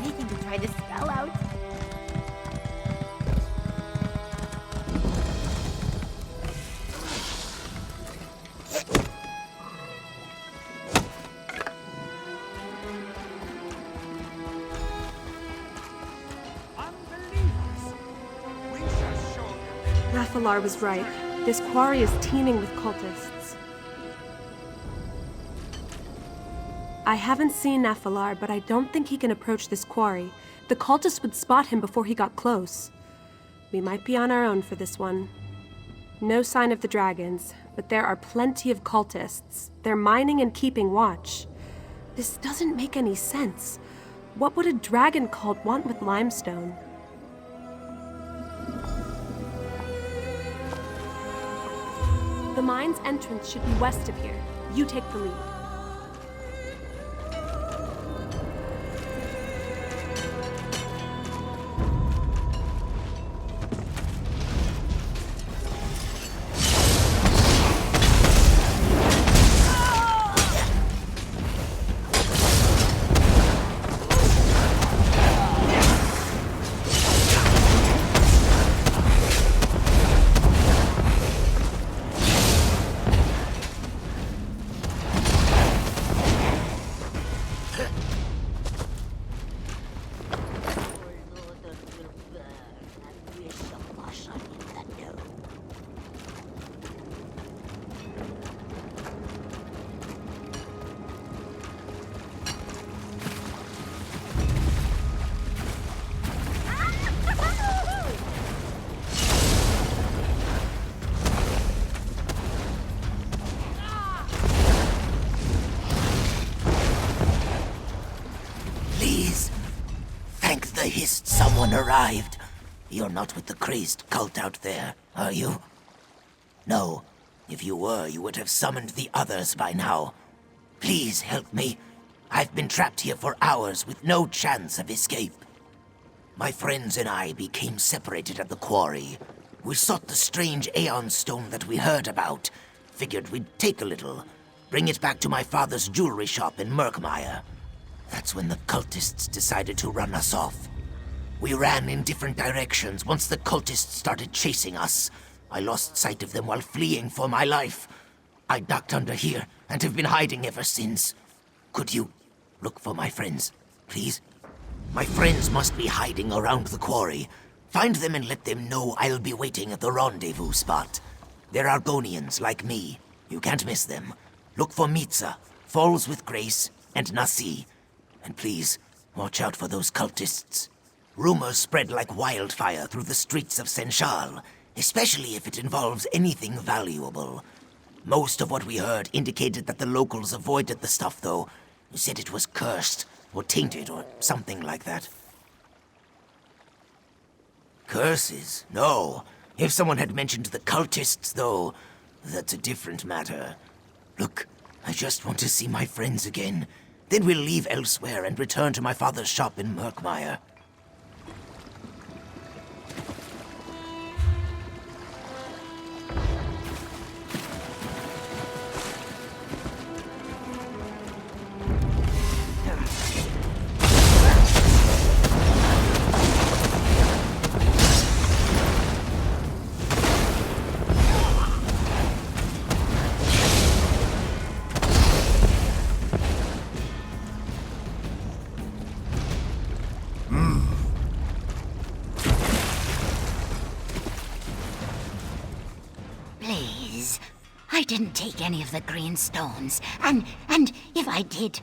Anything to try this spell out. Nathalar was right. This quarry is teeming with cultists. I haven't seen Nathalar, but I don't think he can approach this quarry. The cultists would spot him before he got close. We might be on our own for this one. No sign of the dragons, but there are plenty of cultists. They're mining and keeping watch. This doesn't make any sense. What would a dragon cult want with limestone? The mine's entrance should be west of here. You take the lead. Someone arrived. You're not with the crazed cult out there, are you? No. If you were, you would have summoned the others by now. Please help me. I've been trapped here for hours with no chance of escape. My friends and I became separated at the quarry. We sought the strange Aeon Stone that we heard about. Figured we'd take a little. Bring it back to my father's jewelry shop in Murkmire. That's when the cultists decided to run us off. We ran in different directions once the cultists started chasing us. I lost sight of them while fleeing for my life. I ducked under here and have been hiding ever since. Could you look for my friends, please? My friends must be hiding around the quarry. Find them and let them know I'll be waiting at the rendezvous spot. They're Argonians like me. You can't miss them. Look for Mitza, Falls with Grace, and Nasi. And please, watch out for those cultists. Rumors spread like wildfire through the streets of Senchal, especially if it involves anything valuable. Most of what we heard indicated that the locals avoided the stuff, though. Said it was cursed, or tainted, or something like that. Curses? No. If someone had mentioned the cultists, though, that's a different matter. Look, I just want to see my friends again. Then we'll leave elsewhere and return to my father's shop in Murkmire. I didn't take any of the green stones, and if I did,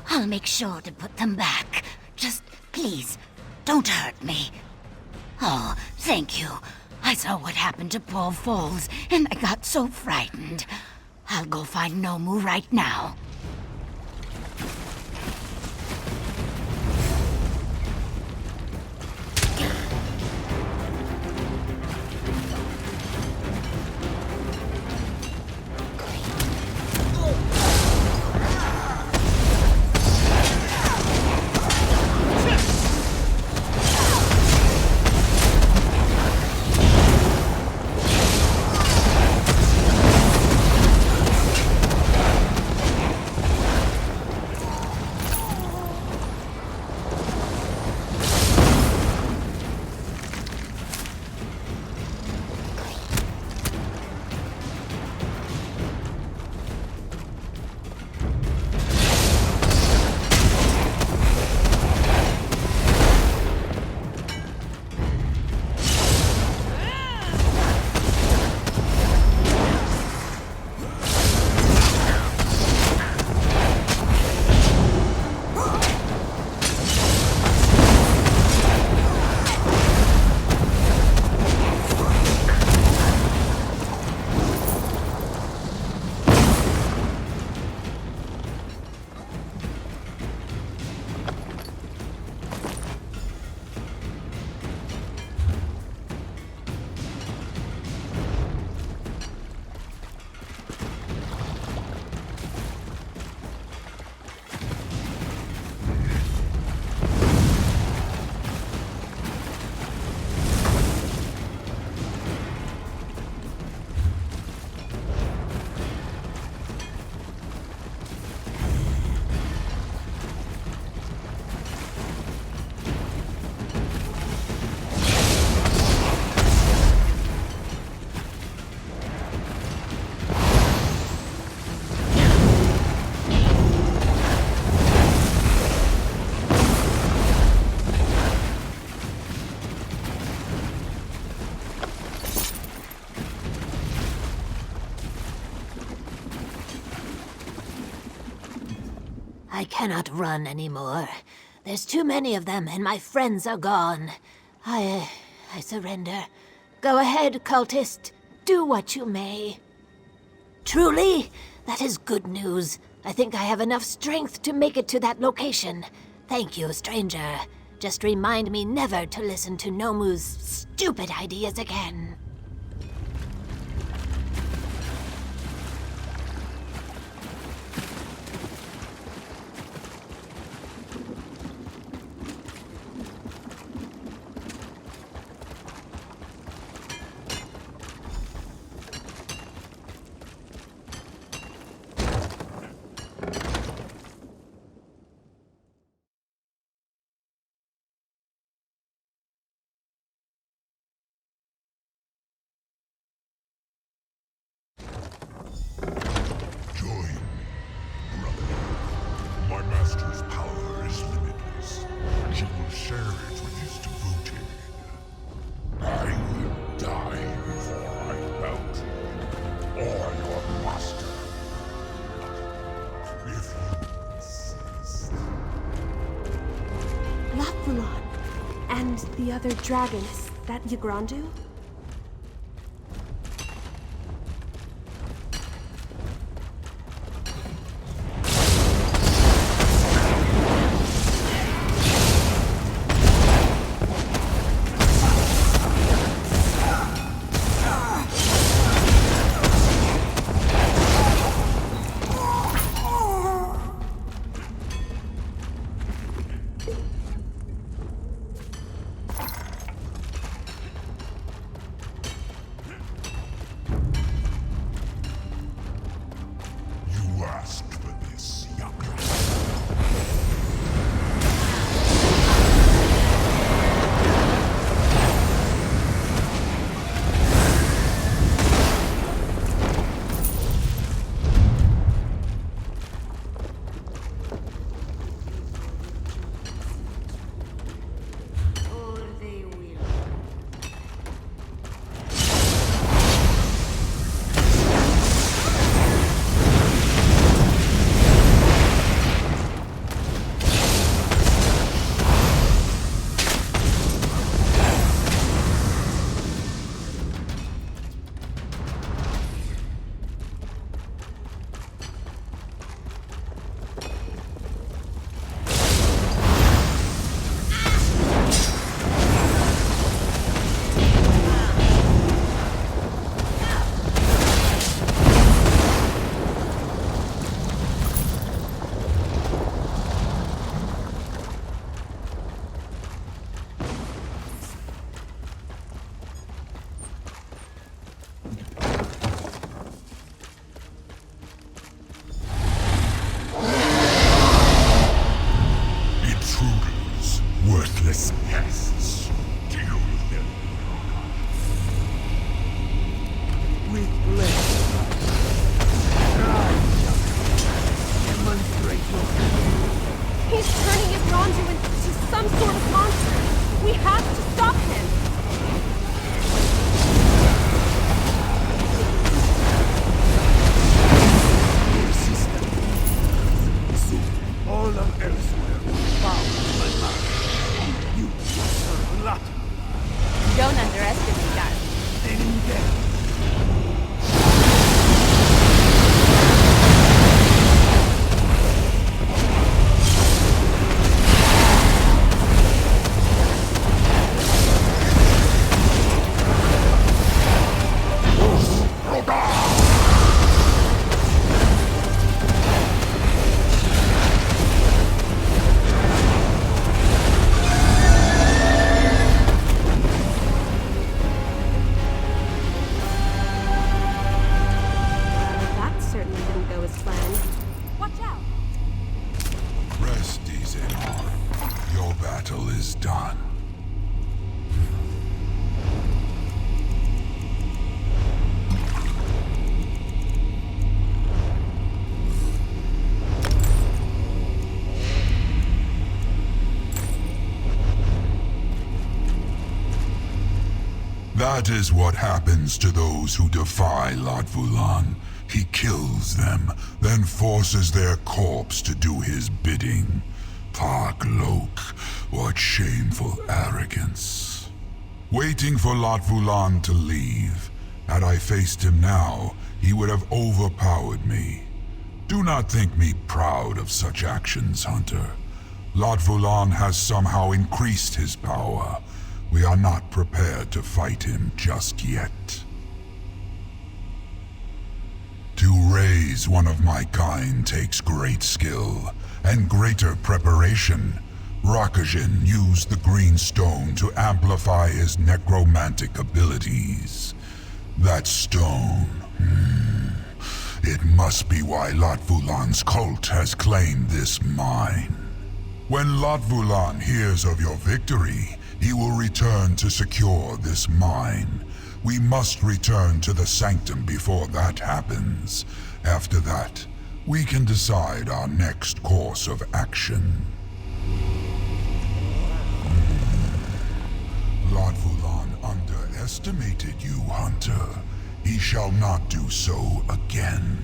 I'll make sure to put them back. Just please, don't hurt me. Oh, thank you. I saw what happened to Paul Falls, and I got so frightened. I'll go find Nomu right now. cannot run anymore. There's too many of them, and my friends are gone. I surrender. Go ahead, cultist. Do what you may. Truly, that is good news. I think I have enough strength to make it to that location. Thank you, stranger. Just remind me never to listen to Nomu's stupid ideas again. My master's power is limitless, and he will share it with his devoted. I will die before I melt you, or your master. If you insist. Lapulon and the other dragon, is that Yagrandu? You asked for this, Yakra. Intruders, worthless pests. Deal with them. With pleasure. Demonstrate your He's turning Yagrandu into some sort of monster. We have to stop him. all of elsewhere bow to my mark. You serve Latin. Don't underestimate us. Then engage. That is what happens to those who defy Latvulan. He kills them, then forces their corpse to do his bidding. Park-Lok, what shameful arrogance. Waiting for Latvulan to leave. Had I faced him now, he would have overpowered me. Do not think me proud of such actions, Hunter. Latvulan has somehow increased his power. We are not prepared to fight him just yet. To raise one of my kind takes great skill and greater preparation. Rakajin used the green stone to amplify his necromantic abilities. That stone... It must be why Latvulan's cult has claimed this mine. When Latvulan hears of your victory, he will return to secure this mine. We must return to the sanctum before that happens. After that, we can decide our next course of action. Latvulan underestimated you, Hunter. He shall not do so again.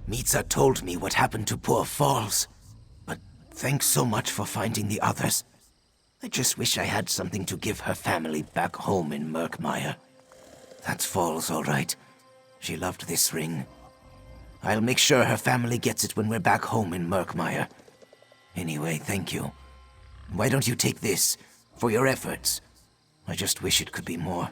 Mitza told me what happened to poor Falls, but thanks so much for finding the others. I just wish I had something to give her family back home in Murkmire. That's Falls, all right. She loved this ring. I'll make sure her family gets it when we're back home in Murkmire. Anyway, thank you. Why don't you take this, for your efforts? I just wish it could be more.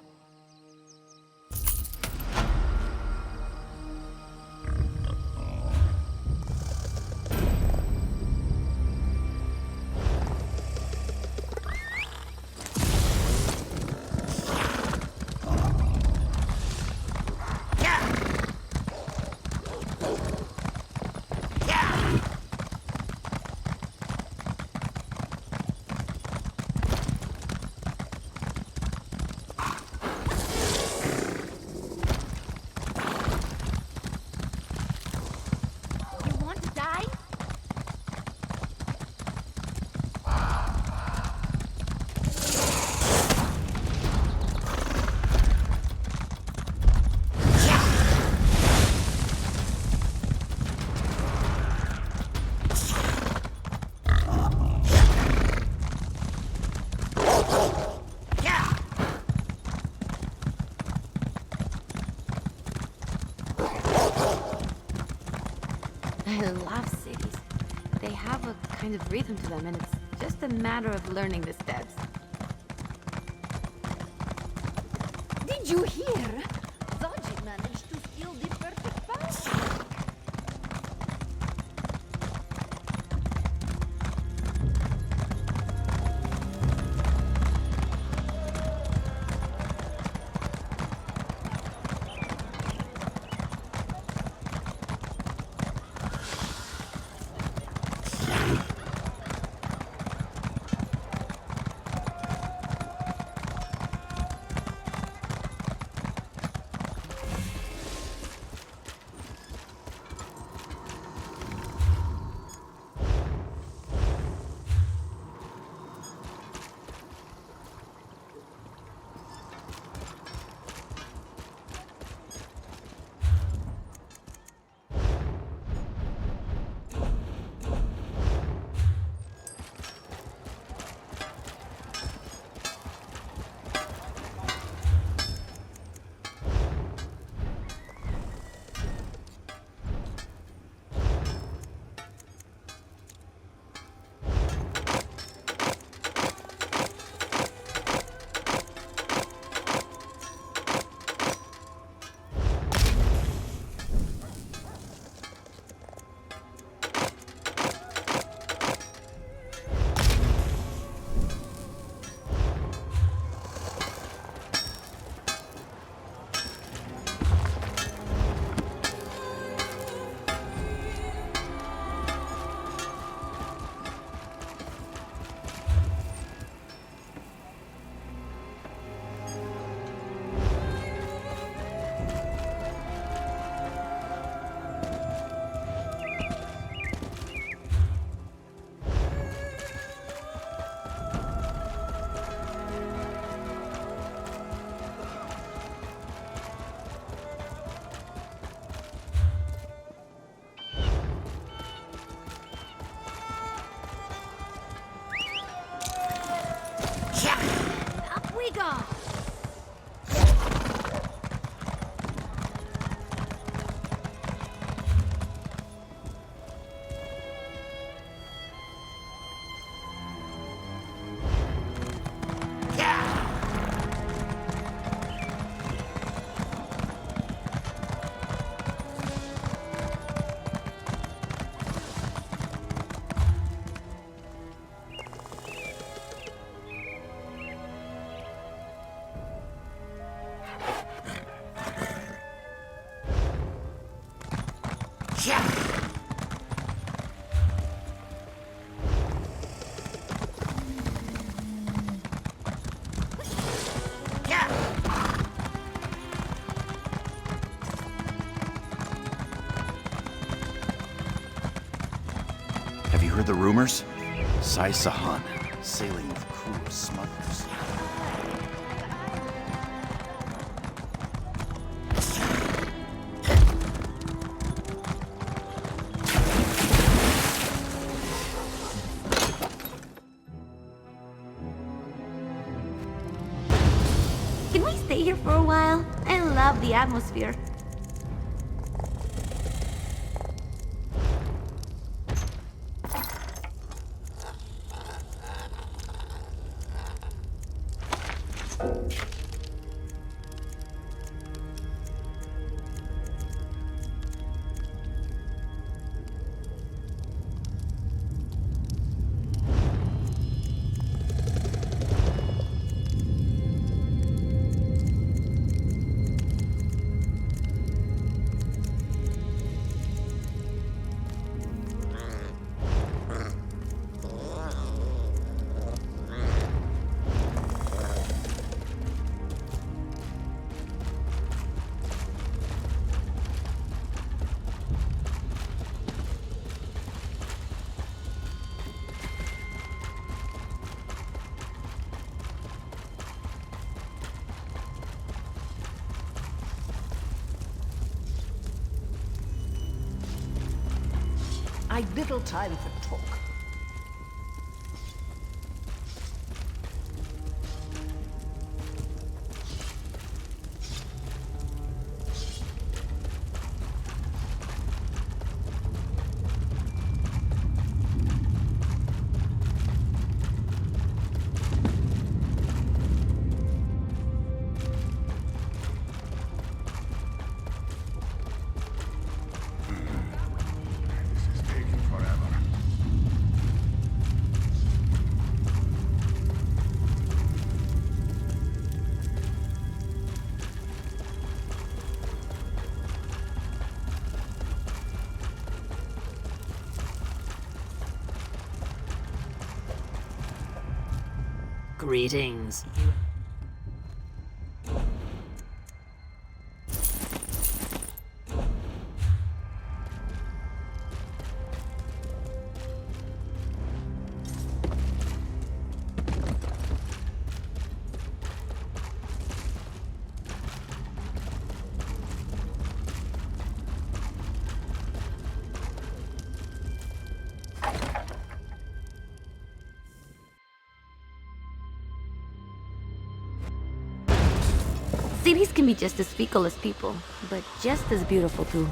I love cities. They have a kind of rhythm to them, and it's just a matter of learning the steps. Did you hear? Zaji managed to steal the perfect bounce. heard the rumors? Sai Sahan, sailing with a crew of smugglers. Can we stay here for a while? I love the atmosphere. I've little time for talk. Greetings. Cities can be just as fickle as people, but just as beautiful too.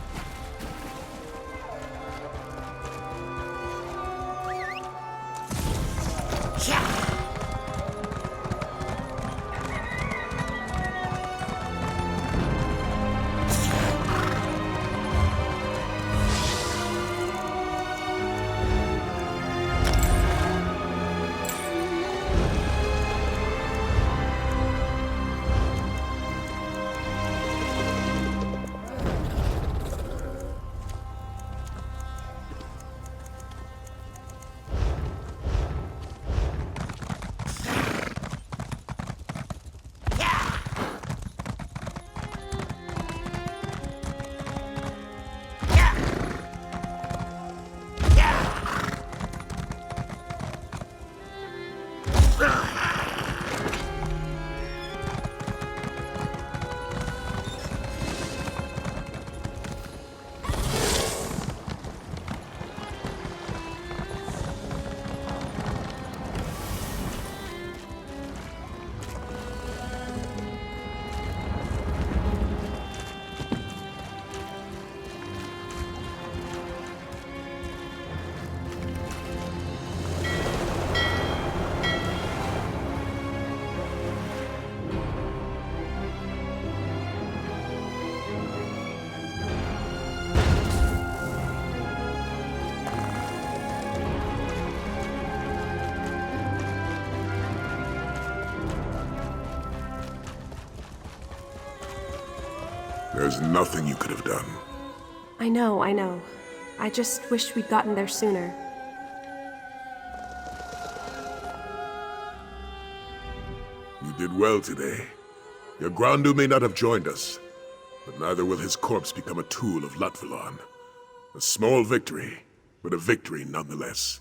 There's nothing you could have done. I know. I just wish we'd gotten there sooner. You did well today. Your Grandu may not have joined us, but neither will his corpse become a tool of Latvalon. A small victory, but a victory nonetheless.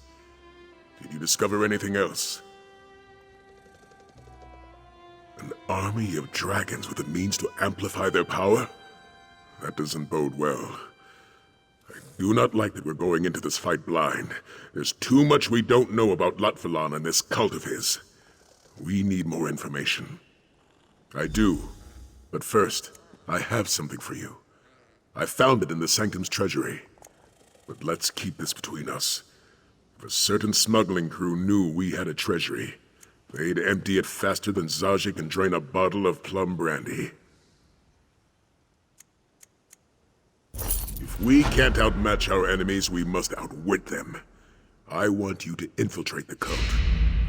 Did you discover anything else? An army of dragons with the means to amplify their power? That doesn't bode well. I do not like that we're going into this fight blind. There's too much we don't know about Latvalan and this cult of his. We need more information. I do. But first, I have something for you. I found it in the Sanctum's treasury. But let's keep this between us. If a certain smuggling crew knew we had a treasury, they'd empty it faster than Zaji can drain a bottle of plum brandy. If we can't outmatch our enemies, we must outwit them. I want you to infiltrate the cult.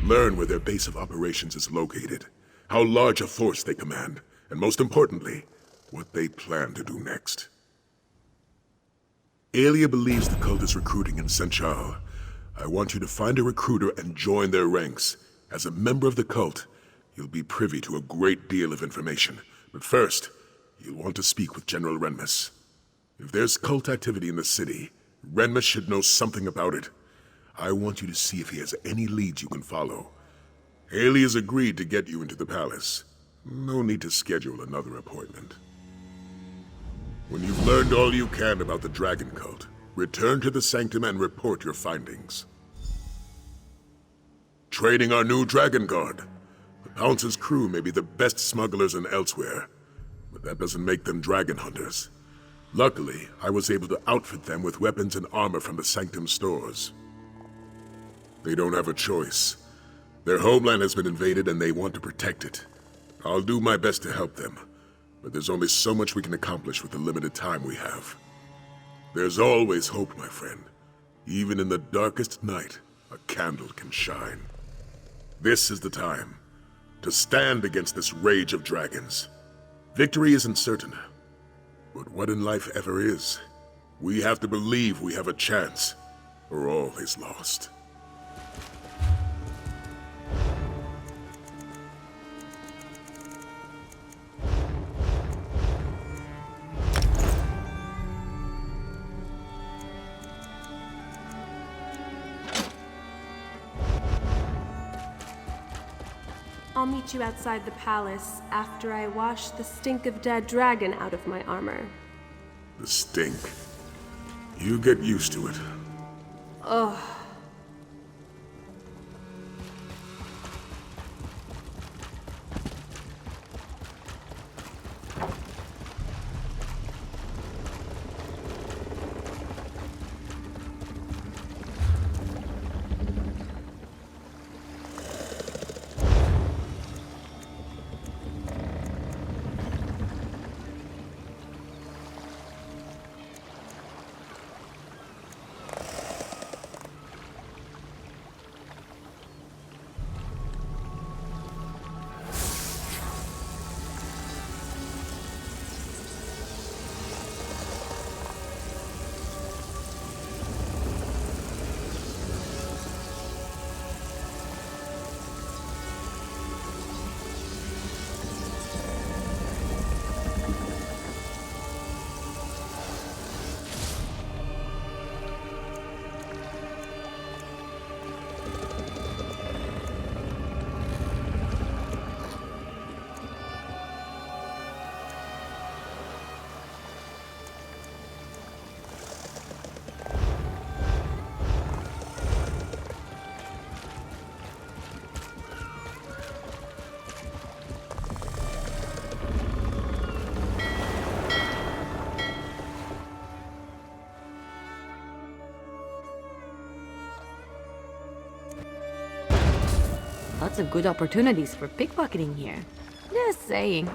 Learn where their base of operations is located, how large a force they command, and most importantly, what they plan to do next. Aelia believes the cult is recruiting in Senchal. I want you to find a recruiter and join their ranks. As a member of the cult, you'll be privy to a great deal of information. But first, you'll want to speak with General Renmus. If there's cult activity in the city, Renmus should know something about it. I want you to see if he has any leads you can follow. Haley has agreed to get you into the palace. No need to schedule another appointment. When you've learned all you can about the dragon cult, return to the Sanctum and report your findings. Training our new dragon guard. The Pounce's crew may be the best smugglers in elsewhere, but that doesn't make them dragon hunters. Luckily, I was able to outfit them with weapons and armor from the Sanctum stores. They don't have a choice. Their homeland has been invaded and they want to protect it. I'll do my best to help them, but there's only so much we can accomplish with the limited time we have. There's always hope, my friend. Even in the darkest night, a candle can shine. This is the time to stand against this rage of dragons. Victory isn't certain, but what in life ever is? We have to believe we have a chance, or all is lost. I'll meet you outside the palace after I wash the stink of dead dragon out of my armor. The stink. You get used to it. Ugh. Lots of good opportunities for pickpocketing here. Just saying.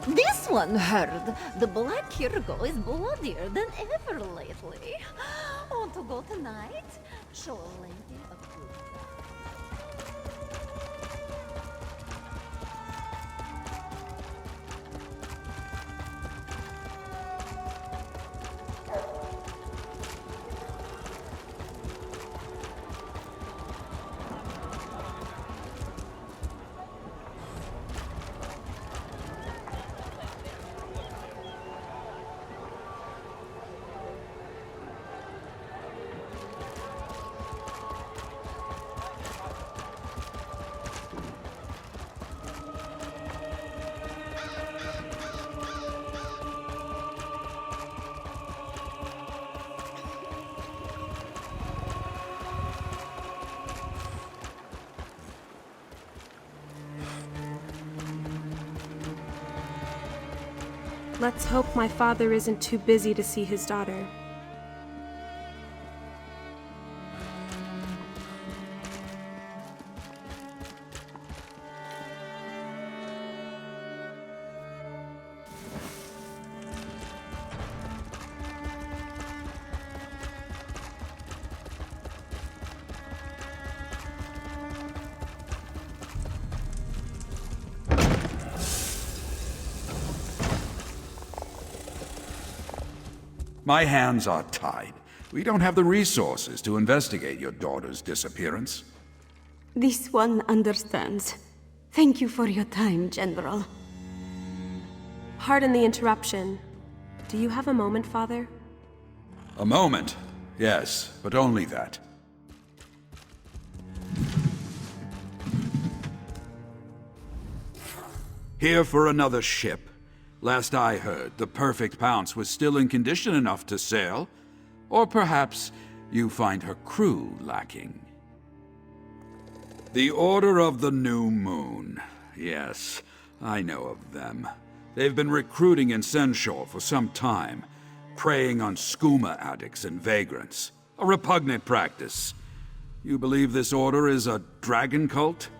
This one heard the Black Kirgo is bloodier than ever lately. Want to go tonight? Show a lady a good Let's hope my father isn't too busy to see his daughter. My hands are tied. We don't have the resources to investigate your daughter's disappearance. This one understands. Thank you for your time, General. Pardon the interruption. Do you have a moment, Father? A moment, yes, but only that. Here for another ship. Last I heard, the Perfect Pounce was still in condition enough to sail. Or perhaps you find her crew lacking. The Order of the New Moon. Yes, I know of them. They've been recruiting in Senshore for some time, preying on skooma addicts and vagrants. A repugnant practice. You believe this order is a dragon cult?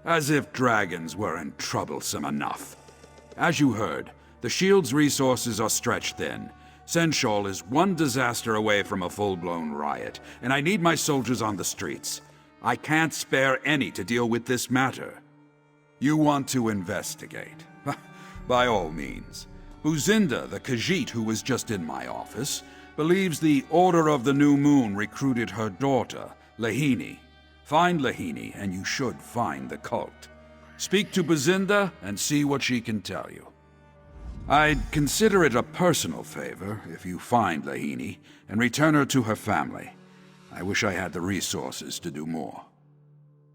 As if dragons weren't troublesome enough. As you heard, the Shield's resources are stretched thin. Senshal is one disaster away from a full-blown riot, and I need my soldiers on the streets. I can't spare any to deal with this matter. You want to investigate? By all means. Buzinda, the Khajiit who was just in my office, believes the Order of the New Moon recruited her daughter, Lahini. Find Lahini, and you should find the cult. Speak to Buzinda and see what she can tell you. I'd consider it a personal favor if you find Lahini and return her to her family. I wish I had the resources to do more.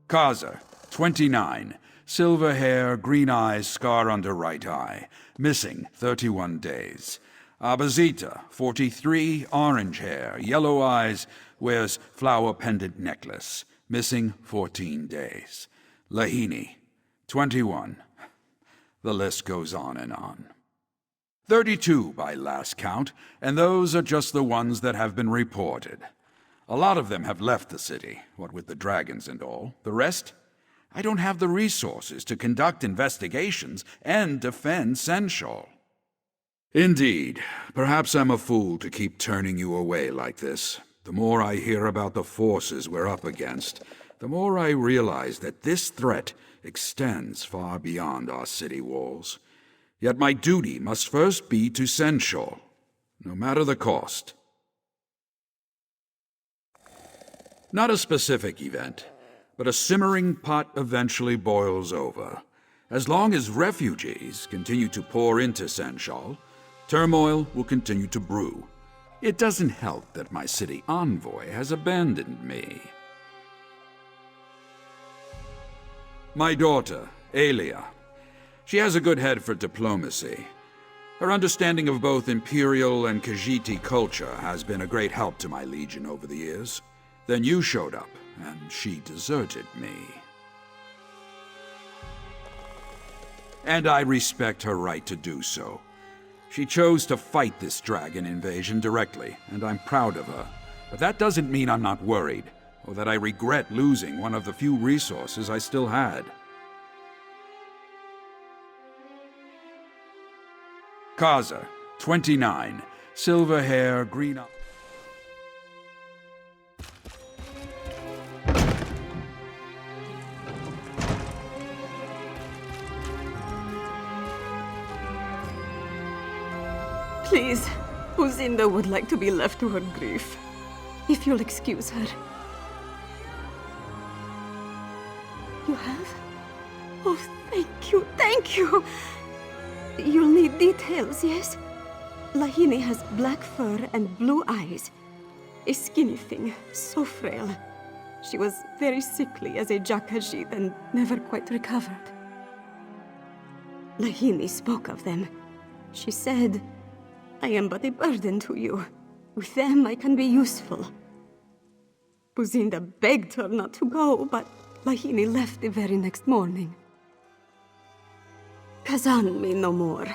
Kaza, 29. Silver hair, green eyes, scar under right eye. Missing 31 days. Abazita, 43. Orange hair, yellow eyes, wears flower pendant necklace. Missing 14 days. Lahini, 21. The list goes on and on. 32 by last count, and those are just the ones that have been reported. A lot of them have left the city, what with the dragons and all. The rest? I don't have the resources to conduct investigations and defend Senshal. Indeed, perhaps I'm a fool to keep turning you away like this. The more I hear about the forces we're up against, the more I realize that this threat extends far beyond our city walls. Yet my duty must first be to Senshal, no matter the cost. Not a specific event, but a simmering pot eventually boils over. As long as refugees continue to pour into Senshal, turmoil will continue to brew. It doesn't help that my city envoy has abandoned me. My daughter, Aelia. She has a good head for diplomacy. Her understanding of both Imperial and Khajiiti culture has been a great help to my legion over the years. Then you showed up, and she deserted me. And I respect her right to do so. She chose to fight this dragon invasion directly, and I'm proud of her. But that doesn't mean I'm not worried, or that I regret losing one of the few resources I still had. Kaza, 29. Silver hair, green eyes. Please, Buzinda would like to be left to her grief. If you'll excuse her. You have? Oh, thank you! You'll need details, yes? Lahini has black fur and blue eyes. A skinny thing, so frail. She was very sickly as a Jakajit and never quite recovered. Lahini spoke of them. She said, I am but a burden to you. With them, I can be useful. Buzinda begged her not to go, but Lahini left the very next morning. Kazan may no more.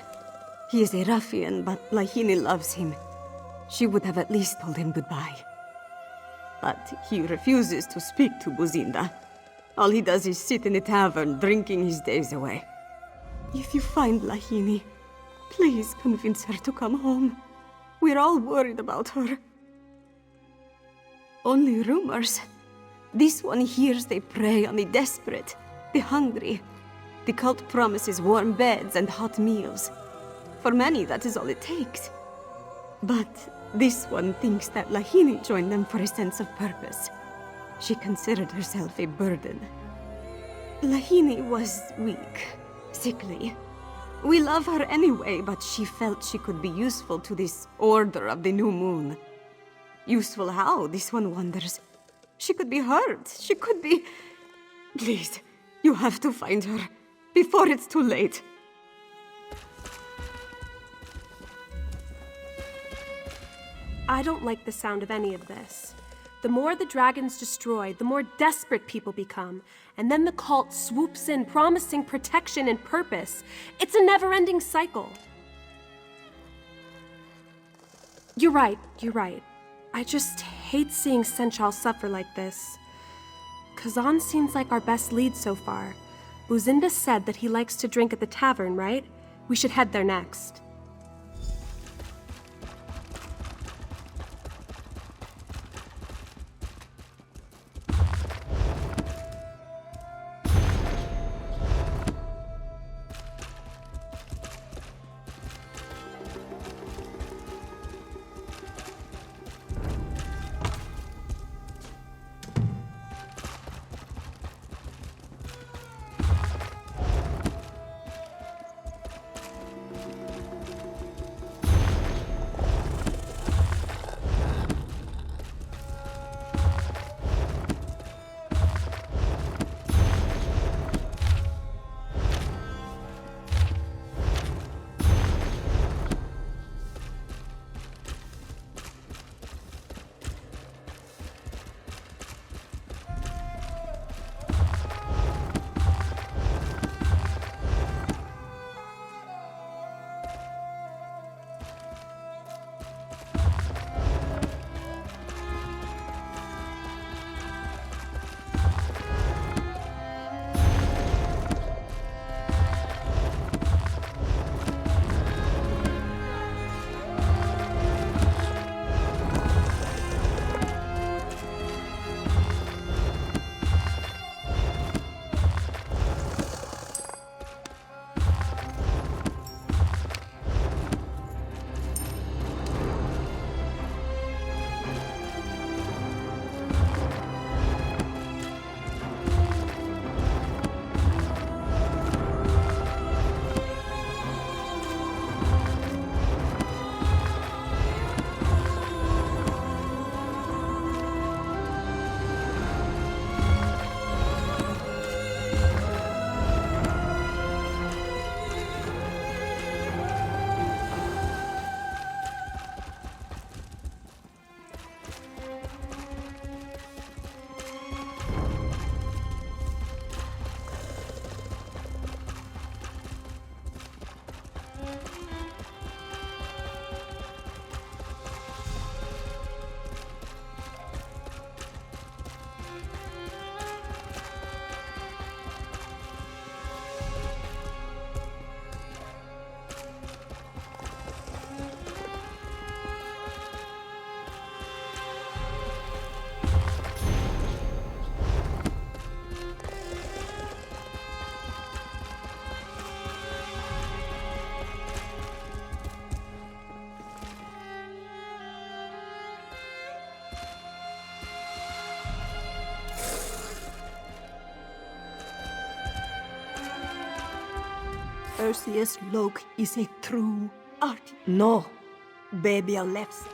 He is a ruffian, but Lahini loves him. She would have at least told him goodbye. But he refuses to speak to Buzinda. All he does is sit in a tavern, drinking his days away. If you find Lahini, please convince her to come home. We're all worried about her. Only rumors. This one hears they prey on the desperate, the hungry. The cult promises warm beds and hot meals. For many, that is all it takes. But this one thinks that Lahini joined them for a sense of purpose. She considered herself a burden. Lahini was weak, sickly. We love her anyway, but she felt she could be useful to this Order of the New Moon. Useful how, this one wonders. She could be hurt. She could be... Please, you have to find her, before it's too late. I don't like the sound of any of this. The more the dragon's destroyed, the more desperate people become. And then the cult swoops in, promising protection and purpose. It's a never-ending cycle. You're right. I just hate seeing Senchal suffer like this. Kazan seems like our best lead so far. Buzinda said that he likes to drink at the tavern, right? We should head there next. Perseus Locke is a true artist. No. Baby Aleps.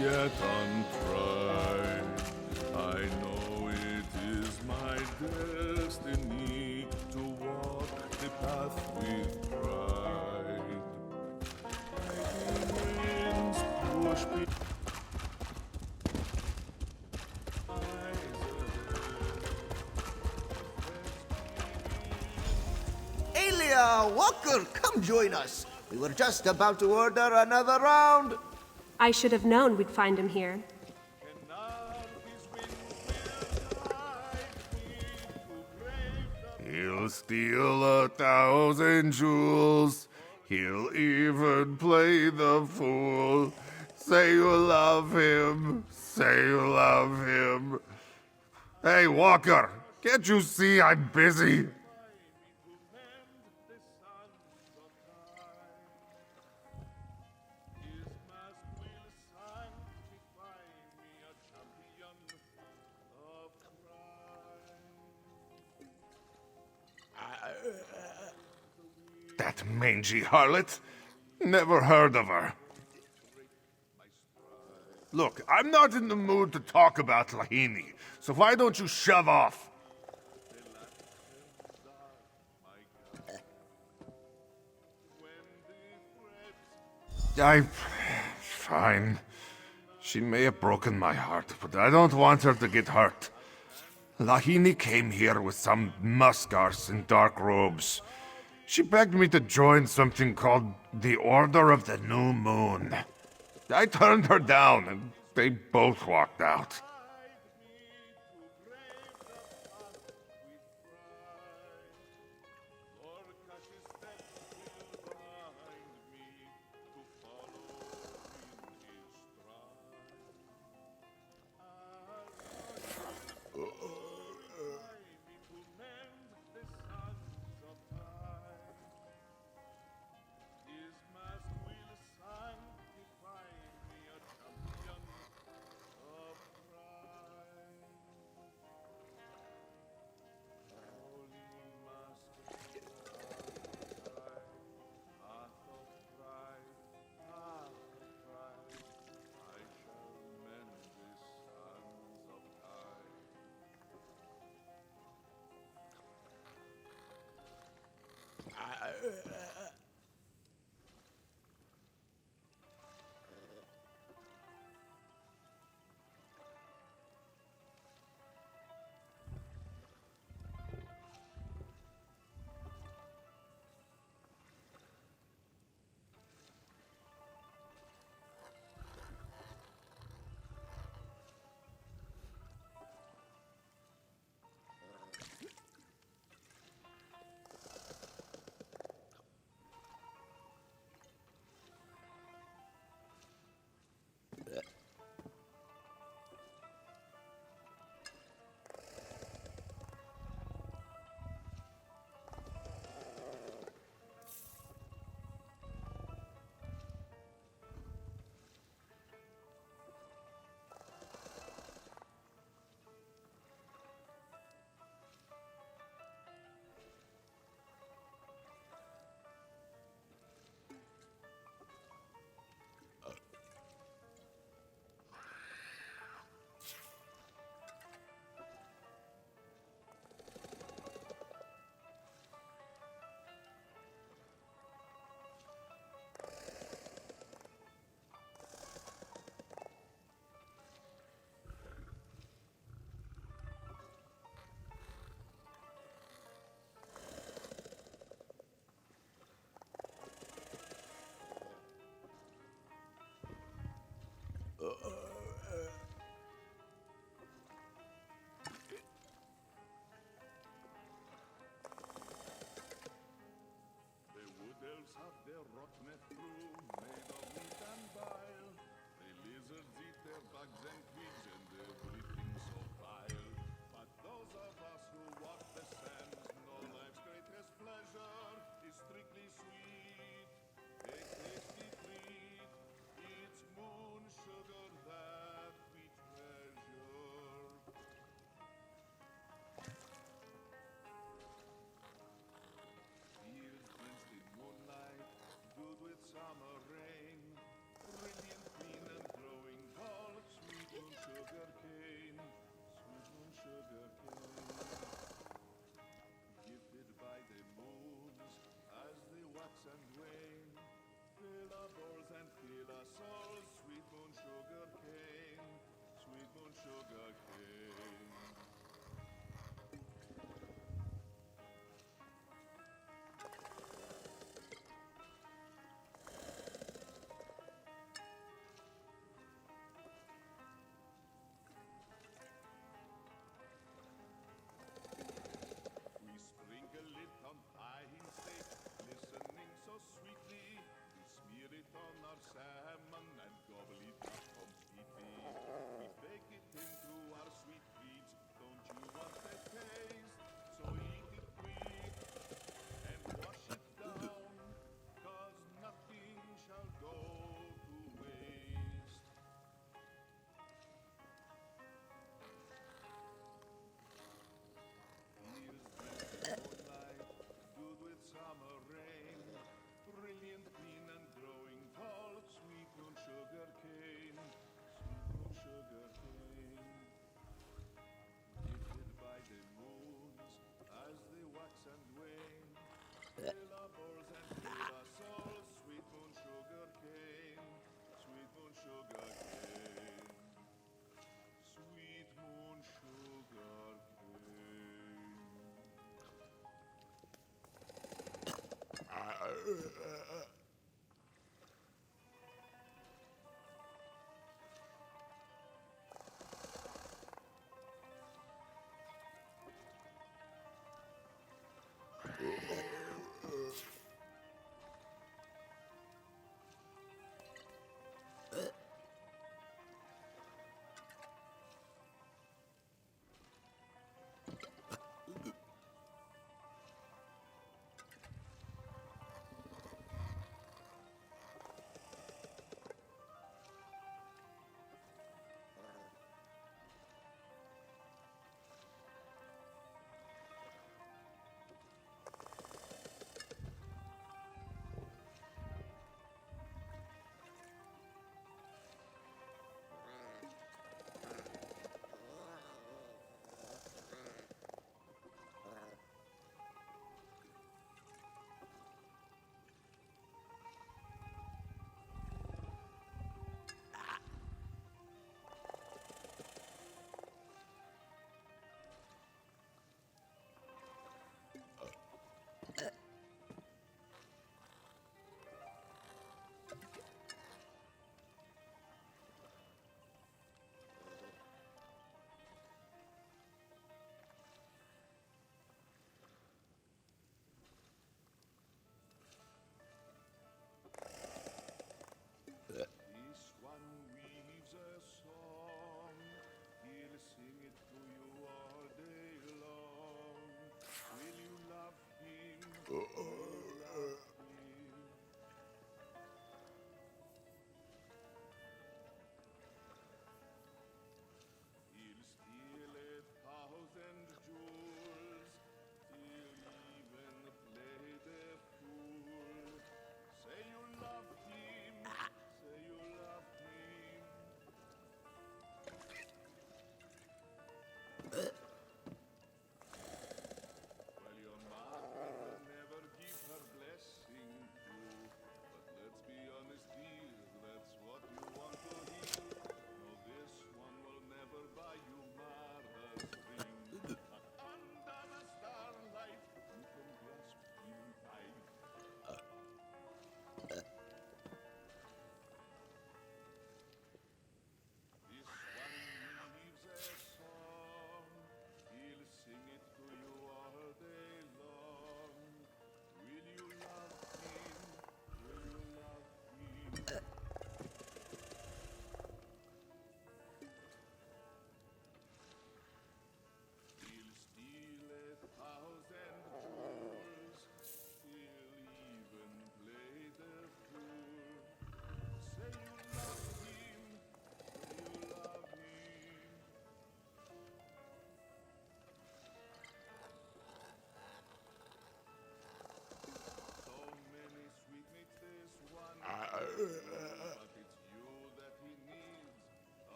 yet untried. I know it is my destiny to walk the path with pride. Winds push me. Alia, Walker, come join us. We were just about to order another round. I should have known we'd find him here. He'll steal 1,000 jewels. He'll even play the fool. Say you love him. Say you love him. Hey, Walker, can't you see I'm busy? That mangy harlot? Never heard of her. Look, I'm not in the mood to talk about Lahini, so why don't you shove off? Fine. She may have broken my heart, but I don't want her to get hurt. Lahini came here with some muskars in dark robes. She begged me to join something called the Order of the New Moon. I turned her down, and they both walked out.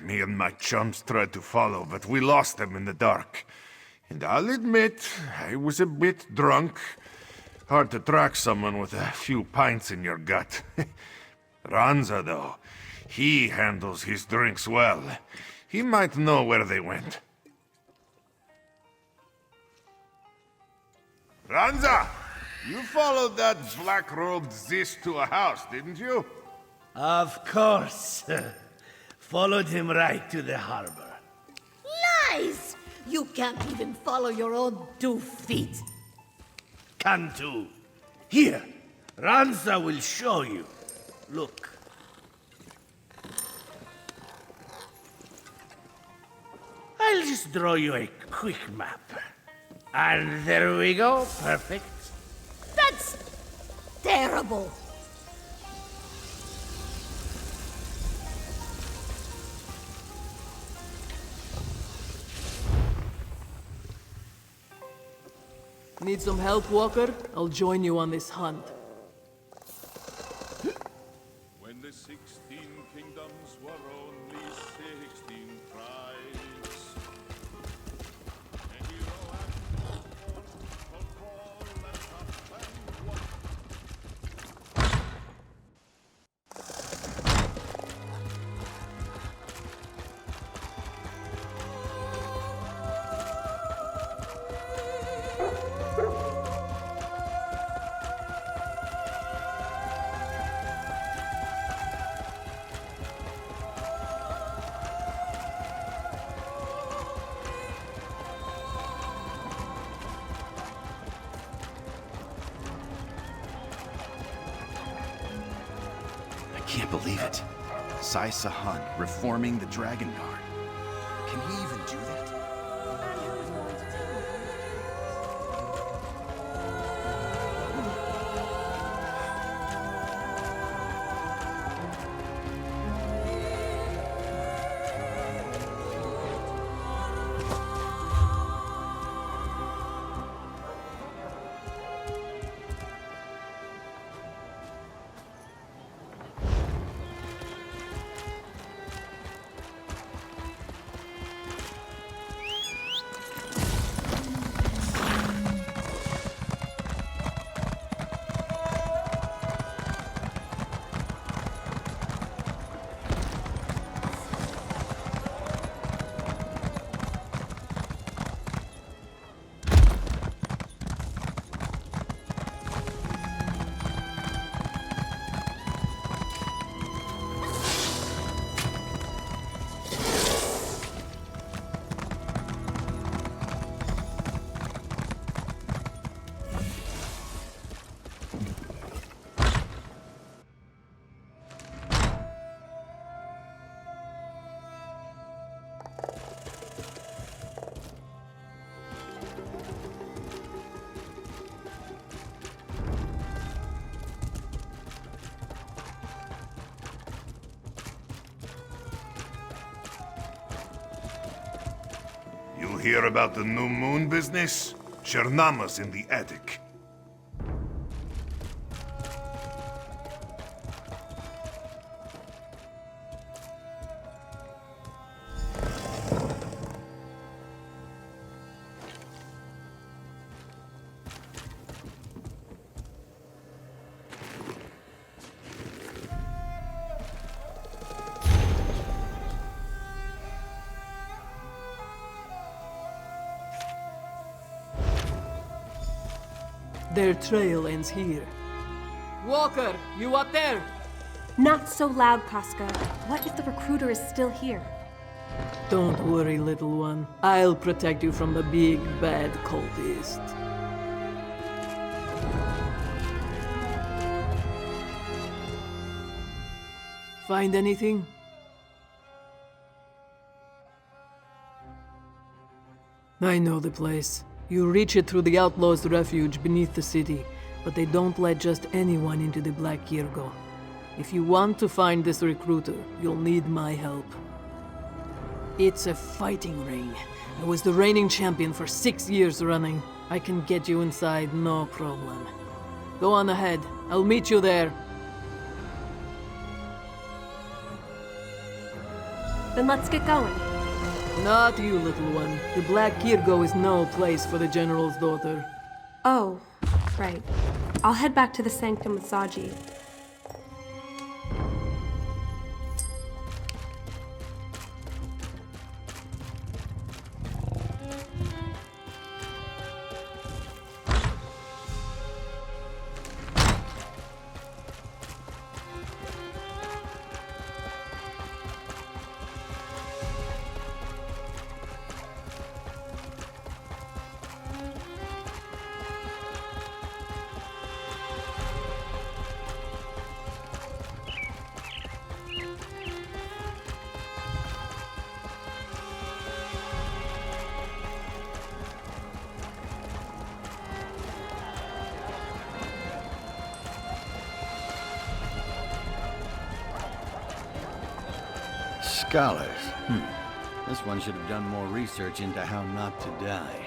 me and my chums tried to follow, but we lost them in the dark. And I'll admit, I was a bit drunk. Hard to track someone with a few pints in your gut. Ranza, though, he handles his drinks well. He might know where they went. Ranza! You followed that black-robed Zish to a house, didn't you? Of course. Followed him right to the harbor. Lies! You can't even follow your own 2 feet. Cantu. Here, Ranza will show you. Look. I'll just draw you a quick map. And there we go. Perfect. That's terrible. Need some help, Walker? I'll join you on this hunt. When the 16 kingdoms were only 16 tribes, a hero had no for tall and tough and wide. I can't believe it. Sai Sahan reforming the Dragon Guard. Can he even do that? You hear about the new moon business? Chernama's in the attic. Their trail ends here. Walker, you up there? Not so loud, Casca. What if the recruiter is still here? Don't worry, little one. I'll protect you from the big, bad cultist. Find anything? I know the place. You reach it through the Outlaws' refuge beneath the city, but they don't let just anyone into the Black Kirgo. If you want to find this recruiter, you'll need my help. It's a fighting ring. I was the reigning champion for 6 years running. I can get you inside, no problem. Go on ahead. I'll meet you there. Then let's get going. Not you, little one. The Black Kirgo is no place for the General's daughter. Oh, right. I'll head back to the sanctum with Zaji. Scholars. This one should have done more research into how not to die.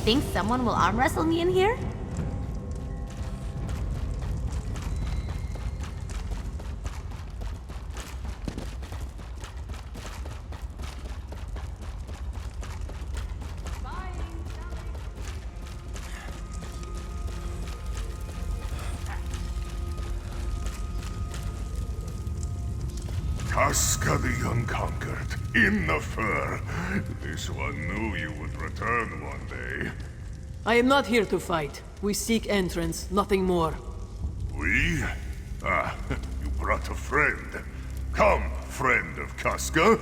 Think someone will arm wrestle me in here? Casca the Unconquered, in the fur. This one knew you would return one day. I am not here to fight. We seek entrance, nothing more. We? Ah, you brought a friend. Come, friend of Casca.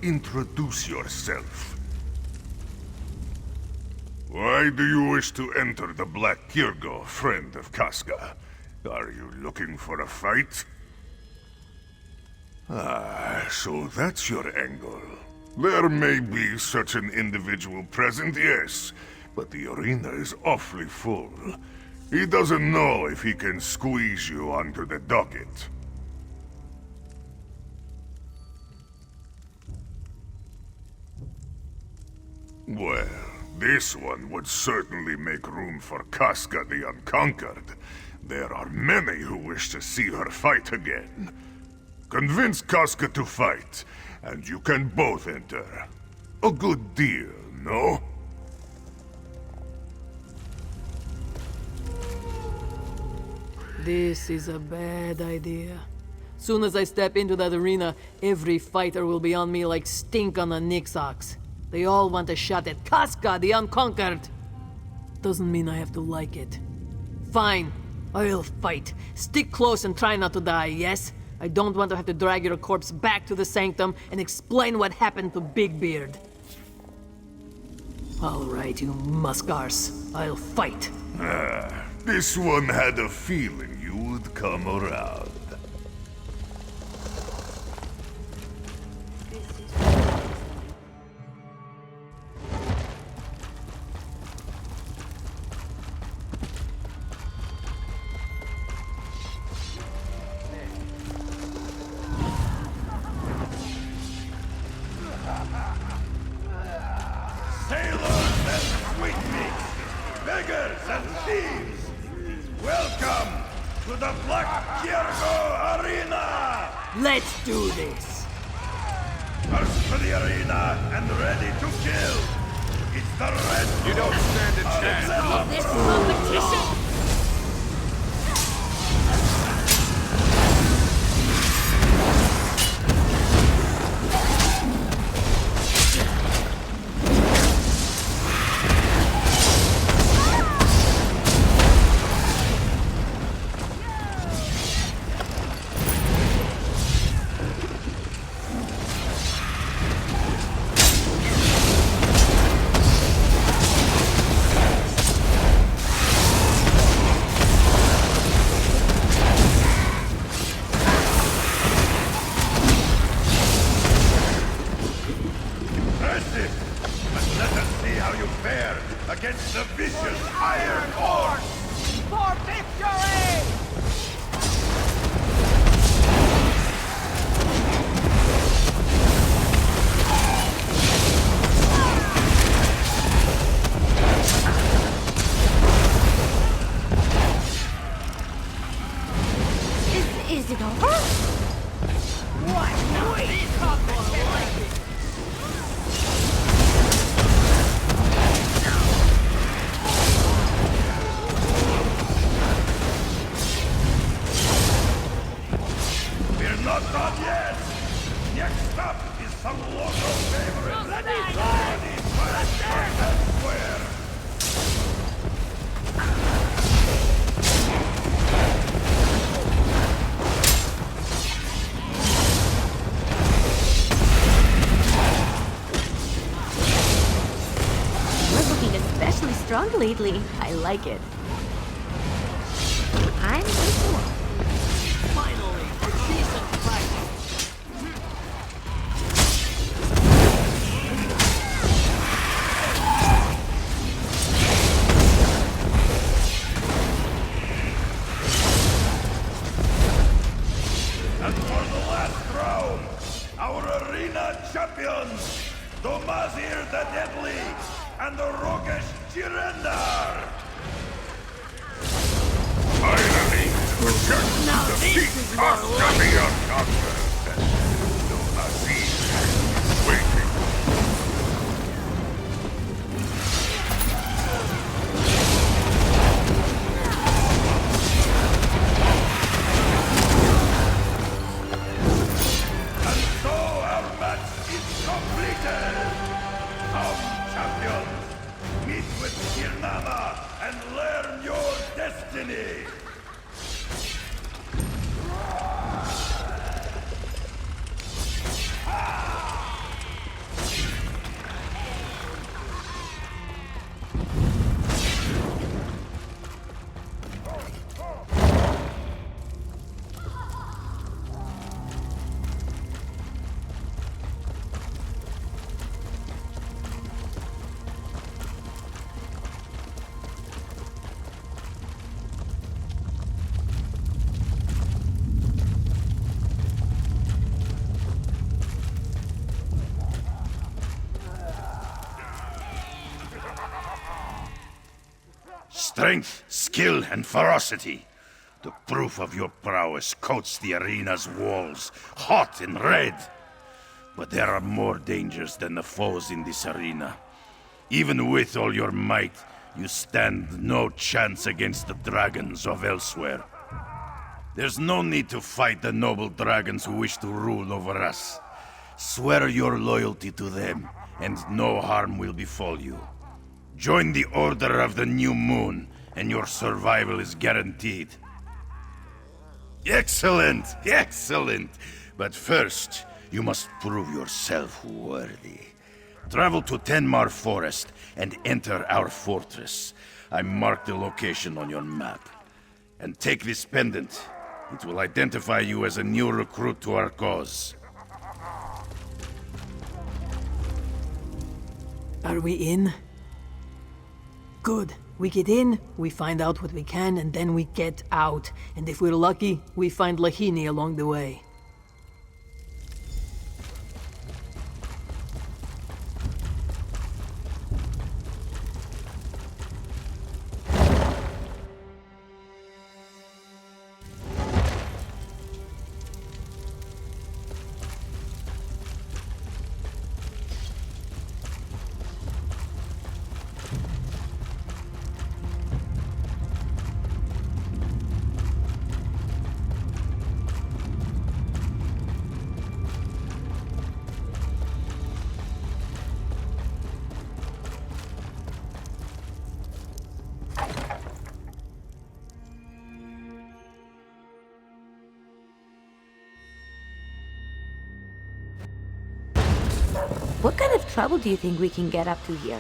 Introduce yourself. Why do you wish to enter the Black Kirgo, friend of Casca? Are you looking for a fight? Ah, so that's your angle. There may be such an individual present, yes, but the arena is awfully full. He doesn't know if he can squeeze you onto the docket. Well, this one would certainly make room for Casca the Unconquered. There are many who wish to see her fight again. Convince Casca to fight, and you can both enter. A good deal, no? This is a bad idea. Soon as I step into that arena, every fighter will be on me like stink on a Nix ox. They all want a shot at Casca the Unconquered. Doesn't mean I have to like it. Fine, I'll fight. Stick close and try not to die, yes? I don't want to have to drag your corpse back to the sanctum and explain what happened to Big Beard. All right, you muskars. I'll fight. Ah, this one had a feeling you would come around. Welcome to the Black Kirgo Arena! Let's do this! First to the arena and ready to kill! It's the red... You don't stand a chance! This competition? What? No, these are more like it. We're not done yet! Next up is some local favorite. Ready for elsewhere! You're looking especially strong lately. I like it. I'm with you. Finally, a decent practice. And for the last round, our arena champions, Domazir the Deadly and the roguish Jirendar! Finally, return Now to this defeat is more our like champion conqueror. Domazir is waiting. And so our match is completed! Come, champions! Meet with Kirnama and learn your destiny! Strength, skill, and ferocity. The proof of your prowess coats the arena's walls, hot and red. But there are more dangers than the foes in this arena. Even with all your might, you stand no chance against the dragons of elsewhere. There's no need to fight the noble dragons who wish to rule over us. Swear your loyalty to them, and no harm will befall you. Join the Order of the New Moon, and your survival is guaranteed. Excellent! Excellent! But first, you must prove yourself worthy. Travel to Tenmar Forest and enter our fortress. I marked the location on your map. And take this pendant. It will identify you as a new recruit to our cause. Are we in? Good. We get in, we find out what we can, and then we get out. And if we're lucky, we find Lahini along the way. What kind of trouble do you think we can get up to here?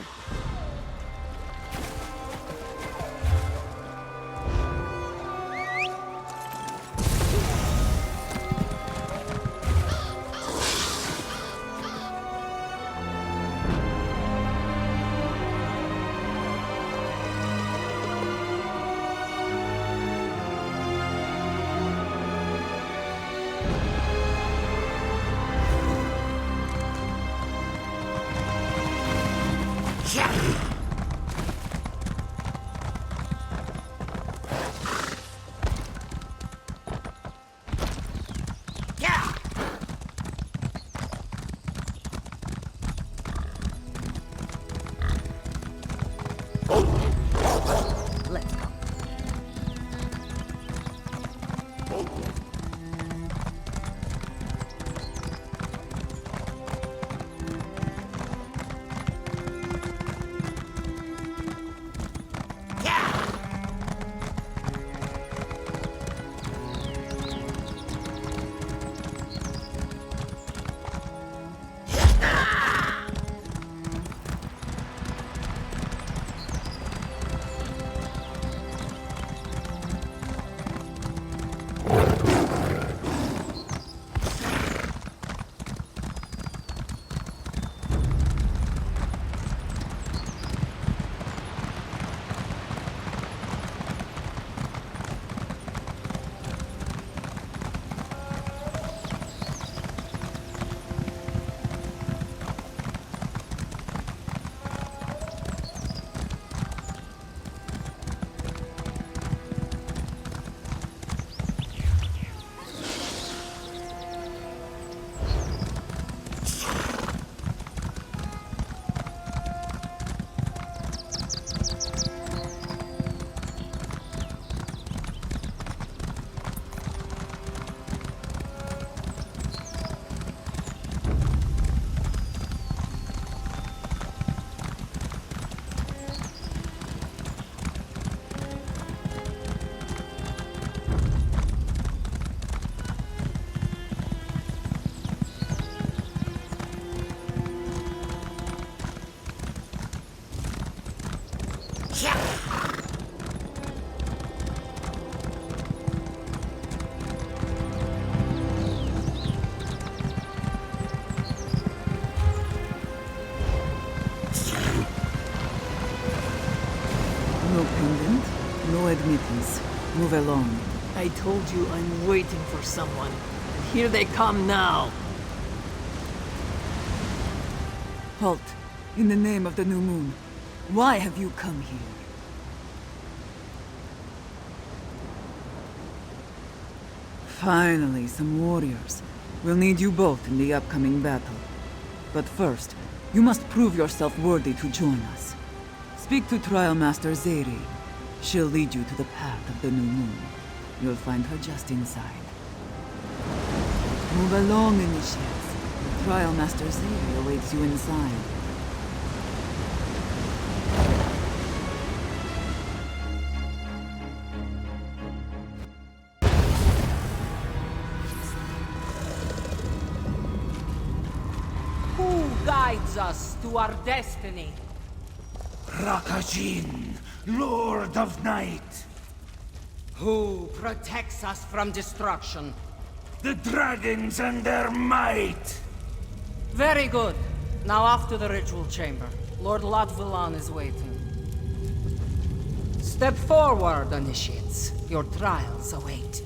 Let's go. No pendant, no admittance. Move along. I told you I'm waiting for someone. And here they come now. Halt. In the name of the new moon. Why have you come here? Finally, some warriors. We'll need you both in the upcoming battle. But first, you must prove yourself worthy to join us. Speak to Trial Master Zeri. She'll lead you to the path of the new moon. You'll find her just inside. Move along, initiates. Trial Master Zeri awaits you inside. Who guides us to our destiny? Rakajin, Lord of Night. Who protects us from destruction? The dragons and their might. Very good. Now off to the ritual chamber. Lord Latvilan is waiting. Step forward, initiates. Your trials await.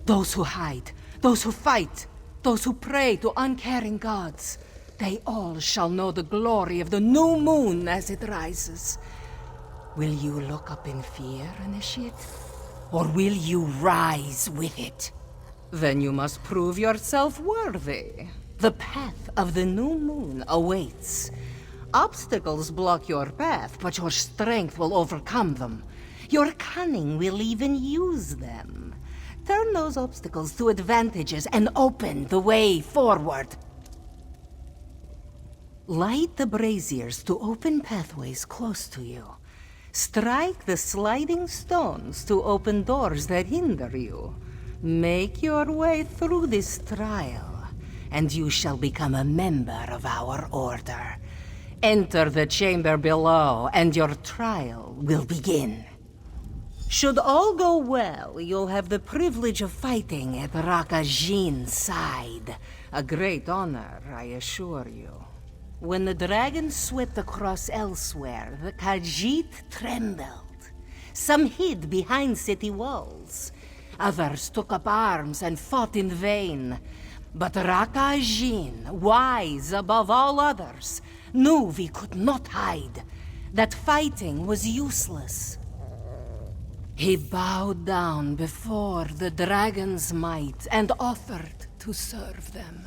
Those who hide, those who fight, those who pray to uncaring gods, they all shall know the glory of the new moon as it rises. Will you look up in fear, initiate? Or will you rise with it? Then you must prove yourself worthy. The path of the new moon awaits. Obstacles block your path, but your strength will overcome them. Your cunning will even use them. Turn those obstacles to advantages and open the way forward. Light the braziers to open pathways close to you. Strike the sliding stones to open doors that hinder you. Make your way through this trial, and you shall become a member of our order. Enter the chamber below, and your trial will begin. Should all go well, you'll have the privilege of fighting at Rakajin's side. A great honor, I assure you. When the dragon swept across elsewhere, the Khajiit trembled. Some hid behind city walls. Others took up arms and fought in vain. But Rakajin, wise above all others, knew we could not hide, that fighting was useless. He bowed down before the dragon's might and offered to serve them.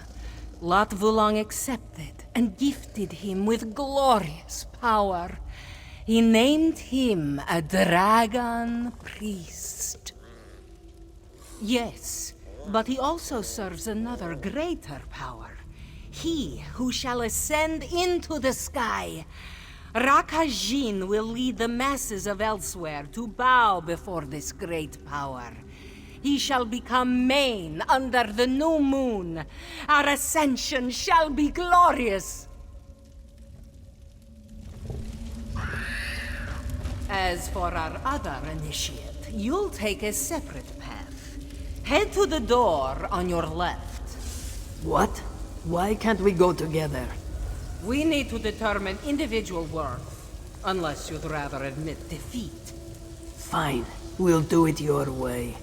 Lot Wulong accepted and gifted him with glorious power. He named him a dragon priest. Yes, but he also serves another greater power. He who shall ascend into the sky. Rakajin will lead the masses of elsewhere to bow before this great power. He shall become main under the new moon. Our ascension shall be glorious. As for our other initiate, you'll take a separate path. Head to the door on your left. What? Why can't we go together? We need to determine individual worth, unless you'd rather admit defeat. Fine. We'll do it your way.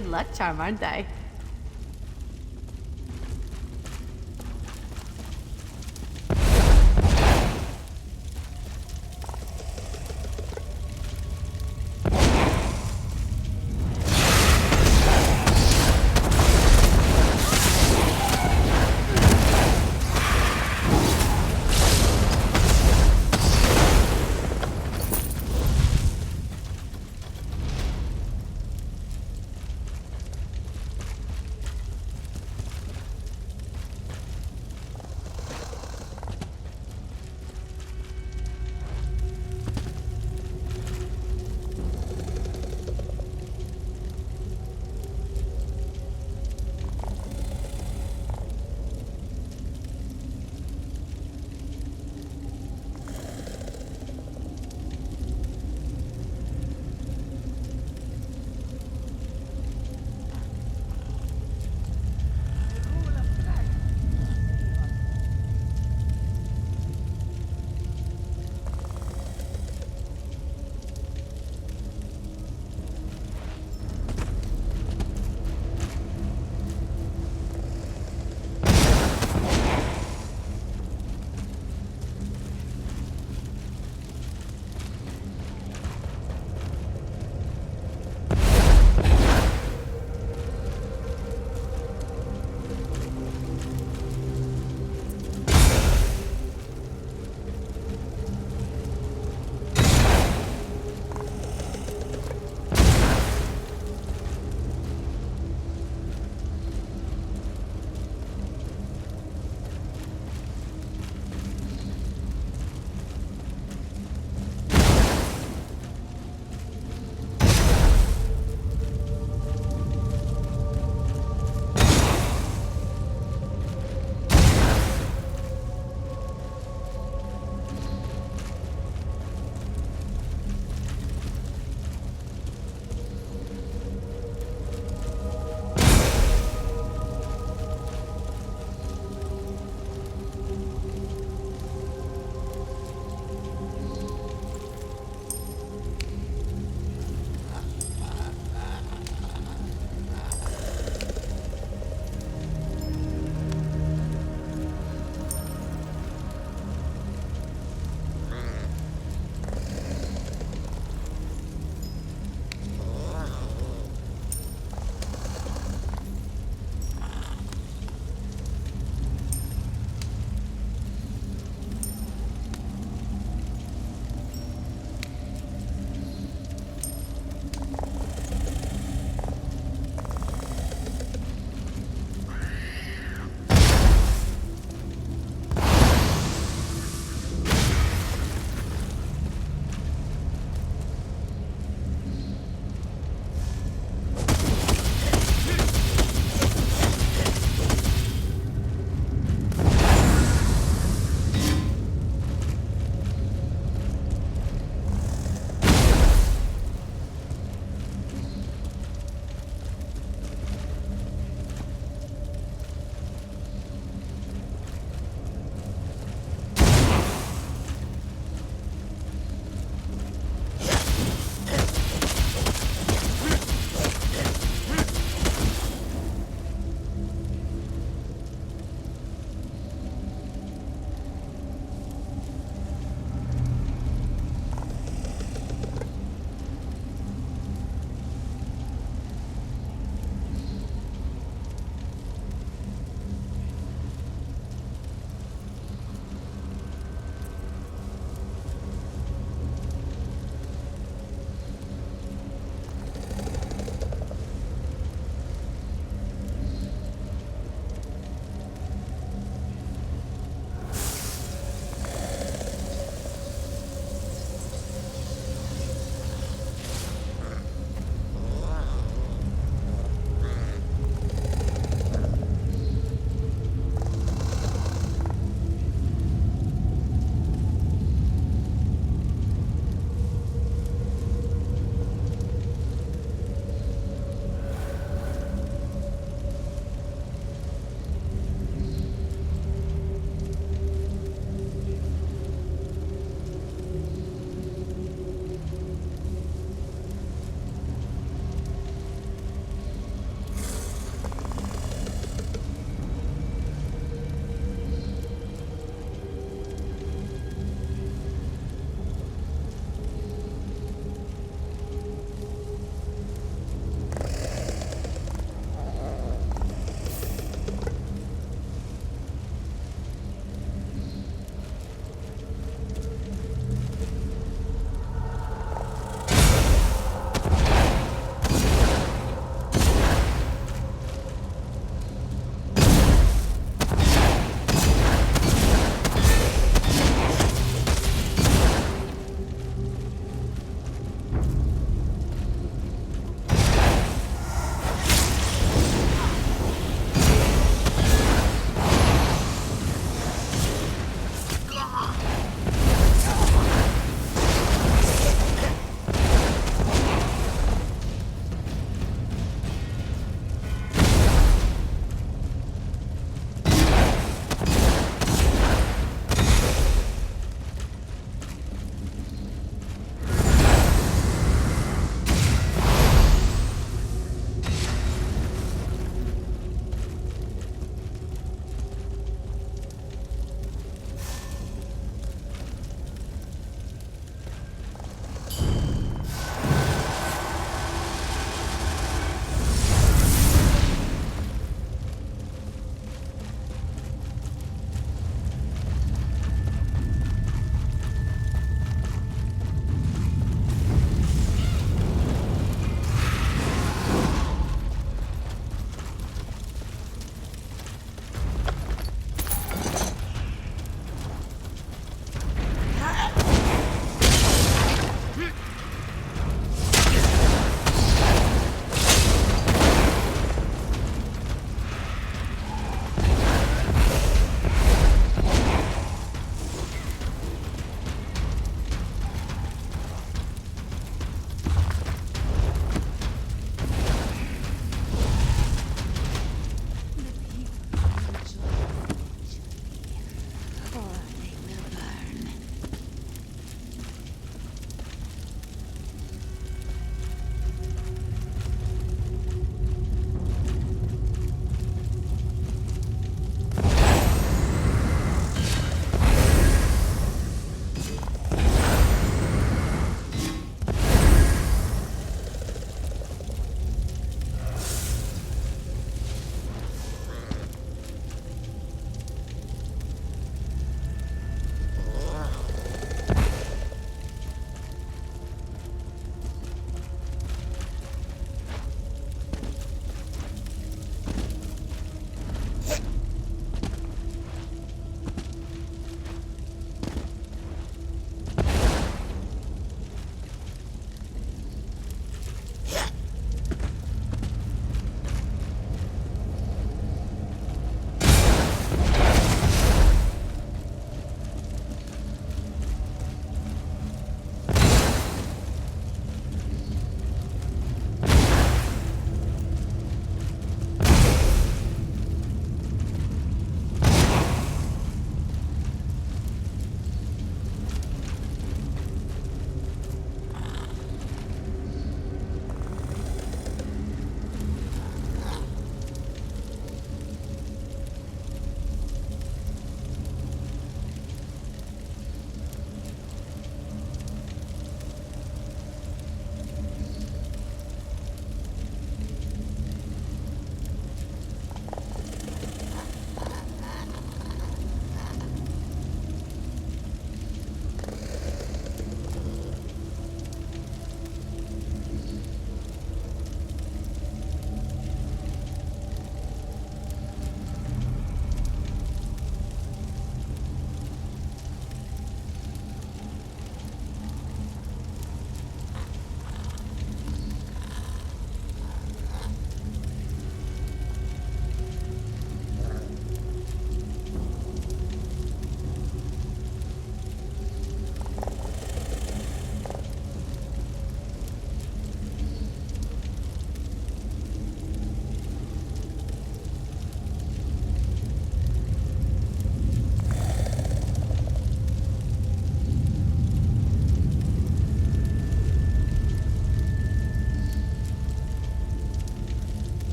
good luck charm, aren't I?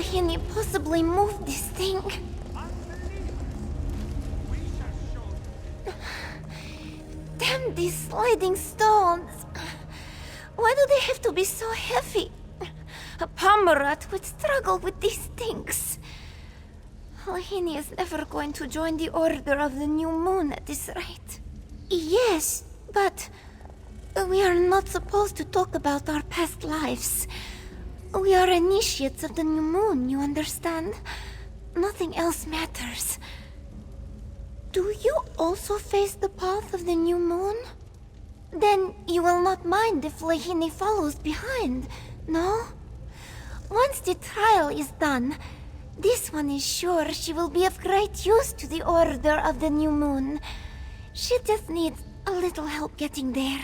Lahini possibly move this thing? Damn these sliding stones! Why do they have to be so heavy? A Pomerat would struggle with these things. Lahini is never going to join the Order of the New Moon at this rate. Yes, but we are not supposed to talk about our past lives. We are initiates of the New Moon, you understand? Nothing else matters. Do you also face the path of the New Moon? Then you will not mind if Lahini follows behind, no? Once the trial is done, this one is sure she will be of great use to the Order of the New Moon. She just needs a little help getting there.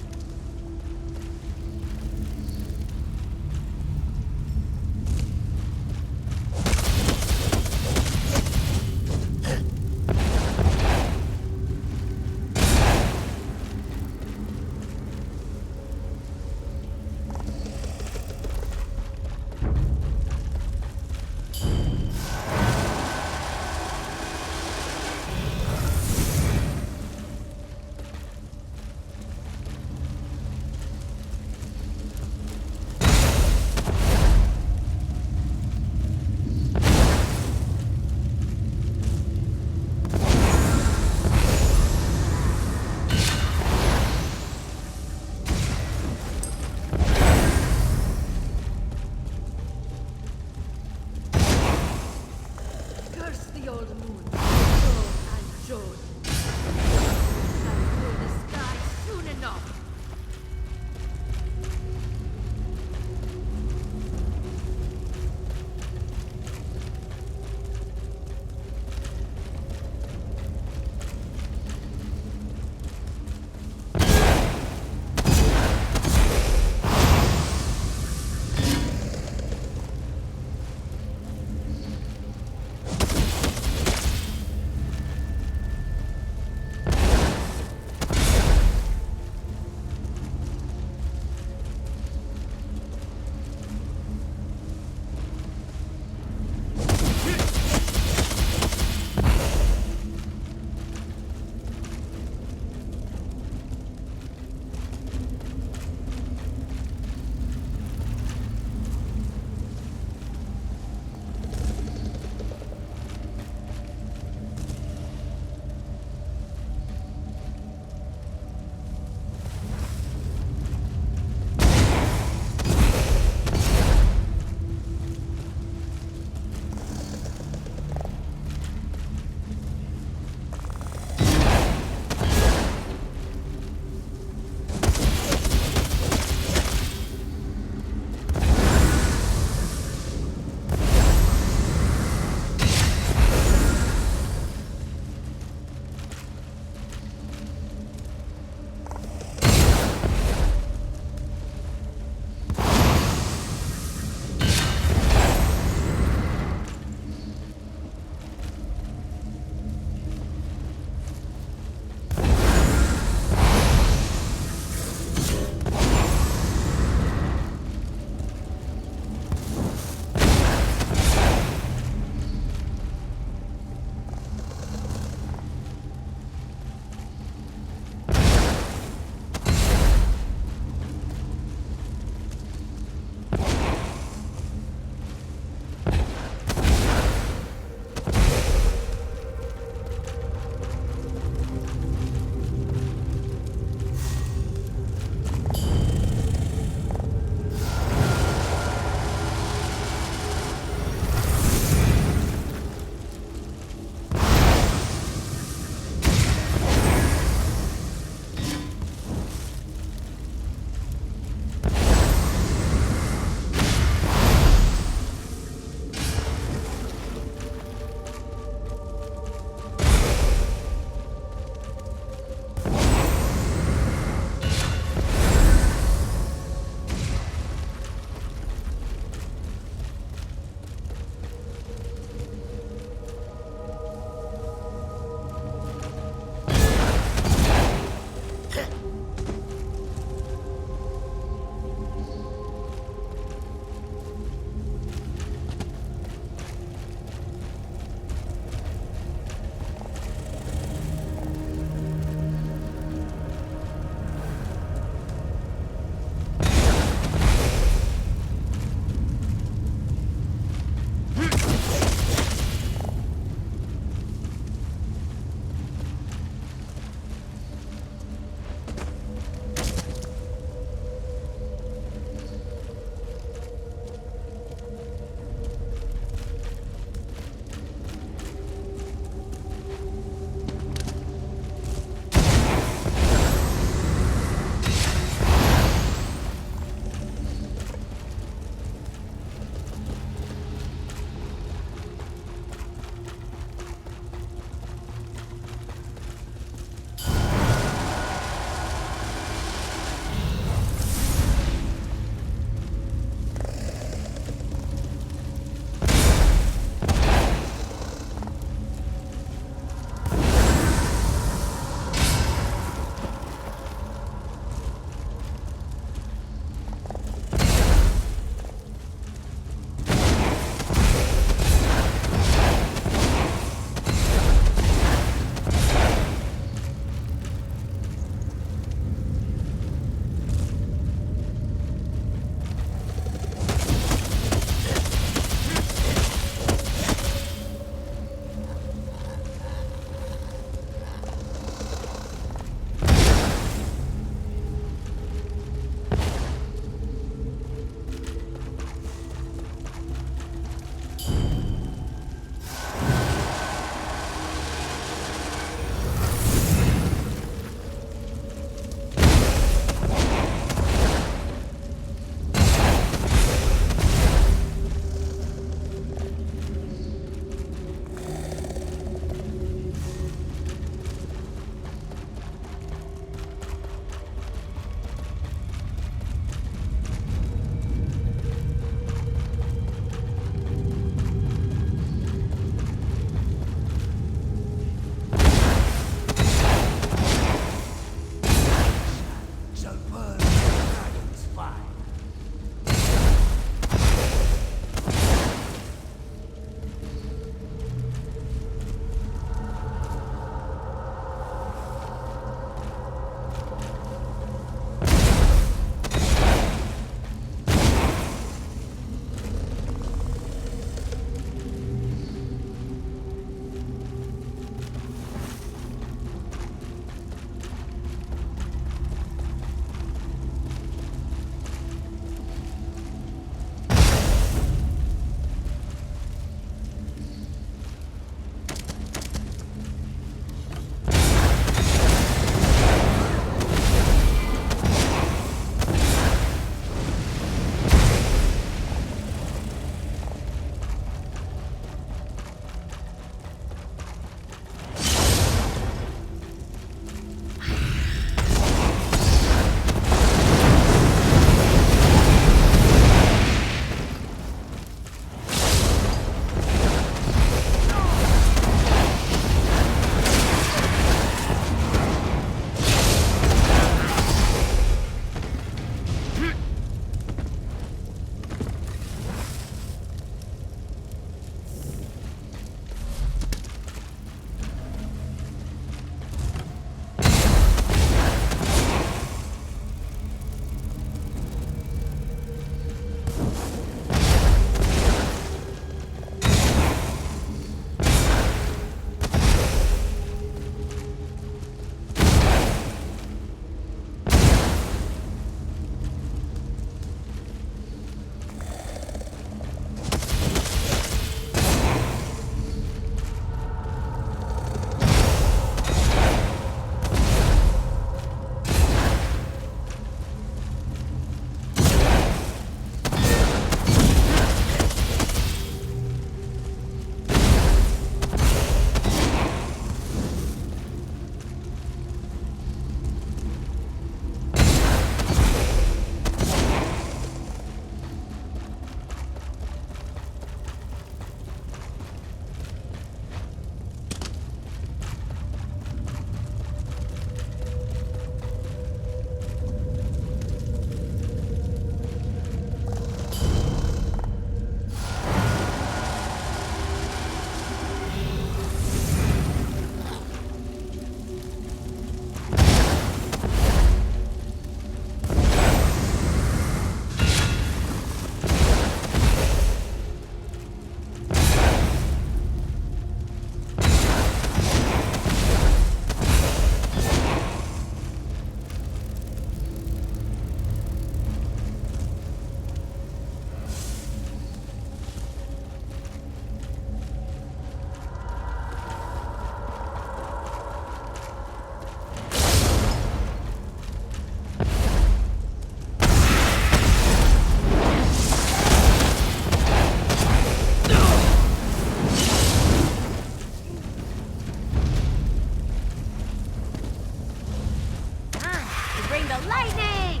Bring the lightning!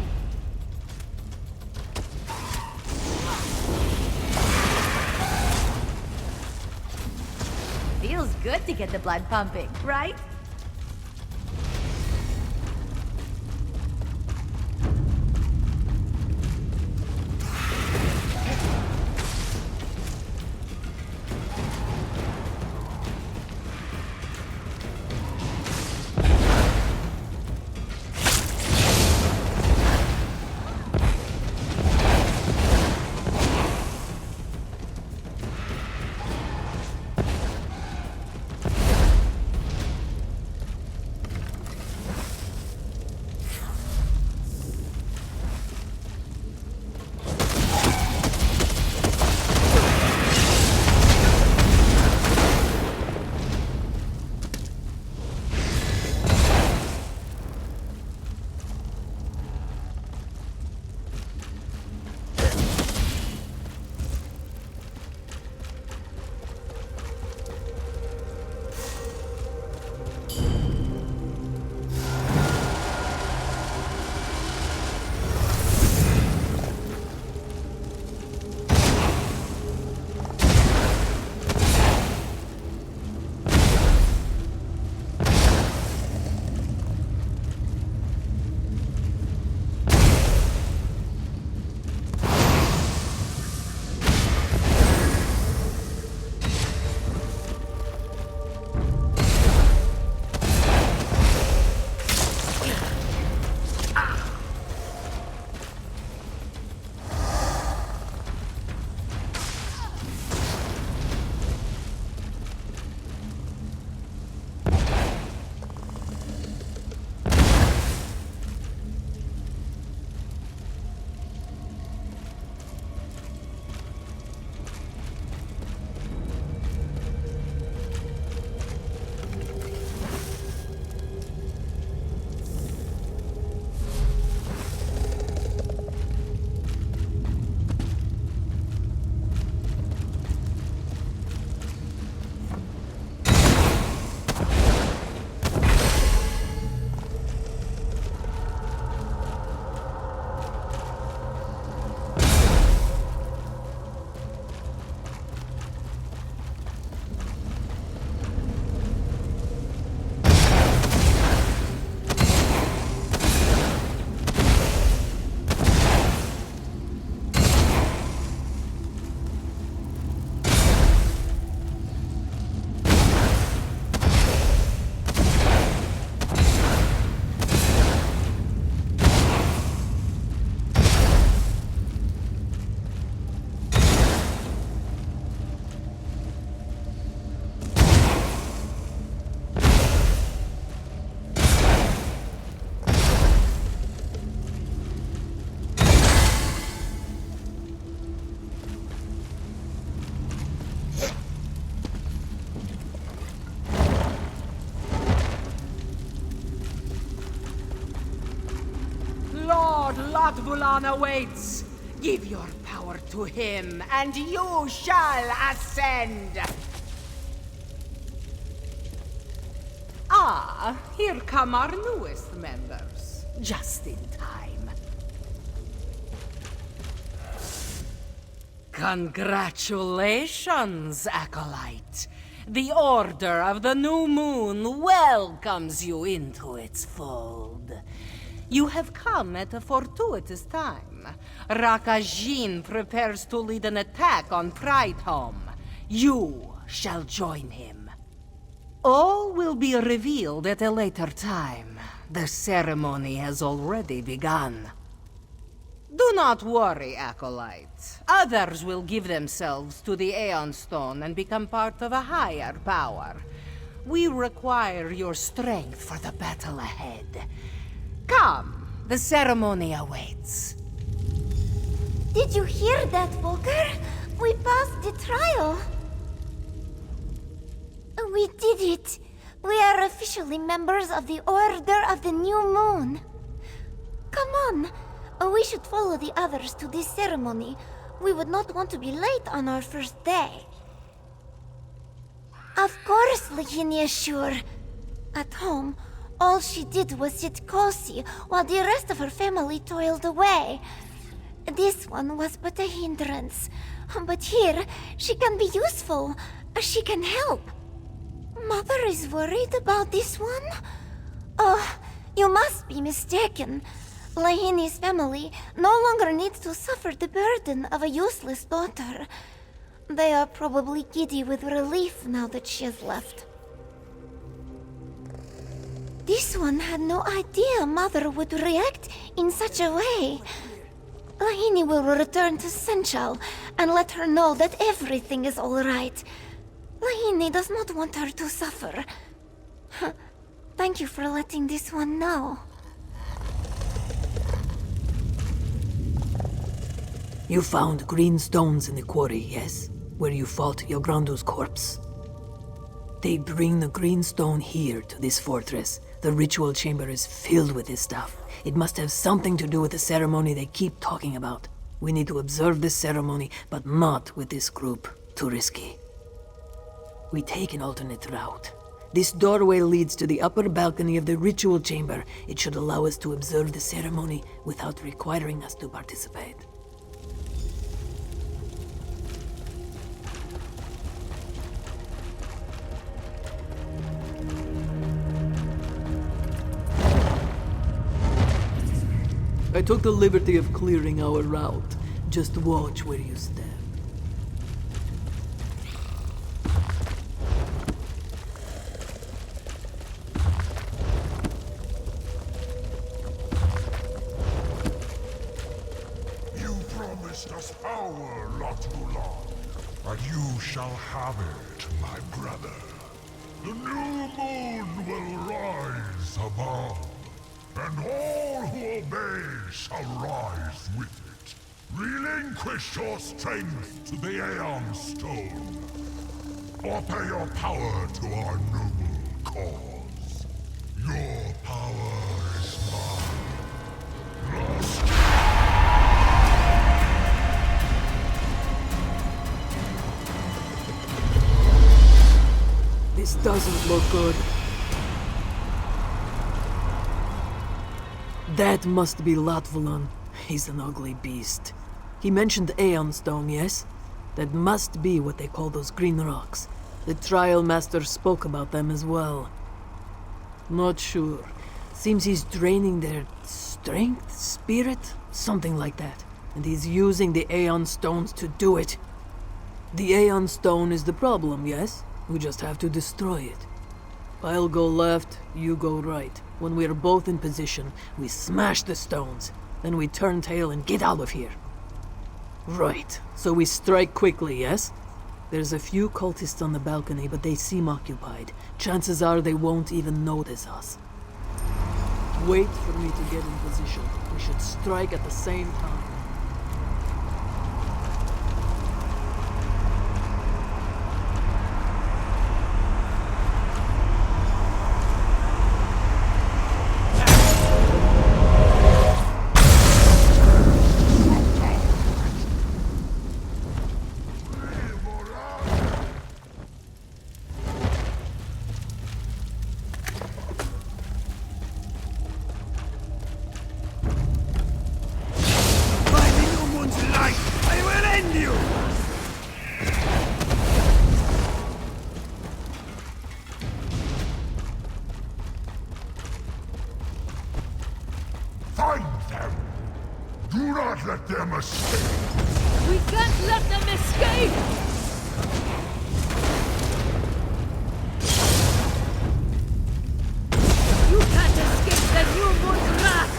Feels good to get the blood pumping, right? Latvulan awaits. Give your power to him, and you shall ascend. Ah, here come our newest members. Just in time. Congratulations, Acolyte. The Order of the New Moon welcomes you into its fold. You have come at a fortuitous time. Rakajin prepares to lead an attack on Prideholm. You shall join him. All will be revealed at a later time. The ceremony has already begun. Do not worry, Acolyte. Others will give themselves to the Aeon Stone and become part of a higher power. We require your strength for the battle ahead. Come, the ceremony awaits. Did you hear that, Volker? We passed the trial. We did it. We are officially members of the Order of the New Moon. Come on. We should follow the others to this ceremony. We would not want to be late on our first day. Of course, Laginia, sure. At home, All she did was sit cozy while the rest of her family toiled away. This one was but a hindrance. But here, she can be useful. She can help. Mother is worried about this one? Oh, you must be mistaken. Lahini's family no longer needs to suffer the burden of a useless daughter. They are probably giddy with relief now that she has left. This one had no idea Mother would react in such a way. Lahini will return to Senchal and let her know that everything is all right. Lahini does not want her to suffer. Thank you for letting this one know. You found green stones in the quarry, yes? Where you fought Yograndu's corpse. They bring the green stone here to this fortress. The ritual chamber is filled with this stuff. It must have something to do with the ceremony they keep talking about. We need to observe this ceremony, but not with this group. Too risky. We take an alternate route. This doorway leads to the upper balcony of the ritual chamber. It should allow us to observe the ceremony without requiring us to participate. I took the liberty of clearing our route. Just watch where you step. You promised us power not too long, and you shall have it, my brother. The new moon will rise above, and all who obey shall rise with it. Relinquish your strength to the Aeon Stone. Offer your power to our noble cause. Your power is mine. Lost. This doesn't look good. That must be Latvalan. He's an ugly beast. He mentioned Aeon Stone, yes? That must be what they call those green rocks. The Trial Master spoke about them as well. Not sure. Seems he's draining their strength, spirit, something like that. And he's using the Aeon Stones to do it. The Aeon Stone is the problem, yes? We just have to destroy it. I'll go left, you go right. When we're both in position, we smash the stones. Then we turn tail and get out of here. Right, so we strike quickly, yes? There's a few cultists on the balcony, but they seem occupied. Chances are they won't even notice us. Wait for me to get in position. We should strike at the same time. Find them! Do not let them escape! We can't let them escape! You can't escape the new moon's wrath!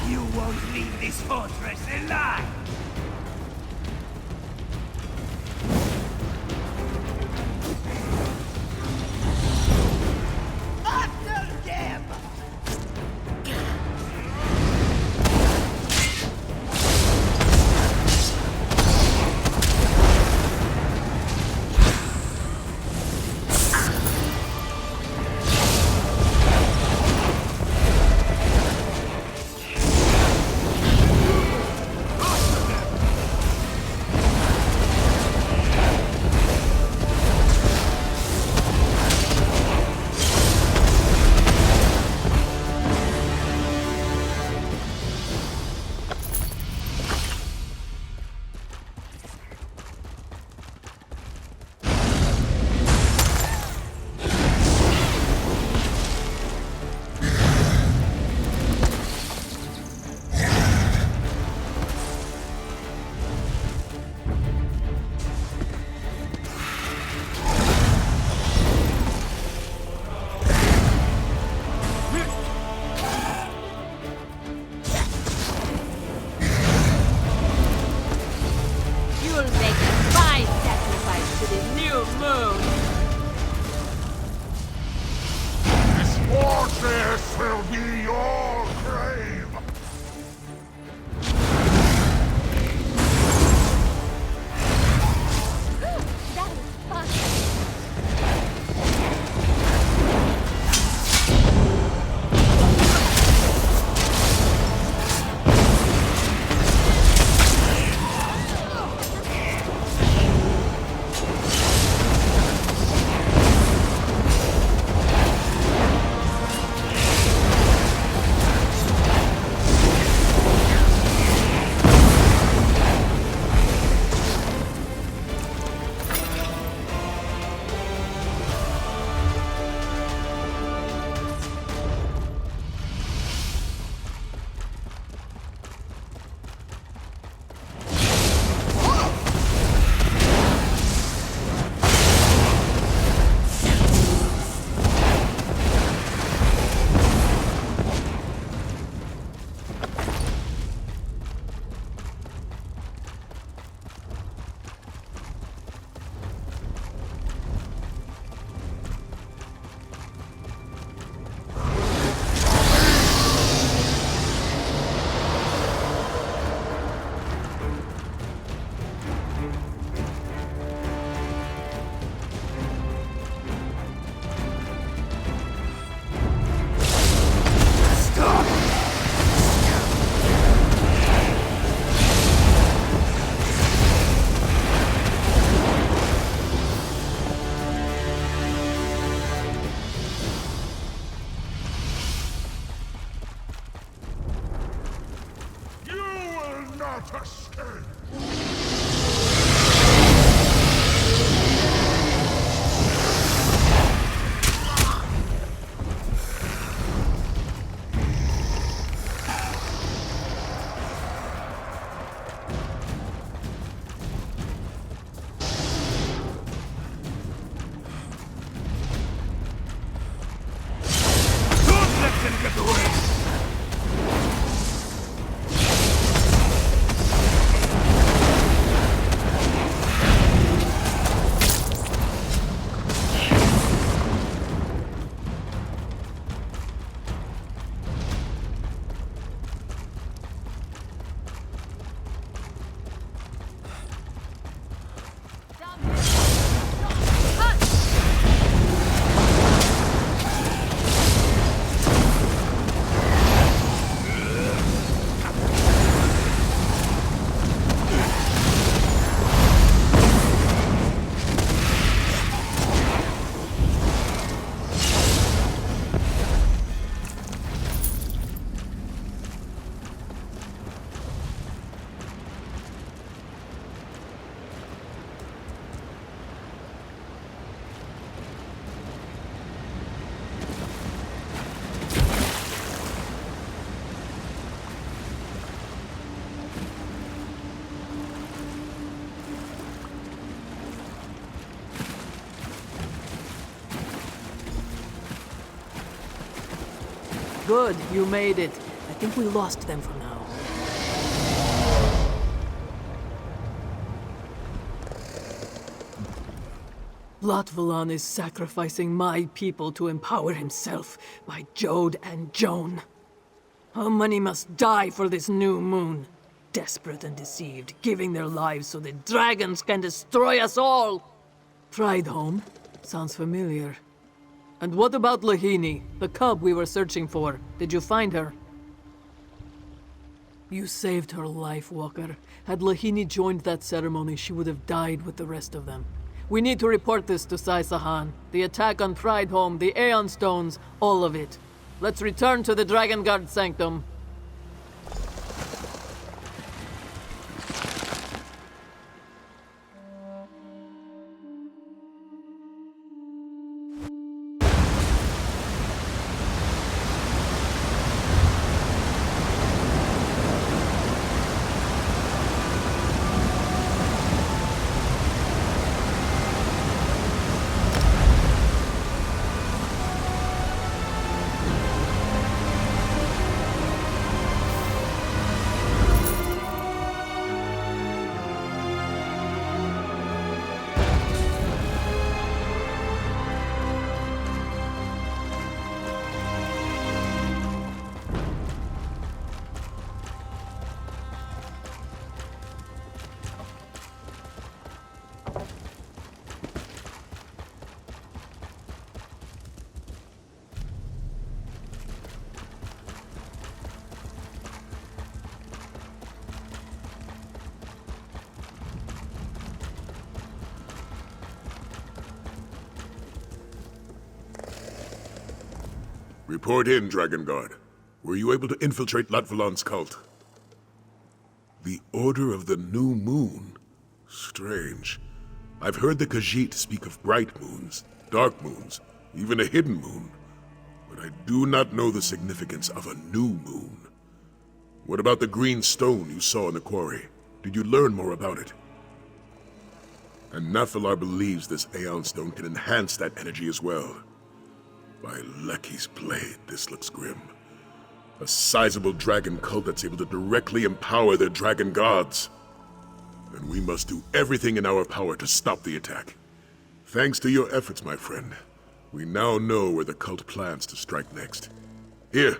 You won't leave this fortress alive! After them! Good, you made it. I think we lost them for now. Latvalan is sacrificing my people to empower himself by Jode and Joan. How many must die for this new moon? Desperate and deceived, giving their lives so the dragons can destroy us all! Prideholm? Sounds familiar. And what about Lahini, the cub we were searching for? Did you find her? You saved her life, Walker. Had Lahini joined that ceremony, she would have died with the rest of them. We need to report this to Sai Sahan. The attack on Prideholm, the Aeon Stones, all of it. Let's return to the Dragon Guard Sanctum. Report in, Dragon Guard. Were you able to infiltrate Latvalan's cult? The Order of the New Moon? Strange. I've heard the Khajiit speak of bright moons, dark moons, even a hidden moon. But I do not know the significance of a new moon. What about the green stone you saw in the quarry? Did you learn more about it? And Nathalar believes this Aeon Stone can enhance that energy as well. By Lecky's blade, this looks grim. A sizable dragon cult that's able to directly empower their dragon gods. Then we must do everything in our power to stop the attack. Thanks to your efforts, my friend, we now know where the cult plans to strike next. Here,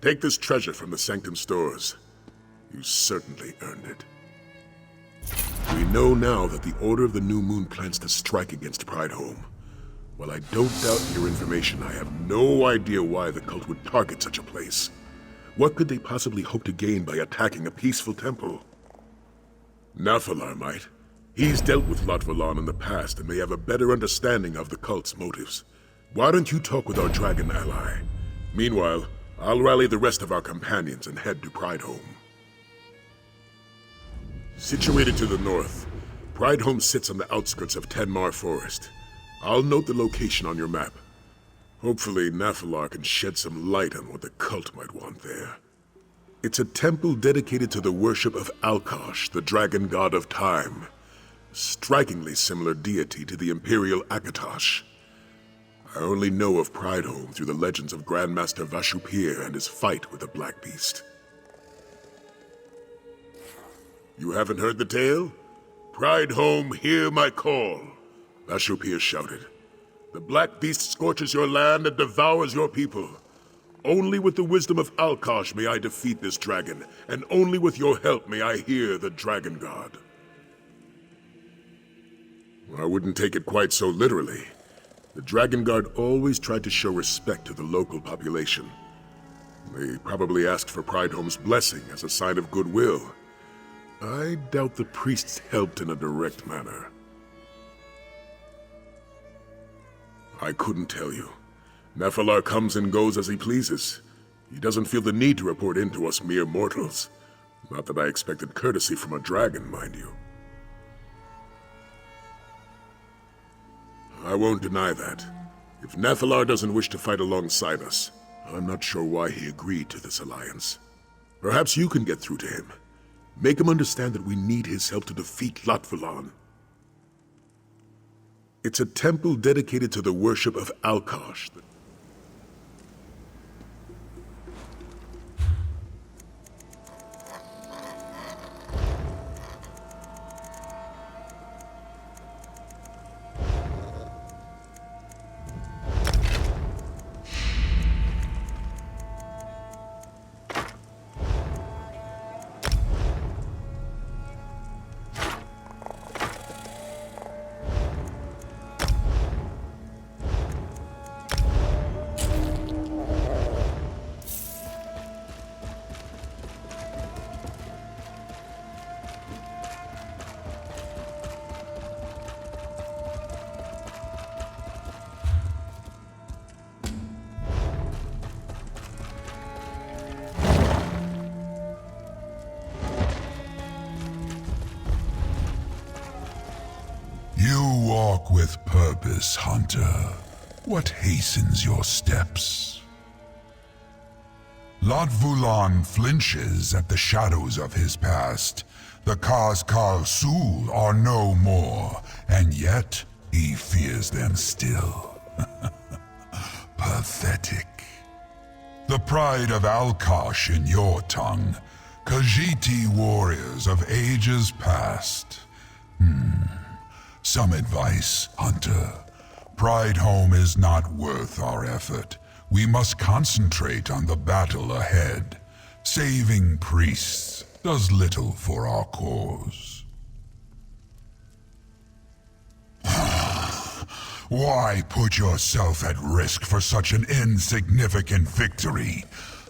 take this treasure from the Sanctum stores. You certainly earned it. We know now that the Order of the New Moon plans to strike against Prideholm. While I don't doubt your information, I have no idea why the cult would target such a place. What could they possibly hope to gain by attacking a peaceful temple? Nathalar might. He's dealt with Latvalan in the past and may have a better understanding of the cult's motives. Why don't you talk with our dragon ally? Meanwhile, I'll rally the rest of our companions and head to Prideholm. Situated to the north, Prideholme sits on the outskirts of Tenmar Forest. I'll note the location on your map. Hopefully, Nathalar can shed some light on what the cult might want there. It's a temple dedicated to the worship of Alkosh, the dragon god of time. A strikingly similar deity to the Imperial Akatosh. I only know of Prideholme through the legends of Grandmaster Vashupir and his fight with the Black Beast. You haven't heard the tale? Prideholme, hear my call, Vashupir shouted. The Black Beast scorches your land and devours your people. Only with the wisdom of Alkosh may I defeat this dragon, and only with your help may I hear the Dragon God. I wouldn't take it quite so literally. The Dragon Guard always tried to show respect to the local population. They probably asked for Prideholme's blessing as a sign of goodwill. I doubt the priests helped in a direct manner. I couldn't tell you. Nephilar comes and goes as he pleases. He doesn't feel the need to report in to us mere mortals. Not that I expected courtesy from a dragon, mind you. I won't deny that. If Nephilar doesn't wish to fight alongside us, I'm not sure why he agreed to this alliance. Perhaps you can get through to him. Make him understand that we need his help to defeat Latvalan. It's a temple dedicated to the worship of Alkosh. You walk with purpose, Hunter. What hastens your steps? Latvulan flinches at the shadows of his past. The Kaz Sul are no more, and yet he fears them still. Pathetic. The pride of Alkosh in your tongue. Khajiiti warriors of ages past. Some advice, Hunter. Prideholme is not worth our effort. We must concentrate on the battle ahead. Saving priests does little for our cause. Why put yourself at risk for such an insignificant victory?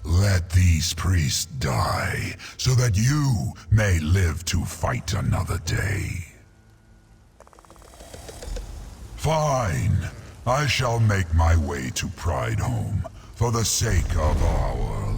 Let these priests die, so that you may live to fight another day. Fine. I shall make my way to Prideholme, for the sake of our